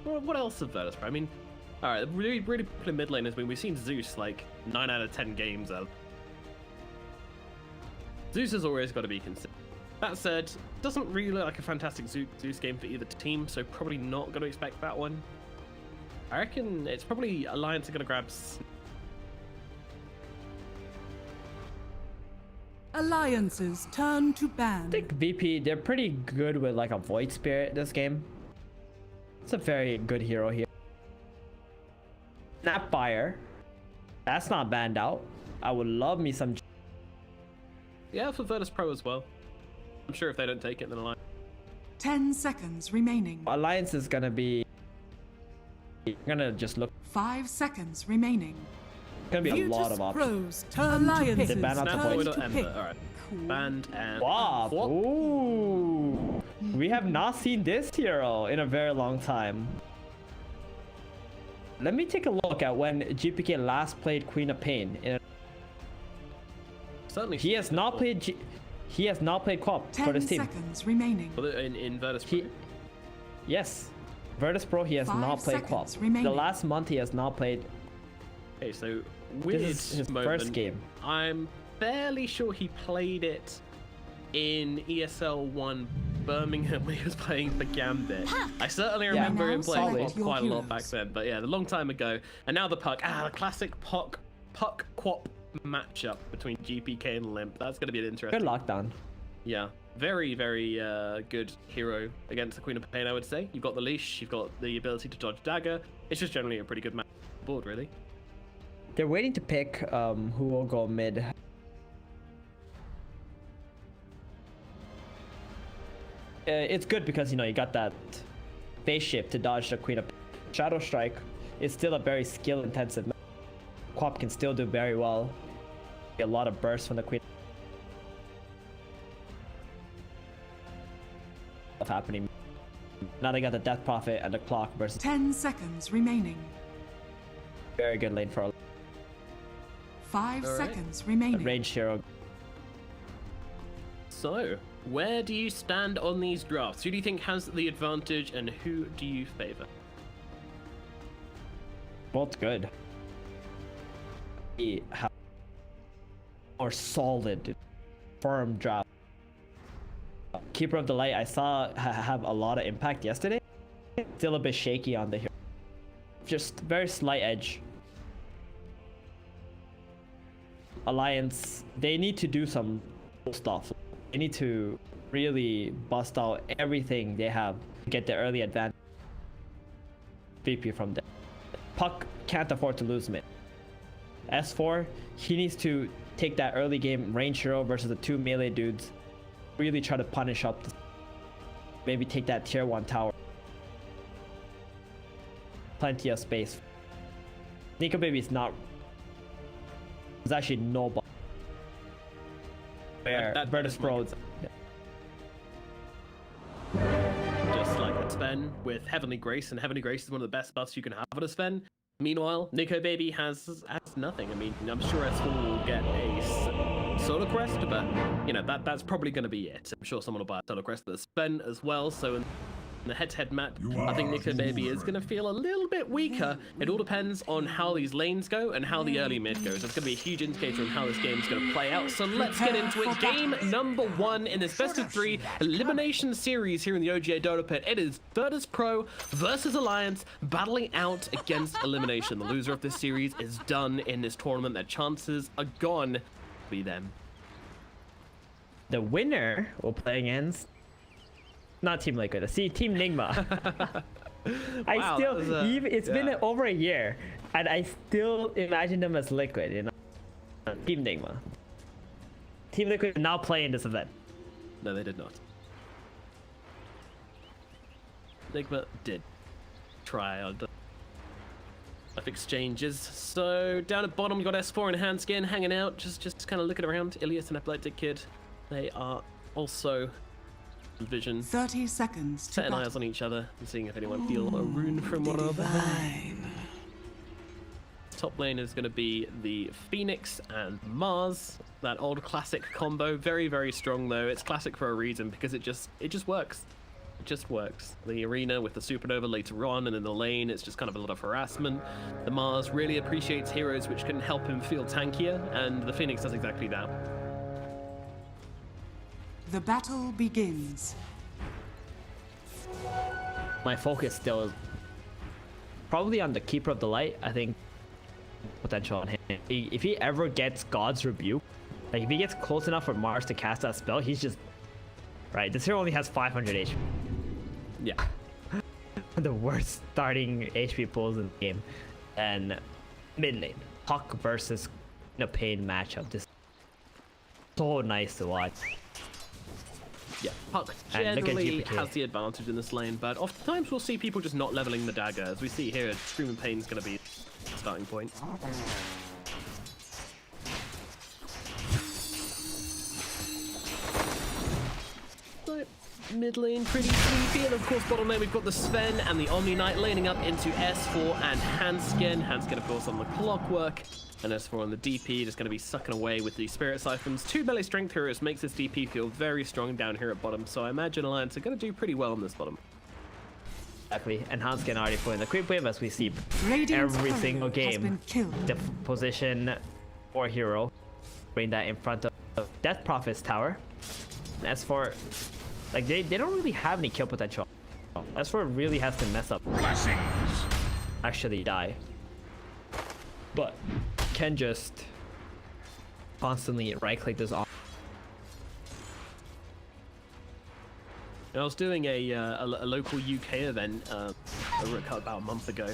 Well, what else of Virtus Pro? I mean, all right, really popular mid lane has been. We've seen Zeus like 9 out of 10 games out. Zeus has always got to be considered. That said, doesn't really look like a fantastic Zeus game for either team, so probably not going to expect that one. I reckon it's probably Alliance are going to grab. Alliances turn to ban. I think VP, they're pretty good with like a Void Spirit this game. It's a very good hero here. Snapfire. That's not banned out. I would love me some. Yeah, for Virtus Pro as well. I'm sure if they don't take it, then Alliance. 10 seconds remaining. Alliance is gonna be. Gonna just look. 5 seconds remaining. Gonna be a lot of options. Alliances they ban out the Void. Alright. Banned and. Wow. Ooh. We have not seen this hero in a very long time. Let me take a look at when GPK last played Queen of Pain. Certainly. He has not played. He has not played co-op for this team. 10 seconds remaining. In Virtus Pro. Yes, Virtus Pro. He has not played co-op. The last month he has not played. Okay, so weird. This is his first game. I'm fairly sure he played it in ESL 1 Birmingham when he was playing for Gambit. I certainly remember him playing quite a lot back then, but yeah, a long time ago. And now the Puck. The classic Puck Quap matchup between GPK and Limmp. That's going to be an interesting. Good lockdown. Yeah, very, very good hero against the Queen of Pain, I would say. You've got the leash, you've got the ability to dodge dagger. It's just generally a pretty good match board, really. They're waiting to pick who will go mid. It's good because, you know, you got that phase shift to dodge the Queen of Shadow Strike. Is still a very skill intensive. Quap can still do very well. Get a lot of bursts from the Queen. Of happening. Now they got the Death Prophet and the Clock versus 10 seconds remaining. very good lane for a 5 seconds remaining. range hero. So, where do you stand on these drafts? Who do you think has the advantage and who do you favor? Both good. We have more solid, firm draft. Keeper of the Light, I saw have a lot of impact yesterday. Still a bit shaky on the hero. Just very slight edge. Alliance, they need to do some cool stuff. They need to really bust out everything they have to get the early advantage. VP from them. Puck can't afford to lose mid. S4, he needs to take that early game range hero versus the 2 melee dudes. Really try to punish up. Maybe take that tier 1 tower. Plenty of space. Nikobaby is not. There's actually no ball. Where Virtus Pro. Just like a Sven with Heavenly Grace, and Heavenly Grace is one of the best buffs you can have on a Sven. Meanwhile, Nikobaby has nothing. I mean, I'm sure S4 will get a Solar Crest, but you know that's probably going to be it. I'm sure someone will buy a Solar Crest that's Sven as well. So in the head-to-head map, I think Nikobaby is going to feel a little bit weaker. It all depends on how these lanes go and how the early mid goes. It's going to be a huge indicator on how this game is going to play out. So let's get into it. Game number 1 in this best of 3 elimination series here in the OGA Dota pit. It is Virtus Pro versus Alliance battling out against elimination. The loser of this series is done in this tournament. Their chances are gone. Be them. The winner will play against not Team Liquid, see Team Nigma. Wow, it's been over a year, and I still imagine them as Liquid, you know. Team Nigma. Team Liquid now playing this event. No, they did not. Nigma did try on exchanges. So down at bottom, we got S4 and Handsken hanging out, just kind of looking around. Illias and Epileptic Kid, they are also vision. 30 seconds to setting eyes on each other and seeing if anyone feel a rune from one another. Top lane is going to be the Phoenix and Mars, that old classic combo. Very, very strong though. It's classic for a reason because it just works. It just works. The arena with the supernova later on, and in the lane it's just kind of a lot of harassment. The Mars really appreciates heroes which can help him feel tankier, and the Phoenix does exactly that. The battle begins. My focus still is probably on the Keeper of the Light. I think potential on him. If he ever gets God's Rebuke, like if he gets close enough for Mars to cast that spell, he's just right. This hero only has 500 HP. Yeah. The worst starting HP pools in the game. And mid lane, Puck versus Pain matchup. This so nice to watch. Yeah, Puck generally has the advantage in this lane, but oftentimes we'll see people just not leveling the dagger. As we see here, Screaming Pain's going to be the starting point. So, mid lane pretty sleepy, and of course bottom lane we've got the Sven and the Omni Knight laning up into S4 and Handsken. Handsken of course on the clockwork. And S4 on the DP, just going to be sucking away with the Spirit Siphons. 2 melee strength heroes makes this DP feel very strong down here at bottom, so I imagine Alliance are going to do pretty well on this bottom. Exactly, and Handsken already pulling the creep wave as we see Radiant's every single game. The position or hero, bring that in front of Death Prophet's tower. S4, like they don't really have any kill potential. S4 really has to mess up. Blessings. Actually die. But can just constantly right-click this off. I was doing a local UK event about a month ago,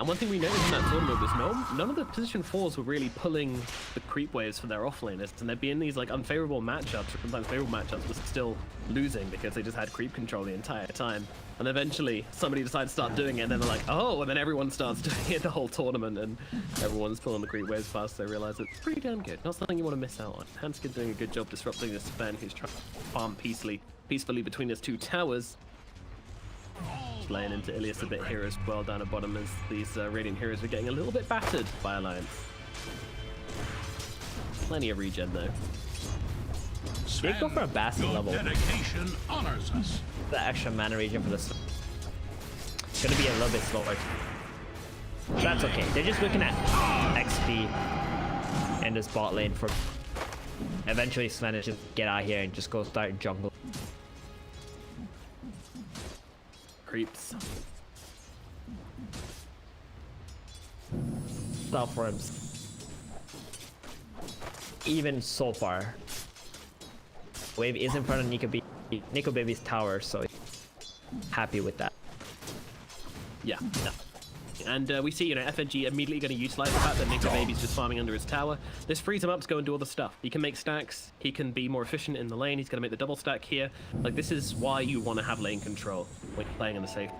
And one thing we noticed in that tournament was none of the position 4s were really pulling the creep waves for their offlaners, and they'd be in these like unfavorable matchups, or sometimes favorable matchups, but still losing because they just had creep control the entire time. And eventually somebody decides to start doing it, and then they're like, oh, and then everyone starts doing it the whole tournament, and everyone's pulling the creep waves fast. They realize it's pretty damn good. Not something you want to miss out on. Handsken doing a good job disrupting this Sven, who's trying to farm peacefully between his two towers. Playing into Ilias a bit here as well down at bottom, as these Radiant heroes are getting a little bit battered by Alliance. Plenty of regen though. They go for a Bastion level. Dedication honors us. The extra mana regen for this. It's gonna be a little bit slower. But that's okay. They're just looking at XP in this bot lane for eventually Sven is just get out here and just go start jungle. Creeps. Stop for him. Even so far. Wave is in front of Nikobaby's tower, so happy with that. Yeah. And we see, FNG immediately going to utilize the fact that Nikobaby's just farming under his tower. This frees him up to go and do all the stuff. He can make stacks, he can be more efficient in the lane, he's going to make the double stack here. Like, this is why you want to have lane control when you're playing in the safe.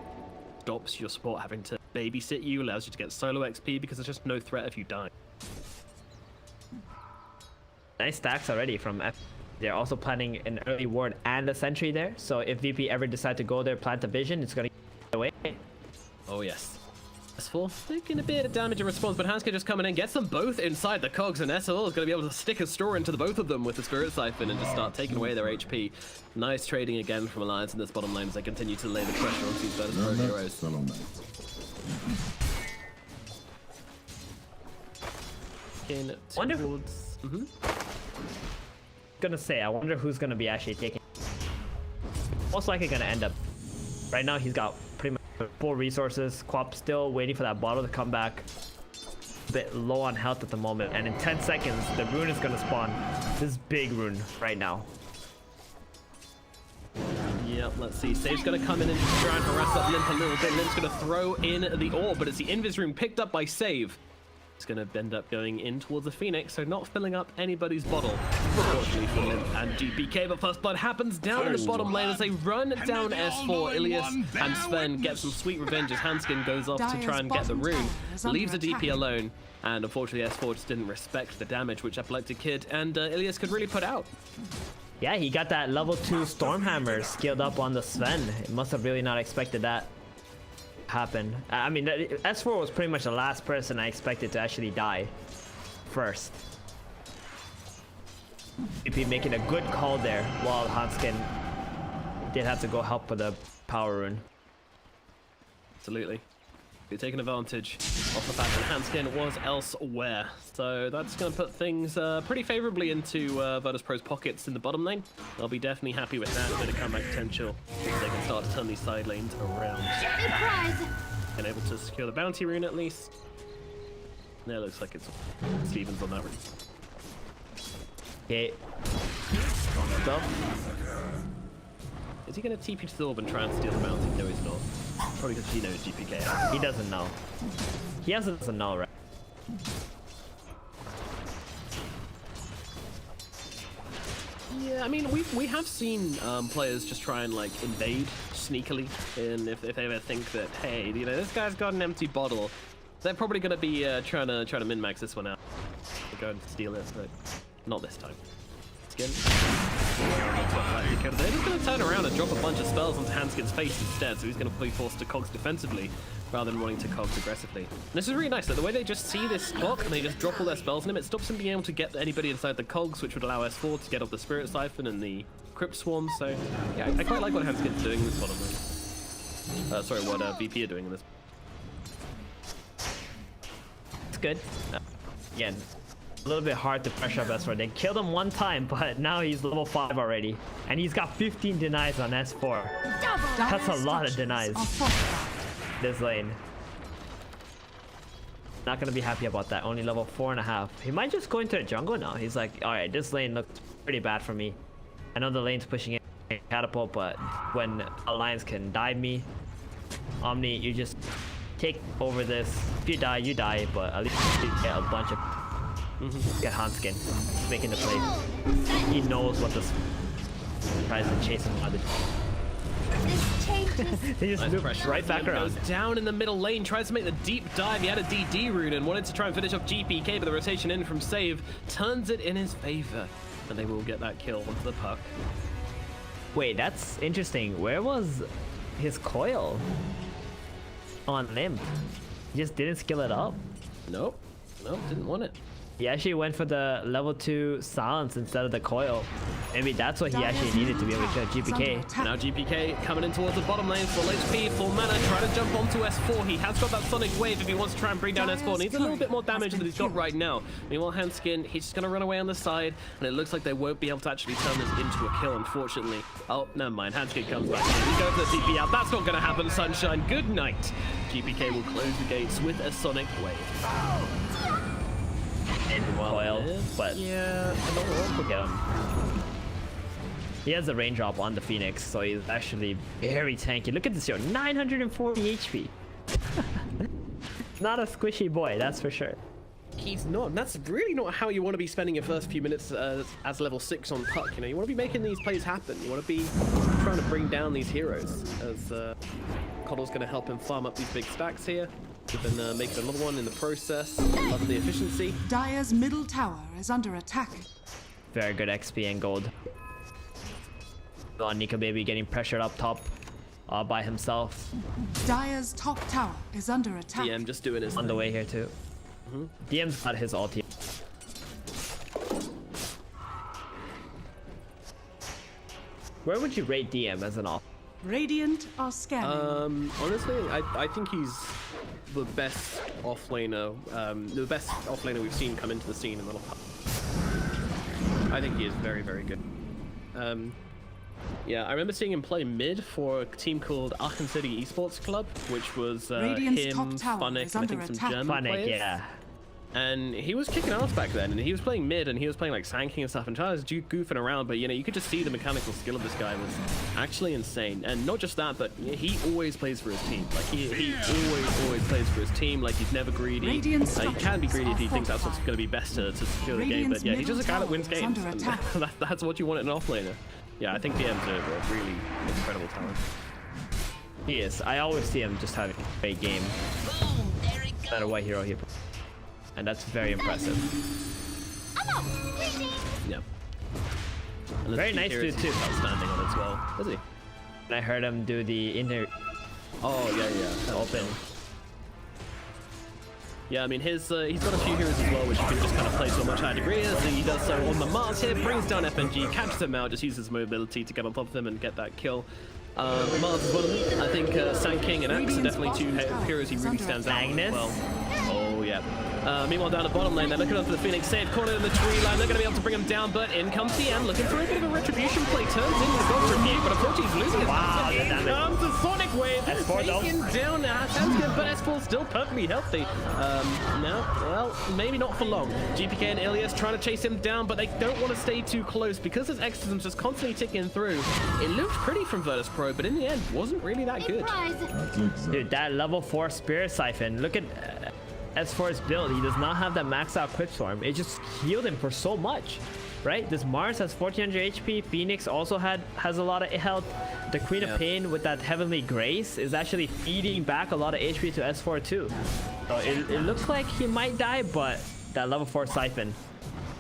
Stops your support having to babysit you, allows you to get solo XP because there's just no threat if you die. Nice stacks already from F. They're also planning an early ward and a sentry there, so if VP ever decide to go there, plant a vision, it's going to get away. Oh yes. S4 taking a bit of damage in response, but Handsken just coming in, gets them both inside the cogs, and SL is going to be able to stick a straw into the both of them with the Spirit Siphon and just start taking away their HP. Nice trading again from Alliance in this bottom lane as they continue to lay the pressure on these Virtus Pro heroes. In towards... Gonna say, I wonder who's gonna be actually taking. Most likely gonna end up. Right now he's got pretty much full resources. Quap still waiting for that bottle to come back. A bit low on health at the moment, and in 10 seconds the rune is gonna spawn. This big rune right now. Yep, let's see. Save's gonna come in and try and harass up Limmp a little bit. Limp's gonna throw in the orb, but it's the invis rune picked up by Save. It's going to end up going in towards the Phoenix, so not filling up anybody's bottle, fortunately for Limmp and DPK. But first blood happens down in the bottom lane as they run down S4. Illias and Sven get some sweet revenge as Handsken goes off to try and get the rune, leaves the DP alone, and unfortunately S4 just didn't respect the damage which Epileptic Kid and Illias could really put out. Yeah, he got that level 2 Stormhammer skilled up on the Sven. It must have really not expected that happen. I mean, S4 was pretty much the last person I expected to actually die first. VP making a good call there, while Handsken did have to go help with the power rune. Absolutely. You're taking advantage of the fact that Handsken was elsewhere. So that's going to put things pretty favorably into Virtus Pro's pockets in the bottom lane. They'll be definitely happy with that. A bit of comeback potential. They can start to turn these side lanes around. And able to secure the bounty rune at least. There looks like it's Stevens on that rune. Okay. Is he going to TP to the orb and try and steal the bounty? No, he's not. Probably because he knows GPK. He doesn't know. He doesn't know, right? Yeah, I mean, we have seen players just try and like invade sneakily, and if they ever think that, hey, this guy's got an empty bottle, they're probably going to be trying to min-max this one out. Go and steal it, but not this time. They're just going to turn around and drop a bunch of spells onto Handsken's face instead, so he's going to be forced to cogs defensively rather than wanting to cogs aggressively. And this is really nice, that the way they just see this block and they just drop all their spells on him, it stops him being able to get anybody inside the cogs, which would allow S4 to get off the Spirit Siphon and the Crypt Swarm. So yeah, I quite like what Handsken's doing in this bottom lane. Sorry, what VP are doing in this. It's good. Again, a little bit hard to pressure up S4. They killed him one time, but now he's level 5 already. And he's got 15 denies on S4. That's a lot of denies. This lane. Not gonna be happy about that. Only level 4.5. He might just go into a jungle now. He's like, alright, this lane looks pretty bad for me. I know the lane's pushing in catapult, but when Alliance can dive me, Omni, you just take over this. If you die, you die, but at least you get a bunch of... Get Handsken, making the play. He knows what this... Tries to chase him out of This changes. He just looped right back around. Goes down in the middle lane, tries to make the deep dive. He had a DD rune and wanted to try and finish off GPK, but the rotation in from Save turns it in his favor. And they will get that kill onto the puck. Wait, that's interesting. Where was his coil on Limmp? He just didn't skill it up. Nope, didn't want it. He actually went for the level 2 silence instead of the coil. Maybe that's what he actually needed to be able to kill GPK. Now GPK coming in towards the bottom lane, full HP, full mana, trying to jump onto S4. He has got that Sonic Wave if he wants to try and bring down S4. Needs a little bit more damage than he's got right now. Meanwhile, Handsken, he's just going to run away on the side, and it looks like they won't be able to actually turn this into a kill, unfortunately. Oh, never mind. Handsken comes back in. He goes for the TP out. That's not going to happen, Sunshine. Good night. GPK will close the gates with a Sonic Wave. Coil, but yeah, I don't want to get him. He has a rain drop on the Phoenix, so he's actually very tanky. Look at this, yo, 940 HP. Not a squishy boy, that's for sure. He's not, and that's really not how you want to be spending your first few minutes as level 6 on puck. You know, you want to be making these plays happen. You want to be trying to bring down these heroes, as Coddle's going to help him farm up these big stacks here. Then make another one in the process. Love the efficiency. Dire's middle tower is under attack. Very good XP and gold. Nikobaby getting pressured up top by himself. Dire's top tower is under attack. DM just doing his on the way here too. DM's got his ulti. Where would you rate DM as an off? Radiant are scanning. Honestly, I think he's the best offlaner, we've seen come into the scene in the last. I think he is very, very good. Yeah, I remember seeing him play mid for a team called Aachen City Esports Club, which was him, Funnick, and I think some German players. Yeah. And he was kicking ass back then, and he was playing mid, and he was playing like Sanking and stuff, and trying to goofing around, but you know, you could just see the mechanical skill of this guy was actually insane. And not just that, but he always plays for his team. Like he always plays for his team. Like he's never greedy. He can be greedy if he thinks that's what's going to be best to secure the game, but yeah, he's just a guy that wins games, and that's what you want in an offlaner. Yeah, I think DM's a really incredible talent. He is. I always see him just having a great game, no matter what hero he plays. And that's very impressive. Yeah. Very nice dude too. Outstanding on it as well. Is he? And I heard him do the inner. Oh yeah. Open. Yeah, I mean he's got a few heroes as well, which you can just kind of play to a much higher degree. As he does so on the Mars here, brings down FNG, catches him out, just uses mobility to get on top of him and get that kill. Mars is one of them. I think Sanking and Axe are definitely two heroes he really stands out as well. Oh yeah. Meanwhile, down the bottom lane, they're looking up for the Phoenix. Save corner in the tree line. They're going to be able to bring him down, but in comes DM, looking for a bit of a retribution play. Turns into the goal for but unfortunately he's losing it. Wow, Here comes the Sonic Wave. Taking down Handsken, but S4 still perfectly healthy. Now, well, maybe not for long. GPK and Illias trying to chase him down, but they don't want to stay too close because his Exorcism's just constantly ticking through. It looked pretty from Virtus Pro, but in the end, wasn't really that good. Dude, that level 4 Spirit Siphon, look at S4's build. He does not have that max out quick storm. It just healed him for so much, right? This Mars has 1400 HP. Phoenix also has a lot of health. The Queen of Pain with that Heavenly Grace is actually feeding back a lot of HP to S4 too. So it looks like he might die, but that level 4 Siphon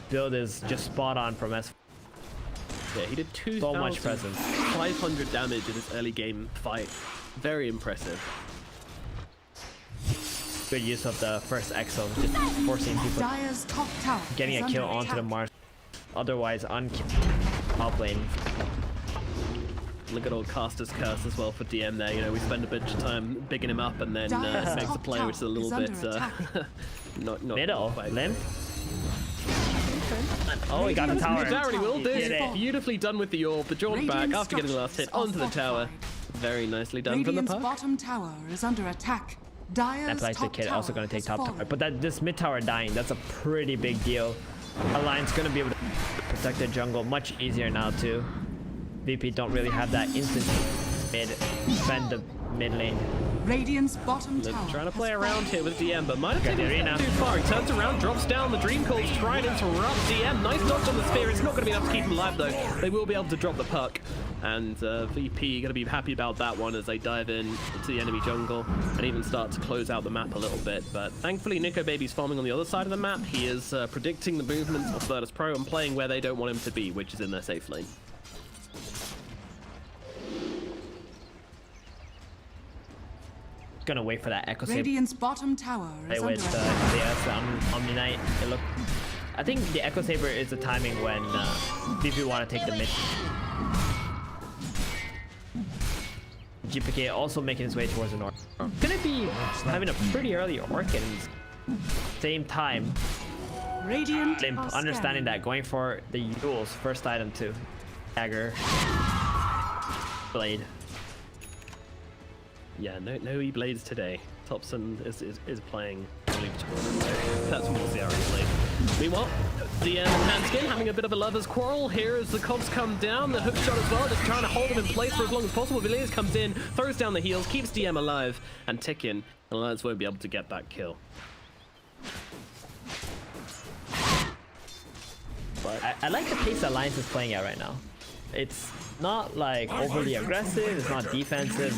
build is just spot on from S4. Yeah, he did 2,500 so much presence. damage in his early game fight. Very impressive. Good use of the first Exo, just forcing people getting a kill onto the Mars. Otherwise, top lane. Look at old Caster's Curse as well for DM there. You know, we spend a bit of time bigging him up and then makes a play which is a little bit not middle. Limmp. Oh, he got the tower. He will do. Beautifully done with the orb. The drawn back after getting the last hit onto the tower. Very nicely done from the puck. Bottom tower is under attack. That plays the kid also going to take top tower, but this mid tower dying, that's a pretty big deal. Alliance going to be able to protect the jungle much easier now too. VP don't really have that instant mid defend the mid lane. Radiant's bottom tower Trying to has play around fallen. here with DM, but might have taken the it arena. too far. He turns around, drops down, the Dream Calls, trying to interrupt DM. Nice dodge on the spear. It's not going to be enough to keep him alive, though. They will be able to drop the puck. And VP going to be happy about that one as they dive in into the enemy jungle and even start to close out the map a little bit. But thankfully, Nikobaby's farming on the other side of the map. He is predicting the movements of Virtus Pro and playing where they don't want him to be, which is in their safe lane. Gonna wait for that Echo Saber. Radiant's bottom tower is Play under with attack. illias, Omni Knight. I think the Echo Saber is the timing when VP want to take the mid. GPK also making his way towards the north. Gonna be having a pretty early Orchid. Same time, Radiant Limmp are understanding scanning. that, going for the Yule's first item too. Dagger. Blade. Yeah, no E-Blades today. Thompson is playing Limmp towards. That's more the already played. Meanwhile, the Handsken having a bit of a lover's quarrel here as the cogs come down. The hook shot as well, just trying to hold him in place for as long as possible. illias comes in, throws down the heels, keeps DM alive and ticking. And Alliance won't be able to get that kill. But I like the pace Alliance is playing at right now. It's not like overly aggressive, it's not defensive.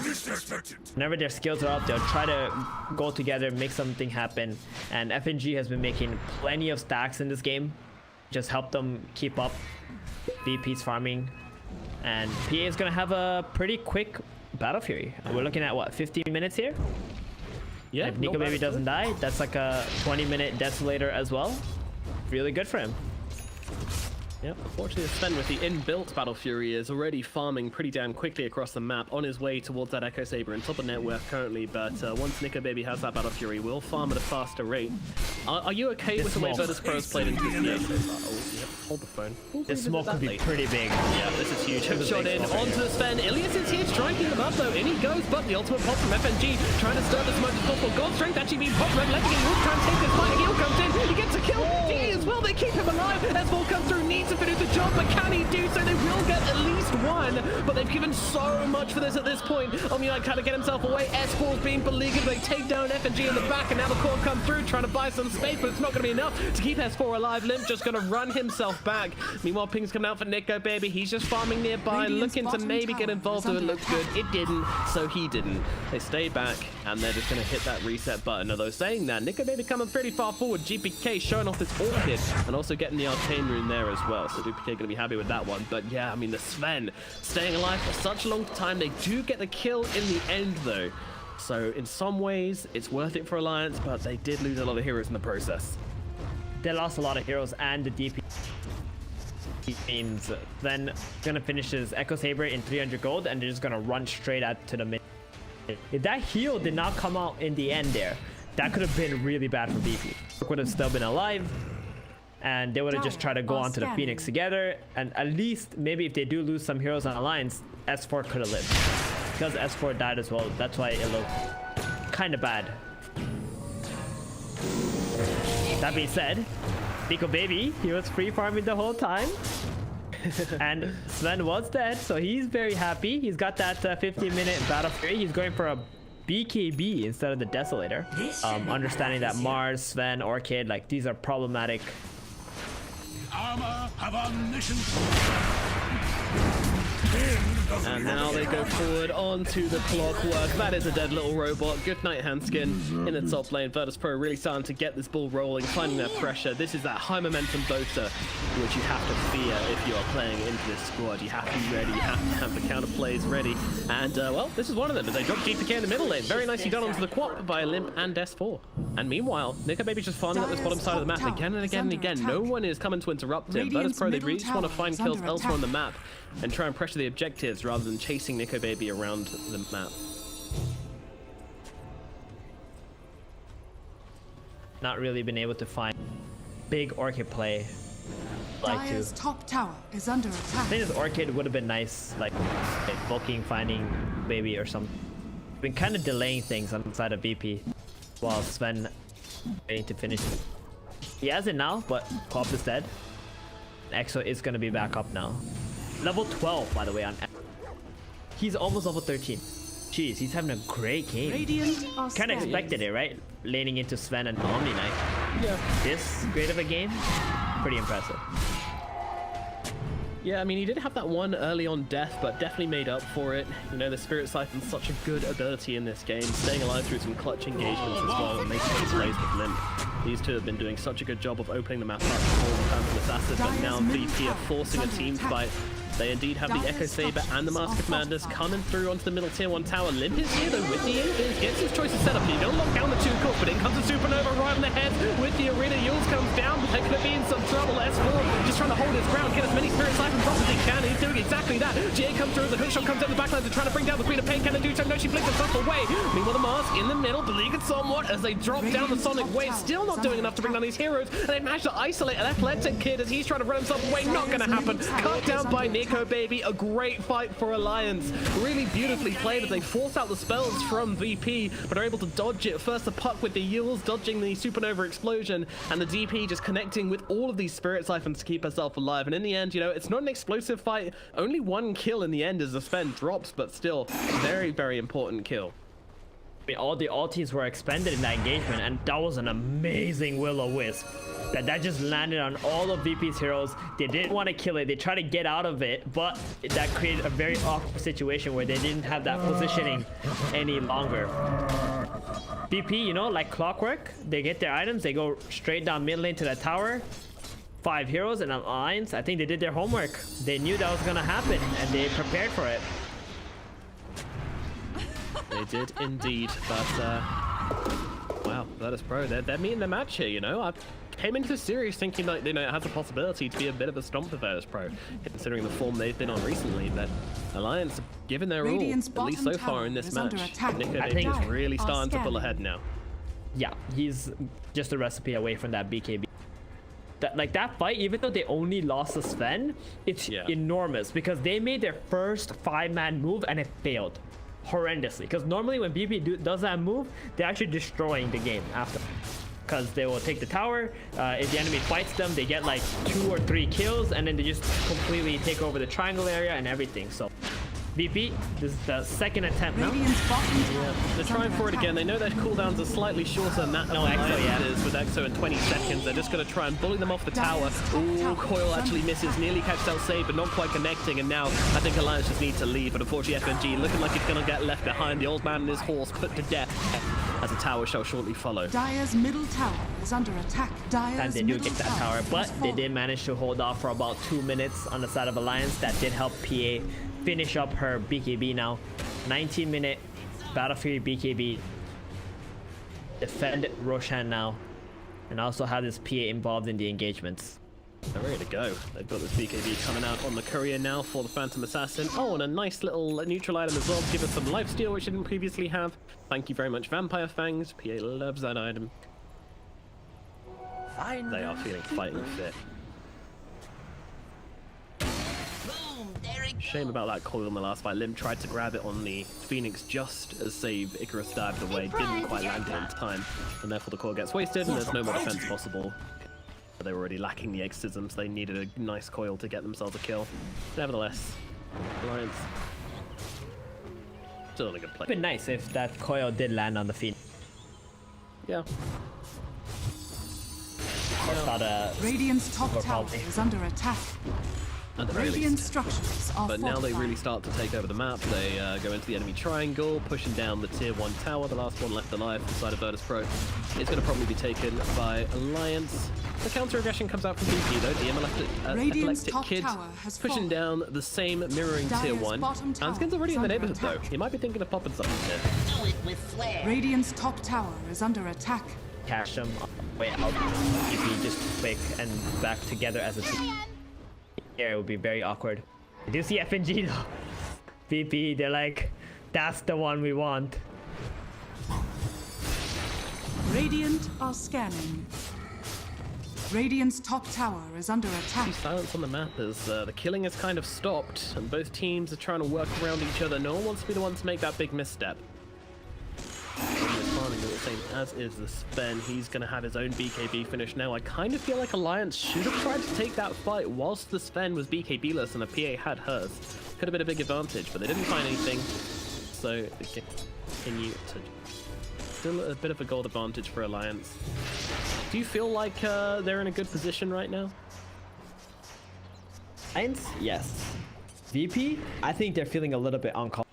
Whenever their skills are up, they'll try to go together, make something happen. And FNG has been making plenty of stacks in this game. Just help them keep up VP's farming. And PA is gonna have a pretty quick Battle Fury. We're looking at what, 15 minutes here? Yeah, If Nikobaby doesn't die, that's like a 20-minute Desolator as well. Really good for him. Yep, unfortunately Sven with the inbuilt Battle Fury is already farming pretty damn quickly across the map on his way towards that Echo Saber and top of net worth currently, but once Nikobaby has that Battle Fury, will farm at a faster rate. Are you okay with the way Virtus Pro's played into this game? Oh, yep, hold the phone. Ooh, This smoke could be pretty big. Yeah, this is huge. Hook shot in onto the Sven. illias is here striking him up though. In he goes, but the ultimate pop from FNG trying to stir this as much as possible. God Strength actually being popped. Letting him try and take this fight. Heal comes in. He gets a kill. DE as well. They keep him alive. S4 comes through, needs to finish the job, but can he do so? They will get at least one, but they've given so much for this at this point. Omni Knight trying to get himself away. S4's being beleaguered. They take down FNG in the back, and now the core come through trying to buy some space, but it's not going to be enough to keep S4 alive. Limmp just going to run himself back. Meanwhile, ping's coming out for Nikobaby. He's just farming nearby, Radiant's looking to bottom maybe get tower involved. is It under looked good. attack. It didn't, so he didn't. They stay back, and they're just going to hit that reset button. Although saying that, Nikobaby coming pretty far forward. GPK showing off this Orchid, and also getting the Arcane Rune there as well. So GPK going to be happy with that one. But yeah, I mean, the Sven staying alive for such a long time. They do get the kill in the end, though. So in some ways, it's worth it for Alliance, but they did lose a lot of heroes in the process. They lost a lot of heroes, and the DP means then gonna finish his Echo Saber in 300 gold, and they're just gonna run straight out to the mid. If that heal did not come out in the end there, that could have been really bad for BP. Would have still been alive, and they would have just tried to go onto the Phoenix together, and at least maybe if they do lose some heroes on Alliance, S4 could have lived. Because S4 died as well, that's why it looked kind of bad. That being said, Nikobaby, he was free farming the whole time. And Sven was dead, so he's very happy. He's got that 15-minute Battle Fury. He's going for a BKB instead of the Desolator. Understanding that Mars, Sven, Orchid, like these are problematic. Armor have omniscience. And now they go forward onto the clockwork. That is a dead little robot. Good night, Handsken in the top lane. Virtus Pro really starting to get this ball rolling, finding that pressure. This is that high momentum Dota, which you have to fear if you are playing into this squad. You have to be ready. You have to have the counter plays ready. And, well, this is one of them as they drop GPK in the middle lane. Very nicely done onto the Quap by Limmp and S4. And meanwhile, Nikobaby's just farming up this bottom side of the map again and again and again. No one is coming to interrupt him. Virtus Pro, they really just want to find kills elsewhere on the map and try and pressure the objectives rather than chasing Nikobaby around the map. Not really been able to find big Orchid play like to. Dire's top tower is under I attack. think this Orchid would have been nice, like bulking, finding Baby or something. Been kind of delaying things on the side of VP while Sven waiting to finish it. He has it now, but Pop is dead. Exo is going to be back up now. Level 12, by the way, on he's almost level 13. Jeez, he's having a great game. Radiant are Kind of expected it, right? Laning into Sven and Omni Knight. Yeah. This great of a game, pretty impressive. Yeah, I mean, he did have that one early on death, but definitely made up for it. You know, the Spirit Siphon's such a good ability in this game, staying alive through some clutch engagements as well, and making his plays with Limmp. These two have been doing such a good job of opening the map up for the Phantom Assassin, but now VP are forcing a team fight. They indeed have the Echo Saber and the Mask of Madness coming through onto the middle tier 1 tower. Limmp is here though with the Infins, gets his choices set up. He's gonna lock down the 2 cooks, but in comes the Supernova right on the head with the Arena. Yules comes down, they're gonna be in some trouble. S4 just trying to hold his ground, get as many Spirit Siphons off as he can. He's doing exactly that. GA comes through, the hookshot comes down the backlines and trying to bring down the Queen of Pain. Can they do so? No, she blinks herself away. Meanwhile, the Mask in the middle, beleaguered somewhat as they drop down the Sonic Wave. Still not doing enough to bring down these heroes, and they managed to isolate an Athletic Kid as he's trying to run himself away. Not gonna happen. Cut down by Nikobaby. A great fight for Alliance. Really beautifully played as they force out the spells from VP, but are able to dodge it. First the puck with the Yules, dodging the Supernova explosion, and the DP just connecting with all of these Spirit Siphons to keep herself alive. And in the end, you know, it's not an explosive fight. Only 1 kill in the end as the Sven drops, but still, very, very important kill. I mean, all the ultis were expended in that engagement, and that was an amazing Will-O-Wisp. That just landed on all of VP's heroes. They didn't want to kill it. They tried to get out of it, but that created a very awkward situation where they didn't have that positioning any longer. VP, you know, like clockwork, they get their items, they go straight down mid lane to the tower. 5 heroes and Alliance, I think they did their homework. They knew that was going to happen, and they prepared for it. They did indeed, but wow, Virtus Pro, they're meeting the match here, you know. I came into this series thinking that, you know, it has a possibility to be a bit of a stomp for Virtus Pro, considering the form they've been on recently, but Alliance, given their all, at least so far in this match, Nikobaby is really starting to pull ahead now. Yeah, he's just a recipe away from that BKB. That fight, even though they only lost the Sven, it's enormous because they made their first 5-man move and it failed horrendously. Because normally when BP does that move, they're actually destroying the game after. Because they will take the tower, if the enemy fights them, they get like 2 or 3 kills, and then they just completely take over the triangle area and everything. So VP, this is the second attempt now. Yeah, they're trying for it again. They know their cooldowns are slightly shorter than that. No Exo, is with Exo in 20 seconds. They're just going to try and bully them off the tower. Ooh, Coil actually misses. Nearly catches out save, but not quite connecting. And now I think Alliance just need to leave. But unfortunately, FNG looking like it's going to get left behind. The old man and his horse put to death as a tower shall shortly follow. Dire's middle tower is under attack. And they do get that tower, but they did manage to hold off for about 2 minutes on the side of Alliance. That did help PA finish up her BKB now. 19-minute Battlefield BKB. Defend Roshan now. And also have this PA involved in the engagements. They're ready to go. They've got this BKB coming out on the courier now for the Phantom Assassin. Oh, and a nice little neutral item as well to give us some lifesteal, which it didn't previously have. Thank you very much, Vampire Fangs. PA loves that item. They are feeling fighting fit. Shame about that coil in the last fight. Limmp tried to grab it on the Phoenix just as Save Icarus dived away. Didn't quite land it in time. And therefore the coil gets wasted and there's no more defense possible. But they were already lacking the exorcisms. They needed a nice coil to get themselves a kill. Nevertheless, Alliance still in a good place. It'd been nice if that coil did land on the Phoenix. Yeah. Radiant's top tower is under attack. At the very Radiant least. structures are But now they really start to take over the map. They go into the enemy triangle, pushing down the tier 1 tower, the last one left alive inside of Virtus Pro. It's going to probably be taken by Alliance. The counter aggression comes out from BP though. The Epileptic Kid pushing down the same mirroring tier 1. Handsken's already in the neighborhood though. He might be thinking of popping something here. Do it with flair. Radiant's top tower is under attack. Cash them way out. BP just quick and back together as a team. Here it would be very awkward. Do you see FNG though? VP, they're like, that's the one we want. Radiant are scanning. Radiant's top tower is under attack. Silence on the map as the killing has kind of stopped, and both teams are trying to work around each other. No one wants to be the one to make that big misstep. The same as is the Sven. He's going to have his own BKB finish now. I kind of feel like Alliance should have tried to take that fight whilst the Sven was BKB-less and the PA had hers. Could have been a big advantage, but they didn't find anything. so continue to still a bit of a gold advantage for Alliance. Do you feel like they're in a good position right now? Alliance, yes. VP, I think they're feeling a little bit uncomfortable.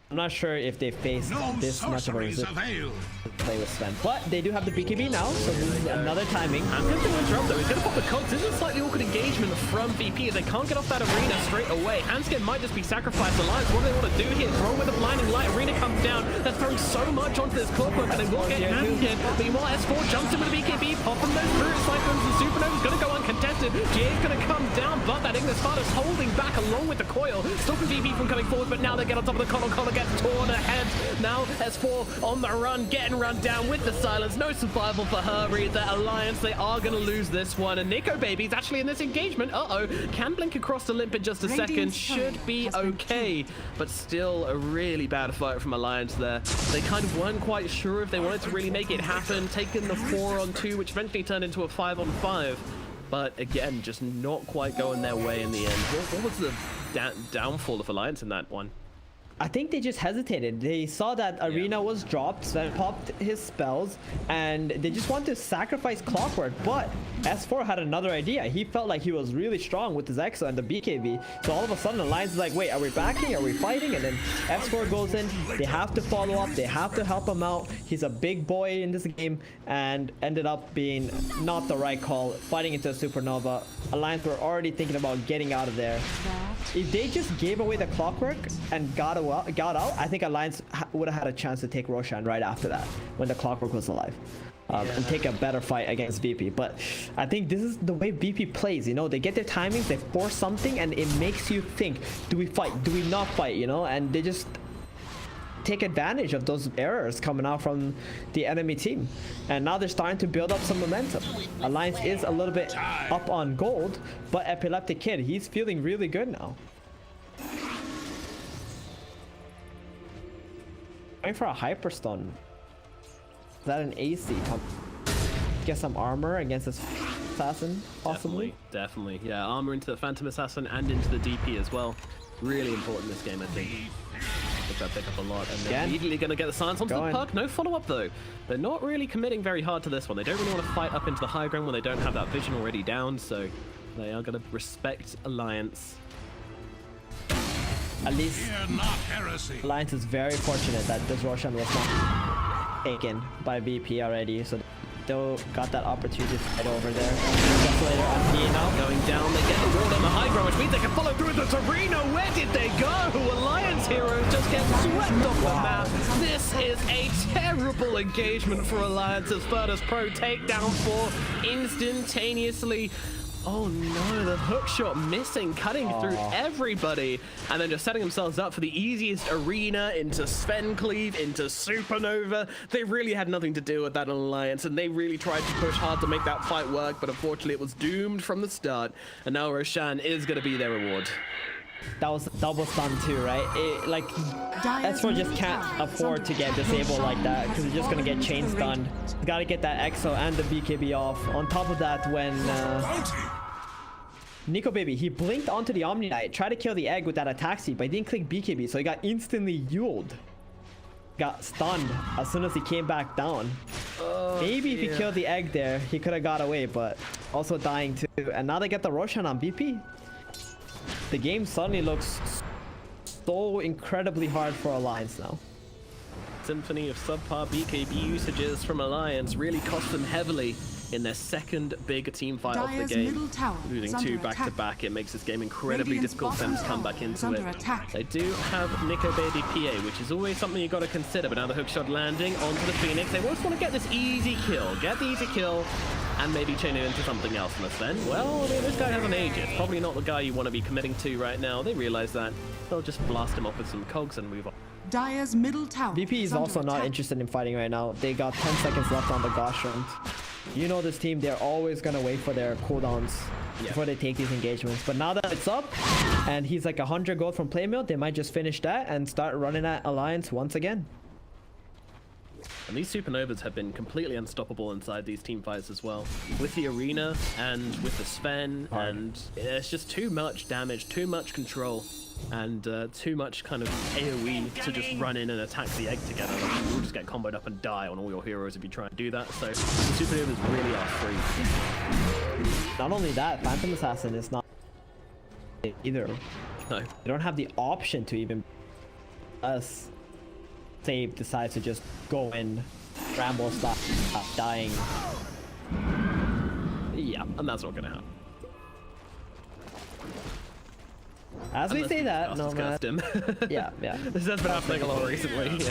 I'm not sure if they face this much of a resistance to play with Sven, but they do have the BKB now, so this is another timing. I'm going to interrupt though. He's going to pop the cogs. This is a slightly awkward engagement from VP as they can't get off that arena straight away. Handsken might just be sacrificed. Alliance, what do they want to do here? Throw with a blinding light. Arena comes down. They're throwing so much onto this clockwork, and they will get Handsken. Meanwhile, S4 jumps in with the BKB, popping those Spirit Cyclones. The Supernova's going to go uncontested. GA's going to come down, but that Ignis Sparta's holding back along with the coil, stopping VP from coming forward. But now they get on top of the Connor. Connor gets torn ahead. Now S4 on the run, getting run down with the silence. No survival for her either. Alliance, they are going to lose this one. And Nikobaby's actually in this engagement. Uh-oh. Can blink across the Limmp in just a second. Should be okay. But still a really bad fight from Alliance there. They kind of weren't quite sure if they wanted to really make it happen. Taking the 4-on-2, which eventually turned into a 5-on-5. But again, just not quite going their way in the end. What was the downfall of Alliance in that one? I think they just hesitated. They saw that Arena was dropped, Sven popped his spells, and they just wanted to sacrifice Clockwork. But S4 had another idea. He felt like he was really strong with his Exo and the BKB. So all of a sudden, Alliance is like, wait, are we backing? Are we fighting? And then S4 goes in. They have to follow up. They have to help him out. He's a big boy in this game, and ended up being not the right call, fighting into a Supernova. Alliance were already thinking about getting out of there. If they just gave away the Clockwork and got out, I think Alliance would have had a chance to take Roshan right after that, when the Clockwork was alive, and take a better fight against VP. But I think this is the way VP plays, you know, they get their timings, they force something, and it makes you think, do we fight, do we not fight, you know, and they just take advantage of those errors coming out from the enemy team. And now they're starting to build up some momentum. Alliance is a little bit up on gold, but Epileptic Kid, he's feeling really good now. Going for a Hyperstone. Is that an AC? Get some armor against this assassin, possibly? Definitely. Yeah, armor into the Phantom Assassin and into the DP as well. Really important this game, I think. That pick up a lot, and they're immediately going to get the silence onto the puck. No follow-up though. They're not really committing very hard to this one. They don't really want to fight up into the high ground when they don't have that vision already down, so they are going to respect Alliance. At least Alliance is very fortunate that this Roshan was not taken by VP already, so they got that opportunity to fight over there. Just later on P now. Going down, they get the ward on the high ground, which means they can follow through this arena. Where did they go? Alliance heroes just get swept off the map. This is a terrible engagement for Alliance as Virtus Pro take down 4 instantaneously. Oh no, the hook shot missing, cutting through everybody, and then just setting themselves up for the easiest arena into Sven Cleave, into Supernova. They really had nothing to do with that Alliance, and they really tried to push hard to make that fight work, but unfortunately it was doomed from the start, and now Roshan is going to be their reward. That was double stun too, right? S4 just can't afford to get disabled like that, because they're just going to get chain stunned. Got to get that Exo and the BKB off. On top of that, when Nikobaby, he blinked onto the Omni Knight, tried to kill the egg with that attack seed, but he didn't click BKB, so he got instantly Yuled. Got stunned as soon as he came back down. Maybe if he killed the egg there, he could have got away, but also dying too. And now they get the Roshan on BP. The game suddenly looks so incredibly hard for Alliance now. Symphony of subpar BKB usages from Alliance really cost them heavily in their second big team fight of the game. Losing 2 back-to-back, it makes this game incredibly difficult for them to come back into it. They do have Nikobaby PA, which is always something you've got to consider, but now the hookshot landing onto the Phoenix. They always want to get this easy kill. Get the easy kill, and maybe chain it into something else. And then, well, I mean, this guy has an Aegis. Probably not the guy you want to be committing to right now. They realize that. They'll just blast him off with some cogs and move on. Dire's middle tower. VP is also not interested in fighting right now. They got 10 seconds left on the Gosh round. You know this team, they're always going to wait for their cooldowns before they take these engagements. But now that it's up, and he's like 100 gold from Playmill, they might just finish that and start running at Alliance once again. And these Supernovas have been completely unstoppable inside these team fights as well. With the arena and with the Sven, and it's just too much damage, too much control. and too much kind of AoE to just run in and attack the egg together. Like, you'll just get comboed up and die on all your heroes if you try and do that. So the supernovas really are free. Not only that, Phantom Assassin is not either. No. You don't have the option to even us save decides to just go in, ramble, stop dying. Yeah, and that's not gonna happen. As we say that, no man. Him. Yeah. This has been happening a lot recently. Yeah.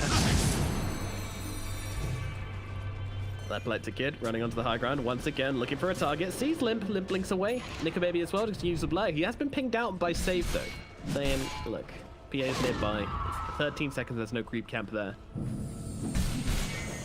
That Epileptic Kid running onto the high ground once again, looking for a target. Sees Limmp. Limmp blinks away. Nikobaby as well, just to use the blow. He has been pinged out by Save though, saying, "Look, PA is nearby. It's 13 seconds. There's no creep camp there."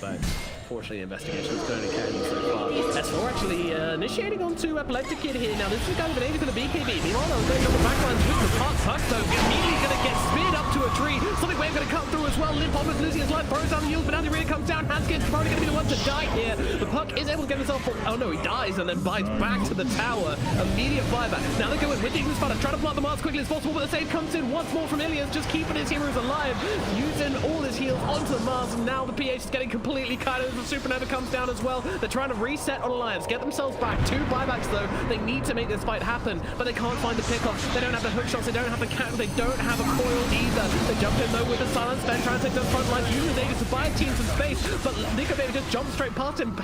But fortunately, the investigation is going to carry them so far. S4 actually initiating onto Epileptic Kid here. Now, this is going to be for the BKB. Meanwhile, they're going on the backlines with the puck. Puck, though, immediately going to get speared up to a tree. Sonic Wave going to cut through as well. Limmp almost losing his life. Burrows down the heels, but now the really comes down. Handsken probably going to be the one to die here. The puck is able to get himself... Oh, no, he dies and then bites back to the tower. Immediate buyback. Now they're going with the Ignis Spider, trying to block them out as quickly as possible, but the save comes in once more from Illias, just keeping his heroes alive, using all his heals onto the Mars. And now the PH is getting completely cut as the Supernova comes down as well. They're trying to reset on Alliance, get themselves back. 2 buybacks though. They need to make this fight happen, but they can't find the pickoff. They don't have the hook shots, they don't have the cap, they don't have a coil either. They jump in though with the silence spend, trying to take the front line, using Aegis to buy teams some space, but Nikobaby just jumps straight past him,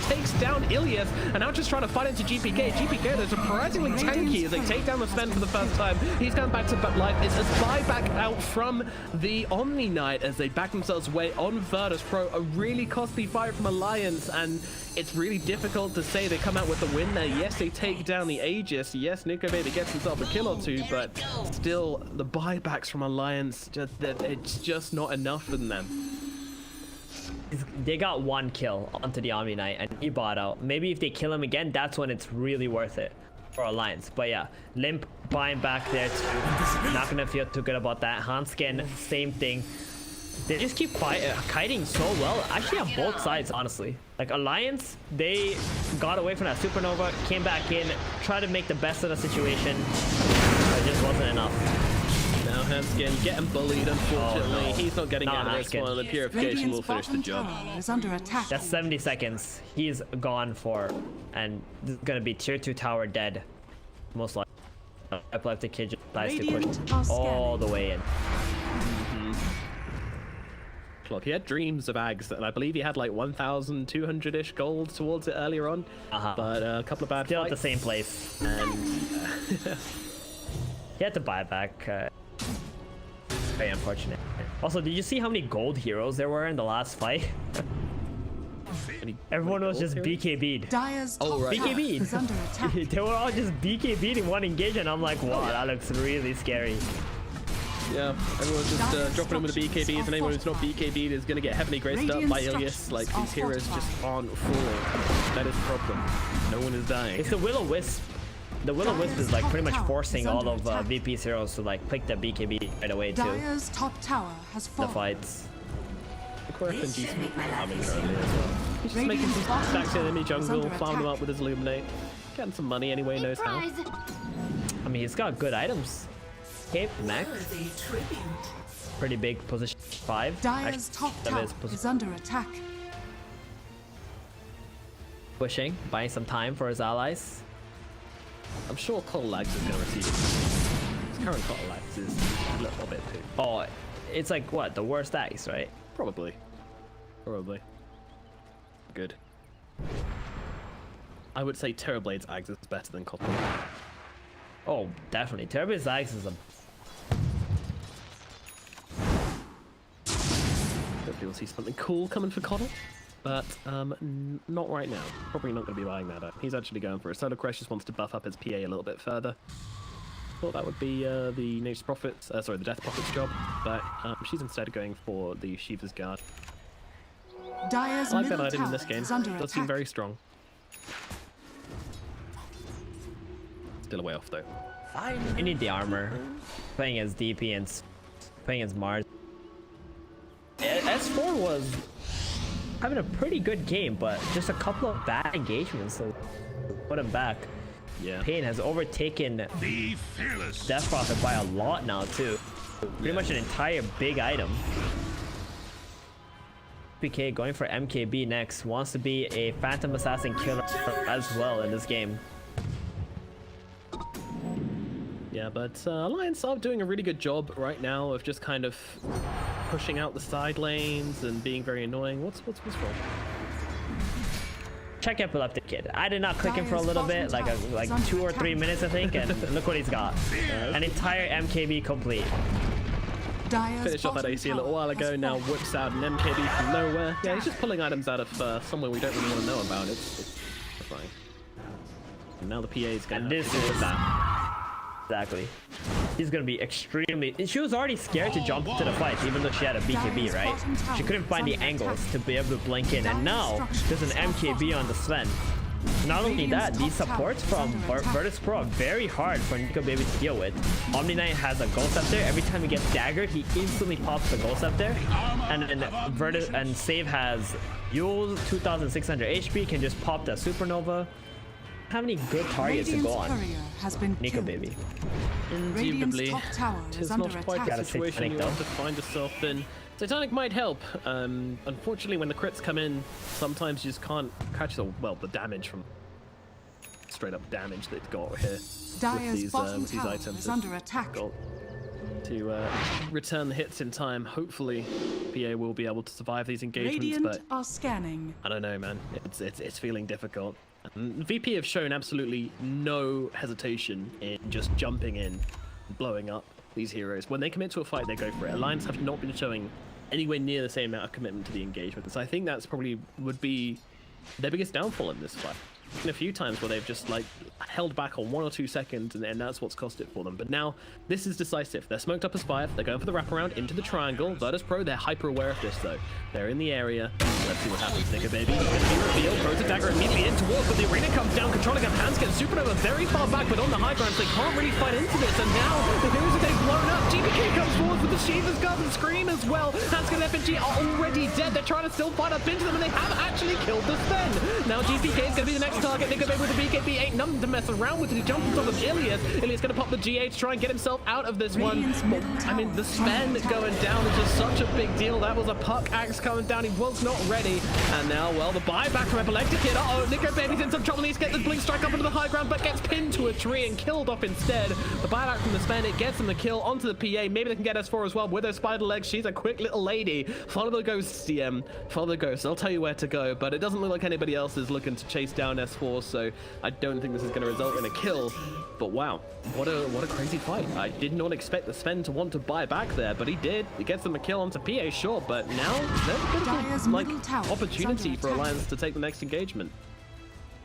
takes down Illias, and now just trying to fight into GPK. GPK, they're surprisingly tanky as they take down the spend for the first time. He's going back to life. It's a buyback out from the Omni Knight as they back themselves away on Virtus Pro. A really costly fight from Alliance, and it's really difficult to say they come out with the win there. Yes, they take down the Aegis. Yes, Nikobaby gets himself a kill or two, but still, the buybacks from Alliance, it's just not enough for them. They got 1 kill onto the Omni Knight, and he bought out. Maybe if they kill him again, that's when it's really worth it for Alliance. But yeah, Limmp buying back there too. Not gonna feel too good about that. Handsken, same thing. They just keep kiting so well, actually on both sides, honestly. Like Alliance, they got away from that Supernova, came back in, tried to make the best of the situation, but it just wasn't enough. Now Handsken getting bullied, unfortunately. Oh, no. He's not getting out of this Handsken. one, and the Purification will finish the job. Is under attack. That's 70 seconds. He's gone for, and this is gonna be tier 2 tower dead, most likely. Epileptic Kid just tries to push all the way in. Look, he had dreams of Ags, and I believe he had like 1,200-ish gold towards it earlier on. But a couple of bad Still fights. at the same place. And he had to buy back. Very unfortunate. Also, did you see how many gold heroes there were in the last fight? Everyone was just BKB'd. BKB'd. Is under attack. They were all just BKB'd in one engagement. I'm like, wow, that looks really scary. Yeah, everyone's just dropping in with the BKBs, and anyone who's not BKB'd is going to get heavily graced up by Illias. Like, these heroes just aren't falling. That is the problem. No one is dying. It's the Will-O-Wisp. The Will-O-Wisp is like pretty much forcing all of VP's heroes to like pick the BKB right away too. Dire's top tower has fallen. The fights. I'm currently as well. He's just making some stacks in enemy jungle, farming them up with his Illuminate. Getting some money anyway, knows how. I mean, he's got good items. Cape, Max. Pretty big position 5. Dire's top tower is under attack. Pushing, buying some time for his allies. I'm sure Cotalax is going to receive it. His current Cotalax is a little bit too. Oh, it's like what, the worst axe, right? Probably. Good. I would say Terrorblade's Axe is better than Cotalax. Oh, definitely. Terrorblade's Axe is a... Hopefully we'll see something cool coming for Cottle. But not right now. Probably not going to be buying that up. He's actually going for a Solar Crush, just wants to buff up his PA a little bit further. Thought that would be the Nature's Prophets, sorry, the Death Prophet's job, but she's instead going for the Shiva's Guard. Dire's I like that item in this game. It does seem very strong. Still a way off though. You need the armor. Playing as DP and playing as Mars. S4 was having a pretty good game, but just a couple of bad engagements to put him back. Yeah. Pain has overtaken Be fearless. Death Prophet by a lot now too. Pretty much an entire big item. PK going for MKB next. Wants to be a Phantom Assassin killer as well in this game. Yeah, but Alliance are doing a really good job right now of just kind of pushing out the side lanes and being very annoying. What's wrong? Check Epileptic Kid. I did not click him for a little bit, like 2 or 3 minutes I think, and look what he's got. An entire MKB complete. Finished off that AC a little while ago, now whips out an MKB from nowhere. Yeah, he's just pulling items out of somewhere we don't really want to know about. It's fine. And now the PA is going to have to deal with that. Exactly. He's gonna be extremely... She was already scared to jump into the fight, even though she had a BKB, right? She couldn't find the angles to be able to blink in, and now there's an MKB on the Sven. Not only that, these supports from Virtus Pro are very hard for Nikobaby to deal with. Omni Knight has a Ghost Scepter. Every time he gets daggered, he instantly pops the Ghost Scepter. And then Save has Yule, 2600 HP, can just pop that Supernova. How many good targets to go on Nikobaby? Indubitably, it's not quite the situation you want to find yourself in. Satanic might help. Unfortunately, when the crits come in, sometimes you just can't catch the damage from straight up damage they've got here with these items. Is under attack. To return the hits in time. Hopefully, PA will be able to survive these engagements. Radiant but are scanning. I don't know, man. It's feeling difficult. VP have shown absolutely no hesitation in just jumping in, blowing up these heroes. When they commit to a fight, they go for it. Alliance have not been showing anywhere near the same amount of commitment to the engagement. So I think that's probably would be their biggest downfall in this fight. In a few times where they've just like held back on 1 or 2 seconds, and that's what's cost it for them. But now this is decisive. They're smoked up as 5. They're going for the wraparound into the triangle. Virtus Pro, they're hyper aware of this though. They're in the area. Let's see what happens. Nikobaby is going to be revealed. Throws a dagger immediately in towards, but the arena comes down, controlling up Handsken. Supernova very far back, but on the high ground, so they can't really fight into this. And now the heroes are getting blown up. GBK comes forward with the Shiva's Garden Scream as well. Handsken and FNG are already dead. They're trying to still fight up into them, and they have actually killed the Sven. Now GBK is going to be the next target. Nikobaby with the BKB ain't nothing to mess around with. He jumps on top of illias. Illias going to pop the GA to try and get himself out of this one. I mean, the Sven going down is just such a big deal. That was a puck axe coming down. He was not ready. And now, well, the buyback from Epileptic Kid. Uh-oh, Nikobaby's in some trouble. He gets the blink strike up into the high ground, but gets pinned to a tree and killed off instead. The buyback from the Sven, it gets him the kill onto the PA. Maybe they can get S4 as well with her spider legs. She's a quick little lady. Follow the ghosts, CM. Follow the ghosts. I'll tell you where to go, but it doesn't look like anybody else is looking to chase down S4, so I don't think this is going to result in a kill. But wow, what a crazy fight. I did not expect the Sven to want to buy back there, but he did. He gets them a kill onto PA, sure, but now there's a bit of like opportunity for Alliance to take the next engagement.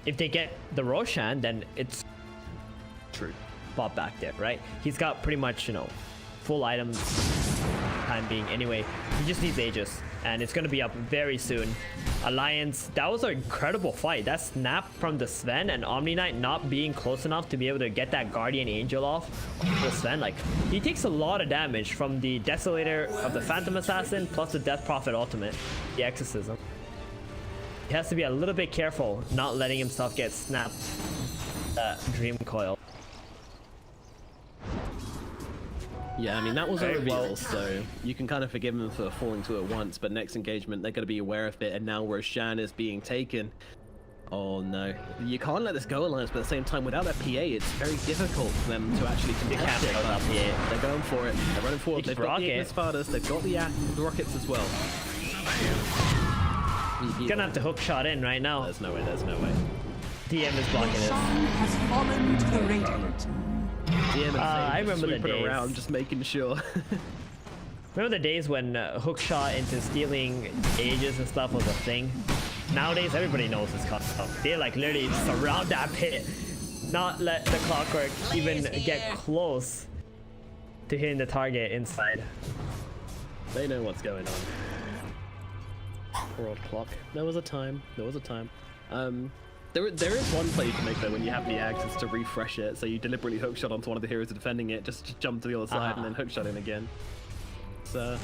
If they get the Roshan, then it's true. Bob back there, right? He's got pretty much, you know, full items time being anyway. He just needs Aegis, and it's going to be up very soon. Alliance, that was an incredible fight. That snap from the Sven and Omni Knight not being close enough to be able to get that Guardian Angel off the Sven. Like, he takes a lot of damage from the Desolator of the Phantom Assassin plus the Death Prophet ultimate, the Exorcism. He has to be a little bit careful not letting himself get snapped Dream Coil. Yeah, I mean, that was a reveal, so you can kind of forgive them for falling to it once, but next engagement, they're going to be aware of it, and now Roshan is being taken. Oh no. You can't let this go, Alliance, but at the same time, without that PA, it's very difficult for them to actually contest it. They're going for it. They're running forward. They've got the Ignis, they've got the rockets as well. He's gonna have to hook shot in right now. There's no way, there's no way. DM is blocking it. Has fallen to the Radiant. I remember the days. Around, just making sure. Remember the days when hook shot into stealing Aegis and stuff was a thing? Nowadays, everybody knows it's coming. They like literally surround that pit, not let the Clockwork even get close to hitting the target inside. They know what's going on. Poor old clock. There was a time. There was a time. There is one play you can make though when you have the access to refresh it. So you deliberately hookshot onto one of the heroes defending it, just jump to the other side and then hookshot in again. So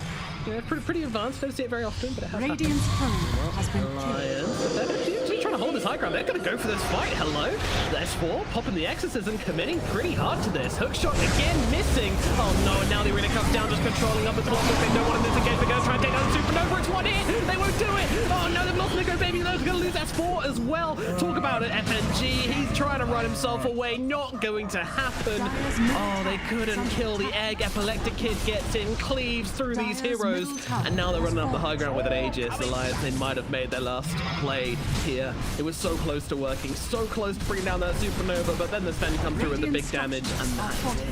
yeah, pretty advanced. Don't see it very often, but it has Radiant's turret has been killed. They're trying to hold this high ground. They're going to go for this fight. Hello. The S4 popping the exorcism, committing pretty hard to this. Hook shot again missing. Oh no, and now the arena comes down, just controlling up the block. They don't want to disengage. They're going to try and take down Supernova. It's one hit. They won't do it. Oh no, they've lost Nikobaby. They're going to lose S4 as well. Talk about it, FNG. He's trying to run himself away. Not going to happen. Oh, they couldn't kill the egg. Epileptic Kid gets in, cleaves through these heroes, and now they're running up the high ground with an Aegis. Alliance, they might have made their last play here. It was so close to working, so close to bringing down that Supernova, but then the Sven come through with the big damage, and that's it.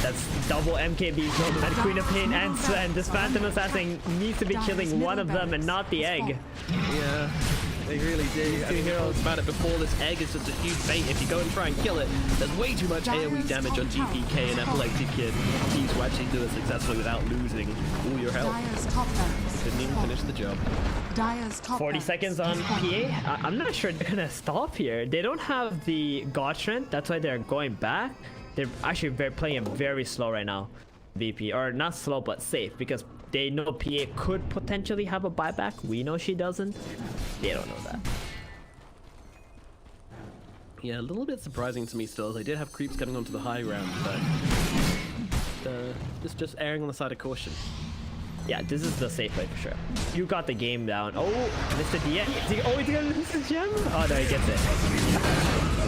That's double MKB and Queen of Pain and Sven. This Phantom Assassin needs to be killing one of them and not the egg. Yeah. They really do. I mean, heroes about it before. This egg is just a huge bait. If you go and try and kill it, there's way too much AoE damage on GPK and Epileptic Kid. He's to actually do it successfully without losing all your health. Didn't even finish the job. 40 seconds on PA. I'm not sure they're gonna stop here. They don't have the God Strength. That's why they're going back. They're actually playing very slow right now. VP, or not slow but safe, because they know PA could potentially have a buyback. We know she doesn't. They don't know that. Yeah, a little bit surprising to me still. They did have creeps getting onto the high ground, but just erring on the side of caution. Yeah, this is the safe play for sure. You got the game down. Oh, Mr. DM. Oh, he's gonna lose his gem? Oh no, he gets it.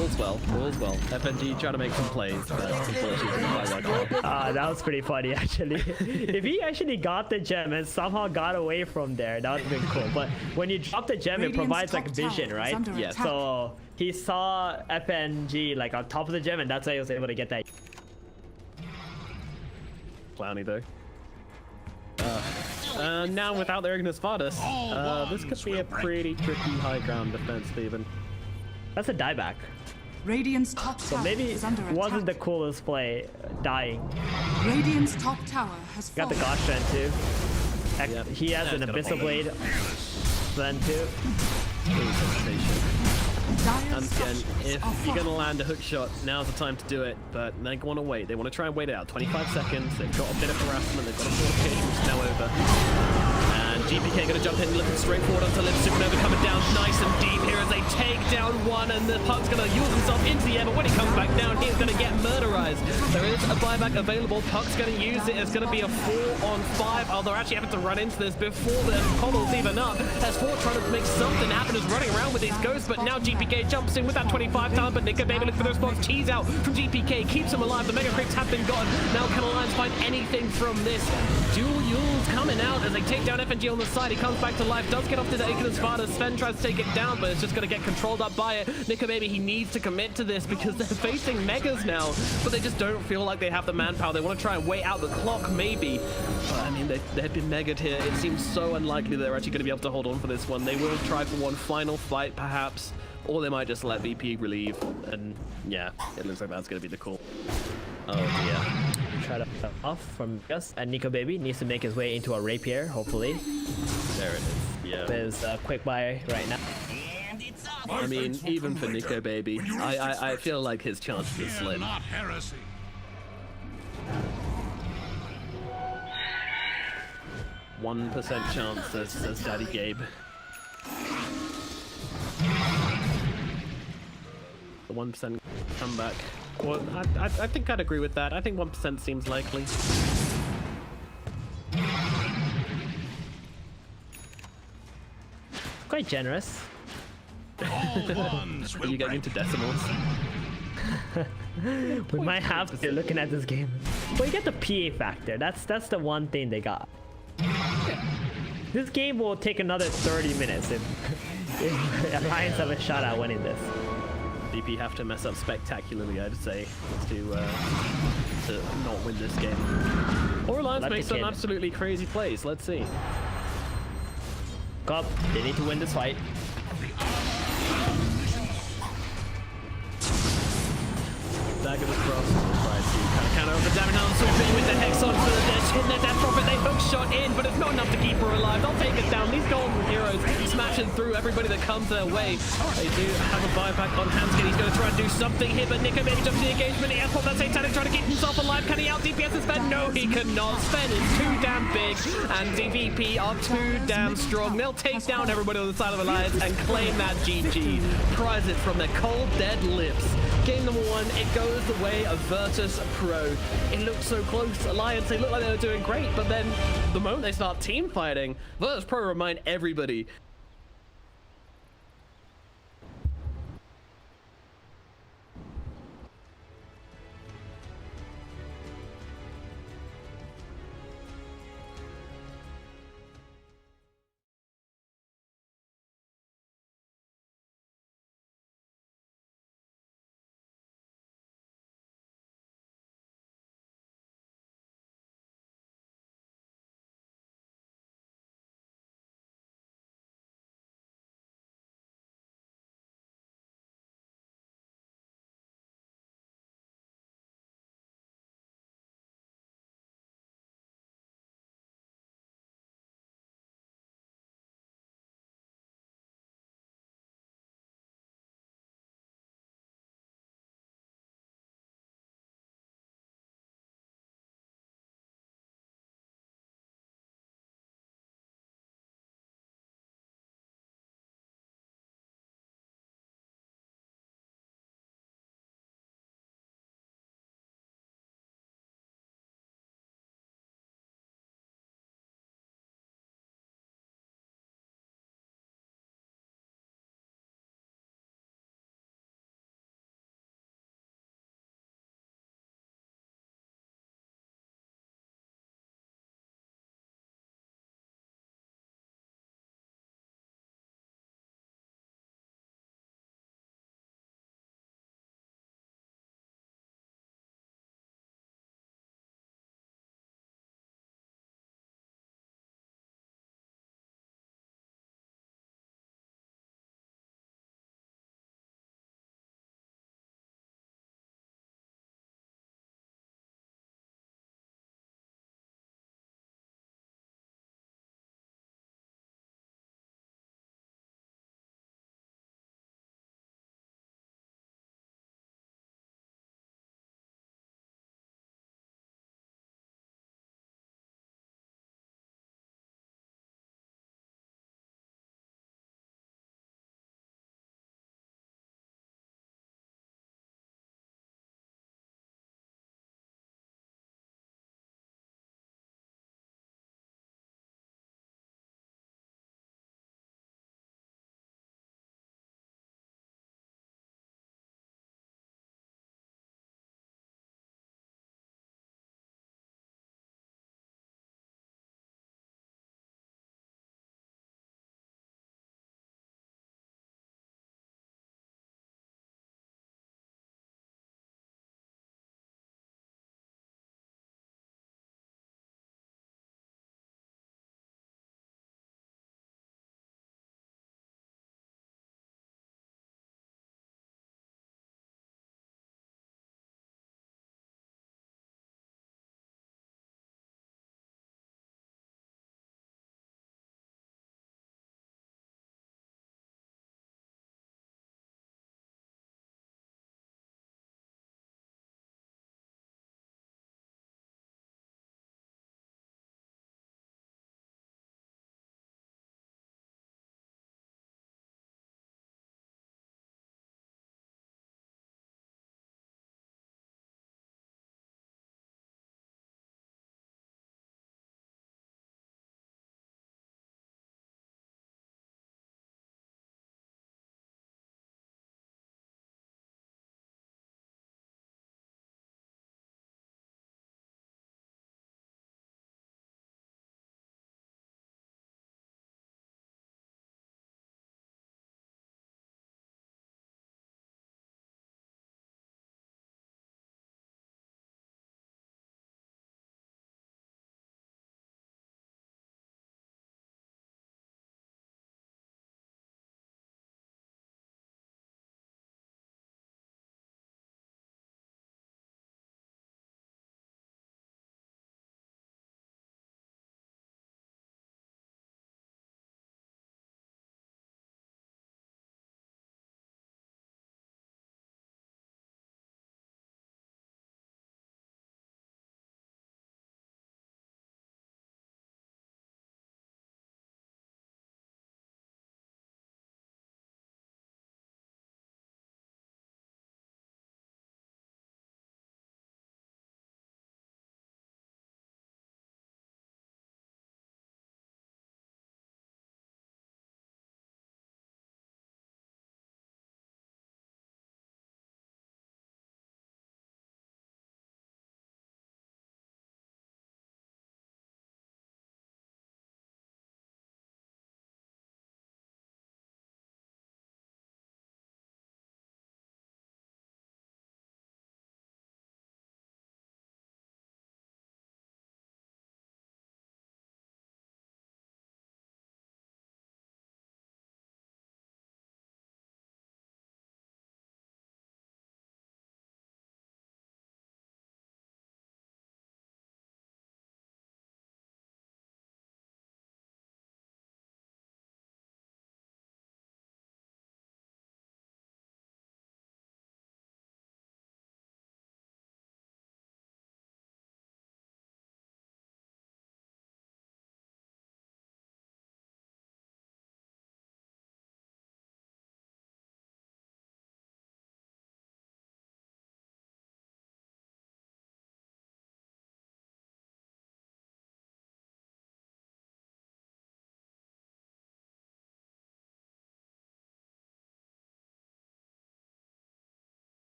All's well, all's well. FNG trying to make some plays, but unfortunately not working. That was pretty funny actually. If he actually got the gem and somehow got away from there, that would have been cool. But when you drop the gem, it provides like vision, right? Yeah. So he saw FNG like on top of the gem, and that's why he was able to get that. Clowny though. Now without their Ignis Vardas, this could be a pretty tricky high ground defense, Steven. That's a dieback. Radiant's top tower so maybe is under wasn't attack. the coolest play, dying. Radiant's top tower has got the fallen. God Strength too. Heck, Yep. he has an Abyssal Blade. Then too. Handsken, if you're gonna land a hook shot, now's the time to do it, but they want to wait. They want to try and wait it out. 25 seconds, they've got a bit of harassment, they've got a fortification which is now over. And GPK gonna jump in, looking straight forward onto Limmp. Supernova coming down nice and deep here as they take down one, and the Puck's gonna use himself into the air, but when he comes back down, he's gonna get murderized. There is a buyback available. Puck's gonna use it. It's gonna be a 4-on-5. Oh, they're actually having to run into this before the pommels even up. S4 trying to make something happen, is running around with these ghosts, but now GPK jumps in with that 25 talent, but Nikobaby looking for the response. Cheese out from GPK, keeps him alive. The Mega Creeps have been gone. Now can Alliance find anything from this? Dual Yules coming out as they take down FNG on the side. He comes back to life, does get off to the Ignis Vardas. Sven tries to take it down, but it's just going to get controlled up by it. Nikobaby, he needs to commit to this because they're facing Megas now, but they just don't feel like they have the manpower. They want to try and wait out the clock, maybe. But I mean, they've been Mega'd here. It seems so unlikely they're actually going to be able to hold on for this one. They will try for one final fight, perhaps. Or they might just let VP relieve, and yeah, it looks like that's going to be the call. Oh dear. Try to off from Gus, and Nikobaby needs to make his way into a rapier, hopefully. There it is, yeah. There's a quick buy right now. I mean, even for Nikobaby, I feel like his chances are slim. Not heresy. 1% chance, says Daddy Gabe. The 1% comeback. Well, I think I'd agree with that. I think 1% seems likely. Quite generous. Are you getting into decimals? We might have to looking at this game. But you get the PA factor. That's the one thing they got. This game will take another 30 minutes if Alliance have a shot at winning this. VP have to mess up spectacularly, I'd say, to not win this game. Or Alliance make some absolutely crazy plays. Let's see. Go up. They need to win this fight. Dagger across. Try to kind Counter over damage now, swooping with the Hex on for the hit their Death Prophet. They hook shot in, but it's not enough to keep her alive. They'll take it down. These golden heroes smashing through everybody that comes their way. They do have a buyback on Handsken. He's going to try and do something here, but Nikobaby jumps to the engagement. He has that Satanic trying to keep himself alive. Can he out DPS his Sven? No, he cannot. Sven is too damn big, and DVP are too damn strong. They'll take down everybody on the side of Alliance and claim that GG. Prize it from their cold, dead lips. Game number 1, it goes the way of Virtus Pro. It looked so close. Alliance, they looked like they were doing great, but then the moment they start team fighting, Virtus Pro remind everybody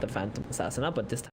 the Phantom Assassin up, but this time.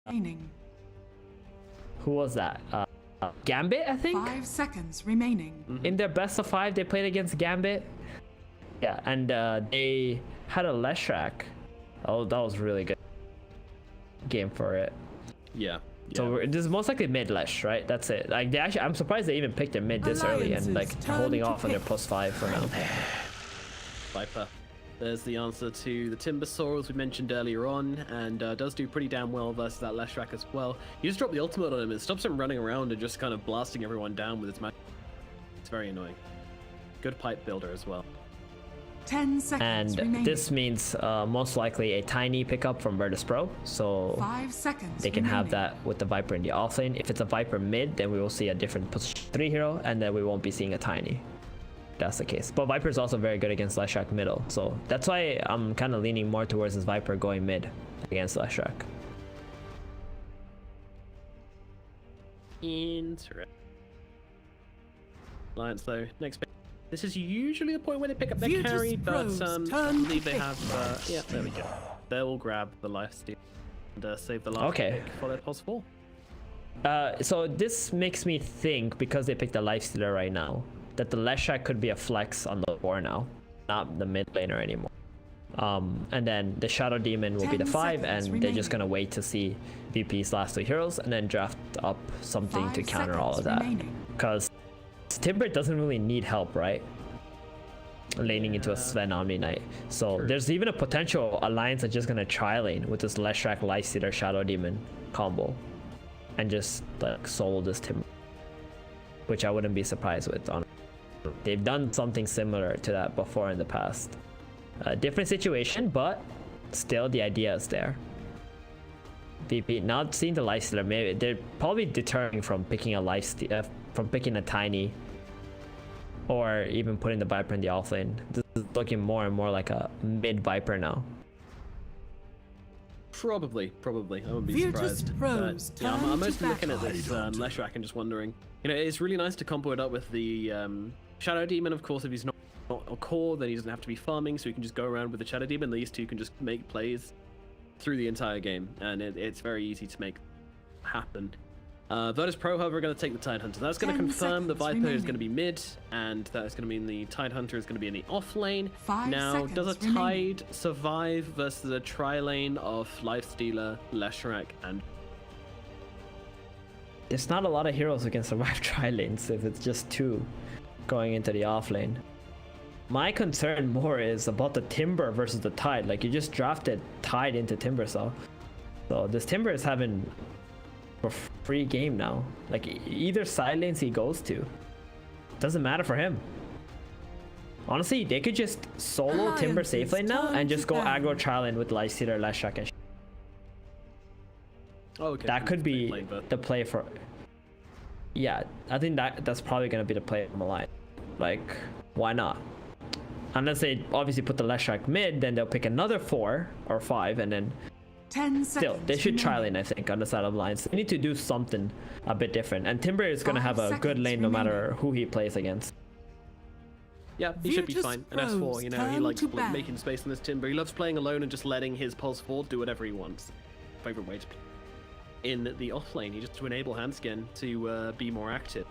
Remaining. Who was that? Gambit, I think? 5 seconds remaining. In their best of 5, they played against Gambit. Yeah, and they had a Leshrac. Oh, that was really good game for it. Yeah. So this is most likely mid Lesh, right? That's it. Like they actually, I'm surprised they even picked their mid this early and like holding off on their +5 for now. Viper. There's the answer to the Timbersaw, as we mentioned earlier on, and does do pretty damn well versus that Leshrac as well. You just drop the ultimate on him, it stops him running around and just kind of blasting everyone down with his magic. It's very annoying. Good pipe builder as well. 10 seconds and remaining. this means most likely a tiny pickup from Virtus Pro, so 5 seconds they can have remaining. that with the Viper in the offlane. If it's a Viper mid, then we will see a different position 3 hero, and then we won't be seeing a tiny. That's the case. But Viper is also very good against Leshrac middle, so that's why I'm kind of leaning more towards this Viper going mid against Leshrac. Interesting. Alliance though, next pick. This is usually the point where they pick up their Virtus carry, but Pros I turn believe to they have. Yeah, there we go. They'll grab the lifesteal and save the last pick for their +4. So this makes me think, because they picked the lifestealer right now, that the Leshrac could be a flex on the 4 now, not the mid laner anymore. And then the Shadow Demon will be the 5, and they're just gonna wait to see VP's last 2 heroes and then draft up something to counter all of that. Because Timber doesn't really need help, right? laning into a Sven Omni Knight. So there's even a potential alliance that's just gonna tri-lane with this Leshrac Lifestealer Shadow Demon combo and just like solo this Timber, which I wouldn't be surprised with. They've done something similar to that before in the past. Different situation, but still the idea is there. VP not seeing the Lifestealer, maybe they're probably deterring from picking a Lifestealer, from picking a Tiny, or even putting the Viper in the offlane. This is looking more and more like a mid Viper now. Probably. I wouldn't be surprised. Yeah, I'm mostly looking at this Leshrac and just wondering. You know, it's really nice to combo it up with the Shadow Demon. Of course, if he's not a core, then he doesn't have to be farming, so he can just go around with the Shadow Demon. These two can just make plays through the entire game, and it's very easy to make happen. Virtus Pro, however, are going to take the Tidehunter. That's going to confirm the Viper is going to be mid, and that is going to mean the Tidehunter is going to be in the off lane. Now, does a Tide survive versus a tri-lane of Lifestealer, Leshrac, and... There's not a lot of heroes who can survive tri-lanes if it's just two going into the off lane. My concern more is about the Timber versus the Tide. Like, you just drafted Tide into Timber, so this Timber is having a free game now. Like, either side lanes he goes to, doesn't matter for him. Honestly, they could just solo Timber safe lane now and just go aggro tri-lane with Lifestealer, Leshrac, and okay. That could be the play for... Yeah, I think that's probably going to be the play from Alliance. Like, why not? Unless they obviously put the Leshrac mid, then they'll pick another 4 or 5, and then 10 still they should try lane, I think, on the side of Alliance. They need to do something a bit different, and Timber is going to have a good lane no matter who he plays against. Yeah, he should be fine. An S4, you know, he likes making space in this Timber. He loves playing alone and just letting his Pulse 4 do whatever he wants. Favorite way to play. In the off lane, just to enable Handsken to be more active.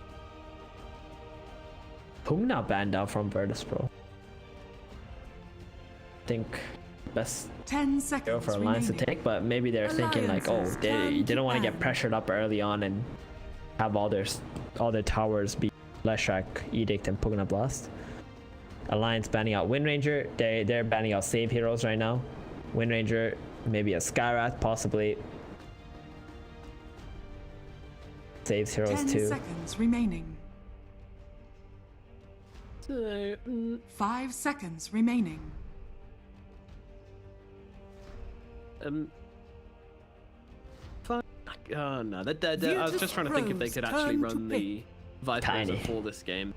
Pugna banned out from Virtus Pro. I think best 10 seconds for Alliance to take, but maybe they're thinking like, oh, they don't want to get pressured up early on and have all their towers be Leshrac, Edict, and Pugna Blast. Alliance banning out Windranger. They're banning out save heroes right now. Windranger, maybe a Skyrath, possibly. Saves heroes 10 too. 10 seconds remaining. So, 5 seconds remaining. Fuck. Oh no, I was just trying to think if they could actually run the Viper for this game.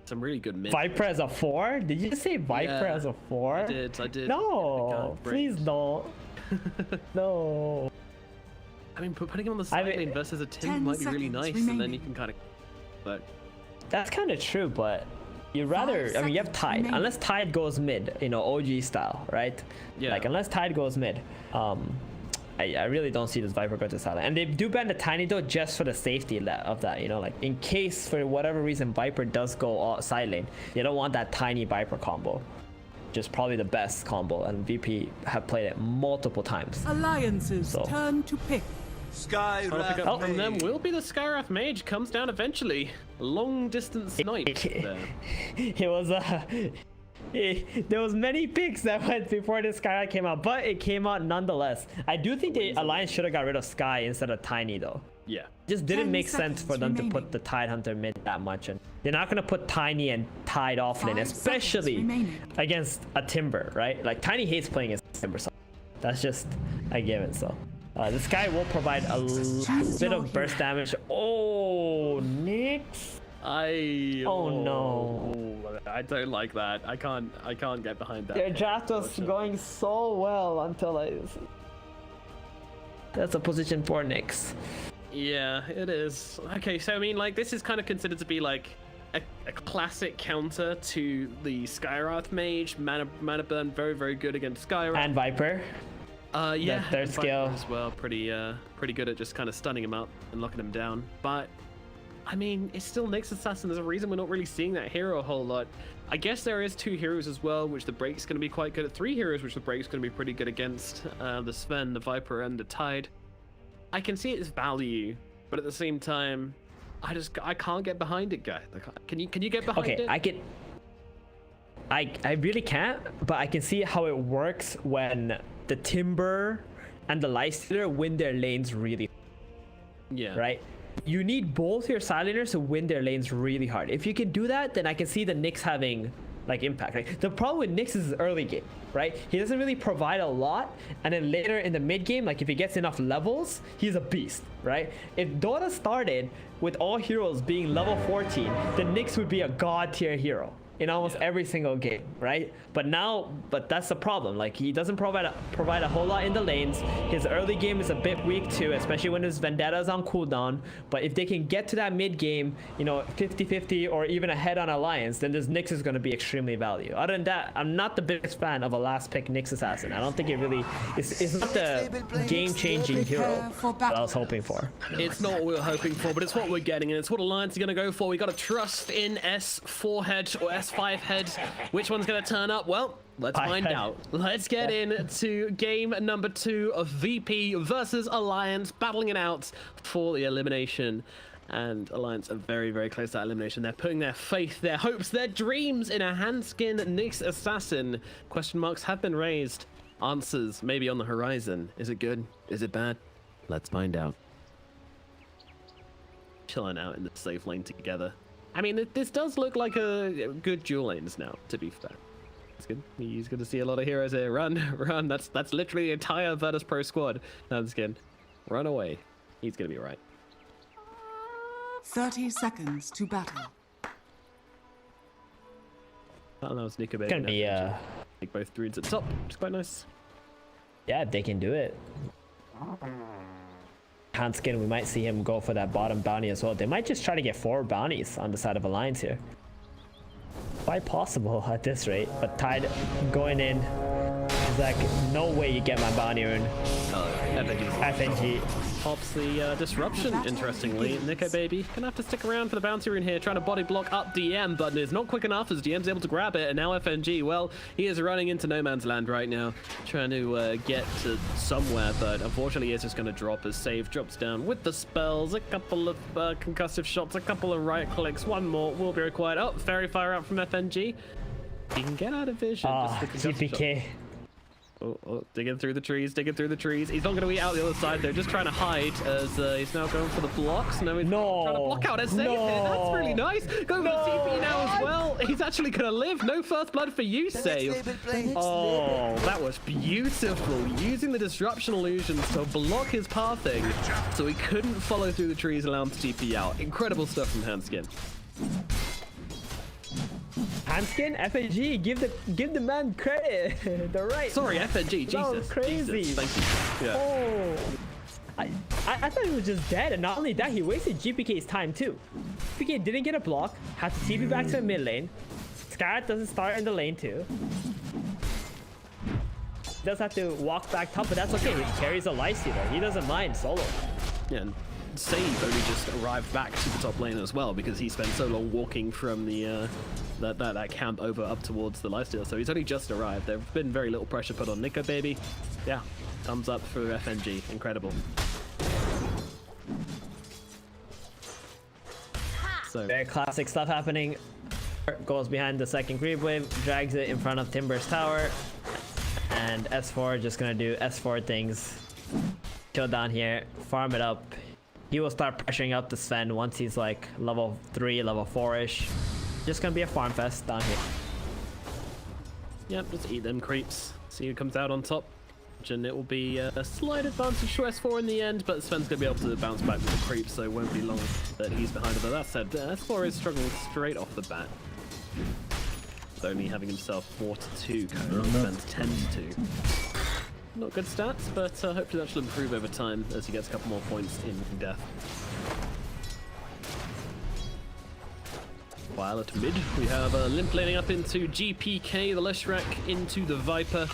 Some really good mid. Viper as a 4? Did you say Viper as a 4? I did. No, please don't. No. I mean, putting him on the side lane versus a Tim might be really nice, and then you can kind of. But that's kind of true, but you'd rather. I mean, you have Tide. Unless Tide goes mid, you know, OG style, right? Yeah. Like unless Tide goes mid, I really don't see this Viper go to side lane. And they do ban the Tiny though, just for the safety of that. You know, like in case for whatever reason Viper does go side lane, they don't want that Tiny Viper combo. Just probably the best combo, and VP have played it multiple times. Alliances turn to pick. Skywrath pick up from them will be the Skywrath Mage. Comes down eventually. Long distance snipe there. It was there was many picks that went before this Skywrath came out, but it came out nonetheless. I do think the Alliance should have got rid of Sky instead of Tiny though. Yeah. Just didn't make sense for them to put the Tidehunter mid that much, and they're not gonna put Tiny and Tide offlane, especially against a Timber, right? Like Tiny hates playing against Timber, so that's just a given. So this guy will provide a bit of burst damage. Oh, Nyx. Oh no. I don't like that. I can't get behind that. Their draft was going so well until that's a position for Nyx. Yeah, it is. Okay, so I mean, like, this is kind of considered to be like a classic counter to the Skywrath Mage. Mana burn, very, very good against Skywrath. And Viper. Yeah, third skill as well. Pretty good at just kind of stunning him out and locking him down. But I mean, it's still Nyx Assassin. There's a reason we're not really seeing that hero a whole lot. I guess there is 2 heroes as well, which the Break's going to be quite good at. 3 heroes, which the Break's going to be pretty good against. The Sven, the Viper, and the Tide. I can see its value, but at the same time, I can't get behind it, guy. Can you get behind it? Okay, I really can't, but I can see how it works when the Timber and the Lifestealer win their lanes really. Yeah. Right? You need both your Sileners to win their lanes really hard. If you can do that, then I can see the Nyx having like impact. Right? The problem with Nyx is his early game, right? He doesn't really provide a lot, and then later in the mid game, like if he gets enough levels, he's a beast, right? If Dota started with all heroes being level 14, the Nyx would be a god tier hero in almost every single game, right? But that's the problem. Like he doesn't provide a whole lot in the lanes. His early game is a bit weak too, especially when his Vendetta is on cooldown. But if they can get to that mid game, you know, 50-50 or even ahead on Alliance, then this Nyx is going to be extremely valuable. Other than that, I'm not the biggest fan of a last pick Nyx Assassin. I don't think it really it's not the game-changing hero that I was hoping for. It's not what we were hoping for, but it's what we're getting, and it's what Alliance are going to go for. We got to trust in S4 head or S5 head. Which one's going to turn up? Well, let's find out. Let's get into game number 2 of VP versus Alliance, battling it out for the elimination. And Alliance are very, very close to that elimination. They're putting their faith, their hopes, their dreams in a Handsken Nyx Assassin. Question marks have been raised. Answers maybe on the horizon. Is it good? Is it bad? Let's find out. Chilling out in the safe lane together. I mean, this does look like a good dual lanes now, to be fair. It's good. He's going to see a lot of heroes here. Run, run. That's literally the entire Virtus Pro squad. Handsken, run away. He's going to be right. 30 seconds to battle. Oh, that was Nikobaby. Gonna be Take both druids at the top, which is quite nice. Yeah, they can do it. Handsken, we might see him go for that bottom bounty as well. They might just try to get 4 bounties on the side of Alliance here. Quite possible at this rate, but Tide going in is like, no way you get my bounty rune. FNG. Pops the disruption, interestingly. Nikobaby gonna have to stick around for the bounty rune here, trying to body block up DM, but it's not quick enough as DM's able to grab it, and now FNG, well, he is running into no man's land right now, trying to get to somewhere, but unfortunately he is just gonna drop as Save drops down with the spells, a couple of concussive shots, a couple of right clicks, one more will be required. Oh, Fairy Fire out from FNG. He can get out of vision. TPK. Oh, digging through the trees, digging through the trees. He's not going to be out the other side, though, just trying to hide as he's now going for the blocks. No, he's trying to block out a save here. That's really nice. Going for the TP now as well. He's actually going to live. No first blood for you, Save. Oh, that was beautiful. Using the disruption illusions to block his pathing so he couldn't follow through the trees, allow him to TP out. Incredible stuff from Handsken. Handsken, FNG, give the man credit. Sorry, FNG. Jesus. That was crazy. Jesus. Thank you. Yeah. Oh, I thought he was just dead, and not only that, he wasted GPK's time too. GPK didn't get a block, had to TP back to the mid lane. Scarlet doesn't start in the lane too. Does have to walk back top, but that's okay. He carries a Lifestealer. He doesn't mind solo. Yeah. And Save only just arrived back to the top lane as well because he spent so long walking from the that camp over up towards the Lifestealer, so he's only just arrived. There's been very little pressure put on Nikobaby. Yeah, thumbs up for FNG. Incredible. So very classic stuff happening. Goes behind the second creep wave, drags it in front of Timber's tower, and S4 just gonna do S4 things. Chill down here, farm it up. He will start pressuring up the Sven once he's like level 3, level 4-ish. Just gonna be a farm fest down here. Yep, just eat them creeps. See who comes out on top. And it will be a slight advantage to S4 in the end, but Sven's gonna be able to bounce back with the creeps, so it won't be long that he's behind it. But that said, S4 is struggling straight off the bat. With only having himself 4-2, currently Sven's 10-2. Not good stats, but hopefully that should improve over time as he gets a couple more points in death. While at mid, we have Limmp laning up into GPK, the Leshrac into the Viper.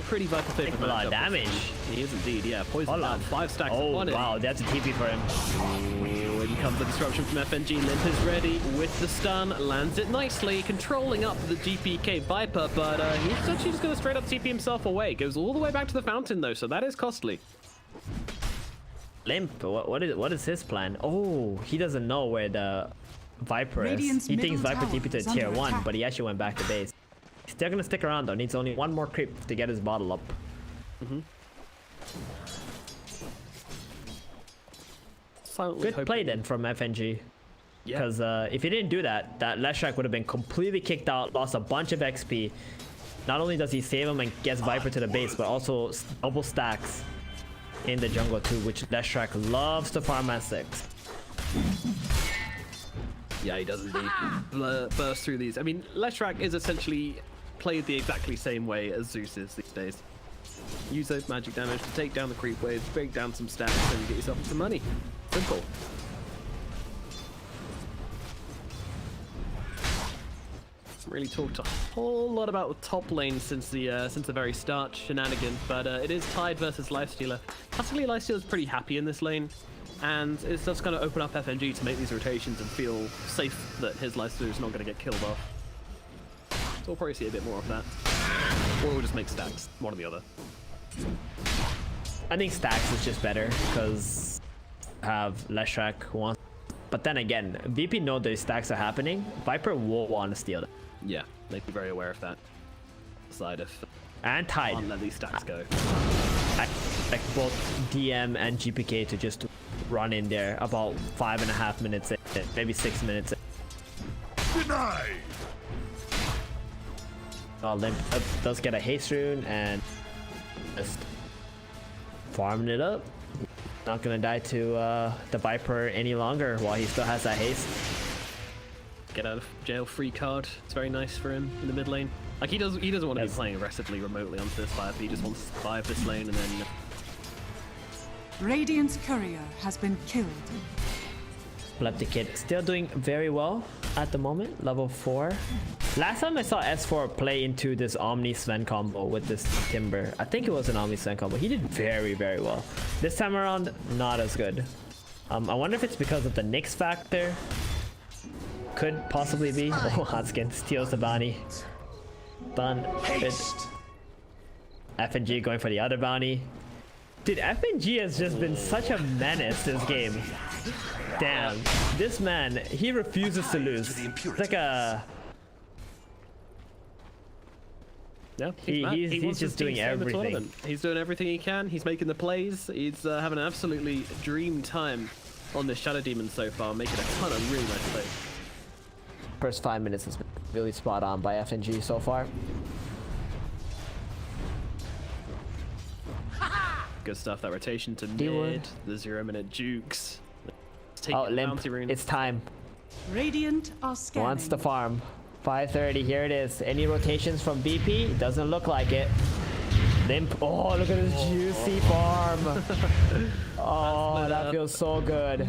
Pretty Viper favorite matchup. A lot of damage. He is indeed, yeah. Poison down, 5 stacks on it. Wow, that's a TP for him. Oh, in comes the disruption from FNG. Limmp is ready with the stun, lands it nicely, controlling up the GPK Viper, but he's actually just going to straight up TP himself away. Goes all the way back to the fountain though, so that is costly. Limmp, what is his plan? Oh, he doesn't know where the Viper Radiant's is. He thinks middle Viper TP to tower is tier under 1, attack. but he actually went back to base. He's still gonna stick around though. Needs only one more creep to get his bottle up. Good play then from FNG. Because if he didn't do that, that Leshrac would have been completely kicked out, lost a bunch of XP. Not only does he save him and gets Viper to the base, but also double stacks in the jungle too, which Leshrac loves to farm at 6. Yeah, he does indeed burst through these. I mean, Leshrac is essentially played the exactly same way as Zeus is these days. Use those magic damage to take down the creep waves, break down some stacks, and get yourself some money. Simple. Haven't really talked a whole lot about the top lane since the very start shenanigans, but it is tied versus Lifestealer. Classically, Lifestealer's pretty happy in this lane, and it's just going to open up FNG to make these rotations and feel safe that his Lifestealer is not going to get killed off. So we'll probably see a bit more of that, or we'll just make stacks, one or the other. I think stacks is just better because have Leshrac wants. But then again, VP know those stacks are happening. Viper will want to steal them. Yeah, they'd be very aware of that. Side of and Tide. Can't let these stacks go. I expect both DM and GPK to just run in there about 5.5 minutes in, maybe 6 minutes in. Denied! Limmp does get a haste rune and just farming it up. Not gonna die to the Viper any longer while he still has that haste. Get out of jail free card. It's very nice for him in the mid lane. Like he doesn't want to be playing aggressively remotely onto this fight. He just wants to survive this lane and then. Radiant's courier has been killed. Epileptic Kid still doing very well at the moment, level 4. Last time I saw S4 play into this Omni Sven combo with this Timber, I think it was an Omni Sven combo. He did very, very well. This time around, not as good. I wonder if it's because of the Nyx factor. Could possibly be. Oh, Handsken steals the bounty. Done. FNG going for the other bounty. Dude, FNG has just been such a menace this game. Damn, this man, he refuses to lose. It's like a... Yeah, he's just doing everything. He's doing everything he can. He's making the plays. He's having an absolutely dream time on this Shadow Demon so far, making a ton of really nice plays. First 5 minutes has been really spot on by FNG so far. Good stuff. That rotation to mid, the 0-minute jukes. Oh, Limmp, it's time. Radiant are scanning. Wants the farm. 5:30, here it is. Any rotations from BP? Doesn't look like it. Limmp, oh, look at this juicy farm. Oh, that feels so good.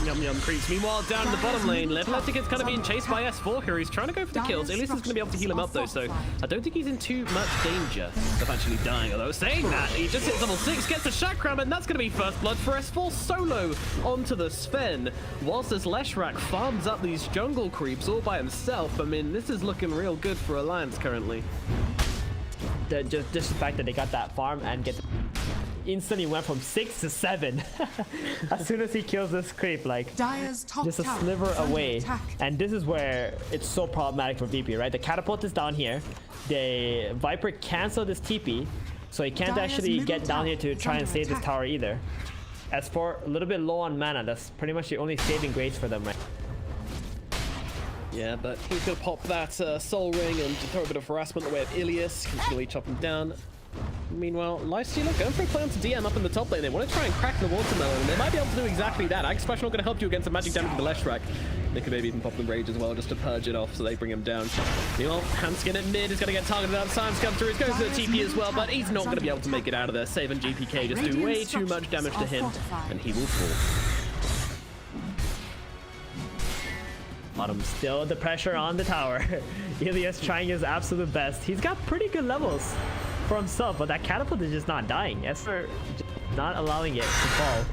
Yum yum creeps. Meanwhile, down in the bottom lane, Epileptic is kind of being chased by S4 here. He's trying to go for the kills. illias is going to be able to heal him up though, so I don't think he's in too much danger of actually dying. Although saying that, he just hits level 6, gets the Chakram, and that's going to be first blood for S4 solo onto the Sven. Whilst this Leshrac farms up these jungle creeps all by himself. I mean, this is looking real good for Alliance currently. Just the fact that they got that farm and instantly went from 6 to 7 as soon as he kills this creep, like just a sliver away. And this is where it's so problematic for VP, right? The catapult is down here, the Viper canceled this TP, so he can't actually get down here to try and save this tower either. S4 a little bit low on mana. That's pretty much the only saving grace for them, right? Yeah, but he's gonna pop that soul ring and throw a bit of harassment the way of illias, continually chop him down. Meanwhile, Lifestealer going for a play onto DM up in the top lane. They want to try and crack the watermelon, and they might be able to do exactly that. Axe Splash not going to help you against the magic damage of the Leshrac. Nikobaby even pop the rage as well just to purge it off so they bring him down. Meanwhile, Handsken at mid is going to get targeted out. Simon's come through. He's going for the TP as well, but he's not going to be able to make it out of there. Save and GPK just do way too much damage to him, and he will fall. Bottom, still the pressure on the tower. illias trying his absolute best. He's got pretty good levels for himself, but that catapult is just not dying. Esper not allowing it to fall.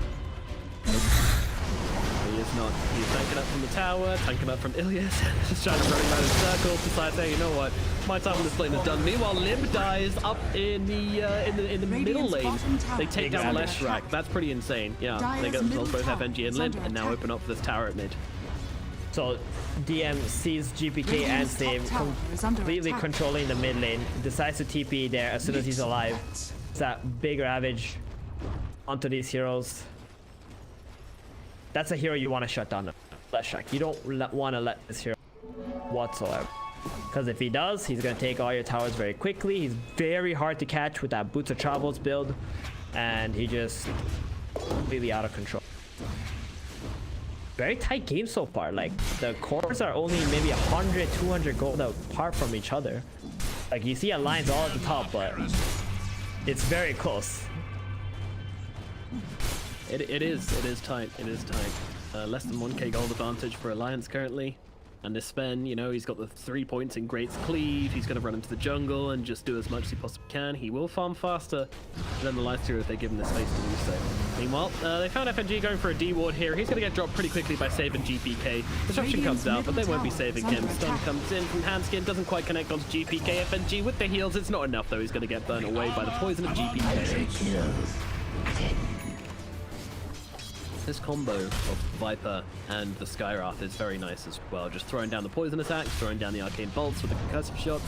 He is not. He's tanking up from the tower, tanking up from Illias, just trying to run around in circles, decides, hey, you know what? My time on this lane is done. Meanwhile, Limmp dies up in the middle lane. They take down the Leshrac. That's pretty insane. Yeah, they get themselves both FNG and Limmp, and now open up for this tower at mid. So DM sees GPK and Save completely controlling the mid lane, decides to TP there as soon as he's alive. It's that big ravage onto these heroes. That's a hero you want to shut down. Leshrac. You don't want to let this hero whatsoever. Because if he does, he's going to take all your towers very quickly. He's very hard to catch with that Boots of Travels build. And he just completely out of control. Very tight game so far. Like, the cores are only maybe 100, 200 gold apart from each other. Like, you see Alliance all at the top, but it's very close. It is tight. It is tight. Less than 1k gold advantage for Alliance currently. And this Sven, you know, he's got the 3 points in Great's Cleave. He's going to run into the jungle and just do as much as he possibly can. He will farm faster than the Lifestealer if they give him the space to do so. Meanwhile, they found FNG going for a D ward here. He's going to get dropped pretty quickly by Save and GPK. Disruption comes out, but they won't be saving him. Stun comes in from Handsken, doesn't quite connect onto GPK. FNG with the heals, it's not enough though. He's going to get burned away by the poison of GPK. This combo of Viper and the Skywrath is very nice as well. Just throwing down the poisonous axe, throwing down the arcane bolts with the concussive shots.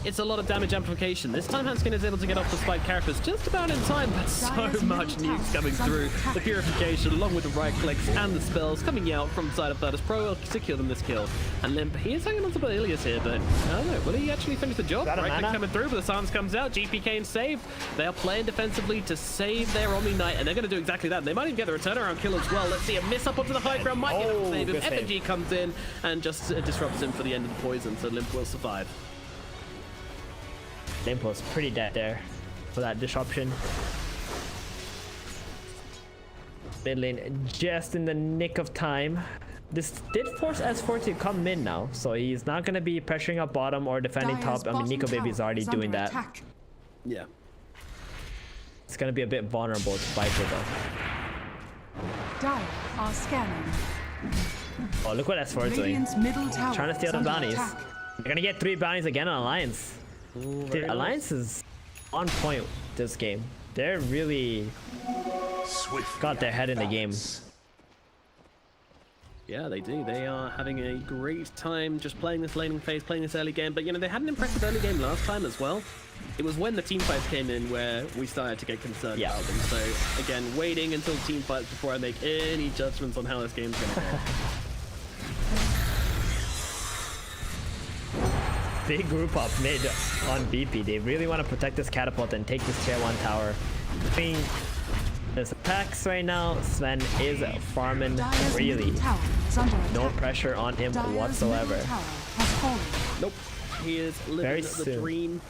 It's a lot of damage amplification. This time Handsken is able to get off the spike characters just about in time, but so much nukes coming through. The purification along with the right clicks and the spells coming out from the side of Virtus Pro will secure them this kill. And Limmp, he is hanging on to the Illias here, but I don't know, will he actually finish the job? Right click coming through, but the silence comes out. GPK and Save, they are playing defensively to save their Omni Knight, and they're going to do exactly that. They might even get the return around kill as well. Let's see a miss up onto the high ground, might get a save him. FNG comes in and just disrupts him for the end of the poison, so Limmp will survive. Limmp was pretty dead there for that disruption. Mid lane just in the nick of time. This did force S4 to come mid now, so he's not going to be pressuring up bottom or defending top. I mean, Nikobaby is already doing that. Yeah. It's going to be a bit vulnerable to Viper though. Dire are scanning. Oh, look what S4 is doing. Trying to steal the bounties. They're going to get 3 bounties again on Alliance. Dude, Alliance is on point this game. They're really got their head in the game. Yeah, they do. They are having a great time just playing this laning phase, playing this early game. But, you know, they had an impressive early game last time as well. It was when the team fights came in where we started to get concerned about them. So, again, waiting until team fights before I make any judgments on how this game's going to go. Big group up mid on BP. They really want to protect this catapult and take this tier 1 tower. Between his attacks right now, Sven is farming really. No pressure on him whatsoever. Nope. He is living the dream.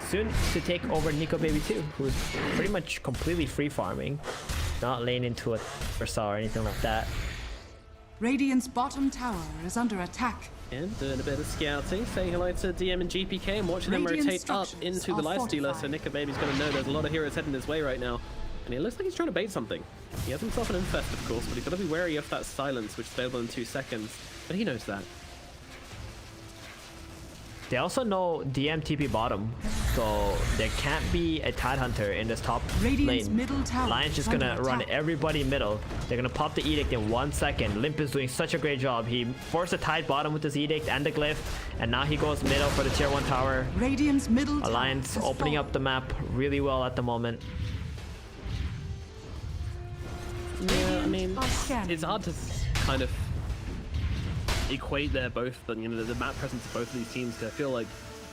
Soon to take over Nikobaby too, who's pretty much completely free farming. Not laying into a Versailles or anything like that. Radiant's bottom tower is under attack. And doing a bit of scouting, saying hello to DM and GPK and watching them rotate up into the Lifestealer, so Nikobaby's going to know there's a lot of heroes heading his way right now. And it looks like he's trying to bait something. He has himself an Infest, of course, but he's got to be wary of that silence, which is available in 2 seconds. But he knows that. They also know DM TP bottom, so there can't be a Tide Hunter in this top lane. Lion's just gonna run everybody middle. They're gonna pop the Edict in 1 second. Limmp is doing such a great job. He forced a Tide bottom with his Edict and the Glyph, and now he goes middle for the tier 1 tower. Radiant's middle Alliance opening up the map really well at the moment. Yeah, I mean, it's hard to kind of equate there both, but you know, the map presence of both of these teams. I feel like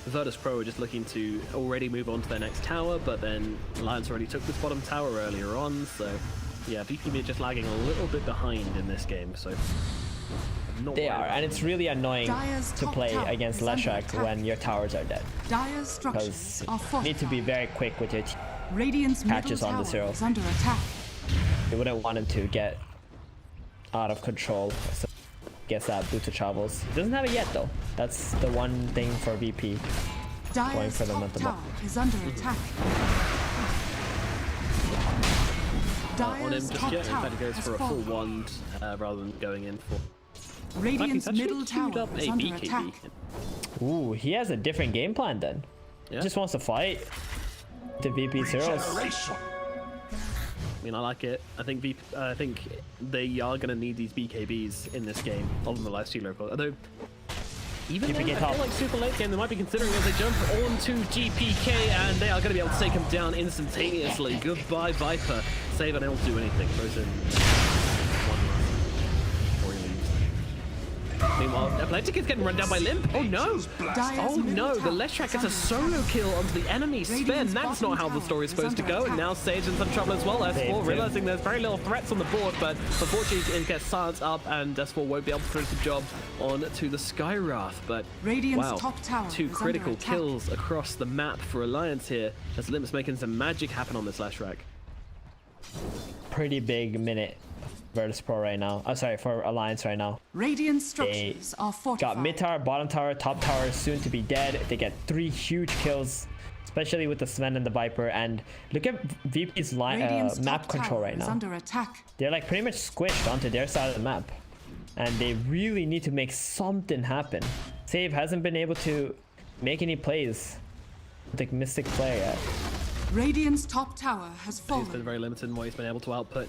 Virtus Pro are just looking to already move on to their next tower, but then Alliance already took this bottom tower earlier on, so yeah, VPB are just lagging a little bit behind in this game, so they are, and it's really annoying to play against Leshrac when your towers are dead, because you need to be very quick with your catches on the zero. You wouldn't want him to get out of control. So gets that Boots of Travels. Doesn't have it yet though. That's the one thing for VP going for them at the moment. Is under attack. on him just yet. In fact, he goes for a full wand rather than going in for... Radiant's He's middle actually queued tower up is a under BKB. attack. Ooh, he has a different game plan then. Yeah. Just wants to fight the VP zeros. I mean, I like it. I think they are going to need these BKBs in this game, other than the lifestealer, of course. Although, even then, I feel like super late game, they might be considering as they jump onto GPK, and they are going to be able to take him down instantaneously. Goodbye, Viper. Save and don't do anything. Throws in one last before he leaves. Meanwhile, Atlantic is getting run down by Limmp. Oh no! Oh no, the Leshrac gets a solo kill onto the enemy Sven. That's not how the story is supposed to go. And now Sage in some trouble as well. S4 realizing there's very little threats on the board, but unfortunately it gets silenced up and S4 won't be able to finish the job on to the Skywrath. But wow, two critical kills across the map for Alliance here as Limp's making some magic happen on this Leshrac. Pretty big minute. Virtus Pro right now. Oh, sorry, for Alliance right now. Radiant structures are fortified. Got mid tower, bottom tower, top tower soon to be dead. They get 3 huge kills, especially with the Sven and the Viper. And look at VP's map control right now. Under attack. They're like pretty much squished onto their side of the map, and they really need to make something happen. Save hasn't been able to make any plays with the Mystic player yet. Radiant's top tower has fallen. He's been very limited in what he's been able to output.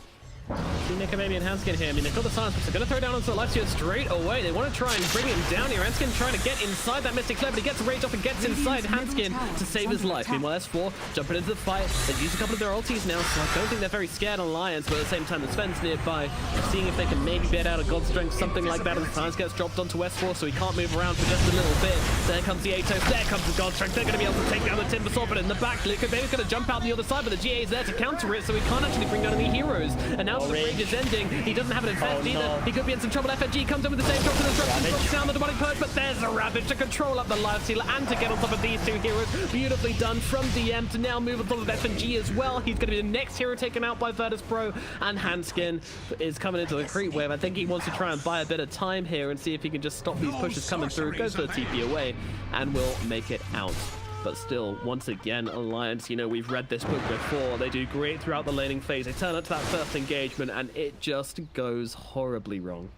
See Nikobaby and Handsken here. I mean, they've got the silence, but they're going to throw down onto the left here straight away. They want to try and bring him down here. Handsken trying to get inside that Mystic Flare, but he gets rage off and gets inside Handsken to save his life. Meanwhile, S4 jumping into the fight. They've used a couple of their ultis now, so I don't think they're very scared on Alliance, but at the same time, the Sven's nearby, seeing if they can maybe bait out a God Strength, something like that, as the silence gets dropped onto S4, so he can't move around for just a little bit. There comes the Atos, there comes the God Strength. They're going to be able to take down the Timber Sword, but in the back, Nikobaby's going to jump out the other side, but the GA is there to counter it, so he can't actually bring down any heroes. And now the rage is ending. He doesn't have an invest either. He could be in some trouble. FNG comes in with the same drop to the disruption, drops down the demonic purge, but there's a Ravage to control up the lifestealer and to get on top of these two heroes. Beautifully done from DM to now move on top of FNG as well. He's going to be the next hero taken out by Virtus Pro, and Handsken is coming into the creep wave. I think he wants to try and buy a bit of time here and see if he can just stop these pushes coming through. Goes for the TP away and will make it out. But still, once again, Alliance, you know, we've read this book before. They do great throughout the laning phase. They turn up to that first engagement, and it just goes horribly wrong.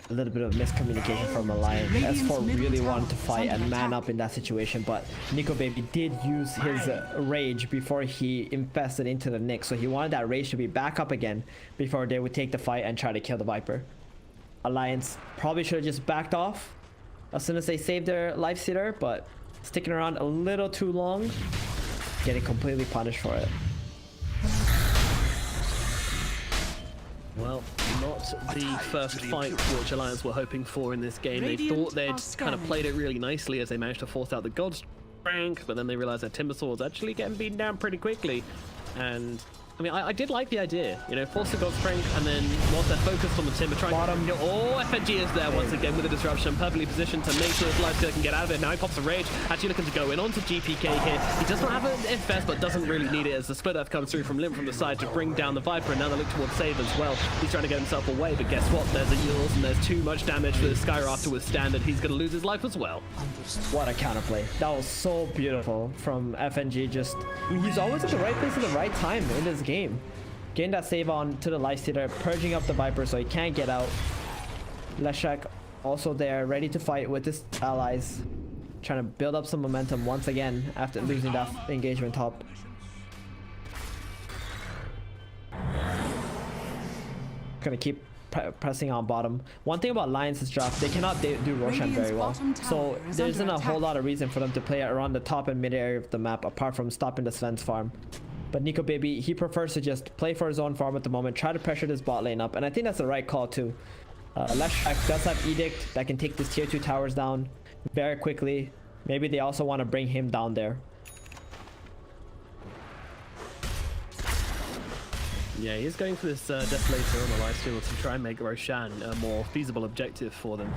A little bit of miscommunication from Alliance. S4 really wanted to fight and man up in that situation, but Nikobaby did use his rage before he infested into the Nyx, so he wanted that rage to be back up again before they would take the fight and try to kill the Viper. Alliance probably should have just backed off as soon as they saved their lifestealer, but sticking around a little too long, getting completely punished for it. Well, not the first fight which Alliance were hoping for in this game. They thought they'd kind of played it really nicely as they managed to force out the God Strength, but then they realized that Timber Sword's actually getting beaten down pretty quickly. And I mean, I did like the idea, you know, force the God Strength, and then whilst they're focused on the Timber, trying to... Oh, FNG is there once again with the disruption, perfectly positioned to make sure his lifestealer can get out of it. Now he pops a rage, actually looking to go in onto GPK here. He does not have an infest, but doesn't really need it as the split earth comes through from Limmp from the side to bring down the Viper, and now they look towards Save as well. He's trying to get himself away, but guess what? There's a Yules, and there's too much damage for the Skywrath to withstand it. He's going to lose his life as well. What a counterplay. That was so beautiful from FNG. Just, he's always at the right place at the right time in this game. Getting that save on to the lifestealer, purging up the Viper so he can't get out. Leshrac also there, ready to fight with his allies. Trying to build up some momentum once again after losing that engagement top. Gonna keep pressing on bottom. One thing about Alliance's draft, they cannot do Roshan very well. So there isn't a whole lot of reason for them to play around the top and mid area of the map apart from stopping the Sven's farm. But Nikobaby, he prefers to just play for his own farm at the moment, try to pressure this bot lane up, and I think that's the right call too. Leshrac does have Edict that can take this tier 2 towers down very quickly. Maybe they also want to bring him down there. Yeah, he's going for this Desolator on the lifestealer to try and make Roshan a more feasible objective for them.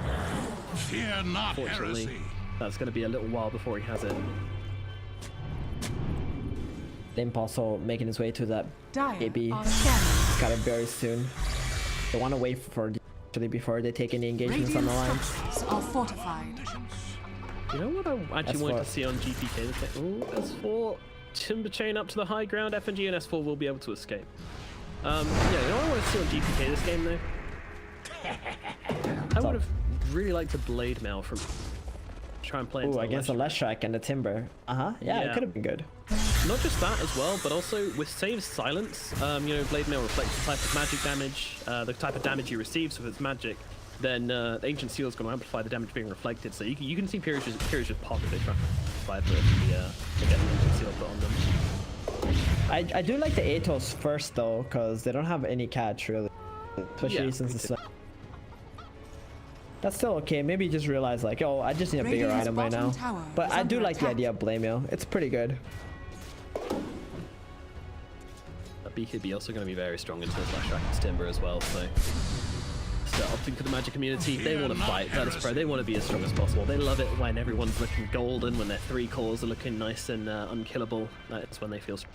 Fear not, Fortunately, heresy. That's going to be a little while before he has it. Limmp also making his way to that AB. Got it very soon. They want to wait for actually before they take any engagements on the line. Are fortified. You know what I actually want to see on GPK? Oh, S4 Timber Chain up to the high ground. FNG and S4 will be able to escape. Yeah, you know what I want to see on GPK this game though? I would have really liked the Blade Mail from try and play into against the Leshrac and the Timber. Yeah, it could have been good. Not just that as well, but also with Save Silence, you know, Blade Mail reflects the type of magic damage, the type of damage you receive, so if it's magic, then the Ancient Seal is going to amplify the damage being reflected, so you can see periods just pop if they try to fight the get an Ancient Seal put on them. I do like the Atos first though, because they don't have any catch really, especially since it's that's still okay. Maybe you just realize like, oh, I just need a bigger item right now. But I do like the idea of Blade Mail. It's pretty good. BKB also going to be very strong into the Leshrac Timber as well, so opting for the Magic community, they want to fight. That is pro. They want to be as strong as possible. They love it when everyone's looking golden, when their 3 cores are looking nice and unkillable. That's when they feel strong.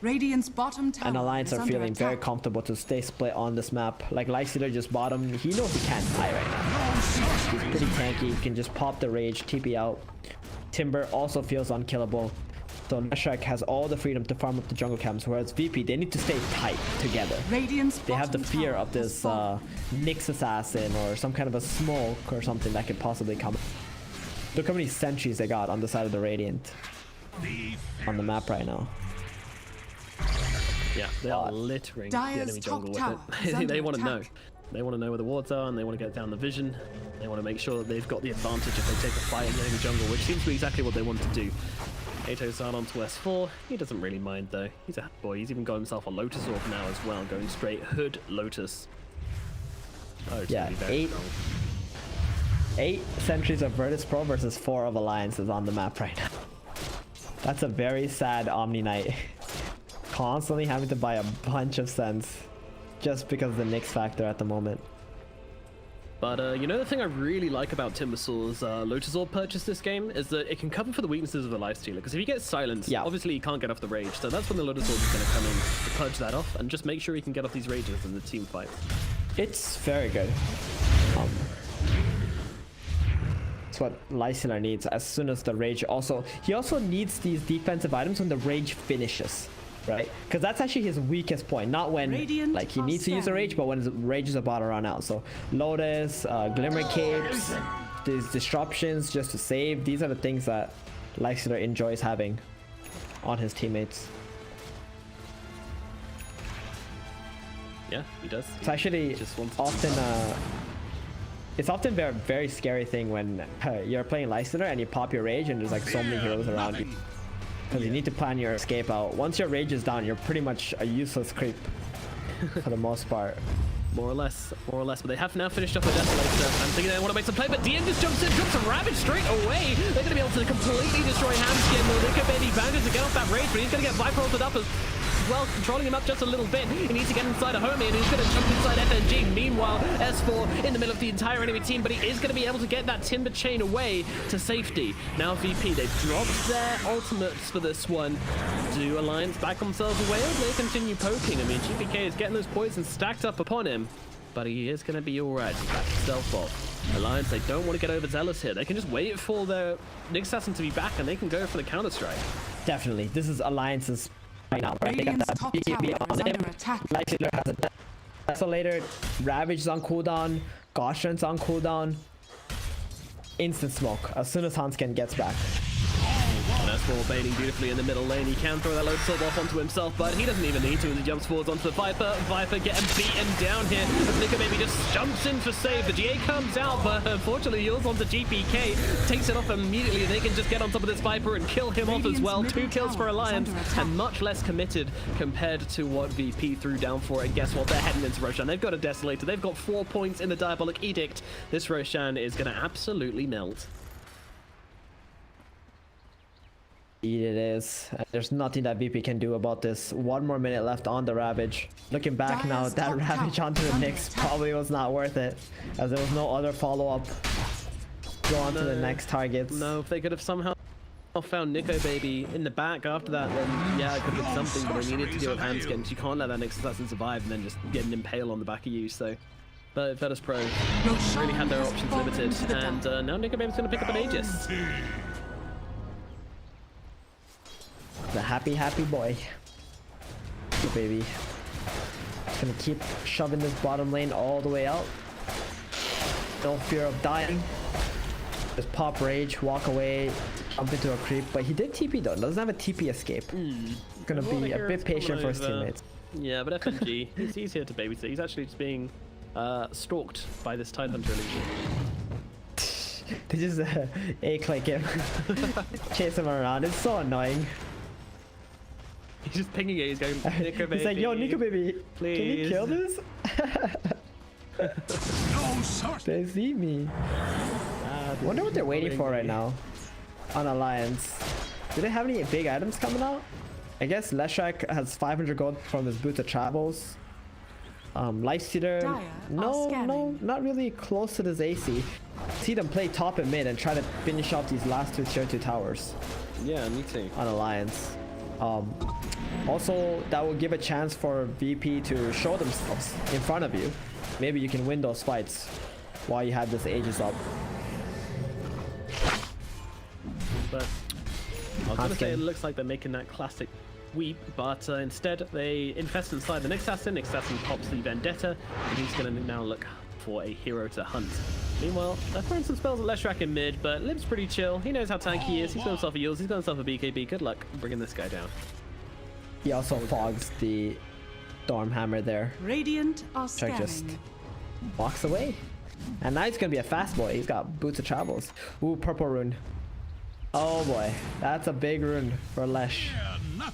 Radiant's bottom tower and Alliance are feeling very attack. comfortable to stay split on this map. Like Lysander just bottom, he knows he can't die right now. He's pretty tanky, he can just pop the rage, TP out. Timber also feels unkillable. So Leshrac has all the freedom to farm up the jungle camps, whereas VP, they need to stay tight together. They have the fear of this Nyx assassin or some kind of a smoke or something that could possibly come. Look how many sentries they got on the side of the Radiant on the map right now. Yeah, they are littering the enemy jungle with it. They want to know. They want to know where the wards are, and they want to get down the vision. They want to make sure that they've got the advantage if they take a fight in the enemy jungle, which seems to be exactly what they want to do. Ato's out onto S4. He doesn't really mind though. He's a boy. He's even got himself a Lotus Orb now as well, going straight Hood Lotus. Oh, it's yeah, very strong. 8 sentries of Virtus Pro versus 4 of Alliances on the map right now. That's a very sad Omni Knight. Constantly having to buy a bunch of cents just because of the Nyx factor at the moment. But you know the thing I really like about Timbersaul's Lotus Orb purchase this game is that it can cover for the weaknesses of the Lifestealer. Because if you get silenced, obviously you can't get off the rage. So that's when the Lotus Orb is going to come in to purge that off and just make sure he can get off these rages in the team fight. It's very good. It's what Lysander needs as soon as the rage. He also needs these defensive items when the rage finishes. Right, because that's actually his weakest point. Not when like he needs to use a rage, but when his rage is about to run out. So Lotus, Glimmer Capes, these disruptions just to save. These are the things that Lysander enjoys having on his teammates. Yeah, he does. It's actually often it's often a very scary thing when you're playing Lysander and you pop your rage and there's like so many heroes around you. Because you need to plan your escape out. Once your rage is down, you're pretty much a useless creep for the most part. More or less. But they have now finished off the Desolator. I'm thinking they want to make some play, but DM just jumps in, drops a Ravage straight away. They're going to be able to completely destroy Handsken. Nikobaby manages to get off that rage, but he's going to get Viper ulted up as well, controlling him up just a little bit. He needs to get inside a homie, and he's going to jump inside FNG. Meanwhile, S4 in the middle of the entire enemy team, but he is going to be able to get that Timber chain away to safety. Now VP, they've dropped their ultimates for this one. Do Alliance back themselves away, or do they continue poking? I mean, GPK is getting those poisons stacked up upon him, but he is going to be alright. He's back to stealth off. Alliance, they don't want to get overzealous here. They can just wait for their Nyx assassin to be back, and they can go for the counter-strike. Definitely. This is Alliance's right now, right? They got that BKB on him. Lysander has a Desolator, Ravage is on cooldown, Gaussian's on cooldown. Instant smoke as soon as Handsken gets back. And S4 baiting beautifully in the middle lane. He can throw that Lotus Orb off onto himself, but he doesn't even need to as he jumps forwards onto the Viper. Viper getting beaten down here. Nikobaby just jumps in for save. The GA comes out, but unfortunately yields onto GPK. Takes it off immediately. They can just get on top of this Viper and kill him off as well. 2 kills for Alliance and much less committed compared to what VP threw down for it. And guess what? They're heading into Roshan. They've got a Desolator. They've got 4 points in the Diabolic Edict. This Roshan is going to absolutely melt. It is. There's nothing that VP can do about this. 1 more minute left on the Ravage. Looking back now, that Ravage onto the Nyx probably was not worth it, as there was no other follow-up. Go on to the next targets. No, if they could have somehow found Nikobaby in the back after that, then yeah, it could have been something, but they needed to deal with Handsken, because you can't let that Nyx assassin survive and then just get an impale on the back of you, so... But Virtus Pro really had their options limited, and now Nikobaby's going to pick up an Aegis. The happy boy. Baby. Gonna keep shoving this bottom lane all the way out. No fear of dying. Just pop rage, walk away, jump into a creep. But he did TP though. Doesn't have a TP escape. Gonna be a bit patient for his teammates. Yeah, but FMG, he's here to babysit. He's actually just being stalked by this Tidehunter illusion. They just A-click him, chase him around. It's so annoying. He's just pinging it. He's going, Nikobaby. He's like, yo, Nikobaby, please. Can you kill this? No, sir. They see me. Wonder what they're waiting for right now on Alliance. Do they have any big items coming out? I guess Leshrac has 500 gold from his Boot of Travels. Lifestealer, no, not really close to this AC. See them play top and mid and try to finish off these last two tier 2 towers. Yeah, me too. On Alliance. Also, that will give a chance for VP to show themselves in front of you. Maybe you can win those fights while you have this Aegis up. But I was going to say it looks like they're making that classic weep, but instead they infest inside the Nyx Assassin. Nyx Assassin pops the Vendetta, and he's going to now look for a hero to hunt. Meanwhile, they're throwing some spells at Leshrac in mid, but Limp's pretty chill. He knows how tanky he is. He's got himself a Yules, he's got himself a BKB. Good luck bringing this guy down. He also fogs the Stormhammer there. Radiant are Check just scanning. walks away. And now he's gonna be a fast boy. He's got Boots of Travels. Ooh, purple rune. Oh boy, that's a big rune for Lesh.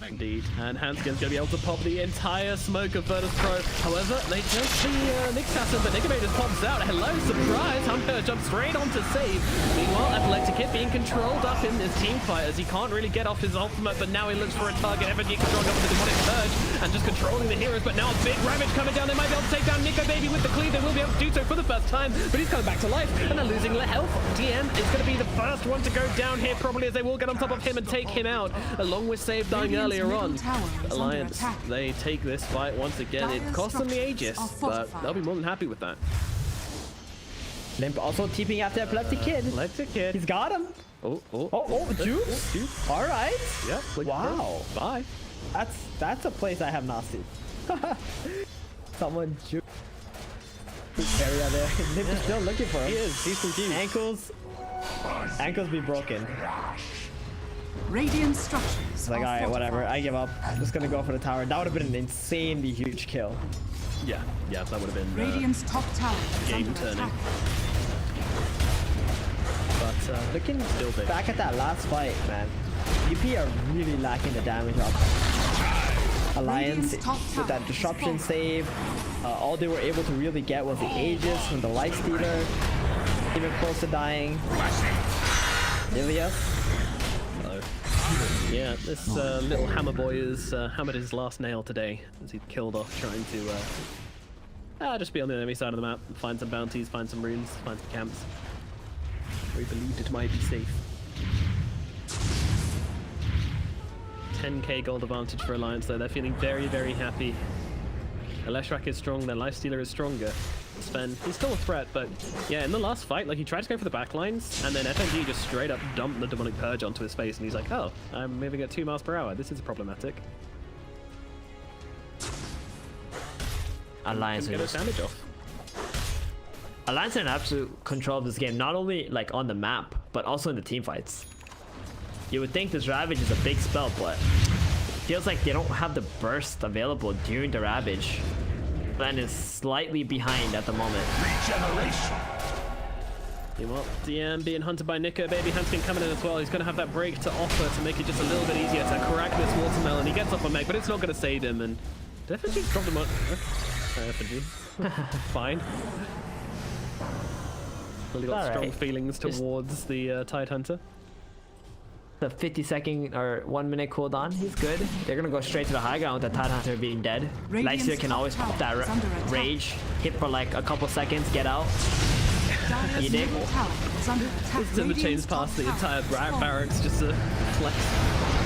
Indeed, and Handsken's going to be able to pop the entire smoke of Virtus Pro. However, they jump the Nyx Assassin, but Nikobaby just pops out. Hello, surprise! Hunter jumps straight on to save. Meanwhile, Epileptic Hit being controlled up in his team fight as he can't really get off his ultimate, but now he looks for a target. FNG controlling up with the Demonic Purge and just controlling the heroes, but now a big Ravage coming down. They might be able to take down Nikobaby with the cleave. They will be able to do so for the first time, but he's coming back to life, and they're losing health. DM is going to be the first one to go down here, probably, as they will get on top of him and take him out, along with Save dying earlier on. Alliance, they take this fight once again. It costs them the Aegis, but they'll be more than happy with that. Limmp also TPing after Epileptic Kid. Epileptic Kid. He's got him. Juice. All right. Yep. Wow. Bye. That's a place I have not seen. Someone juice area there. Limmp is still looking for him. He is. He's confused. Ankles be broken. Radiant structures. It's like, alright, whatever. I give up. I'm just gonna go for the tower. That would have been an insanely huge kill. Yeah, that would have been Radiant's top tower game turning. But looking back at that last fight, man, UP are really lacking the damage up. Alliance with that disruption save, all they were able to really get was the Aegis from the Lifestealer, even close to dying. Illias. Yeah, this little hammer boy has hammered his last nail today as he killed off trying to just be on the enemy side of the map, find some bounties, find some runes, find some camps. We believed it might be safe. 10k gold advantage for Alliance though. They're feeling very, very happy. Leshrac is strong, their Lifestealer is stronger. Sven, he's still a threat, but yeah, in the last fight, like, he tried to go for the backlines, and then FNG just straight up dumped the Demonic Purge onto his face, and he's like, oh, I'm moving at 2 miles per hour. This is problematic. Alliance get his damage off. Alliance are in absolute control of this game, not only like on the map, but also in the team fights. You would think this Ravage is a big spell, but it feels like they don't have the burst available during the Ravage. Glenn is slightly behind at the moment. Regeneration. Well, DM being hunted by Nikobaby. Handsken coming in as well. He's going to have that break to offer to make it just a little bit easier to crack this watermelon. He gets off a meg, but it's not going to save him. And FNG dropped him on. FNG. Fine. Really got strong feelings towards the Tidehunter. The 50-second or 1 minute cooldown, he's good. They're gonna go straight to the high ground with the Tidehunter being dead. Lifestealer can always pop that rage, hit for like a couple seconds, get out. You dig? This Timber chains past the entire barracks just to flex.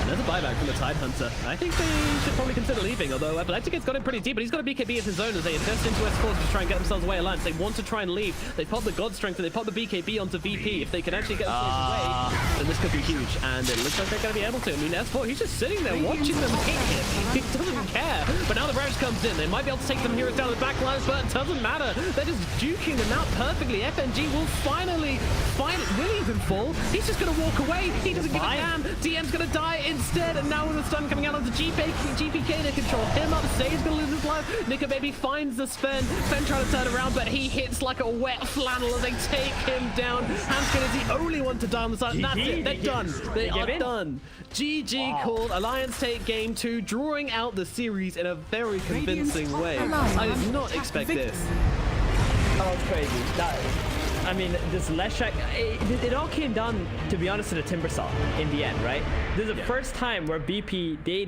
Another buyback from the Tide Hunter. I think they should probably consider leaving, although Epileptic's got him pretty deep, but he's got a BKB at his own as they invest into S4 to try and get themselves away Alliance. They want to try and leave. They pop the God Strength and they pop the BKB onto VP. If they can actually get themselves away, then this could be huge. And it looks like they're going to be able to. I mean, S4, he's just sitting there watching them hit him. He doesn't care. But now the Ravage comes in. They might be able to take some heroes down the back lines, but it doesn't matter. They're just duking them out perfectly. FNG will finally will even fall. He's just going to walk away. He doesn't give a damn. DM's going to die instead. And now with the stun coming out onto GPK, they control him up. Say's going to lose his life. Nikobaby finds the Sven. Sven trying to turn around, but he hits like a wet flannel as they take him down. Handsken is the only one to die on the side. That's it. They're done. They are done. GG called. Alliance take game 2, drawing out the series in a very convincing way. I did not expect this. That was crazy. I mean, this Leshek, it all came down, to be honest, to the Timbersaw in the end, right? This is the first time where BP, they